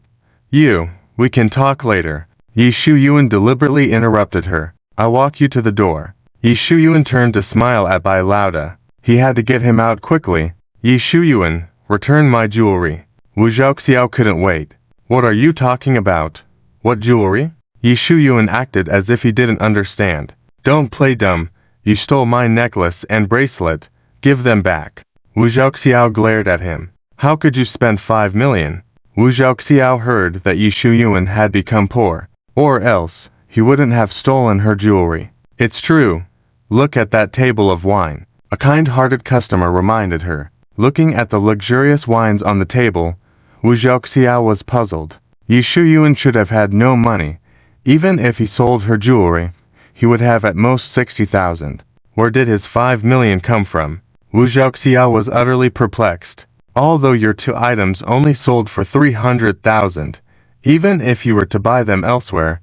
we can talk later. Yi Shuyuan deliberately interrupted her. I'll walk you to the door. Yi Shuyuan turned to smile at Bai Lauda. He had to get him out quickly. Yi Shuyuan, return my jewelry. Wu Zhaoxiao couldn't wait. What are you talking about? What jewelry? Yi Shuyuan acted as if he didn't understand. Don't play dumb. You stole my necklace and bracelet. Give them back. Wu Zhaoxiao glared at him. How could you spend 5 million? Wu Zhaoxiao heard that Yi Shuyuan had become poor, or else he wouldn't have stolen her jewelry. It's true. Look at that table of wine. A kind-hearted customer reminded her. Looking at the luxurious wines on the table, Wu Zhaoxiao was puzzled. Yi Shuyuan should have had no money. Even if he sold her jewelry, he would have at most 60,000. Where did his 5 million come from? Wu Zhaoxiao was utterly perplexed. Although your 2 items only sold for 300,000, even if you were to buy them elsewhere,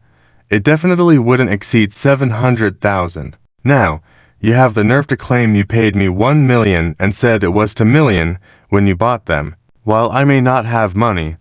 it definitely wouldn't exceed 700,000. Now, you have the nerve to claim you paid me 1 million and said it was 2 million when you bought them. While I may not have money,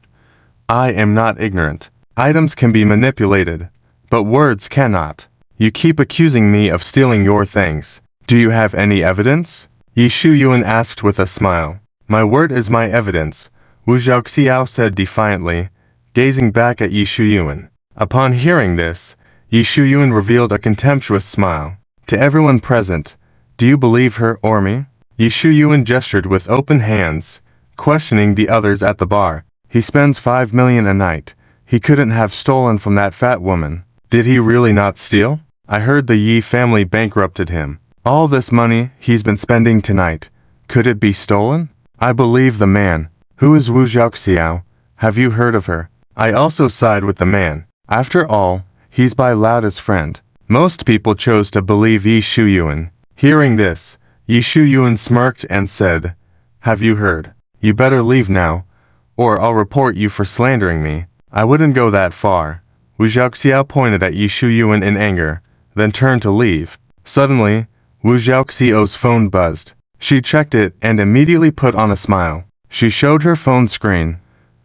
I am not ignorant. Items can be manipulated, but words cannot. You keep accusing me of stealing your things. Do you have any evidence? Yi Shuyuan asked with a smile. My word is my evidence, Wu Zhaoxiao said defiantly, gazing back at Yi Shuyuan. Upon hearing this, Yi Shuyuan revealed a contemptuous smile. To everyone present, do you believe her or me? Yi Shuyuan gestured with open hands, questioning the others at the bar. He spends 5 million a night. He couldn't have stolen from that fat woman. Did he really not steal? I heard the Yi family bankrupted him. All this money he's been spending tonight, could it be stolen? I believe the man. Who is Wu Zhaoxiao? Have you heard of her? I also side with the man. After all, he's Bai Laoda's friend. Most people chose to believe Yi Shuyuan. Hearing this, Yi Shuyuan smirked and said, "Have you heard? You better leave now, or I'll report you for slandering me." I wouldn't go that far. Wu Zhaoxiao pointed at Yi Shuyuan in anger, then turned to leave. Suddenly, Wu Zhaoxiao's phone buzzed. She checked it and immediately put on a smile. She showed her phone screen,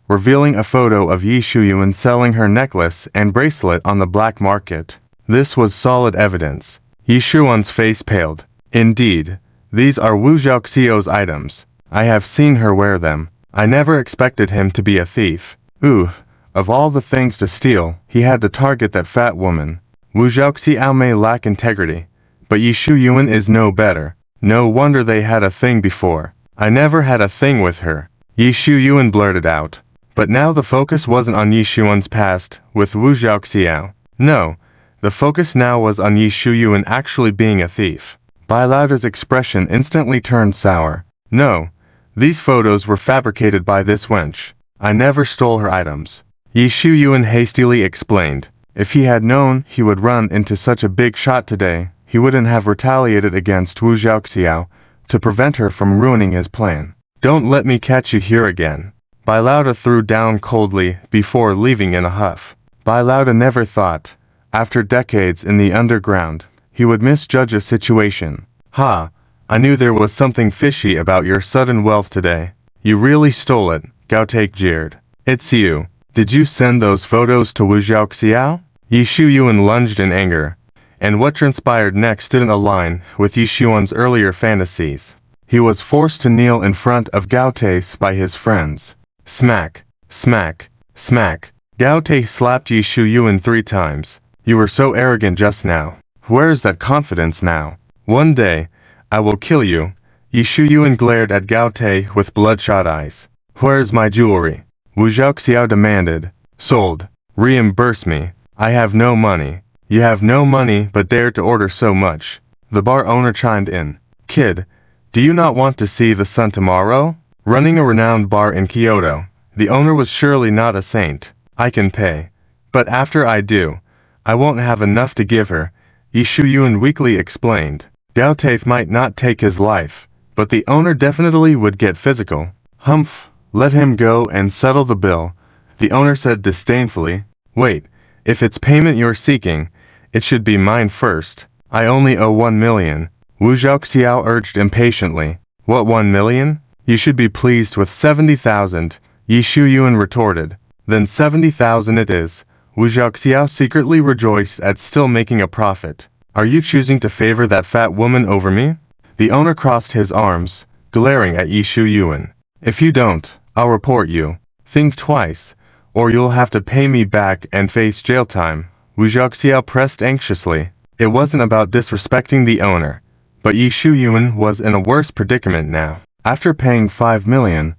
revealing a photo of Yi Shuyuan selling her necklace and bracelet on the black market. This was solid evidence. Yi Shuyuan's face paled. Indeed, these are Wu Zhaoxiao's items. I have seen her wear them. I never expected him to be a thief. Oof, of all the things to steal, he had to target that fat woman. Wu Zhaoxiao may lack integrity, but Yi Shuyuan is no better. No wonder they had a thing before. I never had a thing with her, Yi Shuyuan blurted out. But now the focus wasn't on Yi Shuyuan's past with Wu Zhaoxiao. No, the focus now was on Yi Shuyuan actually being a thief. Bai Laoda's expression instantly turned sour. No, these photos were fabricated by this wench. I never stole her items. Yi Shuyuan hastily explained. If he had known he would run into such a big shot today, he wouldn't have retaliated against Wu Zhaoxiao to prevent her from ruining his plan. Don't let me catch you here again. Bai Laoda threw down coldly before leaving in a huff. Bai Laoda never thought, after decades in the underground, he would misjudge a situation. Ha, I knew there was something fishy about your sudden wealth today. You really stole it, Gao Take jeered. It's you. Did you send those photos to Wu Zhaoxiao? Yi Shuyuan lunged in anger, and what transpired next didn't align with Yi Shuyuan's earlier fantasies. He was forced to kneel in front of Gao Tace by his friends. Smack, smack, smack. Gao Tace slapped Yi Shuyuan 3 times. You were so arrogant just now. Where's that confidence now? One day, I will kill you. Yi Shuyuan glared at Gao Tace with bloodshot eyes. Where's my jewelry? Wu Zhaoxiao demanded. Sold. Reimburse me. I have no money. You have no money but dare to order so much. The bar owner chimed in. Kid, do you not want to see the sun tomorrow? Running a renowned bar in Kyoto, the owner was surely not a saint. I can pay. But after I do, I won't have enough to give her, Yi Shuyuan weakly explained. Gao Tafe might not take his life, but the owner definitely would get physical. Humph, let him go and settle the bill, the owner said disdainfully. Wait, if it's payment you're seeking, it should be mine first. I only owe 1 million. Wu Zhaoxiao urged impatiently. What 1 million? You should be pleased with 70,000, Yi Shuyuan retorted. Then 70,000 it is. Wu Zhaoxiao secretly rejoiced at still making a profit. Are you choosing to favor that fat woman over me? The owner crossed his arms, glaring at Yi Shuyuan. If you don't, I'll report you. Think twice, or you'll have to pay me back and face jail time. Wu Zhaoxiao pressed anxiously. It wasn't about disrespecting the owner, but Yi Shuyuan was in a worse predicament now. After paying 5 million,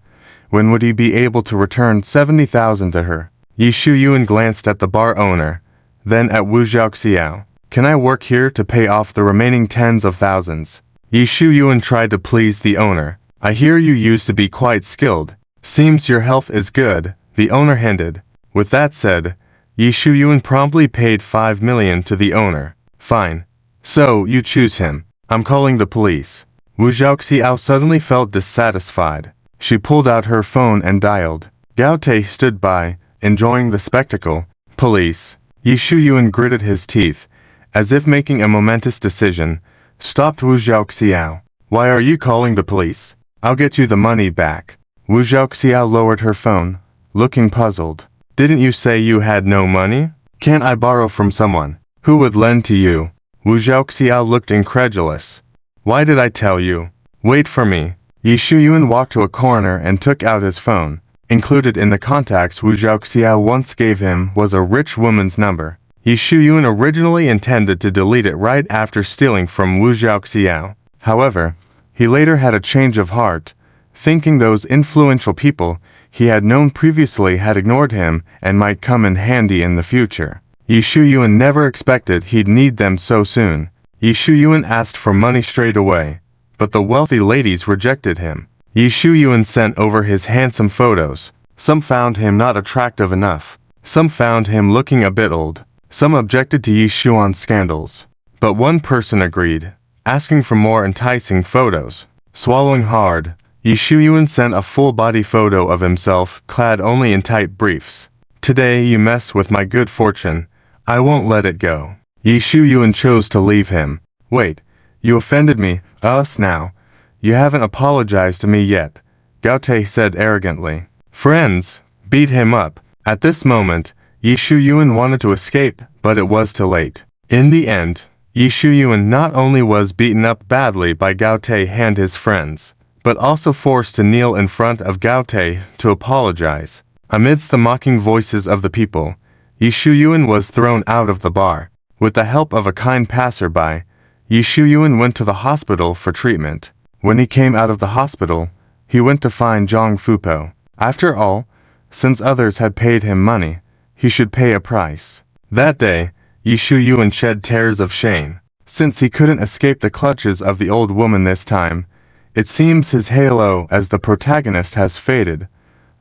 when would he be able to return 70,000 to her? Yi Shuyuan glanced at the bar owner, then at Wu Zhaoxiao. Can I work here to pay off the remaining tens of thousands? Yi Shuyuan tried to please the owner. I hear you used to be quite skilled. Seems your health is good, the owner hinted. With that said, Yi Shuyuan promptly paid 5 million to the owner. Fine. So, you choose him. I'm calling the police. Wu Zhaoxiao suddenly felt dissatisfied. She pulled out her phone and dialed. Gao Te stood by, enjoying the spectacle. Police. Yi Shuyuan gritted his teeth, as if making a momentous decision, stopped Wu Zhaoxiao. Why are you calling the police? I'll get you the money back. Wu Zhaoxiao lowered her phone, looking puzzled. Didn't you say you had no money? Can't I borrow from someone? Who would lend to you? Wu Zhaoxiao looked incredulous. Why did I tell you? Wait for me. Yi Shuyuan walked to a corner and took out his phone. Included in the contacts Wu Zhaoxiao once gave him was a rich woman's number. Yi Shuyuan originally intended to delete it right after stealing from Wu Zhaoxiao. However, he later had a change of heart, thinking those influential people he had known previously had ignored him and might come in handy in the future. Yi Shuyuan never expected he'd need them so soon. Yi Shuyuan asked for money straight away, but the wealthy ladies rejected him. Yi Shuyuan sent over his handsome photos. Some found him not attractive enough. Some found him looking a bit old. Some objected to Yi Shuyuan's scandals. But one person agreed, asking for more enticing photos. Swallowing hard, Yi Shuyuan sent a full-body photo of himself clad only in tight briefs. Today you mess with my good fortune. I won't let it go. Yi Shuyuan chose to leave him. Wait, you offended me, us now. You haven't apologized to me yet, Gao Te said arrogantly. Friends, beat him up. At this moment, Yi Shuyuan wanted to escape, but it was too late. In the end, Yi Shuyuan not only was beaten up badly by Gao Te and his friends, but also forced to kneel in front of Gao Te to apologize. Amidst the mocking voices of the people, Yi Shuyuan was thrown out of the bar. With the help of a kind passerby, Yi Shuyuan went to the hospital for treatment. When he came out of the hospital, he went to find Zhang Fupo. After all, since others had paid him money, he should pay a price. That day, Yi Shuyuan shed tears of shame. Since he couldn't escape the clutches of the old woman this time, it seems his halo as the protagonist has faded.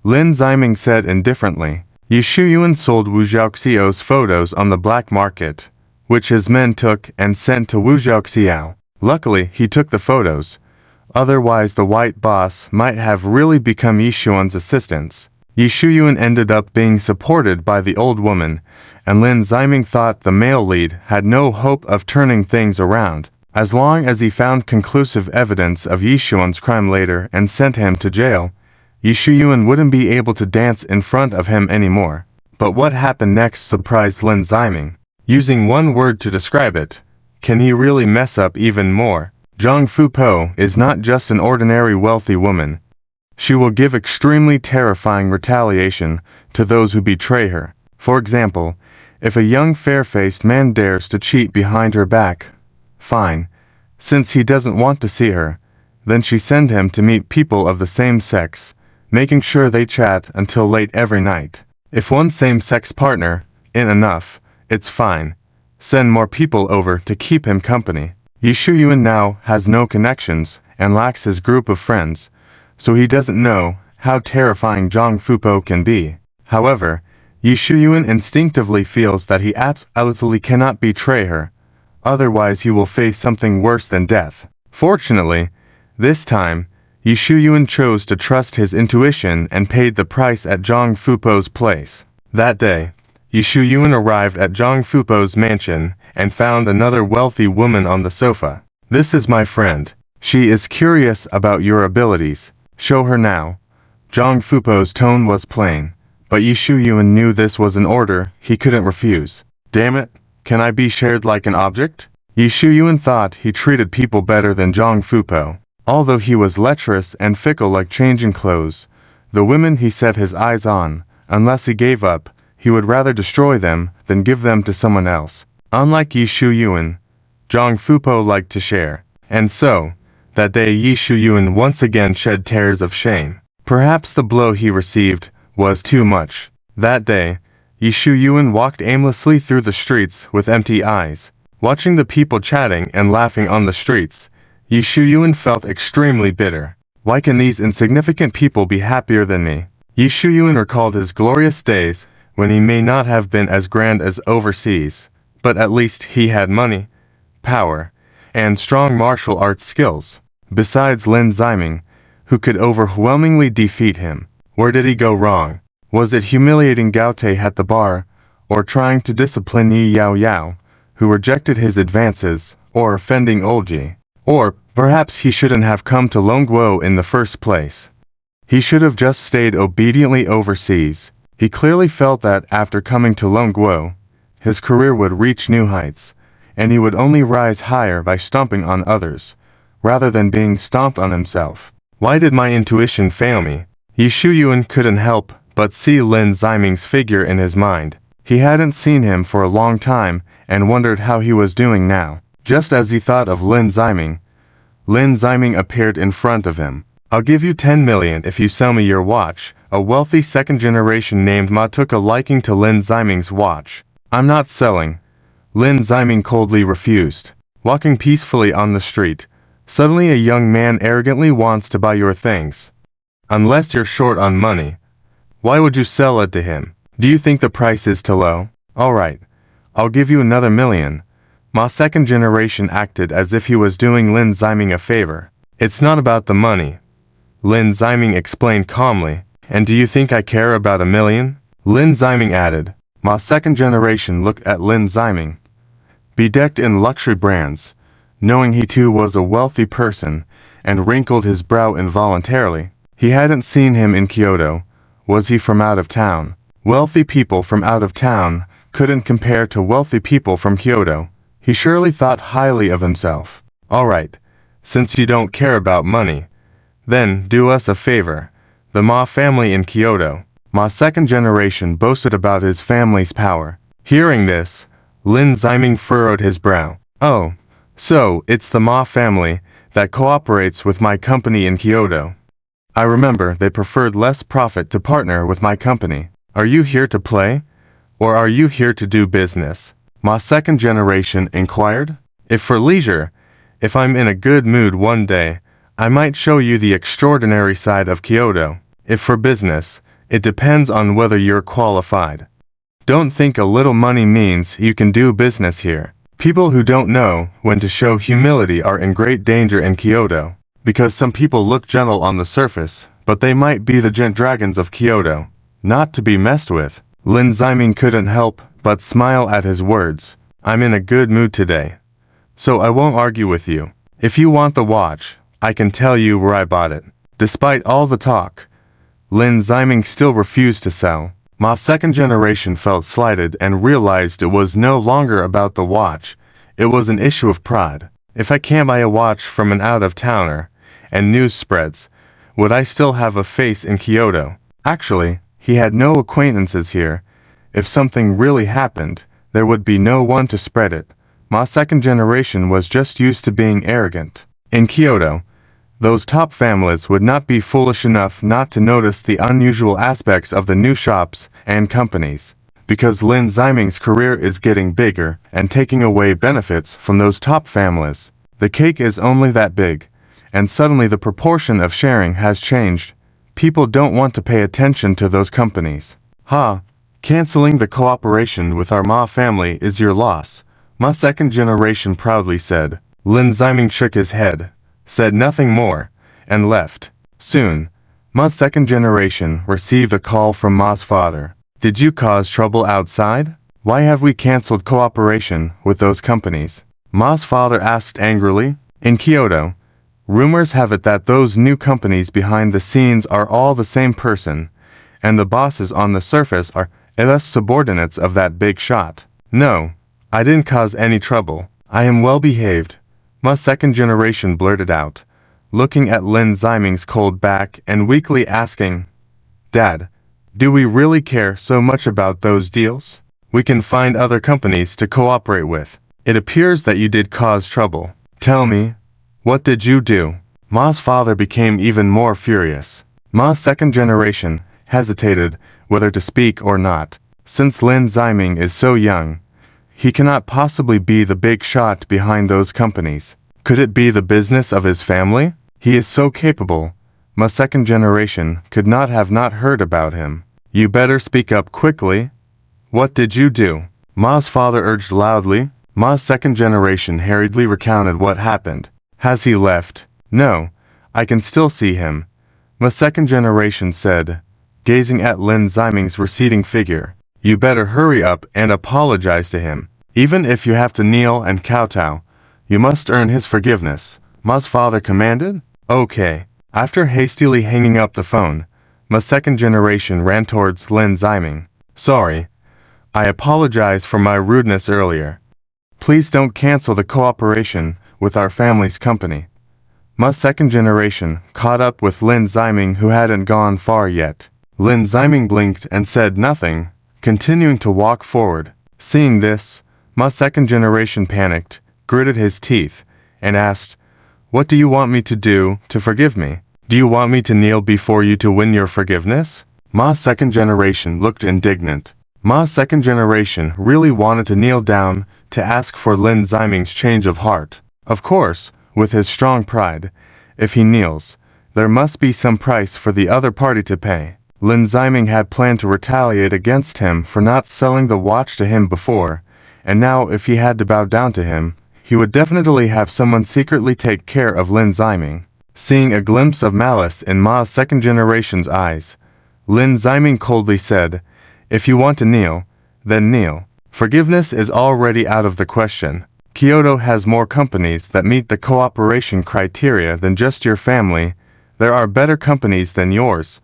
Lin Ziming said indifferently. Yi Shuyuan sold Wu Zhaoxiao's photos on the black market, which his men took and sent to Wu Zhaoxiao. Luckily, he took the photos. Otherwise the white boss might have really become Yi Shuyuan's assistants. Yi Shuyuan ended up being supported by the old woman, and Lin Ziming thought the male lead had no hope of turning things around. As long as he found conclusive evidence of Yi Shuyuan's crime later and sent him to jail, Yi Shuyuan wouldn't be able to dance in front of him anymore. But what happened next surprised Lin Ziming. Using one word to describe it, can he really mess up even more? Zhang Fupo is not just an ordinary wealthy woman. She will give extremely terrifying retaliation to those who betray her. For example, if a young fair-faced man dares to cheat behind her back, fine. Since he doesn't want to see her, then she send him to meet people of the same sex, making sure they chat until late every night. If one same-sex partner isn't enough, it's fine. Send more people over to keep him company. Yi Shuyuan now has no connections and lacks his group of friends, so he doesn't know how terrifying Zhang Fupo can be. However, Yi Shuyuan instinctively feels that he absolutely cannot betray her, otherwise he will face something worse than death. Fortunately, this time, Yi Shuyuan chose to trust his intuition and paid the price at Zhang Fupo's place. That day, Yi Shuyuan arrived at Zhang Fupo's mansion and found another wealthy woman on the sofa. This is my friend. She is curious about your abilities. Show her now. Zhang Fupo's tone was plain, but Yi Shuyuan knew this was an order he couldn't refuse. Damn it, can I be shared like an object? Yi Shuyuan thought he treated people better than Zhang Fupo. Although he was lecherous and fickle like changing clothes, the women he set his eyes on, unless he gave up, he would rather destroy them than give them to someone else. Unlike Yi Shuyuan, Zhang Fupo liked to share. And so, that day Yi Shuyuan once again shed tears of shame. Perhaps the blow he received was too much. That day, Yi Shuyuan walked aimlessly through the streets with empty eyes. Watching the people chatting and laughing on the streets, Yi Shuyuan felt extremely bitter. Why can these insignificant people be happier than me? Yi Shuyuan recalled his glorious days when he may not have been as grand as overseas, but at least he had money, power, and strong martial arts skills. Besides Lin Ziming, who could overwhelmingly defeat him. Where did he go wrong? Was it humiliating Gao Te at the bar, or trying to discipline Yi Yao Yao, who rejected his advances, or offending Olji? Or perhaps he shouldn't have come to Longguo in the first place. He should have just stayed obediently overseas. He clearly felt that after coming to Longguo, his career would reach new heights, and he would only rise higher by stomping on others, rather than being stomped on himself. Why did my intuition fail me? Yi Shuyuan couldn't help but see Lin Ziming's figure in his mind. He hadn't seen him for a long time and wondered how he was doing now. Just as he thought of Lin Ziming appeared in front of him. I'll give you 10 million if you sell me your watch. A wealthy second-generation named Ma took a liking to Lin Ziming's watch. I'm not selling. Lin Ziming coldly refused. walking peacefully on the street. Suddenly a young man arrogantly wants to buy your things. Unless you're short on money, why would you sell it to him? Do you think the price is too low? Alright, I'll give you another million. Ma second generation acted as if he was doing Lin Ziming a favor. It's not about the money, Lin Ziming explained calmly. And do you think I care about a million? Lin Ziming added. Ma second generation looked at Lin Ziming, bedecked in luxury brands, knowing he too was a wealthy person, and wrinkled his brow involuntarily. He hadn't seen him in Kyoto. Was he from out of town? Wealthy people from out of town couldn't compare to wealthy people from Kyoto. He surely thought highly of himself. Alright, since you don't care about money, then do us a favor. The Ma family in Kyoto. Ma second generation boasted about his family's power. Hearing this, Lin Ziming furrowed his brow. Oh, so it's the Ma family that cooperates with my company in Kyoto. I remember they preferred less profit to partner with my company. Are you here to play? Or are you here to do business? Ma second generation inquired. If for leisure, if I'm in a good mood one day, I might show you the extraordinary side of Kyoto. If for business, it depends on whether you're qualified. Don't think a little money means you can do business here. People who don't know when to show humility are in great danger in Kyoto, because some people look gentle on the surface, but they might be the dragons of Kyoto, not to be messed with. Lin Ziming couldn't help but smile at his words. I'm in a good mood today, so I won't argue with you. If you want the watch, I can tell you where I bought it. Despite all the talk, Lin Ziming still refused to sell. Ma second generation felt slighted and realized it was no longer about the watch. It was an issue of pride. If I can't buy a watch from an out-of-towner, and news spreads, would I still have a face in Kyoto? Actually, he had no acquaintances here. If something really happened, there would be no one to spread it. Ma second generation was just used to being arrogant. In Kyoto, those top families would not be foolish enough not to notice the unusual aspects of the new shops and companies. Because Lin Ziming's career is getting bigger and taking away benefits from those top families. The cake is only that big, and suddenly the proportion of sharing has changed. People don't want to pay attention to those companies. Canceling the cooperation with our Ma family is your loss, Ma second generation proudly said. Lin Ziming shook his head, said nothing more, and left. Soon, Ma's second generation received a call from Ma's father. Did you cause trouble outside? Why have we canceled cooperation with those companies? Ma's father asked angrily. In Kyoto, rumors have it that those new companies behind the scenes are all the same person, and the bosses on the surface are LS subordinates of that big shot. No, I didn't cause any trouble. I am well behaved, Ma's second generation blurted out, looking at Lin Ziming's cold back and weakly asking, Dad, do we really care so much about those deals? We can find other companies to cooperate with. It appears that you did cause trouble. Tell me, what did you do? Ma's father became even more furious. Ma's second generation hesitated whether to speak or not. Since Lin Ziming is so young, he cannot possibly be the big shot behind those companies. Could it be the business of his family? He is so capable. Ma second generation could not have not heard about him. You better speak up quickly. What did you do? Ma's father urged loudly. Ma's second generation hurriedly recounted what happened. Has he left? No, I can still see him, Ma second generation said, gazing at Lin Ziming's receding figure. You better hurry up and apologize to him. Even if you have to kneel and kowtow, you must earn his forgiveness, Ma's father commanded. Okay. After hastily hanging up the phone, Ma second generation ran towards Lin Ziming. Sorry. I apologize for my rudeness earlier. Please don't cancel the cooperation with our family's company. Ma second generation caught up with Lin Ziming, who hadn't gone far yet. Lin Ziming blinked and said nothing, continuing to walk forward. Seeing this, Ma second generation panicked, gritted his teeth, and asked, What do you want me to do to forgive me? Do you want me to kneel before you to win your forgiveness? Ma second generation looked indignant. Ma's second generation really wanted to kneel down to ask for Lin Ziming's change of heart. Of course, with his strong pride, if he kneels, there must be some price for the other party to pay. Lin Ziming had planned to retaliate against him for not selling the watch to him before, and now if he had to bow down to him, he would definitely have someone secretly take care of Lin Ziming. Seeing a glimpse of malice in Ma's second generation's eyes, Lin Ziming coldly said, "If you want to kneel, then kneel. Forgiveness is already out of the question. Kyoto has more companies that meet the cooperation criteria than just your family. There are better companies than yours,"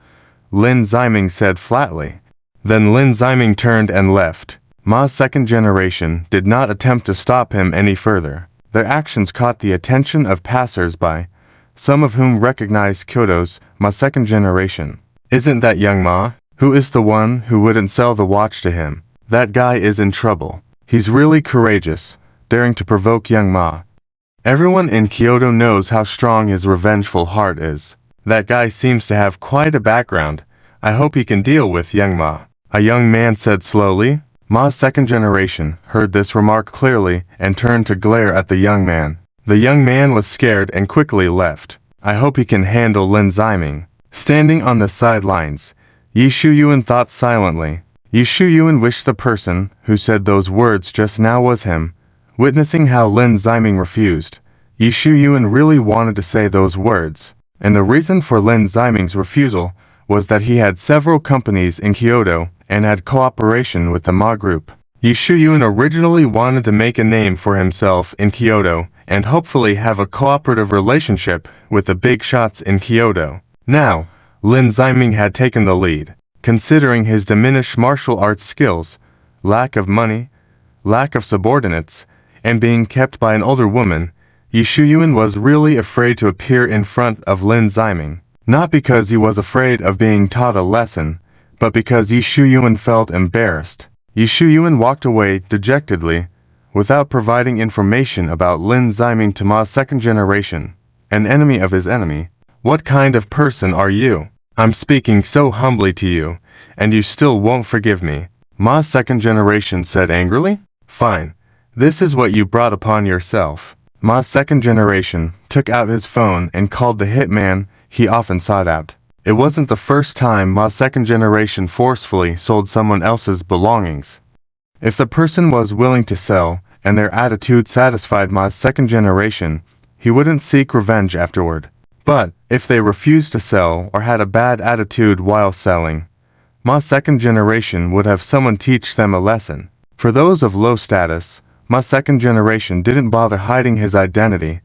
Lin Ziming said flatly. Then Lin Ziming turned and left. Ma's second generation did not attempt to stop him any further. Their actions caught the attention of passers-by, some of whom recognized Kyoto's Ma's second generation. "Isn't that young Ma? Who is the one who wouldn't sell the watch to him? That guy is in trouble. He's really courageous, daring to provoke young Ma. Everyone in Kyoto knows how strong his revengeful heart is. That guy seems to have quite a background. I hope he can deal with young Ma," a young man said slowly. Ma's second generation heard this remark clearly and turned to glare at the young man. The young man was scared and quickly left. "I hope he can handle Lin Ziming." Standing on the sidelines, Yi Shuyuan thought silently. Yi Shuyuan wished the person who said those words just now was him. Witnessing how Lin Ziming refused, Yi Shuyuan really wanted to say those words. And the reason for Lin Ziming's refusal was that he had several companies in Kyoto and had cooperation with the Ma Group. Yi Shuyuan originally wanted to make a name for himself in Kyoto and hopefully have a cooperative relationship with the big shots in Kyoto. Now, Lin Ziming had taken the lead. Considering his diminished martial arts skills, lack of money, lack of subordinates, and being kept by an older woman, Yi Shuyuan was really afraid to appear in front of Lin Ziming. Not because he was afraid of being taught a lesson, but because Yi Shuyuan felt embarrassed. Yi Shuyuan walked away dejectedly, without providing information about Lin Ziming to Ma's second generation, an enemy of his enemy. "What kind of person are you? I'm speaking so humbly to you, and you still won't forgive me," Ma's second generation said angrily. "Fine. This is what you brought upon yourself." Ma's second generation took out his phone and called the hitman he often sought out. It wasn't the first time Ma's second generation forcefully sold someone else's belongings. If the person was willing to sell, and their attitude satisfied Ma's second generation, he wouldn't seek revenge afterward. But, if they refused to sell or had a bad attitude while selling, Ma's second generation would have someone teach them a lesson. For those of low status, Ma's second generation didn't bother hiding his identity,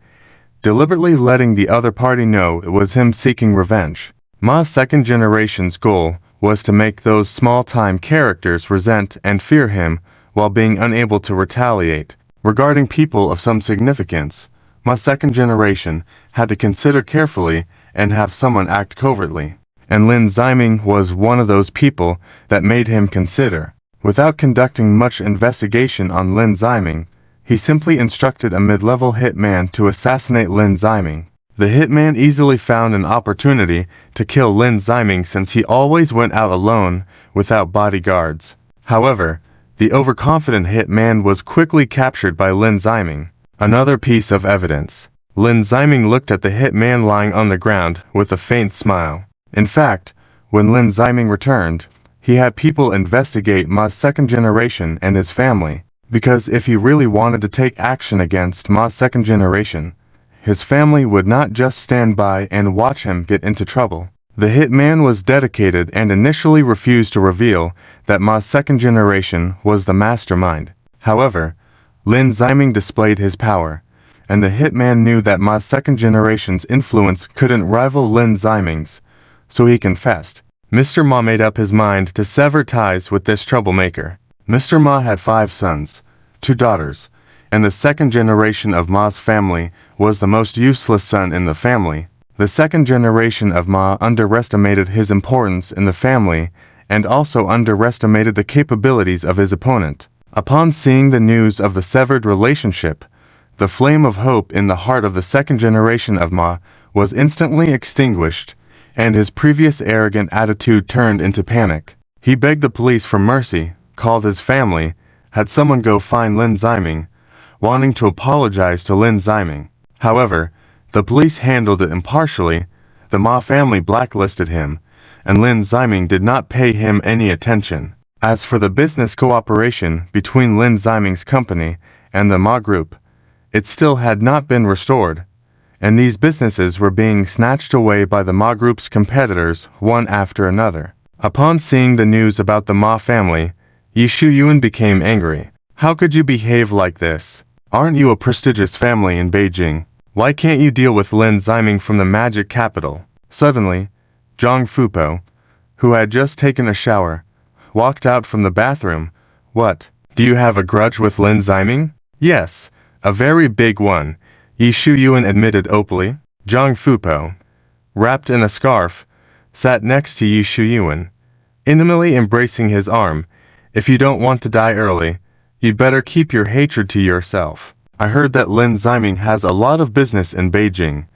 deliberately letting the other party know it was him seeking revenge. Ma's second generation's goal was to make those small-time characters resent and fear him while being unable to retaliate. Regarding people of some significance, Ma's second generation had to consider carefully and have someone act covertly. And Lin Ziming was one of those people that made him consider. Without conducting much investigation on Lin Ziming, he simply instructed a mid-level hitman to assassinate Lin Ziming. The hitman easily found an opportunity to kill Lin Ziming since he always went out alone without bodyguards. However, the overconfident hitman was quickly captured by Lin Ziming. Another piece of evidence. Lin Ziming looked at the hitman lying on the ground with a faint smile. In fact, when Lin Ziming returned, he had people investigate Ma's second generation and his family, because if he really wanted to take action against Ma's second generation, his family would not just stand by and watch him get into trouble. The hitman was dedicated and initially refused to reveal that Ma's second generation was the mastermind. However, Lin Ziming displayed his power, and the hitman knew that Ma's second generation's influence couldn't rival Lin Ziming's, so he confessed. Mr. Ma made up his mind to sever ties with this troublemaker. Mr. Ma had 5 sons, 2 daughters, and the second generation of Ma's family was the most useless son in the family. The second generation of Ma underestimated his importance in the family and also underestimated the capabilities of his opponent. Upon seeing the news of the severed relationship, the flame of hope in the heart of the second generation of Ma was instantly extinguished, and his previous arrogant attitude turned into panic. He begged the police for mercy, called his family, had someone go find Lin Ziming, wanting to apologize to Lin Ziming. However, the police handled it impartially. The Ma family blacklisted him, and Lin Ziming did not pay him any attention. As for the business cooperation between Lin Ziming's company and the Ma Group, it still had not been restored, and these businesses were being snatched away by the Ma Group's competitors one after another. Upon seeing the news about the Ma family, Yi Shuyuan became angry. How could you behave like this? Aren't you a prestigious family in Beijing? Why can't you deal with Lin Ziming from the magic capital? Suddenly, Zhang Fupo, who had just taken a shower, walked out from the bathroom. What? Do you have a grudge with Lin Ziming? Yes, a very big one, Yi Shuyuan admitted openly. Zhang Fupo, wrapped in a scarf, sat next to Yi Shuyuan, intimately embracing his arm. If you don't want to die early, you'd better keep your hatred to yourself. I heard that Lin Ziming has a lot of business in Beijing,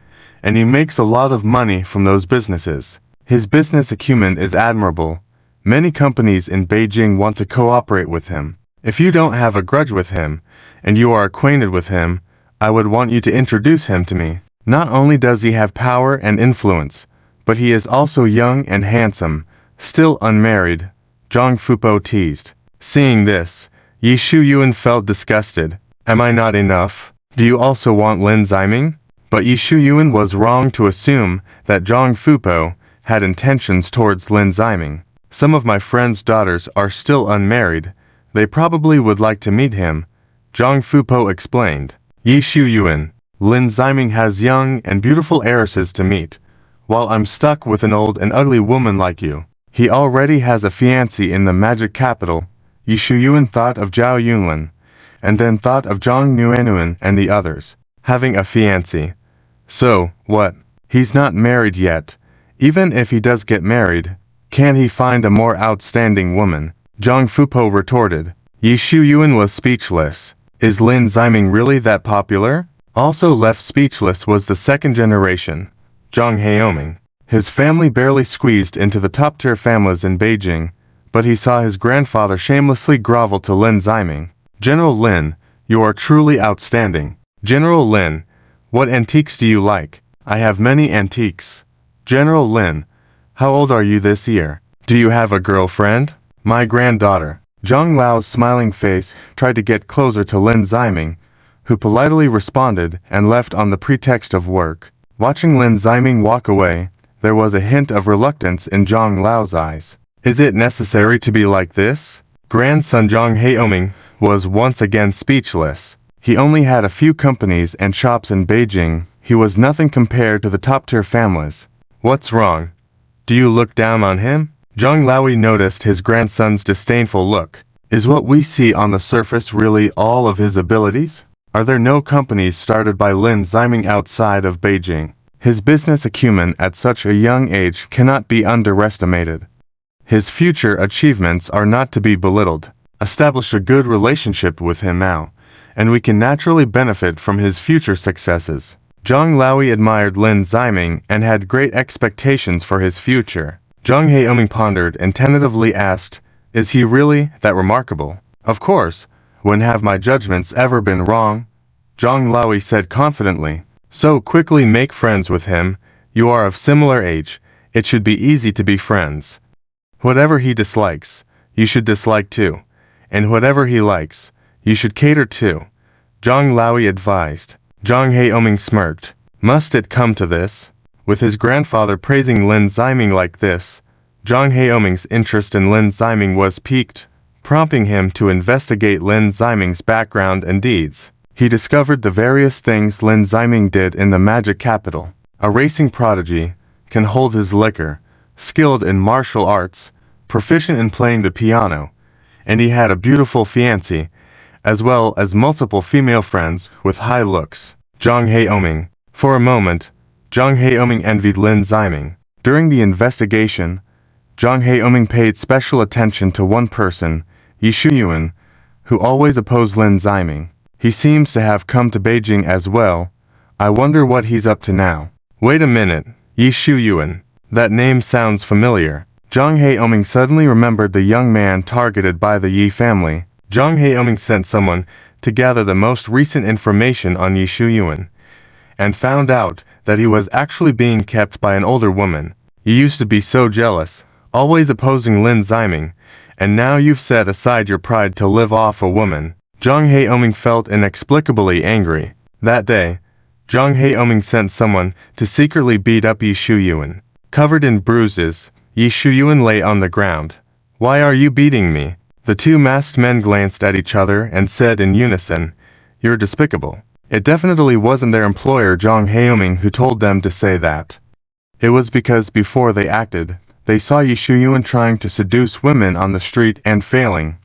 and he makes a lot of money from those businesses. His business acumen is admirable. Many companies in Beijing want to cooperate with him. If you don't have a grudge with him, and you are acquainted with him, I would want you to introduce him to me. Not only does he have power and influence, but he is also young and handsome, still unmarried, Zhang Fupo teased. Seeing this, Yi Shuyuan felt disgusted. Am I not enough? Do you also want Lin Ziming? But Yi Shuyuan was wrong to assume that Zhang Fupo had intentions towards Lin Ziming. Some of my friends' daughters are still unmarried. They probably would like to meet him, Zhang Fupo explained. Yi Shuyuan, Lin Ziming has young and beautiful heiresses to meet, while I'm stuck with an old and ugly woman like you. He already has a fiancée in the magic capital. Yi Shuyuan thought of Zhao Yunlin, and then thought of Zhang Nuanuan and the others. Having a fiancé. So, what? He's not married yet. Even if he does get married, can't he find a more outstanding woman? Zhang Fupo retorted. Yi Shuyuan was speechless. Is Lin Ziming really that popular? Also left speechless was the second generation, Zhang Haoming. His family barely squeezed into the top-tier families in Beijing, but he saw his grandfather shamelessly grovel to Lin Ziming. General Lin, you are truly outstanding. General Lin, what antiques do you like? I have many antiques. General Lin, how old are you this year? Do you have a girlfriend? My granddaughter. Zhang Lao's smiling face tried to get closer to Lin Ziming, who politely responded and left on the pretext of work. Watching Lin Ziming walk away, there was a hint of reluctance in Zhang Lao's eyes. Is it necessary to be like this? Grandson Zhang Haoming was once again speechless. He only had a few companies and shops in Beijing. He was nothing compared to the top-tier families. What's wrong? Do you look down on him? Zhang Laoi noticed his grandson's disdainful look. Is what we see on the surface really all of his abilities? Are there no companies started by Lin Ziming outside of Beijing? His business acumen at such a young age cannot be underestimated. His future achievements are not to be belittled. Establish a good relationship with him now, and we can naturally benefit from his future successes. Zhang Laoi admired Lin Ziming and had great expectations for his future. Zhang Haoming pondered and tentatively asked, is he really that remarkable? Of course. When have my judgments ever been wrong? Zhang Laoi said confidently. So quickly make friends with him. You are of similar age. It should be easy to be friends. Whatever he dislikes, you should dislike too. And whatever he likes, you should cater to, Zhang Laoi advised. Zhang Haoming smirked. Must it come to this? With his grandfather praising Lin Ziming like this, Zhang Haoming's interest in Lin Ziming was piqued, prompting him to investigate Lin Ziming's background and deeds. He discovered the various things Lin Ziming did in the magic capital. A racing prodigy, can hold his liquor, skilled in martial arts, proficient in playing the piano, and he had a beautiful fiancée, as well as multiple female friends with high looks. Zhang Haoming. For a moment, Zhang Haoming envied Lin Ziming. During the investigation, Zhang Haoming paid special attention to one person, Yi Shuyuan, who always opposed Lin Ziming. He seems to have come to Beijing as well. I wonder what he's up to now. Wait a minute, Yi Shuyuan. That name sounds familiar. Zhang Heoming suddenly remembered the young man targeted by the Yi family. Zhang Heoming sent someone to gather the most recent information on Yi Shuyuan, and found out that he was actually being kept by an older woman. You used to be so jealous, always opposing Lin Ziming, and now you've set aside your pride to live off a woman. Zhang Heoming felt inexplicably angry. That day, Zhang Heoming sent someone to secretly beat up Yi Shuyuan. Covered in bruises, Yi Shuyuan lay on the ground. "Why are you beating me?" The two masked men glanced at each other and said in unison, "You're despicable." It definitely wasn't their employer Zhang Heoming who told them to say that. It was because before they acted, they saw Yi Shuyuan trying to seduce women on the street and failing,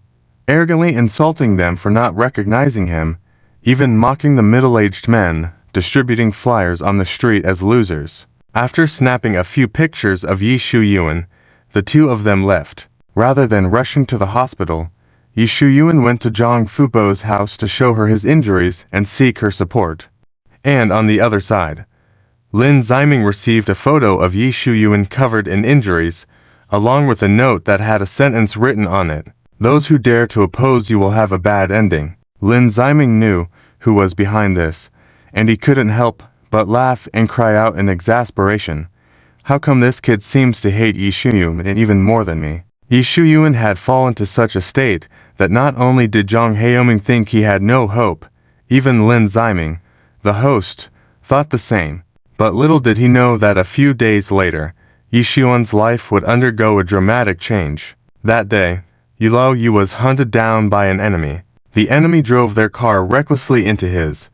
arrogantly insulting them for not recognizing him, even mocking the middle-aged men, distributing flyers on the street as losers. After snapping a few pictures of Yi Shuyuan, the two of them left. Rather than rushing to the hospital, Yi Shuyuan went to Zhang Fubo's house to show her his injuries and seek her support. And on the other side, Lin Ziming received a photo of Yi Shuyuan covered in injuries, along with a note that had a sentence written on it: "Those who dare to oppose you will have a bad ending." Lin Ziming knew who was behind this, and he couldn't help but laugh and cry out in exasperation. How come this kid seems to hate Yi Shuyuan even more than me? Yi Shuyuan had fallen to such a state that not only did Zhang Heoming think he had no hope, even Lin Ziming, the host, thought the same. But little did he know that a few days later, Yi Shuyuan's life would undergo a dramatic change. That day, Yi Lao Yu was hunted down by an enemy. The enemy drove their car recklessly into his,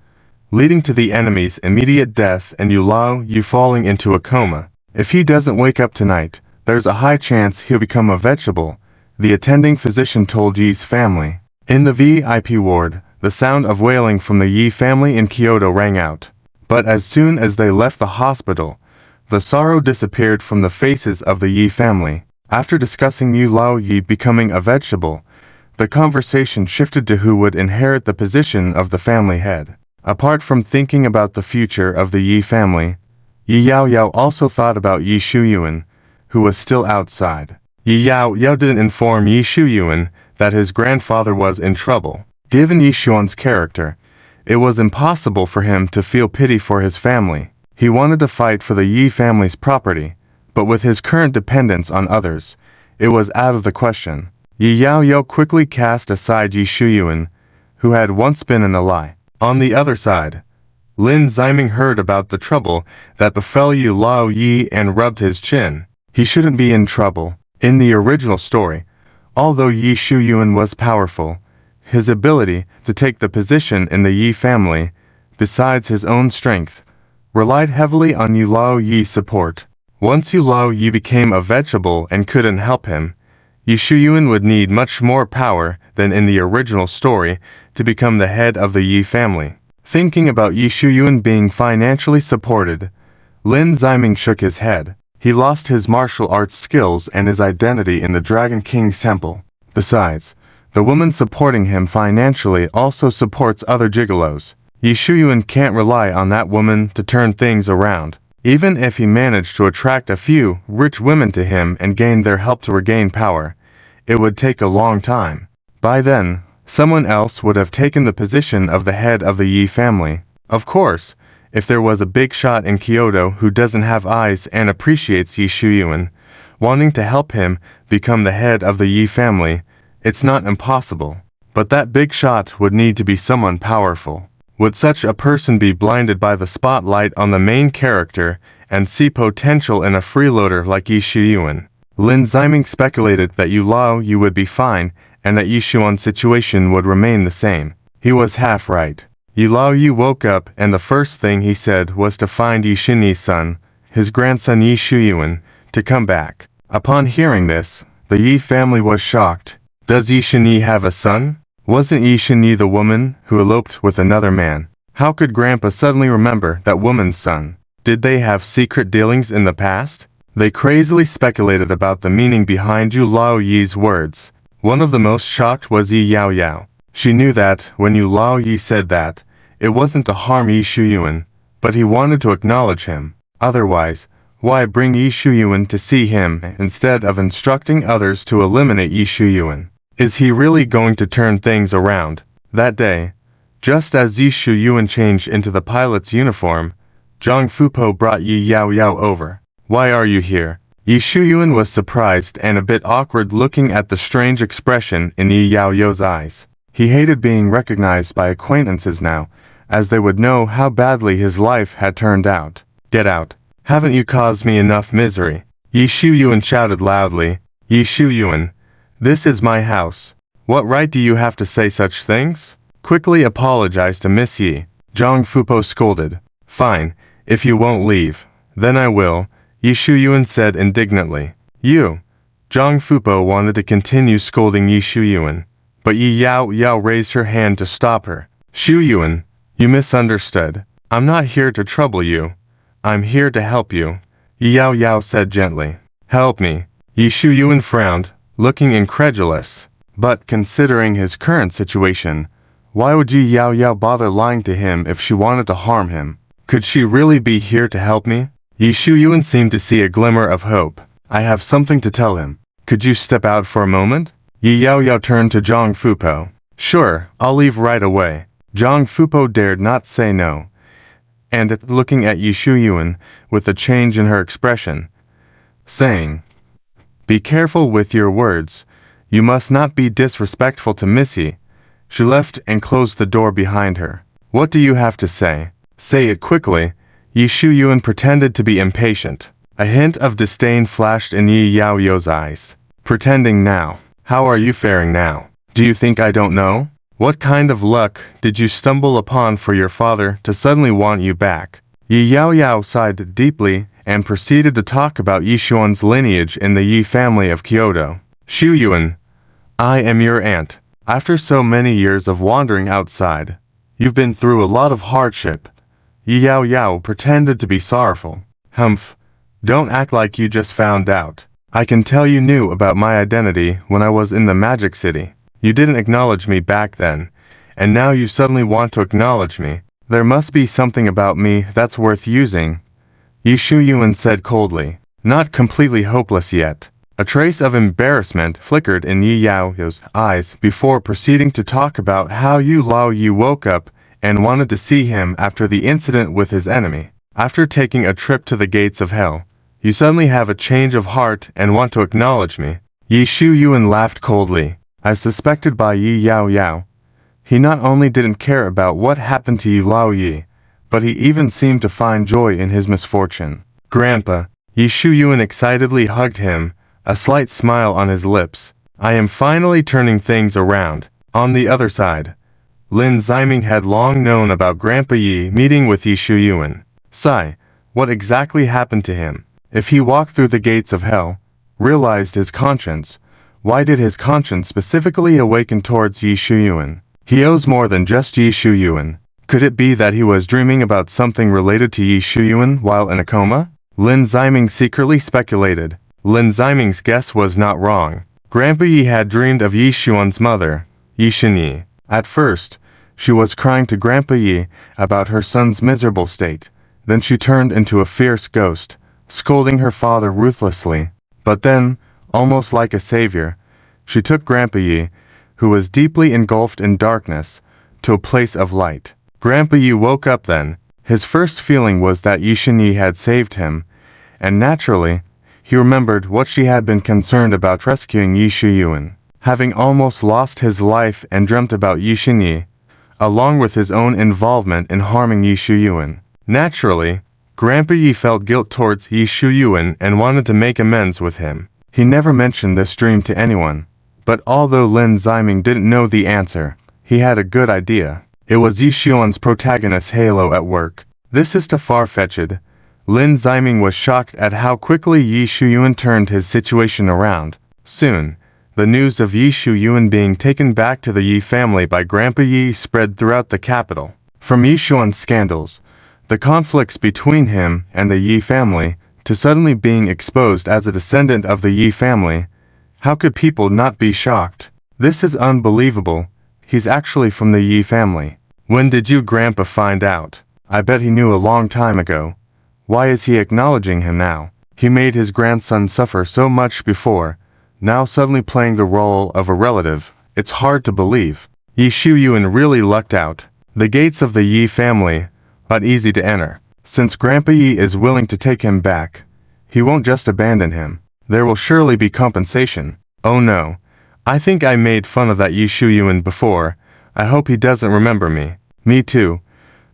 leading to the enemy's immediate death and Yi Lao Yu falling into a coma. "If he doesn't wake up tonight, there's a high chance he'll become a vegetable," the attending physician told Yi's family. In the VIP ward, the sound of wailing from the Yi family in Kyoto rang out. But as soon as they left the hospital, the sorrow disappeared from the faces of the Yi family. After discussing Yi Lao Yi becoming a vegetable, the conversation shifted to who would inherit the position of the family head. Apart from thinking about the future of the Yi family, Yi Yao Yao also thought about Yi Shuyuan, who was still outside. Yi Yao Yao didn't inform Yi Shuyuan that his grandfather was in trouble. Given Yi Shuyuan's character, it was impossible for him to feel pity for his family. He wanted to fight for the Yi family's property, but with his current dependence on others, it was out of the question. Yi Yao Yao quickly cast aside Yi Shuyuan, who had once been an ally. On the other side, Lin Ziming heard about the trouble that befell Yi Lao Yi and rubbed his chin. He shouldn't be in trouble. In the original story, although Yi Shuyuan was powerful, his ability to take the position in the Yi family, besides his own strength, relied heavily on Yi Lao Yi's support. Once Yi Lao Yi became a vegetable and couldn't help him, Yi Shuyuan would need much more power than in the original story to become the head of the Yi family. Thinking about Yi Shuyuan being financially supported, Lin Ziming shook his head. He lost his martial arts skills and his identity in the Dragon King's temple. Besides, the woman supporting him financially also supports other gigolos. Yi Shuyuan can't rely on that woman to turn things around. Even if he managed to attract a few rich women to him and gain their help to regain power, it would take a long time. By then, someone else would have taken the position of the head of the Yi family. Of course, if there was a big shot in Kyoto who doesn't have eyes and appreciates Yi Shuyuan, wanting to help him become the head of the Yi family, it's not impossible. But that big shot would need to be someone powerful. Would such a person be blinded by the spotlight on the main character and see potential in a freeloader like Yi Shuyuan? Lin Ziming speculated that Yi Lao Yu would be fine and that Yi Shuyuan's situation would remain the same. He was half right. Yi Lao Yu woke up and the first thing he said was to find Yi Shini's son, his grandson Yi Shuyuan, to come back. Upon hearing this, the Yi family was shocked. Does Yi Shini have a son? Wasn't Yi Shini the woman who eloped with another man? How could Grandpa suddenly remember that woman's son? Did they have secret dealings in the past? They crazily speculated about the meaning behind Yi Lao Yi's words. One of the most shocked was Yi Yao Yao. She knew that, when Yi Lao Yi said that, it wasn't to harm Yi Shuyuan, but he wanted to acknowledge him. Otherwise, Why bring Yi Shuyuan to see him instead of instructing others to eliminate Yi Shuyuan? Is he really going to turn things around? That day, just as Yi Shuyuan changed into the pilot's uniform, Zhang Fupo brought Yi Yao Yao over. Why are you here? Yi Shuyuan was surprised and a bit awkward looking at the strange expression in Yi Yao Yao's eyes. He hated being recognized by acquaintances now, as they would know how badly his life had turned out. Get out. Haven't you caused me enough misery? Yi Shuyuan shouted loudly. Yi Shuyuan, this is my house. What right do you have to say such things? Quickly apologize to Miss Yi. Zhang Fupo scolded. Fine, if you won't leave, then I will, Yi Shuyuan said indignantly. You. Zhang Fupo wanted to continue scolding Yi Shuyuan, but Yi Yao Yao raised her hand to stop her. Shuyuan, you misunderstood. I'm not here to trouble you. I'm here to help you, Yi Yao Yao said gently. Help me. Yi Shuyuan frowned, looking incredulous. But considering his current situation, why would Yi Yao Yao bother lying to him if she wanted to harm him? Could she really be here to help me? Yi Shuyuan seemed to see a glimmer of hope. I have something to tell him. Could you step out for a moment? Yi Yao Yao turned to Zhang Fupo. Sure, I'll leave right away. Zhang Fupo dared not say no. And looking at Yi Shuyuan with a change in her expression, saying, Be careful with your words. You must not be disrespectful to Missy. She left and closed the door behind her. What do you have to say? Say it quickly. Yi Shuyuan pretended to be impatient. A hint of disdain flashed in Yi Yao Yao's eyes. Pretending now. How are you faring now? Do you think I don't know? What kind of luck did you stumble upon for your father to suddenly want you back? Yi Yao Yao sighed deeply and proceeded to talk about Yi Xuan's lineage in the Yi family of Kyoto. Shuyuan, I am your aunt. After so many years of wandering outside, you've been through a lot of hardship. Yi Yao Yao pretended to be sorrowful. Humph, don't act like you just found out. I can tell you knew about my identity when I was in the Magic City. You didn't acknowledge me back then, and now you suddenly want to acknowledge me. There must be something about me that's worth using, Yi Shuyuan said coldly. Not completely hopeless yet. A trace of embarrassment flickered in Yi Yao Yao's eyes before proceeding to talk about how Yu Lao Yi woke up and wanted to see him after the incident with his enemy. After taking a trip to the gates of hell, you suddenly have a change of heart and want to acknowledge me. Yi Shuyuan laughed coldly. As suspected by Yi Yao Yao, he not only didn't care about what happened to Yu Lao Yi, but he even seemed to find joy in his misfortune. Grandpa, Yi Shuyuan excitedly hugged him, a slight smile on his lips. I am finally turning things around. On the other side, Lin Ziming had long known about Grandpa Yi meeting with Yi Shuyuan. Sigh, what exactly happened to him? If he walked through the gates of hell, realized his conscience, why did his conscience specifically awaken towards Yi Shuyuan? He owes more than just Yi Shuyuan. Could it be that he was dreaming about something related to Yi Shuyuan while in a coma? Lin Ziming secretly speculated. Lin Ziming's guess was not wrong. Grandpa Yi had dreamed of Yi Xuan's mother, Yi Shenyi. At first, she was crying to Grandpa Yi about her son's miserable state. Then she turned into a fierce ghost, scolding her father ruthlessly. But then, almost like a savior, she took Grandpa Yi, who was deeply engulfed in darkness, to a place of light. Grandpa Yi woke up then. His first feeling was that Yi Shenyi had saved him, and naturally, he remembered what she had been concerned about rescuing Yi Shuyuan. Having almost lost his life and dreamt about Yi Shenyi, along with his own involvement in harming Yi Shuyuan. Naturally, Grandpa Yi felt guilt towards Yi Shuyuan and wanted to make amends with him. He never mentioned this dream to anyone, but although Lin Ziming didn't know the answer, he had a good idea. It was Yi Xuan's protagonist halo at work. This is too far-fetched. Lin Ziming was shocked at how quickly Yi Shuyuan turned his situation around. Soon, the news of Yi Shuyuan being taken back to the Yi family by Grandpa Yi spread throughout the capital. From Yi Xuan's scandals, the conflicts between him and the Yi family, to suddenly being exposed as a descendant of the Yi family, how could people not be shocked? This is unbelievable. He's actually from the Yi family. When did you Grandpa find out? I bet he knew a long time ago. Why is he acknowledging him now? He made his grandson suffer so much before, now suddenly playing the role of a relative. It's hard to believe. Yi Shuyuan really lucked out. The gates of the Yi family, not easy to enter. Since Grandpa Yi is willing to take him back, he won't just abandon him. There will surely be compensation. Oh no. I think I made fun of that Yi Shuyuan before. I hope he doesn't remember me. Me too.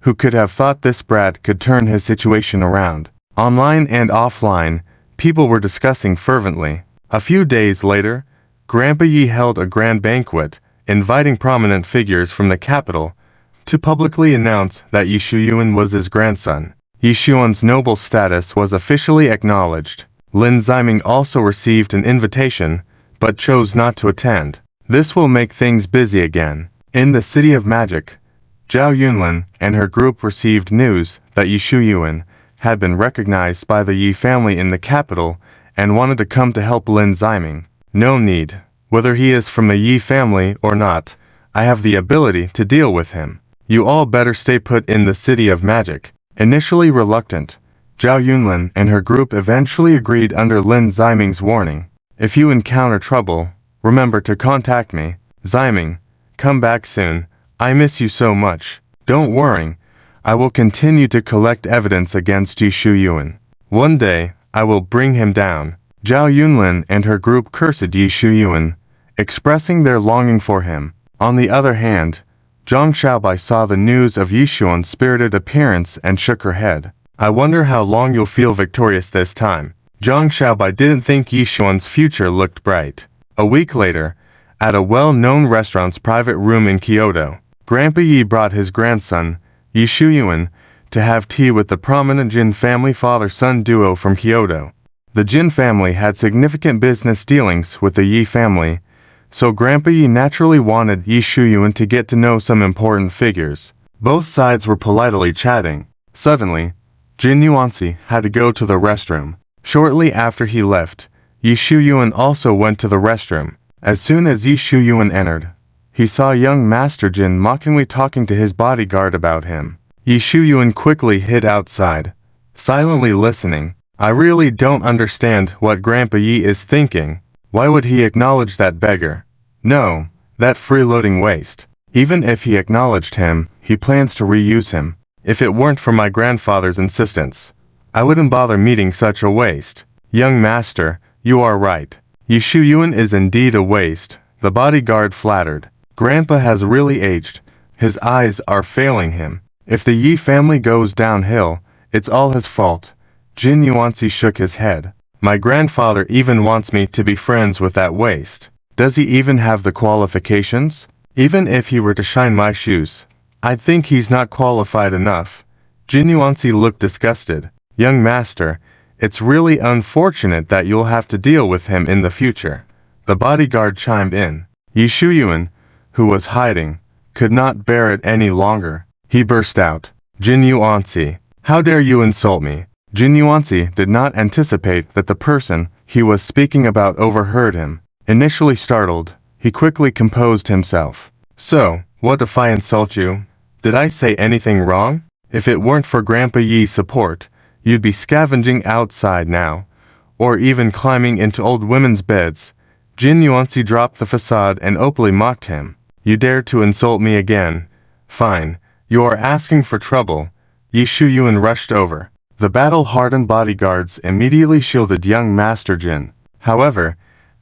Who could have thought this brat could turn his situation around? Online and offline, people were discussing fervently. A few days later, Grandpa Yi held a grand banquet, inviting prominent figures from the capital to publicly announce that Yi Shuyuan was his grandson. Yi Shuyuan's noble status was officially acknowledged. Lin Ziming also received an invitation, but chose not to attend. This will make things busy again. In the City of Magic, Zhao Yunlin and her group received news that Yi Shuyuan had been recognized by the Yi family in the capital and wanted to come to help Lin Ziming. No need. Whether he is from the Yi family or not, I have the ability to deal with him. You all better stay put in the City of Magic. Initially reluctant, Zhao Yunlin and her group eventually agreed under Lin Ziming's warning. If you encounter trouble, remember to contact me. Ziming, come back soon. I miss you so much. Don't worry. I will continue to collect evidence against Yi Shuyuan. One day, I will bring him down. Zhao Yunlin and her group cursed Yi Shuyuan, expressing their longing for him. On the other hand, Zhang Xiaobai saw the news of Yi Shuyuan's spirited appearance and shook her head. I wonder how long you'll feel victorious this time. Zhang Xiaobai didn't think Yi Shuyuan's future looked bright. A week later, at a well-known restaurant's private room in Kyoto, Grandpa Yi brought his grandson, Yi Shuyuan, to have tea with the prominent Jin family father-son duo from Kyoto. The Jin family had significant business dealings with the Yi family, so Grandpa Yi naturally wanted Yi Shuyuan to get to know some important figures. Both sides were politely chatting. Suddenly, Jin Yuanxi had to go to the restroom. Shortly after he left, Yi Shuyuan also went to the restroom. As soon as Yi Shuyuan entered, he saw young Master Jin mockingly talking to his bodyguard about him. Yi Shuyuan quickly hid outside, silently listening. I really don't understand what Grandpa Yi is thinking. Why would he acknowledge that beggar? No, that freeloading waste. Even if he acknowledged him, he plans to reuse him. If it weren't for my grandfather's insistence, I wouldn't bother meeting such a waste. Young master, you are right. Yi Shuyuan is indeed a waste, the bodyguard flattered. Grandpa has really aged. His eyes are failing him. If the Yi family goes downhill, it's all his fault. Jin Yuanxi shook his head. My grandfather even wants me to be friends with that waste. Does he even have the qualifications? Even if he were to shine my shoes, I'd think he's not qualified enough. Jin Yuanxi looked disgusted. Young master, it's really unfortunate that you'll have to deal with him in the future. The bodyguard chimed in. Yi Shuyuan, who was hiding, could not bear it any longer. He burst out. Jin Yuanxi, how dare you insult me? Jin Yuanxi did not anticipate that the person he was speaking about overheard him. Initially startled, he quickly composed himself. So, what if I insult you? Did I say anything wrong? If it weren't for Grandpa Yi's support, you'd be scavenging outside now, or even climbing into old women's beds. Jin Yuanxi dropped the facade and openly mocked him. You dare to insult me again? Fine, you are asking for trouble. Yi Shuyuan rushed over. The battle-hardened bodyguards immediately shielded young Master Jin. However,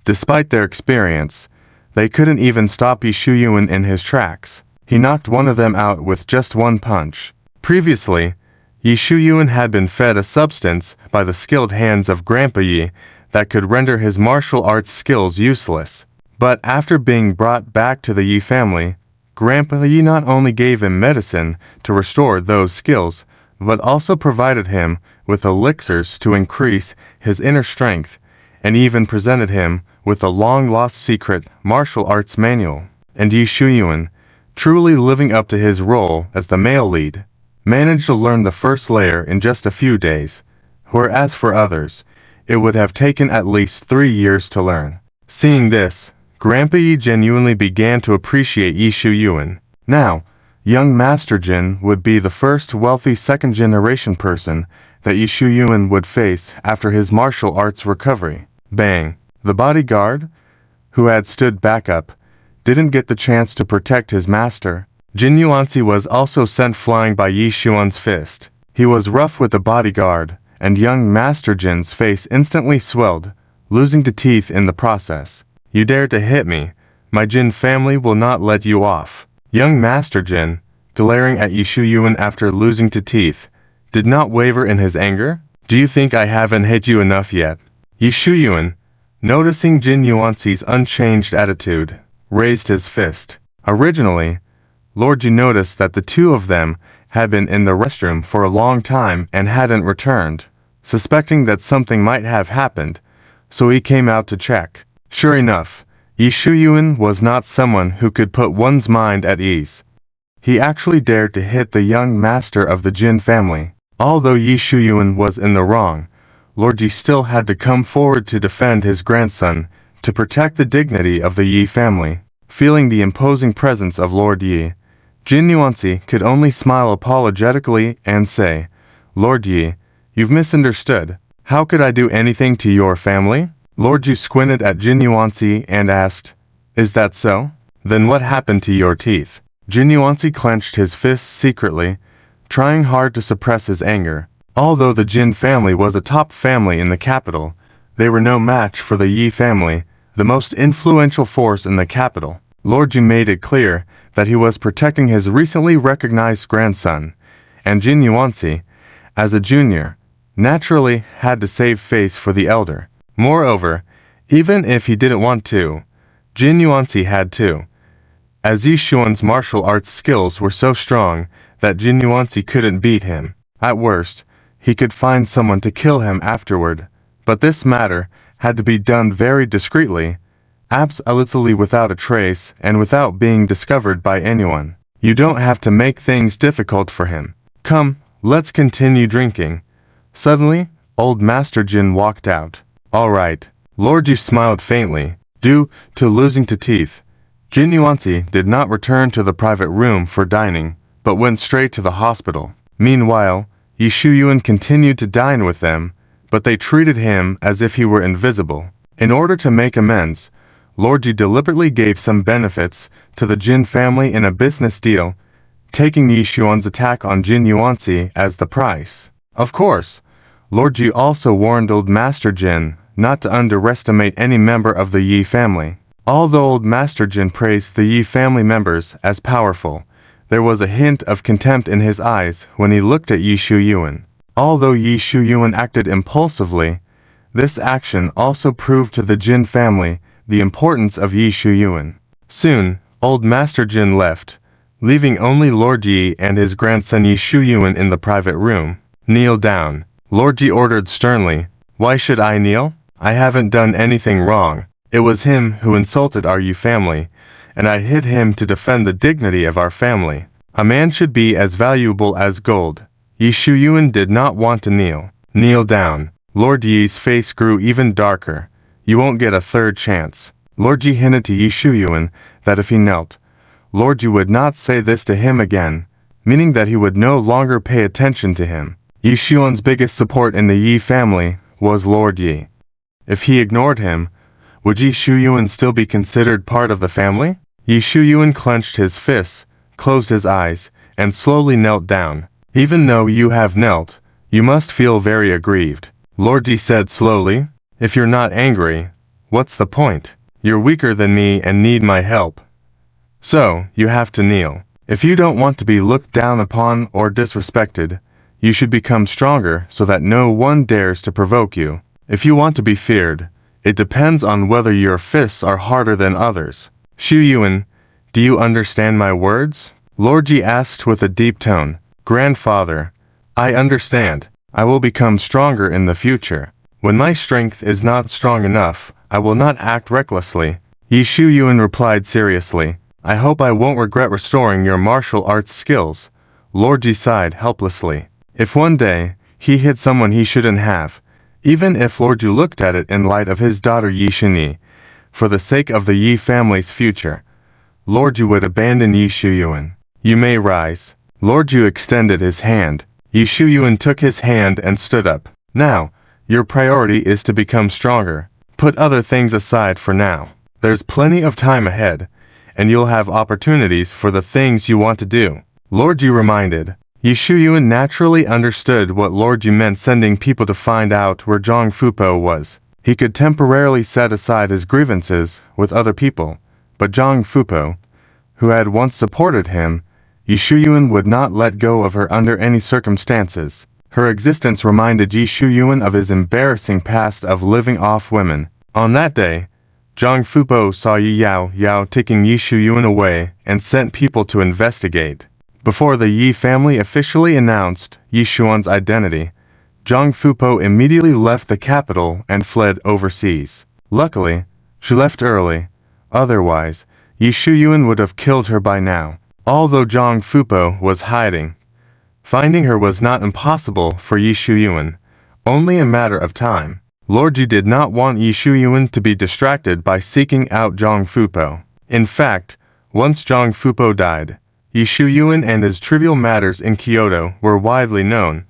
despite their experience, they couldn't even stop Yi Shuyuan in his tracks. He knocked one of them out with just one punch. Previously, Yi Shuyuan had been fed a substance by the skilled hands of Grandpa Yi that could render his martial arts skills useless. But after being brought back to the Yi family, Grandpa Yi not only gave him medicine to restore those skills, but also provided him with elixirs to increase his inner strength, and even presented him with a long-lost secret martial arts manual. And Yi Shuyuan, truly living up to his role as the male lead, managed to learn the first layer in just a few days, whereas for others, it would have taken at least 3 years to learn. Seeing this, Grandpa Yi genuinely began to appreciate Yi Shuyuan. Now, young Master Jin would be the first wealthy second-generation person that Yi Shuyuan would face after his martial arts recovery. Bang! The bodyguard, who had stood back up, didn't get the chance to protect his master. Jin Yuanzi was also sent flying by Yi Shuyuan's fist. He was rough with the bodyguard, and young Master Jin's face instantly swelled, losing to teeth in the process. You dare to hit me? My Jin family will not let you off. Young Master Jin, glaring at Yi Shuyuan after losing to teeth, did not waver in his anger. Do you think I haven't hit you enough yet? Yi Shuyuan, noticing Jin Yuanzi's unchanged attitude, raised his fist. Originally, Lord Ji noticed that the two of them had been in the restroom for a long time and hadn't returned, suspecting that something might have happened, so he came out to check. Sure enough, Yi Shuyuan was not someone who could put one's mind at ease. He actually dared to hit the young master of the Jin family. Although Yi Shuyuan was in the wrong, Lord Ji still had to come forward to defend his grandson, to protect the dignity of the Yi family. Feeling the imposing presence of Lord Yi, Jin Yuanzi could only smile apologetically and say, Lord Yi, you've misunderstood. How could I do anything to your family? Lord Yi squinted at Jin Yuanzi and asked, Is that so? Then what happened to your teeth? Jin Yuanzi clenched his fists secretly, trying hard to suppress his anger. Although the Jin family was a top family in the capital, they were no match for the Yi family, the most influential force in the capital. Lord Ji made it clear that he was protecting his recently recognized grandson, and Jin Yuanzi, as a junior, naturally had to save face for the elder. Moreover, even if he didn't want to, Jin Yuanzi had to, as Yi Shuyuan's martial arts skills were so strong that Jin Yuanzi couldn't beat him. At worst, he could find someone to kill him afterward, but this matter had to be done very discreetly, absolutely without a trace and without being discovered by anyone. You don't have to make things difficult for him. Come, let's continue drinking. Suddenly, old Master Jin walked out. All right. Lord Ji smiled faintly. Due to losing to teeth, Jin Yuanzi did not return to the private room for dining, but went straight to the hospital. Meanwhile, Yi Shuyuan continued to dine with them, but they treated him as if he were invisible. In order to make amends, Lord Ji deliberately gave some benefits to the Jin family in a business deal, taking Yi Shuyuan's attack on Jin Yuanzi as the price. Of course, Lord Ji also warned old Master Jin not to underestimate any member of the Yi family. Although old Master Jin praised the Yi family members as powerful, there was a hint of contempt in his eyes when he looked at Yi Shuyuan. Although Yi Shuyuan acted impulsively, this action also proved to the Jin family the importance of Yi Shuyuan. Soon, old Master Jin left, leaving only Lord Yi and his grandson Yi Shuyuan in the private room. Kneel down. Lord Ji ordered sternly. Why should I kneel? I haven't done anything wrong. It was him who insulted our Yi family, and I hid him to defend the dignity of our family. A man should be as valuable as gold. Yi Shuyuan did not want to kneel. Kneel down. Lord Yi's face grew even darker. You won't get a third chance. Lord Ji hinted to Yi Shuyuan that if he knelt, Lord Ji would not say this to him again, meaning that he would no longer pay attention to him. Yi Shuyuan's biggest support in the Yi family was Lord Yi. If he ignored him, would Yi Shuyuan still be considered part of the family? Yi Shuyuan clenched his fists, closed his eyes, and slowly knelt down. Even though you have knelt, you must feel very aggrieved. Lord Ji said slowly, if you're not angry, what's the point? You're weaker than me and need my help. So, you have to kneel. If you don't want to be looked down upon or disrespected, you should become stronger so that no one dares to provoke you. If you want to be feared, it depends on whether your fists are harder than others. Shuyuan, do you understand my words? Lord Ji asked with a deep tone. Grandfather, I understand. I will become stronger in the future. When my strength is not strong enough, I will not act recklessly. Yi Shuyuan replied seriously. I hope I won't regret restoring your martial arts skills. Lord Ji sighed helplessly. If one day, he hit someone he shouldn't have, even if Lord Ji looked at it in light of his daughter Yi Shini, for the sake of the Yi family's future, Lord Ji would abandon Yi Shuyuan. You may rise. Lord Ji extended his hand. Yi Shuyuan took his hand and stood up. Now, your priority is to become stronger. Put other things aside for now. There's plenty of time ahead, and you'll have opportunities for the things you want to do. Lord Yi reminded. Yi Shuyuan naturally understood what Lord Yi meant, sending people to find out where Zhang Fupo was. He could temporarily set aside his grievances with other people, but Zhang Fupo, who had once supported him, Yi Shuyuan would not let go of her under any circumstances. Her existence reminded Yi Shuyuan of his embarrassing past of living off women. On that day, Zhang Fupo saw Yi Yao taking Yi Shuyuan away and sent people to investigate. Before the Yi family officially announced Yi Shuyuan's identity, Zhang Fupo immediately left the capital and fled overseas. Luckily, she left early. Otherwise, Yi Shuyuan would have killed her by now. Although Zhang Fupo was hiding, finding her was not impossible for Yi Shuyuan, only a matter of time. Lord Yi did not want Yi Shuyuan to be distracted by seeking out Zhang Fupo. In fact, once Zhang Fupo died, Yi Shuyuan and his trivial matters in Kyoto were widely known.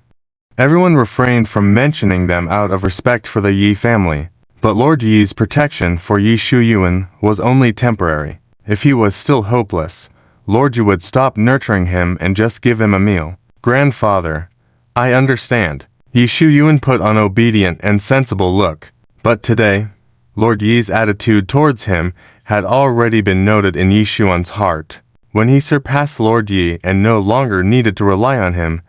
Everyone refrained from mentioning them out of respect for the Yi family. But Lord Yi's protection for Yi Shuyuan was only temporary. If he was still hopeless, Lord Yi would stop nurturing him and just give him a meal. Grandfather, I understand. Yi Shuyuan put on obedient and sensible look. But today, Lord Yi's attitude towards him had already been noted in Yi Shuyuan's heart. When he surpassed Lord Yi and no longer needed to rely on him,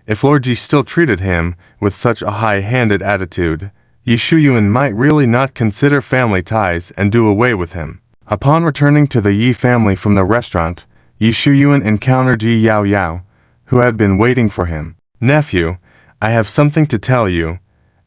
if Lord Yi still treated him with such a high-handed attitude, Yi Shuyuan might really not consider family ties and do away with him. Upon returning to the Yi family from the restaurant, Yi Shuyuan encountered Yi Yao, who had been waiting for him. Nephew, I have something to tell you.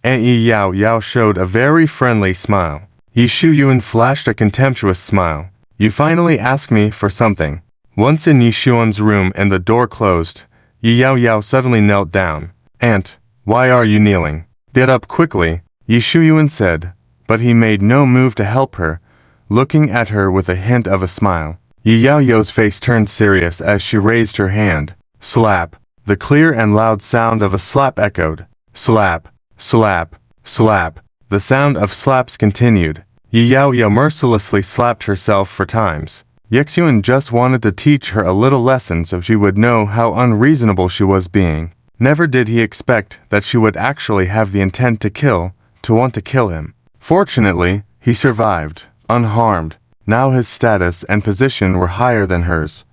Aunt Yi Yao showed a very friendly smile. Yi Shuyuan flashed a contemptuous smile. You finally asked me for something. Once in Yi Shuyuan's room and the door closed, Yi Yao suddenly knelt down. Aunt, why are you kneeling? Get up quickly, Yi Shuyuan said, but he made no move to help her, looking at her with a hint of a smile. Yi Yao's face turned serious as she raised her hand. Slap. The clear and loud sound of a slap echoed. Slap, slap, slap. The sound of slaps continued. Yi Yao mercilessly slapped herself for times. Yexuan just wanted to teach her a little lesson so she would know how unreasonable she was being. Never did he expect that she would actually have the intent to want to kill him. Fortunately, he survived, unharmed. Now his status and position were higher than hers,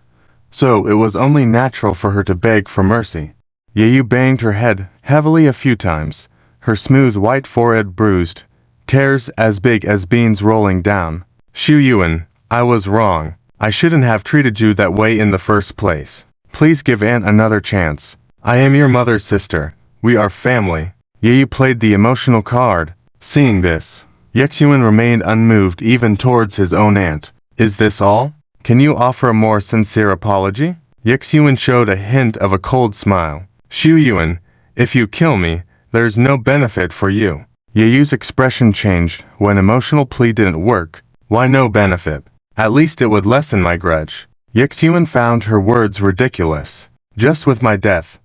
so it was only natural for her to beg for mercy. Yeyu banged her head heavily a few times, her smooth white forehead bruised, tears as big as beans rolling down. Shuyuan, I was wrong. I shouldn't have treated you that way in the first place. Please give Aunt another chance. I am your mother's sister. We are family. Yeyu played the emotional card. Seeing this, Yexuan remained unmoved even towards his own aunt. Is this all? Can you offer a more sincere apology? Yexuan showed a hint of a cold smile. Shuyuan, if you kill me, there's no benefit for you. Yeyu's expression changed when emotional plea didn't work. Why no benefit? At least it would lessen my grudge. Yexuan found her words ridiculous. Just with my death,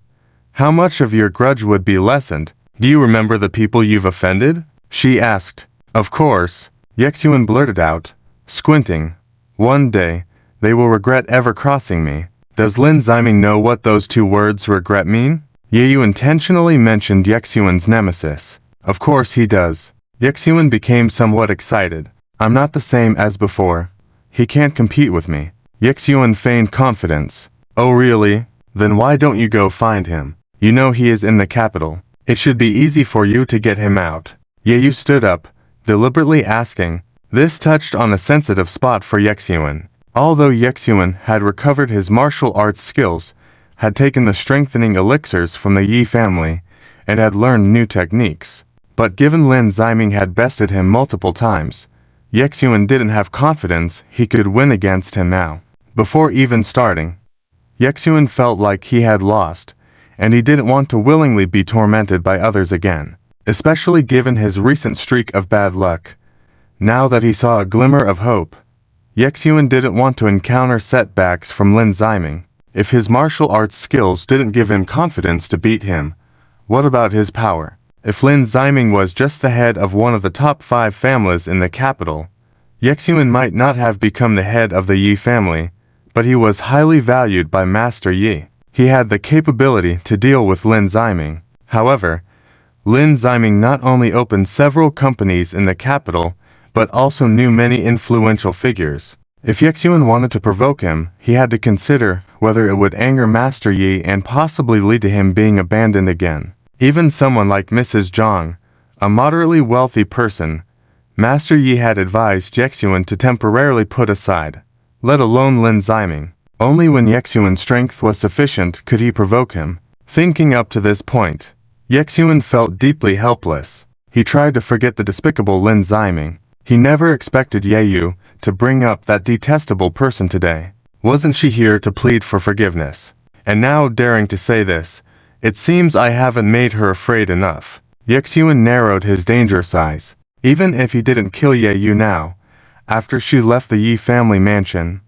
how much of your grudge would be lessened? Do you remember the people you've offended? She asked. Of course, Yexuan blurted out, squinting. One day, they will regret ever crossing me. Does Lin Ziming know what those two words regret mean? Yeyu intentionally mentioned Yexuan's nemesis. Of course he does. Yexuan became somewhat excited. I'm not the same as before. He can't compete with me. Yexuan feigned confidence. Oh really? Then why don't you go find him? You know he is in the capital. It should be easy for you to get him out. Yeyu stood up, deliberately asking. This touched on a sensitive spot for Yexuan. Although Yexuan had recovered his martial arts skills, had taken the strengthening elixirs from the Yi family, and had learned new techniques. But given Lin Ziming had bested him multiple times, Yexuan didn't have confidence he could win against him now. Before even starting, Yexuan felt like he had lost, and he didn't want to willingly be tormented by others again, especially given his recent streak of bad luck. Now that he saw a glimmer of hope, Yexuan didn't want to encounter setbacks from Lin Ziming. If his martial arts skills didn't give him confidence to beat him, what about his power? If Lin Ziming was just the head of one of the top 5 families in the capital, Yexuan might not have become the head of the Yi family, but he was highly valued by Master Yi. He had the capability to deal with Lin Ziming. However, Lin Ziming not only opened several companies in the capital, but also knew many influential figures. If Yexuan wanted to provoke him, he had to consider whether it would anger Master Yi and possibly lead to him being abandoned again. Even someone like Mrs. Zhang, a moderately wealthy person, Master Yi had advised Yexuan to temporarily put aside, let alone Lin Ziming. Only when Yexuan's strength was sufficient could he provoke him. Thinking up to this point, Yexuan felt deeply helpless. He tried to forget the despicable Lin Ziming. He never expected Yeyu to bring up that detestable person today. Wasn't she here to plead for forgiveness? And now daring to say this, it seems I haven't made her afraid enough. Yexuan narrowed his danger size. Even if he didn't kill Yeyu now, after she left the Yi family mansion,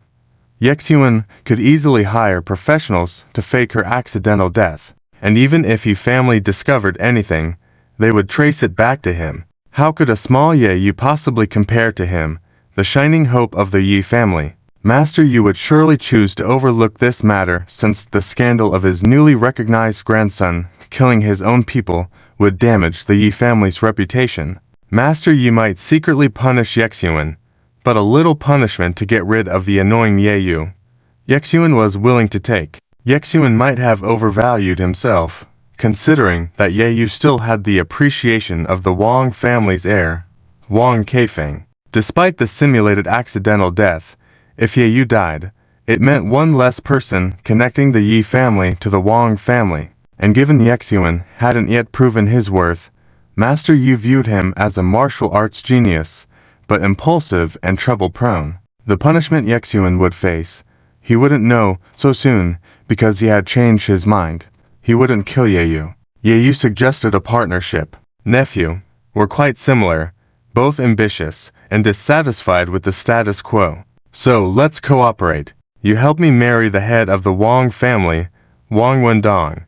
Yexuan could easily hire professionals to fake her accidental death. And even if Yi family discovered anything, they would trace it back to him. How could a small Yeyu possibly compare to him, the shining hope of the Yi family? Master Yi would surely choose to overlook this matter since the scandal of his newly recognized grandson killing his own people would damage the Yi family's reputation. Master Yi might secretly punish Yexuan, but a little punishment to get rid of the annoying Yeyu, Yexuan was willing to take. Yexuan might have overvalued himself, considering that Yeyu still had the appreciation of the Wang family's heir, Wang Keifeng. Despite the simulated accidental death, if Yeyu died, it meant one less person connecting the Yi family to the Wang family, and given Yexuan hadn't yet proven his worth, Master Yi viewed him as a martial arts genius, but impulsive and trouble-prone. The punishment Yexuan would face, he wouldn't know so soon because he had changed his mind. He wouldn't kill Yeyu. Yeyu suggested a partnership. Nephew, we're quite similar, both ambitious and dissatisfied with the status quo. So let's cooperate. You help me marry the head of the Wang family, Wang Wendong,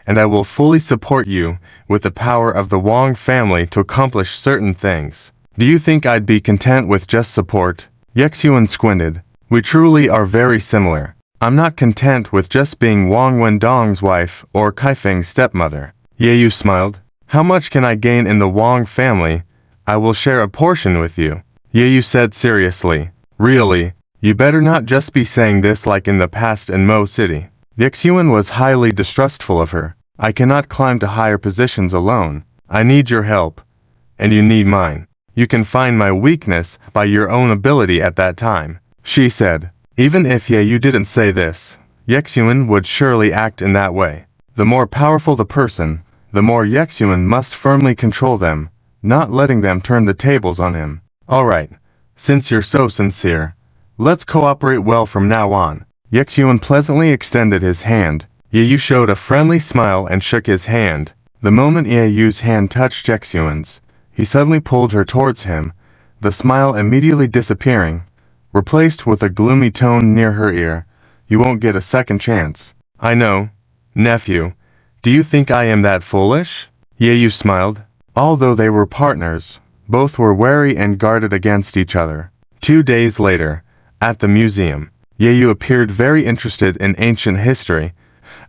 and I will fully support you with the power of the Wang family to accomplish certain things. Do you think I'd be content with just support? Yexuan squinted. We truly are very similar. I'm not content with just being Wang Wendong's wife or Kaifeng's stepmother. Yeyu smiled. How much can I gain in the Wang family? I will share a portion with you. Yeyu said seriously. Really? You better not just be saying this like in the past in Mo City. Yexuan was highly distrustful of her. I cannot climb to higher positions alone. I need your help. And you need mine. You can find my weakness by your own ability at that time, she said. Even if Yeyu didn't say this, Yexuan would surely act in that way. The more powerful the person, the more Yexuan must firmly control them, not letting them turn the tables on him. Alright, since you're so sincere, let's cooperate well from now on. Yexuan pleasantly extended his hand. Yeyu showed a friendly smile and shook his hand. The moment Yeyu's hand touched Yexuan's, he suddenly pulled her towards him, the smile immediately disappearing, replaced with a gloomy tone near her ear. You won't get a second chance. I know. Nephew, do you think I am that foolish? Yeyu smiled. Although they were partners, both were wary and guarded against each other. 2 days later, at the museum, Yeyu appeared very interested in ancient history,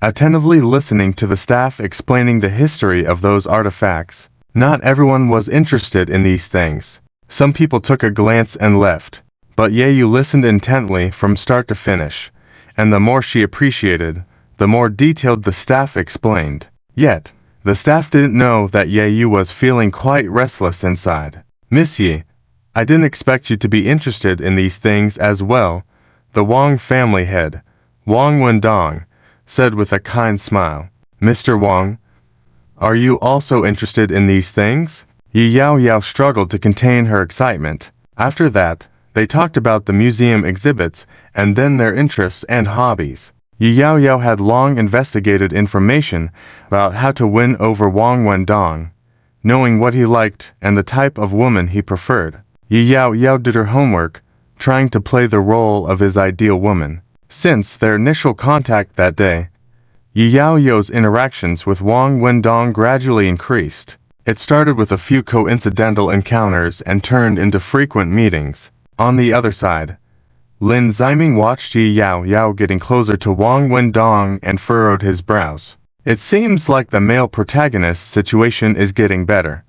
attentively listening to the staff explaining the history of those artifacts. Not everyone was interested in these things. Some people took a glance and left, but Yeyu listened intently from start to finish, and the more she appreciated, the more detailed the staff explained. Yet, the staff didn't know that Yeyu was feeling quite restless inside. Miss Yi, I didn't expect you to be interested in these things as well, the Wang family head, Wang Wendong, said with a kind smile. Mr. Wang, are you also interested in these things? Yi Yao Yao struggled to contain her excitement. After that, they talked about the museum exhibits and then their interests and hobbies. Yi Yao Yao had long investigated information about how to win over Wang Wendong, knowing what he liked and the type of woman he preferred. Yi Yao Yao did her homework, trying to play the role of his ideal woman. Since their initial contact that day, Yi Yao's interactions with Wang Wendong gradually increased. It started with a few coincidental encounters and turned into frequent meetings. On the other side, Lin Ziming watched Yi Yao getting closer to Wang Wendong and furrowed his brows. It seems like the male protagonist's situation is getting better,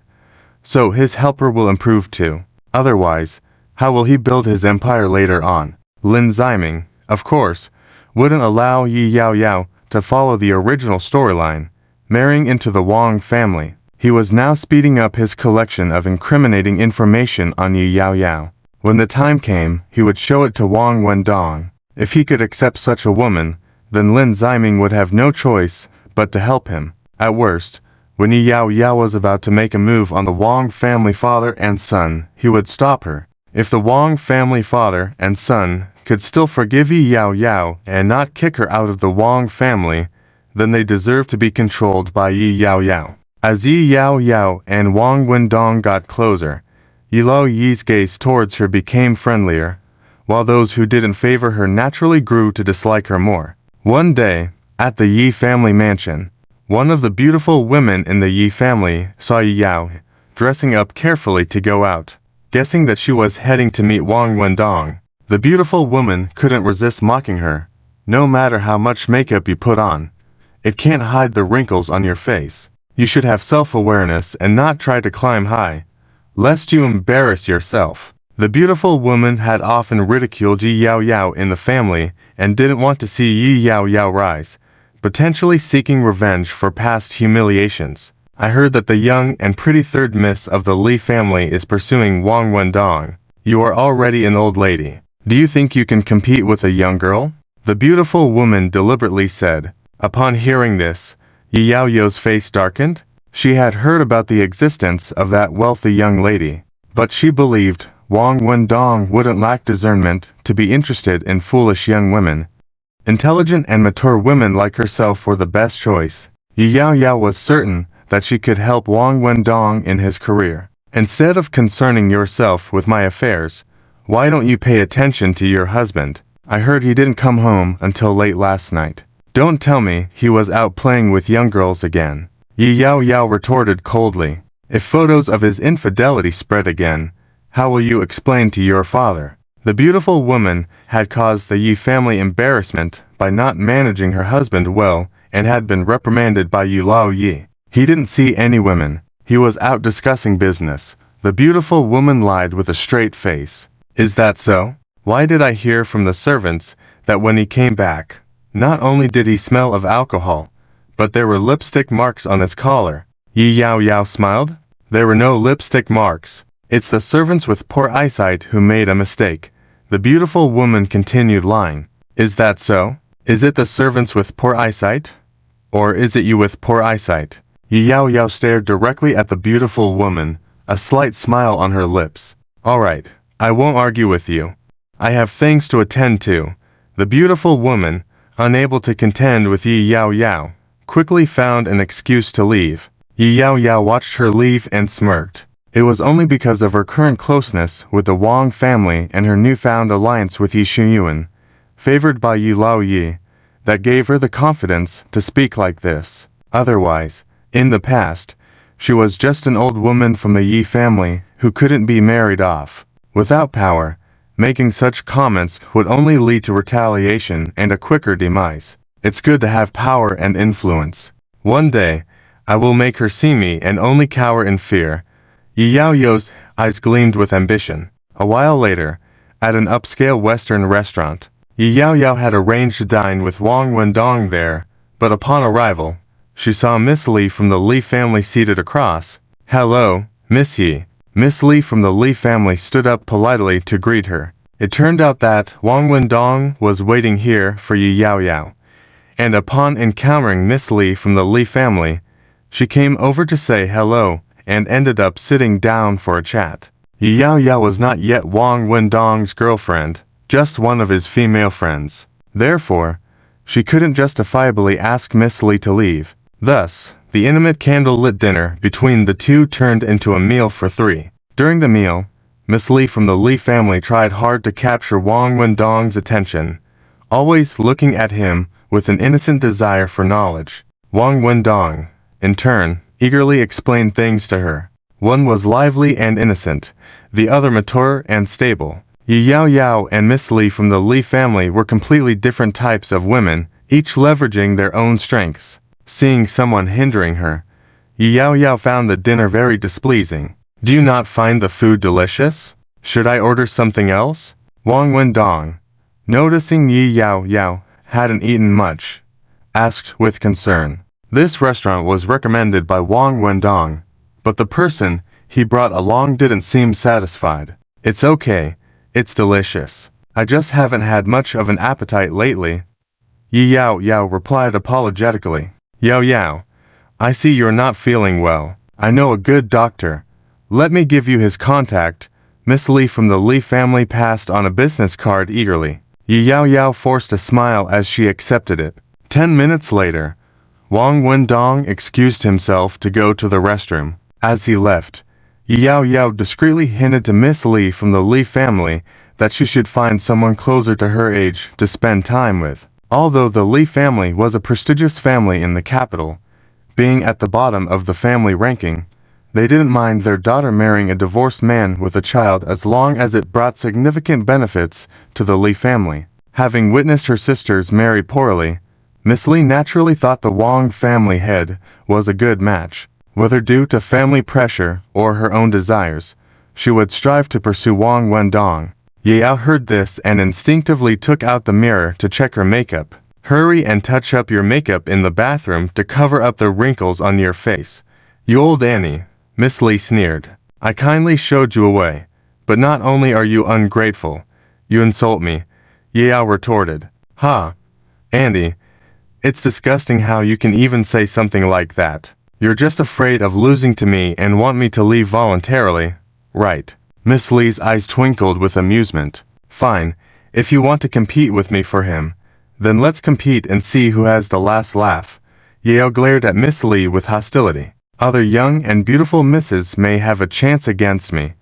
so his helper will improve too. Otherwise, how will he build his empire later on? Lin Ziming, of course, wouldn't allow Yi Yao to follow the original storyline, marrying into the Wang family. He was now speeding up his collection of incriminating information on Yi Yao. When the time came, he would show it to Wang Wendong. If he could accept such a woman, then Lin Ziming would have no choice but to help him. At worst, when Yi Yao was about to make a move on the Wang family father and son, he would stop her. If the Wang family father and son could still forgive Yi Yao and not kick her out of the Wang family, then they deserve to be controlled by Yi Yao. As Yi Yao and Wang Wendong got closer, Yi Laoyi's gaze towards her became friendlier, while those who didn't favor her naturally grew to dislike her more. One day, at the Yi family mansion, one of the beautiful women in the Yi family saw Yi Yao dressing up carefully to go out. Guessing that she was heading to meet Wang Wendong, the beautiful woman couldn't resist mocking her. No matter how much makeup you put on, it can't hide the wrinkles on your face. You should have self-awareness and not try to climb high, lest you embarrass yourself. The beautiful woman had often ridiculed Yi Yao in the family and didn't want to see Yi Yao rise, potentially seeking revenge for past humiliations. I heard that the young and pretty third miss of the Li family is pursuing Wang Wendong. You are already an old lady. Do you think you can compete with a young girl? The beautiful woman deliberately said. Upon hearing this, Yi Yao's face darkened. She had heard about the existence of that wealthy young lady, but she believed Wang Wendong wouldn't lack discernment to be interested in foolish young women. Intelligent and mature women like herself were the best choice. Yi Yao was certain that she could help Wang Wendong in his career. Instead of concerning yourself with my affairs, why don't you pay attention to your husband? I heard he didn't come home until late last night. Don't tell me he was out playing with young girls again. Yi Yao retorted coldly. If photos of his infidelity spread again, how will you explain to your father? The beautiful woman had caused the Yi family embarrassment by not managing her husband well and had been reprimanded by Yi Laoyi. He didn't see any women. He was out discussing business. The beautiful woman lied with a straight face. Is that so? Why did I hear from the servants that when he came back, not only did he smell of alcohol, but there were lipstick marks on his collar? Yi Yao smiled. There were no lipstick marks. It's the servants with poor eyesight who made a mistake. The beautiful woman continued lying. Is that so? Is it the servants with poor eyesight? Or is it you with poor eyesight? Yi Yao stared directly at the beautiful woman, a slight smile on her lips. All right, I won't argue with you. I have things to attend to. The beautiful woman, unable to contend with Yi Yao, quickly found an excuse to leave. Yi Yao watched her leave and smirked. It was only because of her current closeness with the Wang family and her newfound alliance with Yi Shuyuan, favored by Yi Laoyi, that gave her the confidence to speak like this. Otherwise, in the past, she was just an old woman from the Yi family who couldn't be married off. Without power, making such comments would only lead to retaliation and a quicker demise. It's good to have power and influence. One day, I will make her see me and only cower in fear. Yi Yao's eyes gleamed with ambition. A while later, at an upscale Western restaurant, Yi Yao had arranged to dine with Wang Wendong there, but upon arrival, she saw Miss Li from the Li family seated across. Hello, Miss Yi. Miss Li from the Li family stood up politely to greet her. It turned out that Wang Wendong was waiting here for Yi Yao, and upon encountering Miss Li from the Li family, she came over to say hello and ended up sitting down for a chat. Yi Yao was not yet Wang Wendong's girlfriend, just one of his female friends. Therefore, she couldn't justifiably ask Miss Li to leave. Thus, the intimate candle-lit dinner between the two turned into a meal for three. During the meal, Miss Li from the Li family tried hard to capture Wang Wendong's attention, always looking at him with an innocent desire for knowledge. Wang Wendong, in turn, eagerly explained things to her. One was lively and innocent, the other mature and stable. Yi Yao Yao and Miss Li from the Li family were completely different types of women, each leveraging their own strengths. Seeing someone hindering her, Yi Yao Yao found the dinner very displeasing. Do you not find the food delicious? Should I order something else? Wang Wendong, noticing Yi Yao Yao hadn't eaten much, asked with concern. This restaurant was recommended by Wang Wendong, but the person he brought along didn't seem satisfied. It's okay, it's delicious. I just haven't had much of an appetite lately. Yi Yao Yao replied apologetically. Yao Yao, I see you're not feeling well. I know a good doctor. Let me give you his contact. Miss Li from the Li family passed on a business card eagerly. Yi Yao Yao forced a smile as she accepted it. 10 minutes later, Wang Wendong excused himself to go to the restroom. As he left, Yi Yao Yao discreetly hinted to Miss Li from the Li family that she should find someone closer to her age to spend time with. Although the Li family was a prestigious family in the capital, being at the bottom of the family ranking, they didn't mind their daughter marrying a divorced man with a child as long as it brought significant benefits to the Li family. Having witnessed her sisters marry poorly, Miss Li naturally thought the Wang family head was a good match. Whether due to family pressure or her own desires, she would strive to pursue Wang Wendong. Ye Yao heard this and instinctively took out the mirror to check her makeup. Hurry and touch up your makeup in the bathroom to cover up the wrinkles on your face. You old Annie, Miss Li sneered. I kindly showed you away, but not only are you ungrateful, you insult me, Ye Yao retorted. Ha, Andy, it's disgusting how you can even say something like that. You're just afraid of losing to me and want me to leave voluntarily, right? Miss Li's eyes twinkled with amusement. Fine, if you want to compete with me for him, then let's compete and see who has the last laugh. Ye Yao glared at Miss Li with hostility. Other young and beautiful misses may have a chance against me,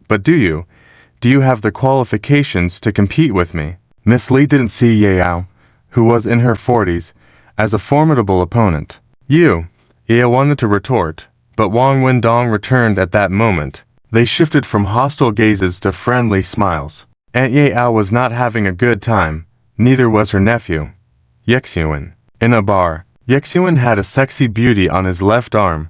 but do you have the qualifications to compete with me? Miss Li didn't see Ye Yao, who was in her 40s, as a formidable opponent. You, Ye Yao wanted to retort, but Wang Wendong returned at that moment. They shifted from hostile gazes to friendly smiles. Aunt Ye Yao was not having a good time, neither was her nephew, Yexuan. In a bar, Yexuan had a sexy beauty on his left arm,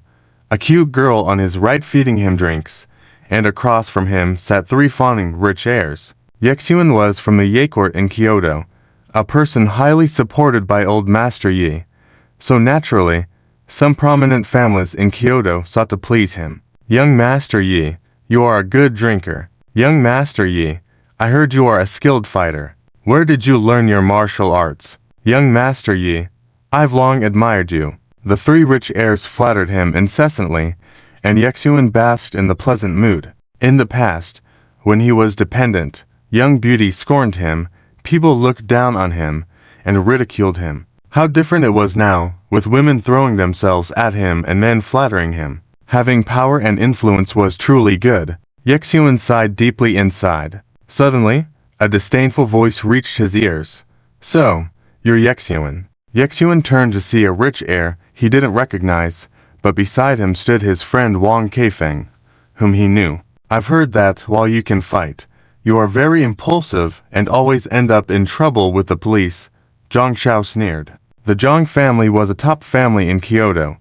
a cute girl on his right feeding him drinks, and across from him sat 3 fawning rich heirs. Yexuan was from the Ye court in Kyoto, a person highly supported by old Master Yi, so naturally, some prominent families in Kyoto sought to please him. Young Master Yi, you are a good drinker. Young Master Yi, I heard you are a skilled fighter. Where did you learn your martial arts? Young Master Yi, I've long admired you. The 3 rich heirs flattered him incessantly, and Yexuan basked in the pleasant mood. In the past, when he was dependent, young beauty scorned him, people looked down on him, and ridiculed him. How different it was now, with women throwing themselves at him and men flattering him. Having power and influence was truly good. Yexuan sighed deeply inside. Suddenly, a disdainful voice reached his ears. So, you're Yexuan. Yexuan turned to see a rich heir he didn't recognize, but beside him stood his friend Wang Keifeng, whom he knew. I've heard that, while you can fight, you are very impulsive and always end up in trouble with the police, Zhang Xiao sneered. The Zhang family was a top family in Kyoto,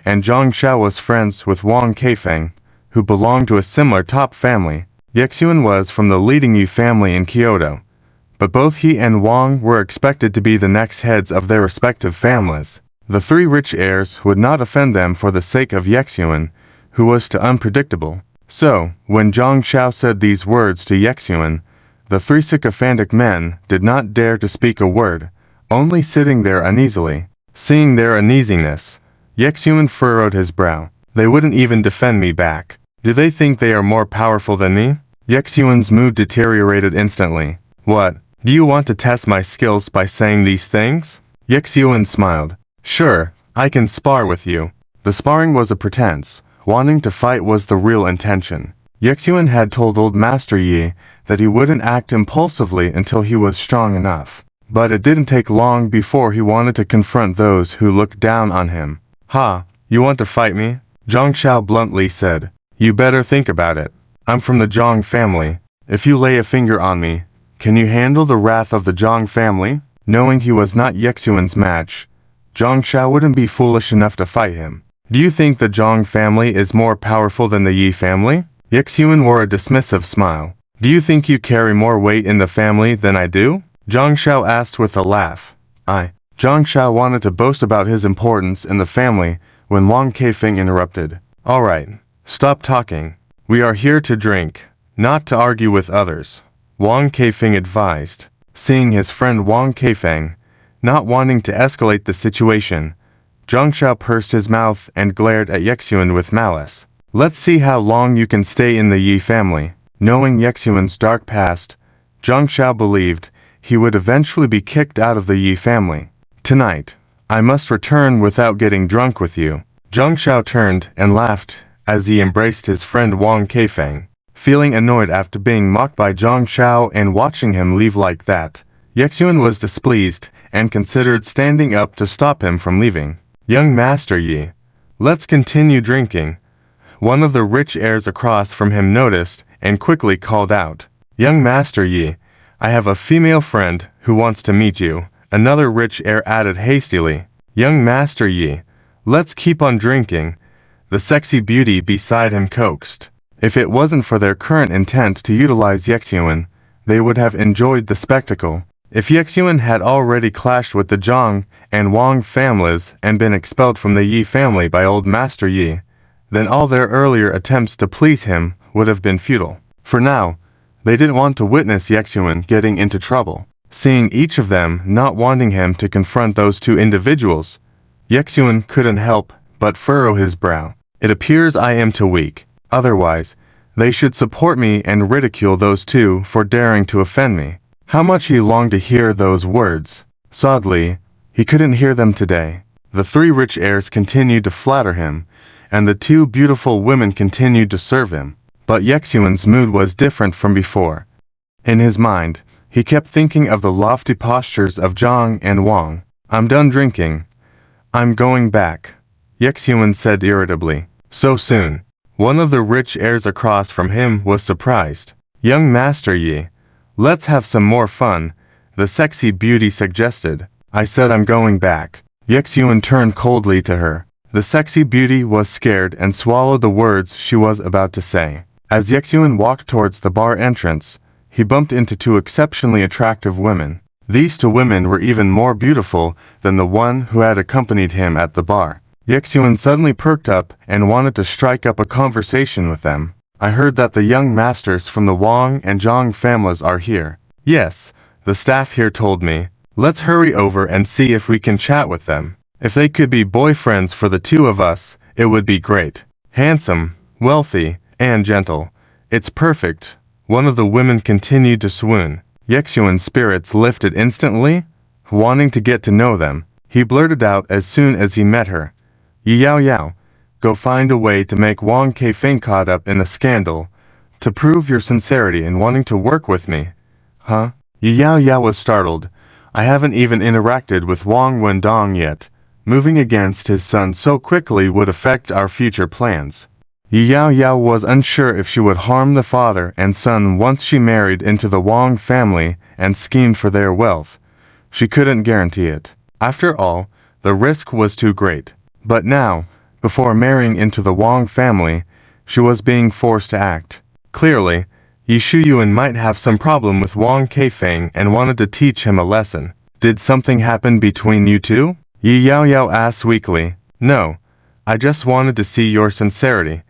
and Zhang Xiao was friends with Wang Keifeng, who belonged to a similar top family. Yexuan was from the leading Yu family in Kyoto, but both he and Wang were expected to be the next heads of their respective families. The 3 rich heirs would not offend them for the sake of Yexuan, who was too unpredictable. So, when Zhang Xiao said these words to Yexuan, the 3 sycophantic men did not dare to speak a word, only sitting there uneasily. Seeing their uneasiness, Yexuan furrowed his brow. They wouldn't even defend me back. Do they think they are more powerful than me? Yexuan's mood deteriorated instantly. What, do you want to test my skills by saying these things? Yexuan smiled. Sure, I can spar with you. The sparring was a pretense. Wanting to fight was the real intention. Yexuan had told old Master Yi that he wouldn't act impulsively until he was strong enough. But it didn't take long before he wanted to confront those who looked down on him. "Ha, you want to fight me?" Zhang Xiao bluntly said. "You better think about it. I'm from the Zhang family. If you lay a finger on me, can you handle the wrath of the Zhang family?" Knowing he was not Yexuan's match, Zhang Xiao wouldn't be foolish enough to fight him. "Do you think the Zhang family is more powerful than the Yi family?" Yexuan wore a dismissive smile. "Do you think you carry more weight in the family than I do?" Zhang Xiao asked with a laugh. Zhang Xiao wanted to boast about his importance in the family when Wang Keifeng interrupted. "All right, stop talking. We are here to drink, not to argue with others," Wang Keifeng advised. Seeing his friend Wang Keifeng not wanting to escalate the situation, Zhang Xiao pursed his mouth and glared at Yexuan with malice. "Let's see how long you can stay in the Yi family." Knowing Yexuan's dark past, Zhang Xiao believed he would eventually be kicked out of the Yi family. "Tonight, I must return without getting drunk with you." Zhang Xiao turned and laughed as he embraced his friend Wang Keifeng. Feeling annoyed after being mocked by Zhang Xiao and watching him leave like that, Yexuan was displeased and considered standing up to stop him from leaving. "Young Master Yi, let's continue drinking." One of the rich heirs across from him noticed and quickly called out, "Young Master Yi, I have a female friend who wants to meet you." Another rich heir added hastily, "Young Master Yi, let's keep on drinking." The sexy beauty beside him coaxed. If it wasn't for their current intent to utilize Yexuan, they would have enjoyed the spectacle. If Yexuan had already clashed with the Zhang and Wang families and been expelled from the Yi family by old Master Yi, then all their earlier attempts to please him would have been futile. For now, they didn't want to witness Yexuan getting into trouble. Seeing each of them not wanting him to confront those two individuals, Yexuan couldn't help but furrow his brow. "It appears I am too weak. Otherwise, they should support me and ridicule those two for daring to offend me." How much he longed to hear those words. Sadly, he couldn't hear them today. The three rich heirs continued to flatter him, and the two beautiful women continued to serve him. But Yexuan's mood was different from before. In his mind, he kept thinking of the lofty postures of Zhang and Wang. "I'm done drinking. I'm going back," Yexuan said irritably. "So soon?" One of the rich heirs across from him was surprised. "Young Master Yi, let's have some more fun," the sexy beauty suggested. "I said I'm going back." Yexuan turned coldly to her. The sexy beauty was scared and swallowed the words she was about to say. As Yexuan walked towards the bar entrance, he bumped into two exceptionally attractive women. These two women were even more beautiful than the one who had accompanied him at the bar. Yexuan suddenly perked up and wanted to strike up a conversation with them. "I heard that the young masters from the Wang and Zhang families are here." "Yes, the staff here told me. Let's hurry over and see if we can chat with them. If they could be boyfriends for the two of us, it would be great. Handsome, wealthy, and gentle. It's perfect." One of the women continued to swoon. Yexuan's spirits lifted instantly. Wanting to get to know them, he blurted out as soon as he met her, "Yao Yao, go find a way to make Wang Keifeng caught up in the scandal, to prove your sincerity in wanting to work with me." "Huh?" Yao Yao was startled. "I haven't even interacted with Wang Wendong yet. Moving against his son so quickly would affect our future plans." Yao Yao was unsure if she would harm the father and son once she married into the Wang family and schemed for their wealth. She couldn't guarantee it. After all, the risk was too great. But now, before marrying into the Wang family, she was being forced to act. Clearly, Yi Shuyuan might have some problem with Wang Keifeng and wanted to teach him a lesson. "Did something happen between you two?" Yao Yao asked weakly. "No, I just wanted to see your sincerity,"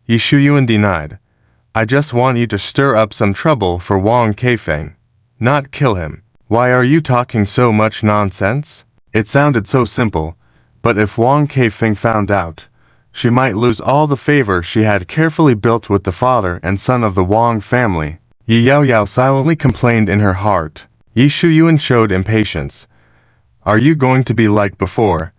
Yi Shuyuan denied. "I just want you to stir up some trouble for Wang Keifeng, not kill him." "Why are you talking so much nonsense?" It sounded so simple, but if Wang Keifeng found out, she might lose all the favor she had carefully built with the father and son of the Wang family. Yao Yao silently complained in her heart. Yi Shuyuan showed impatience. "Are you going to be like before,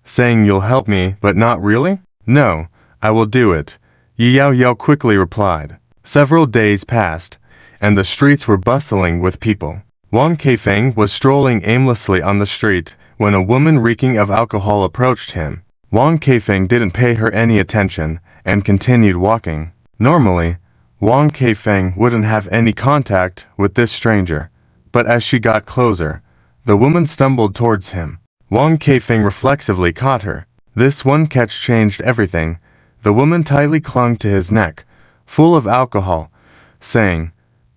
saying you'll help me but not really?" "No, I will do it," Yao Yao quickly replied. Several days passed, and the streets were bustling with people. Wang Keifeng was strolling aimlessly on the street when a woman reeking of alcohol approached him. Wang Keifeng didn't pay her any attention and continued walking. Normally, Wang Keifeng wouldn't have any contact with this stranger, but as she got closer, the woman stumbled towards him. Wang Keifeng reflexively caught her. This one catch changed everything. The woman tightly clung to his neck, full of alcohol, saying,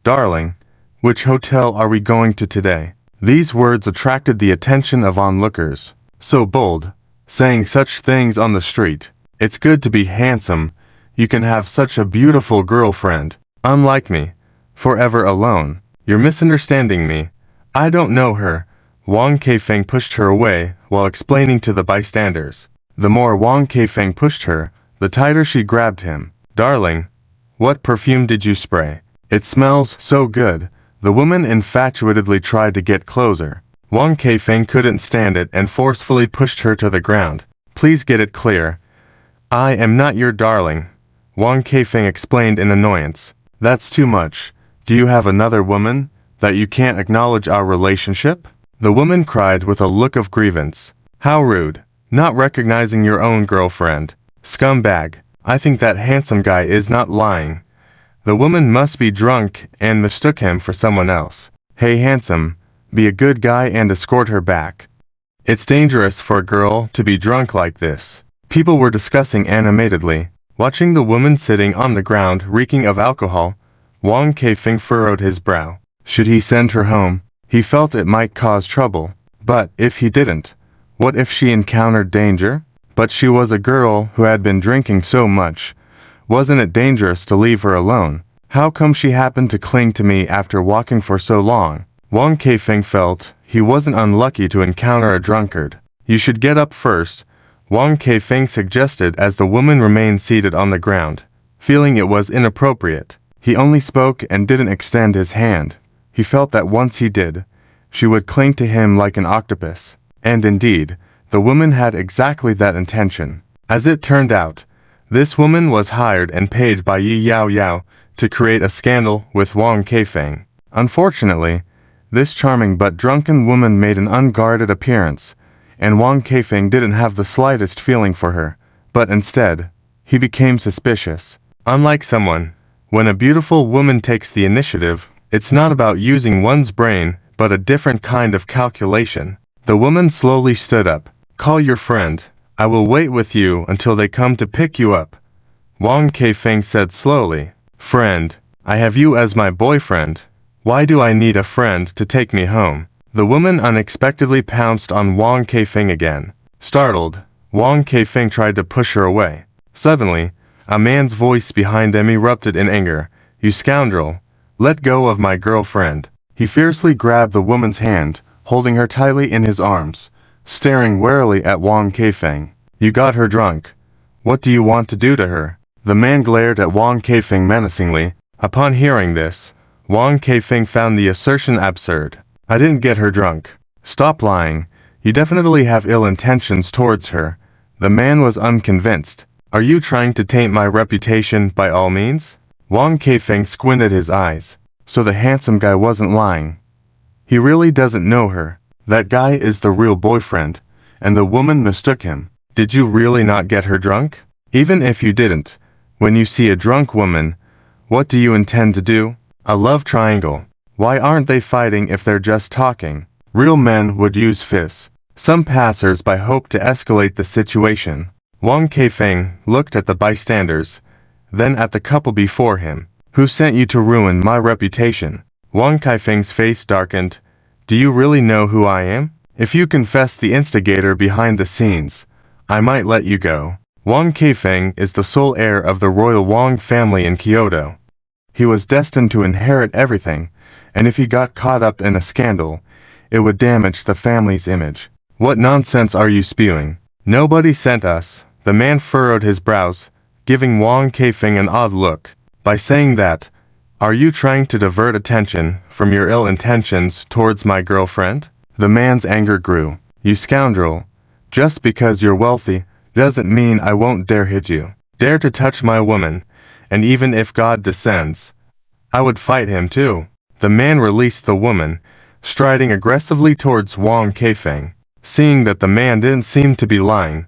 "Darling, which hotel are we going to today?" These words attracted the attention of onlookers. So bold, saying such things on the street. It's good to be handsome. You can have such a beautiful girlfriend. Unlike me, forever alone. You're misunderstanding me. I don't know her. Wang Keifeng pushed her away while explaining to the bystanders. The more Wang Keifeng pushed her, the tighter she grabbed him. "Darling, what perfume did you spray? It smells so good." The woman infatuatedly tried to get closer. Wang Keifeng couldn't stand it and forcefully pushed her to the ground. "Please get it clear. I am not your darling," Wang Keifeng explained in annoyance. "That's too much. Do you have another woman, that you can't acknowledge our relationship?" The woman cried with a look of grievance. "How rude. Not recognizing your own girlfriend. Scumbag. I think that handsome guy is not lying. The woman must be drunk and mistook him for someone else. Hey handsome, be a good guy and escort her back. It's dangerous for a girl to be drunk like this." People were discussing animatedly. Watching the woman sitting on the ground reeking of alcohol, Wang Keifeng furrowed his brow. Should he send her home? He felt it might cause trouble. But if he didn't, what if she encountered danger? But she was a girl who had been drinking so much. Wasn't it dangerous to leave her alone? How come she happened to cling to me after walking for so long? Wang Keifeng felt he wasn't unlucky to encounter a drunkard. "You should get up first," Wang Keifeng suggested as the woman remained seated on the ground. Feeling it was inappropriate, he only spoke and didn't extend his hand. He felt that once he did, she would cling to him like an octopus. And indeed, the woman had exactly that intention. As it turned out, this woman was hired and paid by Yi Yao Yao to create a scandal with Wang Keifeng. Unfortunately, this charming but drunken woman made an unguarded appearance, and Wang Keifeng didn't have the slightest feeling for her, but instead, he became suspicious. Unlike someone, when a beautiful woman takes the initiative, it's not about using one's brain, but a different kind of calculation. The woman slowly stood up. "Call your friend. I will wait with you until they come to pick you up," Wang Keifeng said slowly. "Friend, I have you as my boyfriend. Why do I need a friend to take me home?" The woman unexpectedly pounced on Wang Keifeng again. Startled, Wang Keifeng tried to push her away. Suddenly, a man's voice behind them erupted in anger. "You scoundrel! Let go of my girlfriend." He fiercely grabbed the woman's hand, holding her tightly in his arms, staring warily at Wang Keifeng. "You got her drunk. What do you want to do to her?" The man glared at Wang Keifeng menacingly. Upon hearing this, Wang Keifeng found the assertion absurd. "I didn't get her drunk. Stop lying. You definitely have ill intentions towards her." The man was unconvinced. "Are you trying to taint my reputation by all means?" Wang Keifeng squinted his eyes. So the handsome guy wasn't lying. He really doesn't know her. That guy is the real boyfriend, and the woman mistook him. Did you really not get her drunk? Even if you didn't, when you see a drunk woman, what do you intend to do? A love triangle. Why aren't they fighting if they're just talking? Real men would use fists. Some passers-by hoped to escalate the situation. Wang Keifeng looked at the bystanders, then at the couple before him. "Who sent you to ruin my reputation?" Wang Keifeng's face darkened. "Do you really know who I am? If you confess the instigator behind the scenes, I might let you go." Wang Keifeng is the sole heir of the royal Wang family in Kyoto. He was destined to inherit everything, and if he got caught up in a scandal, it would damage the family's image. "What nonsense are you spewing? Nobody sent us." The man furrowed his brows, giving Wang Keifeng an odd look. "By saying that, are you trying to divert attention from your ill intentions towards my girlfriend?" The man's anger grew. "You scoundrel. Just because you're wealthy doesn't mean I won't dare hit you. Dare to touch my woman, and even if God descends, I would fight him too." The man released the woman, striding aggressively towards Wang Keifeng. Seeing that the man didn't seem to be lying,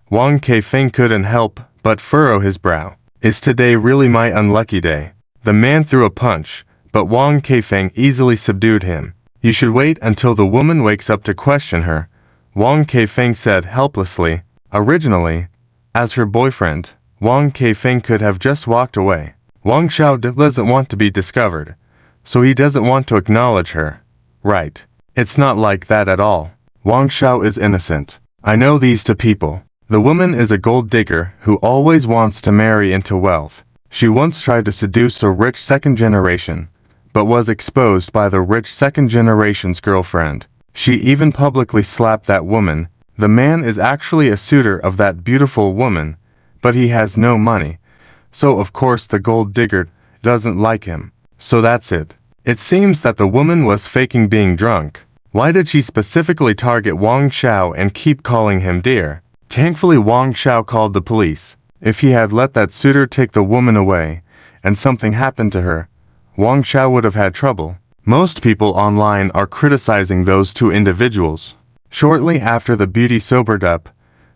Wang Keifeng couldn't help but furrow his brow. Is today really my unlucky day? The man threw a punch, but Wang Keifeng easily subdued him. You should wait until the woman wakes up to question her, Wang Keifeng said helplessly. Originally, as her boyfriend, Wang Keifeng could have just walked away. Wang Xiao doesn't want to be discovered, so he doesn't want to acknowledge her. Right. It's not like that at all. Wang Xiao is innocent. I know these two people. The woman is a gold digger who always wants to marry into wealth. She once tried to seduce a rich second generation, but was exposed by the rich second generation's girlfriend. She even publicly slapped that woman. The man is actually a suitor of that beautiful woman, but he has no money. So of course the gold digger doesn't like him. So that's it. It seems that the woman was faking being drunk. Why did she specifically target Wang Xiao and keep calling him dear? Thankfully Wang Xiao called the police. If he had let that suitor take the woman away, and something happened to her, Wang Xiao would have had trouble. Most people online are criticizing those two individuals. Shortly after the beauty sobered up,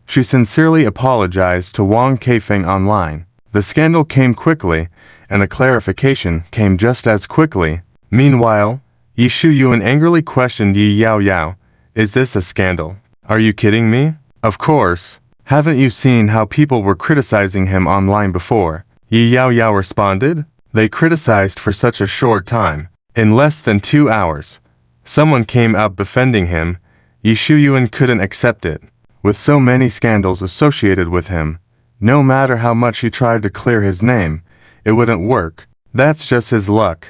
she sincerely apologized to Wang Keifeng online. The scandal came quickly, and a clarification came just as quickly. Meanwhile, Yi Shuyuan angrily questioned Yi Yaoyao, "Is this a scandal? Are you kidding me? Of course. Haven't you seen how people were criticizing him online before?" Yi Yaoyao responded. They criticized for such a short time. In less than 2 hours, someone came out defending him. Yi Shuyuan couldn't accept it. With so many scandals associated with him, no matter how much he tried to clear his name, it wouldn't work. That's just his luck,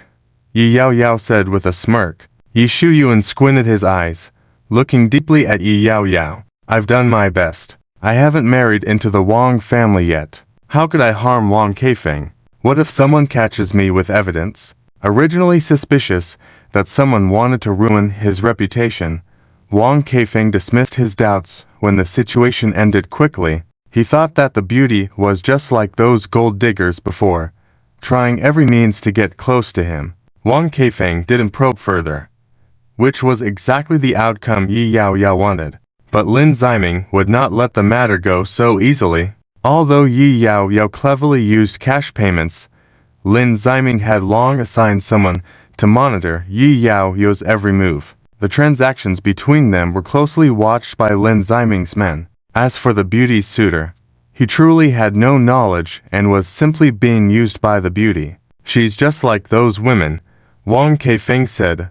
Yi Yaoyao said with a smirk. Yi Shuyuan squinted his eyes, looking deeply at Yi Yaoyao. I've done my best. I haven't married into the Wang family yet. How could I harm Wang Keifeng? What if someone catches me with evidence? Originally suspicious that someone wanted to ruin his reputation, Wang Keifeng dismissed his doubts when the situation ended quickly. He thought that the beauty was just like those gold diggers before, trying every means to get close to him. Wang Keifeng didn't probe further, which was exactly the outcome Yi Yaoyao wanted. But Lin Ziming would not let the matter go so easily. Although Yi Yaoyao cleverly used cash payments, Lin Ziming had long assigned someone to monitor Yi Yaoyao's every move. The transactions between them were closely watched by Lin Ziming's men. As for the beauty's suitor, he truly had no knowledge and was simply being used by the beauty. She's just like those women, Wang Keifeng said,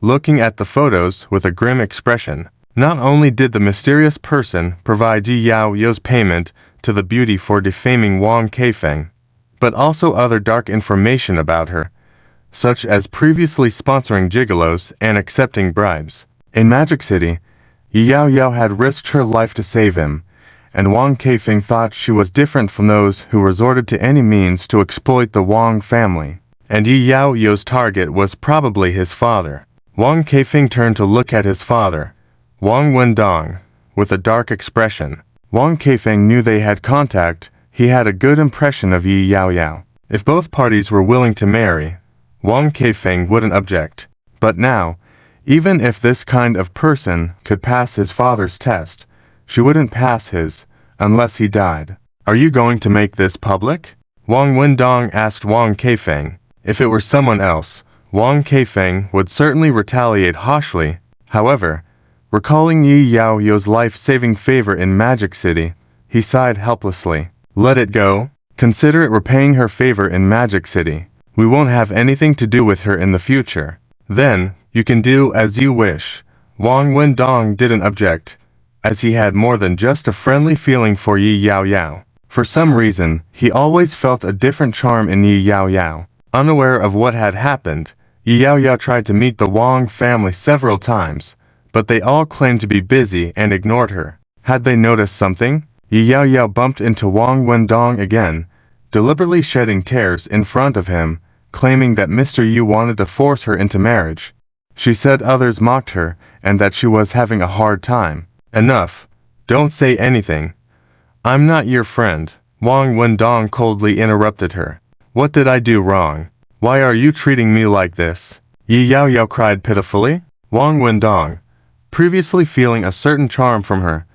looking at the photos with a grim expression. Not only did the mysterious person provide Yi Yaoyao's payment to the beauty for defaming Wang Keifeng, but also other dark information about her, such as previously sponsoring gigolos and accepting bribes. In Magic City, Yi Yaoyao had risked her life to save him, and Wang Keifeng thought she was different from those who resorted to any means to exploit the Wang family. And Yi Yaoyao's target was probably his father. Wang Keifeng turned to look at his father, Wang Wendong, with a dark expression. Wang Keifeng knew they had contact. He had a good impression of Yi Yaoyao. If both parties were willing to marry, Wang Keifeng wouldn't object. But now, even if this kind of person could pass his father's test, she wouldn't pass his, unless he died. Are you going to make this public? Wang Wendong asked Wang Keifeng. If it were someone else, Wang Keifeng would certainly retaliate harshly. However, recalling Yi Yaoyao's life-saving favor in Magic City, he sighed helplessly. Let it go. Consider it repaying her favor in Magic City. We won't have anything to do with her in the future. Then, you can do as you wish. Wang Wendong didn't object, as he had more than just a friendly feeling for Yi Yaoyao. For some reason, he always felt a different charm in Yi Yaoyao. Unaware of what had happened, Yi Yaoyao tried to meet the Wang family several times, but they all claimed to be busy and ignored her. Had they noticed something? Yi Yaoyao bumped into Wang Wendong again, deliberately shedding tears in front of him, claiming that Mr. Yu wanted to force her into marriage. She said others mocked her and that she was having a hard time. Enough. Don't say anything. I'm not your friend. Wang Wendong coldly interrupted her. What did I do wrong? Why are you treating me like this? Yi Yaoyao cried pitifully. Wang Wendong. Previously feeling a certain charm from her,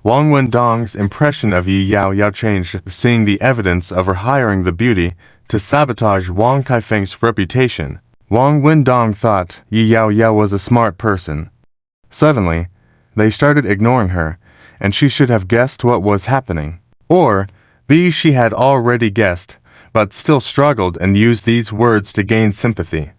Wang Wendong's impression of Yi Yao Yao changed, seeing the evidence of her hiring the beauty to sabotage Wang Kaifeng's reputation. Wang Wendong thought Yi Yao Yao was a smart person. Suddenly, they started ignoring her, and she should have guessed what was happening. Or, B, she had already guessed, but still struggled and used these words to gain sympathy.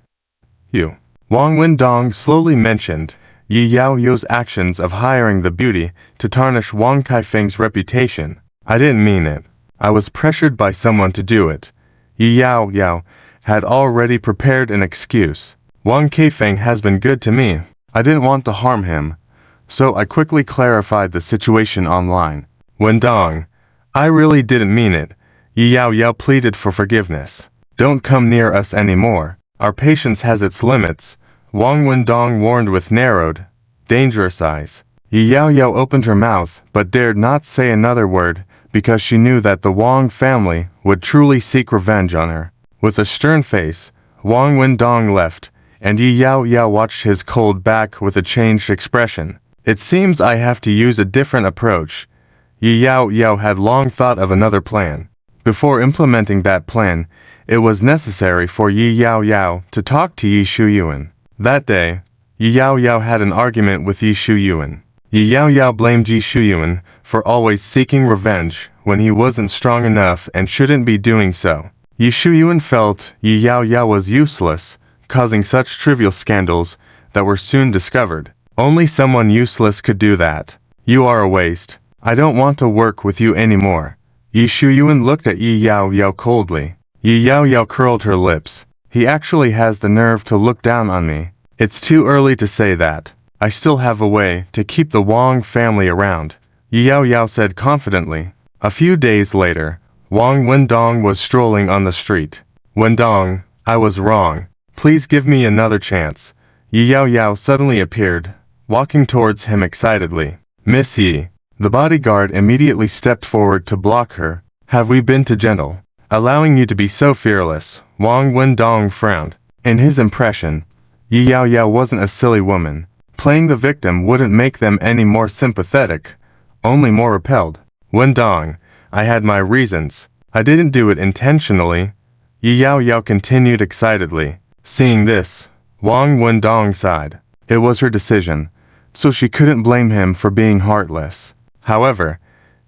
You. Wang Wendong slowly mentioned Yi Yao Yao's actions of hiring the beauty to tarnish Wang Kaifeng's reputation. I didn't mean it. I was pressured by someone to do it. Yi Yao Yao had already prepared an excuse. Wang Kaifeng has been good to me. I didn't want to harm him, so I quickly clarified the situation online. Wendong, I really didn't mean it. Yi Yao Yao pleaded for forgiveness. Don't come near us anymore. Our patience has its limits. Wang Wendong warned with narrowed, dangerous eyes. Yi Yao Yao opened her mouth but dared not say another word because she knew that the Wang family would truly seek revenge on her. With a stern face, Wang Wendong left, and Yi Yao Yao watched his cold back with a changed expression. It seems I have to use a different approach. Yi Yao Yao had long thought of another plan. Before implementing that plan, it was necessary for Yi Yao Yao to talk to Yi Shuyuan. That day, Yi Yao Yao had an argument with Yi Shuyuan. Yi Yao Yao blamed Yi Shuyuan for always seeking revenge when he wasn't strong enough and shouldn't be doing so. Yi Shuyuan felt Yi Yao Yao was useless, causing such trivial scandals that were soon discovered. Only someone useless could do that. You are a waste. I don't want to work with you anymore. Yi Shuyuan looked at Yi Yao Yao coldly. Yi Yao Yao curled her lips. He actually has the nerve to look down on me. It's too early to say that. I still have a way to keep the Wang family around, Yi Yao Yao said confidently. A few days later, Wang Wendong was strolling on the street. Wendong, I was wrong. Please give me another chance. Yi Yao Yao suddenly appeared, walking towards him excitedly. Miss Yi. The bodyguard immediately stepped forward to block her. Have we been too gentle? Allowing you to be so fearless, Wang Wendong frowned. In his impression, Yi Yao Yao wasn't a silly woman. Playing the victim wouldn't make them any more sympathetic, only more repelled. Wendong, I had my reasons. I didn't do it intentionally. Yi Yao Yao continued excitedly. Seeing this, Wang Wendong sighed. It was her decision, so she couldn't blame him for being heartless. However,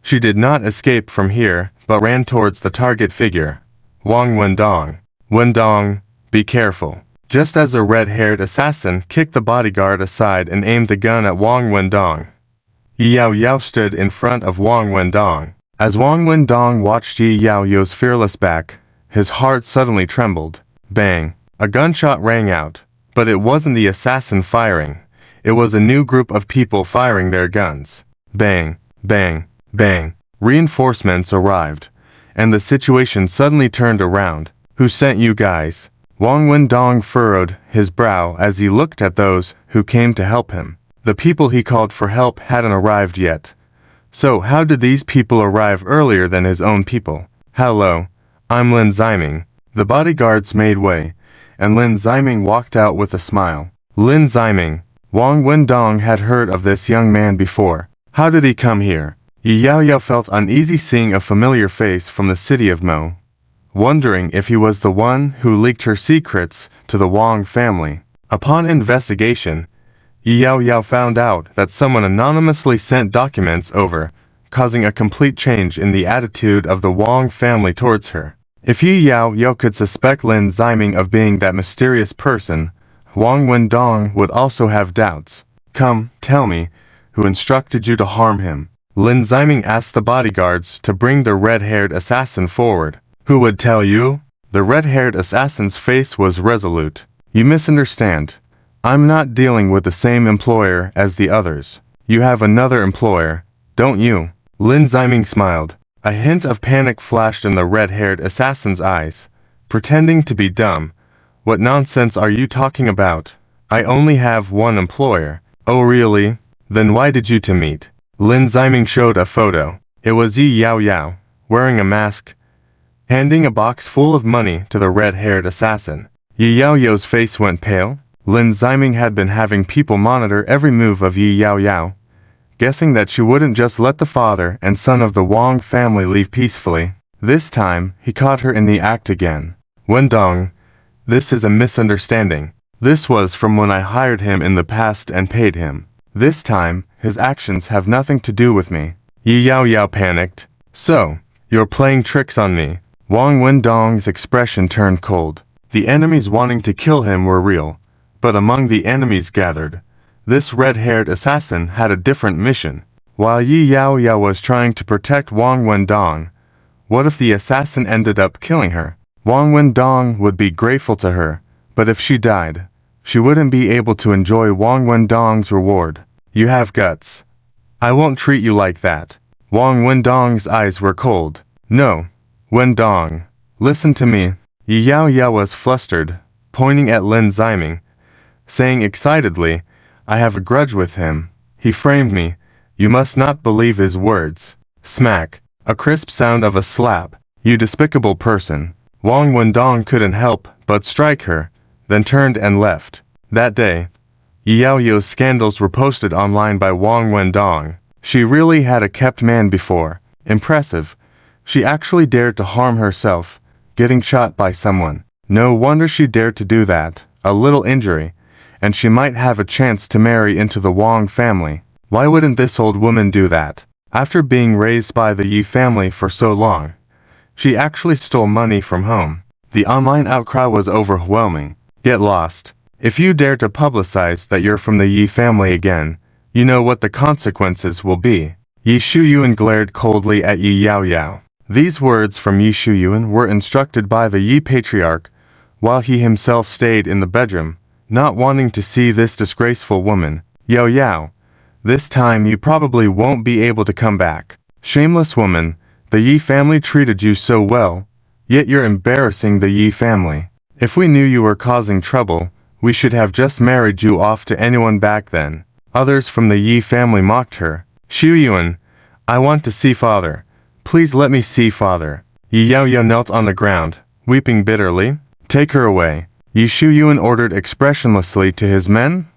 she did not escape from here, but ran towards the target figure. Wang Wendong. Wendong, be careful. Just as a red-haired assassin kicked the bodyguard aside and aimed the gun at Wang Wendong. Yi Yao Yao stood in front of Wang Wendong. As Wang Wendong watched Yi Yao Yao's fearless back, his heart suddenly trembled. Bang! A gunshot rang out, but it wasn't the assassin firing. It was a new group of people firing their guns. Bang! Bang! Bang! Reinforcements arrived, and the situation suddenly turned around. Who sent you guys? Wang Wendong furrowed his brow as he looked at those who came to help him. The people he called for help hadn't arrived yet. So how did these people arrive earlier than his own people? Hello, I'm Lin Ziming. The bodyguards made way, and Lin Ziming walked out with a smile. Lin Ziming. Wang Wendong had heard of this young man before. How did he come here? Yi Yao Yao felt uneasy seeing a familiar face from the city of Mo, wondering if he was the one who leaked her secrets to the Wang family. Upon investigation, Yi Yao Yao found out that someone anonymously sent documents over, causing a complete change in the attitude of the Wang family towards her. If Yi Yao Yao could suspect Lin Ziming of being that mysterious person, Wang Wendong would also have doubts. Come, tell me, who instructed you to harm him? Lin Ziming asked the bodyguards to bring the red-haired assassin forward. Who would tell you? The red-haired assassin's face was resolute. You misunderstand. I'm not dealing with the same employer as the others. You have another employer, don't you? Lin Ziming smiled. A hint of panic flashed in the red-haired assassin's eyes. Pretending to be dumb. What nonsense are you talking about? I only have one employer. Oh really? Then why did you two meet? Lin Ziming showed a photo. It was Yi Yao Yao, wearing a mask, handing a box full of money to the red-haired assassin. Yi Yao Yao's face went pale. Lin Ziming had been having people monitor every move of Yi Yaoyao, guessing that she wouldn't just let the father and son of the Wang family leave peacefully. This time, he caught her in the act again. Wendong, this is a misunderstanding. This was from when I hired him in the past and paid him. This time, his actions have nothing to do with me. Yi Yaoyao panicked. So, you're playing tricks on me. Wang Wendong's expression turned cold. The enemies wanting to kill him were real, but among the enemies gathered, this red-haired assassin had a different mission. While Yi Yaoyao was trying to protect Wang Wendong, what if the assassin ended up killing her? Wang Wendong would be grateful to her, but if she died, she wouldn't be able to enjoy Wang Wendong's reward. You have guts. I won't treat you like that. Wang Wendong's eyes were cold. No, Wendong, listen to me. Yi Yaoyao was flustered, pointing at Lin Ziming, saying excitedly, I have a grudge with him. He framed me. You must not believe his words. Smack. A crisp sound of a slap. You despicable person. Wang Wendong couldn't help but strike her, then turned and left. That day, Yi Yaoyao's scandals were posted online by Wang Wendong. She really had a kept man before. Impressive. She actually dared to harm herself, getting shot by someone. No wonder she dared to do that. A little injury, and she might have a chance to marry into the Wang family. Why wouldn't this old woman do that? After being raised by the Yi family for so long, she actually stole money from home. The online outcry was overwhelming. Get lost. If you dare to publicize that you're from the Yi family again, you know what the consequences will be. Yi Shuyuan glared coldly at Yi Yaoyao. These words from Yi Shuyuan were instructed by the Yi patriarch, while he himself stayed in the bedroom, not wanting to see this disgraceful woman. Yaoyao, this time you probably won't be able to come back. Shameless woman, the Yi family treated you so well, yet you're embarrassing the Yi family. If we knew you were causing trouble, we should have just married you off to anyone back then. Others from the Yi family mocked her. Shuyuan, I want to see father. Please let me see father. Yi Yaoyao knelt on the ground, weeping bitterly. Take her away. Yi Shuyuan ordered expressionlessly to his men.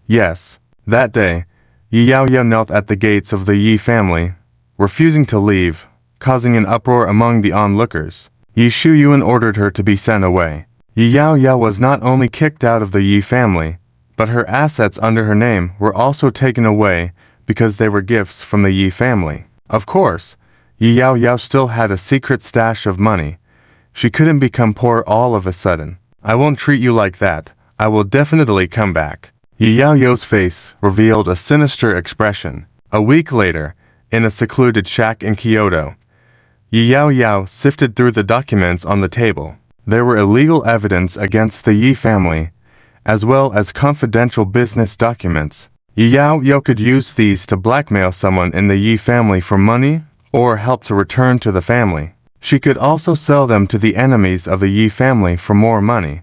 Yes. That day, Yi Yaoyao knelt at the gates of the Yi family, refusing to leave, causing an uproar among the onlookers. Yi Shuyuan ordered her to be sent away. Yi Yaoyao was not only kicked out of the Yi family, but her assets under her name were also taken away because they were gifts from the Yi family. Of course, Yi Yaoyao still had a secret stash of money. She couldn't become poor all of a sudden. I won't treat you like that. I will definitely come back. Yi Yaoyao's face revealed a sinister expression. A week later, in a secluded shack in Kyoto, Yi Yaoyao sifted through the documents on the table. There were illegal evidence against the Yi family, as well as confidential business documents. Yi Yaoyao could use these to blackmail someone in the Yi family for money, or help to return to the family. She could also sell them to the enemies of the Yi family for more money,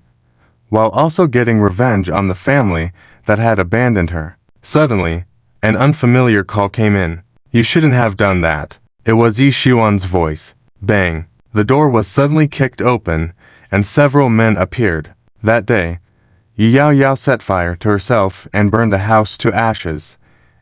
while also getting revenge on the family that had abandoned her. Suddenly, an unfamiliar call came in. You shouldn't have done that. It was Yi Shuyuan's voice. Bang. The door was suddenly kicked open, and several men appeared. That day, Yi Yaoyao set fire to herself and burned the house to ashes,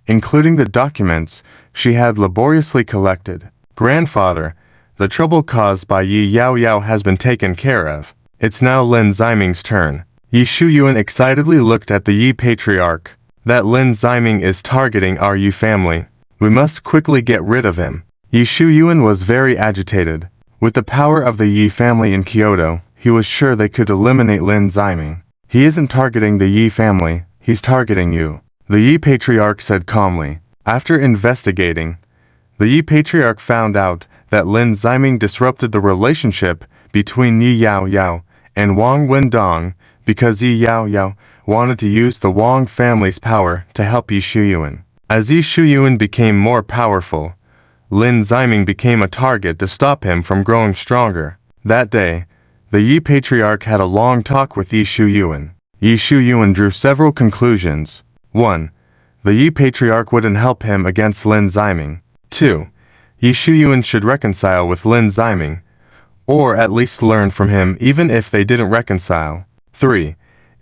including the documents she had laboriously collected. Grandfather, the trouble caused by Yi Yaoyao has been taken care of. It's now Lin Ziming's turn. Yi Shuyuan excitedly looked at the Yi patriarch. That Lin Ziming is targeting our Yi family. We must quickly get rid of him. Yi Shuyuan was very agitated. With the power of the Yi family in Kyoto, he was sure they could eliminate Lin Ziming. He isn't targeting the Yi family, he's targeting you. The Yi patriarch said calmly. After investigating, the Yi patriarch found out that Lin Ziming disrupted the relationship between Yi Yaoyao and Wang Wendong because Yi Yaoyao wanted to use the Wang family's power to help Yi Shuyuan. As Yi Shuyuan became more powerful, Lin Ziming became a target to stop him from growing stronger. That day, the Yi patriarch had a long talk with Yi Shuyuan. Yi Shuyuan drew several conclusions. 1. The Yi patriarch wouldn't help him against Lin Ziming. 2. Yi Shuyuan should reconcile with Lin Ziming, or at least learn from him even if they didn't reconcile. 3.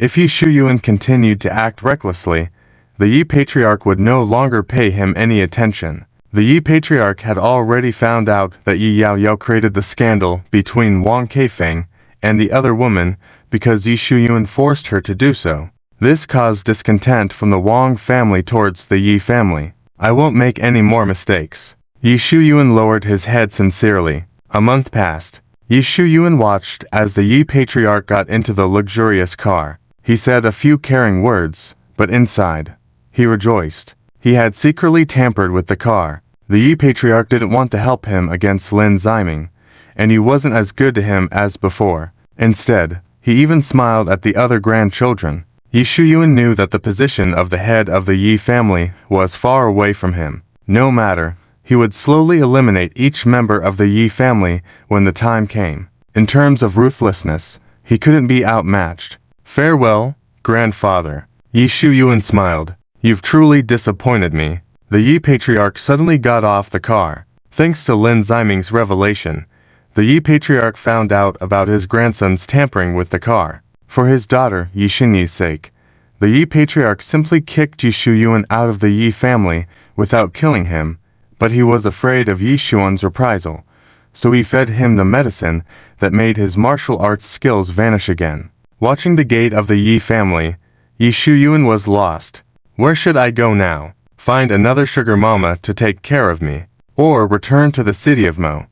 If Yi Shuyuan continued to act recklessly, the Yi Patriarch would no longer pay him any attention. The Yi Patriarch had already found out that Yi Yaoyao created the scandal between Wang Keifeng and the other woman because Yi Shuyuan forced her to do so. This caused discontent from the Wang family towards the Yi family. I won't make any more mistakes. Yi Shuyuan lowered his head sincerely. A month passed. Yi Shuyuan watched as the Yi Patriarch got into the luxurious car. He said a few caring words, but inside, he rejoiced. He had secretly tampered with the car. The Yi Patriarch didn't want to help him against Lin Ziming, and he wasn't as good to him as before. Instead, he even smiled at the other grandchildren. Yi Shuyuan knew that the position of the head of the Yi family was far away from him. No matter, he would slowly eliminate each member of the Yi family when the time came. In terms of ruthlessness, he couldn't be outmatched. Farewell, grandfather. Yi Shuyuan smiled. You've truly disappointed me. The Yi Patriarch suddenly got off the car. Thanks to Lin Ziming's revelation, the Yi Patriarch found out about his grandson's tampering with the car. For his daughter Yi Xinyi's sake, the Yi Patriarch simply kicked Yi Shuyuan out of the Yi family without killing him, but he was afraid of Yi Shuyuan's reprisal, so he fed him the medicine that made his martial arts skills vanish again. Watching the gate of the Yi family, Yi Shuyuan was lost. Where should I go now? Find another sugar mama to take care of me, or return to the city of Mo.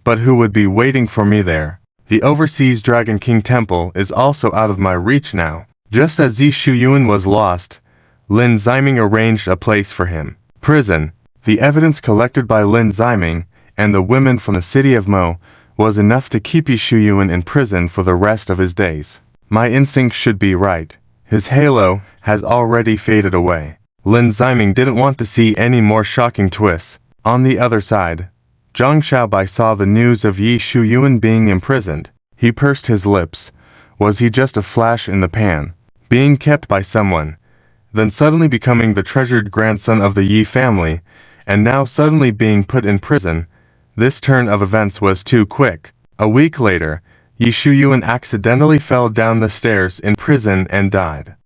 But who would be waiting for me there? The overseas Dragon King Temple is also out of my reach now. Just as Yi Shuyuan was lost, Lin Ziming arranged a place for him. Prison. The evidence collected by Lin Ziming and the women from the city of Mo was enough to keep Yi Shuyuan in prison for the rest of his days. My instinct should be right. His halo has already faded away. Lin Ziming didn't want to see any more shocking twists. On the other side, Zhang Xiaobai saw the news of Yi Shuyuan being imprisoned. He pursed his lips. Was he just a flash in the pan, being kept by someone, then suddenly becoming the treasured grandson of the Yi family, and now suddenly being put in prison? This turn of events was too quick. A week later, Yi Shuyuan accidentally fell down the stairs in prison and died.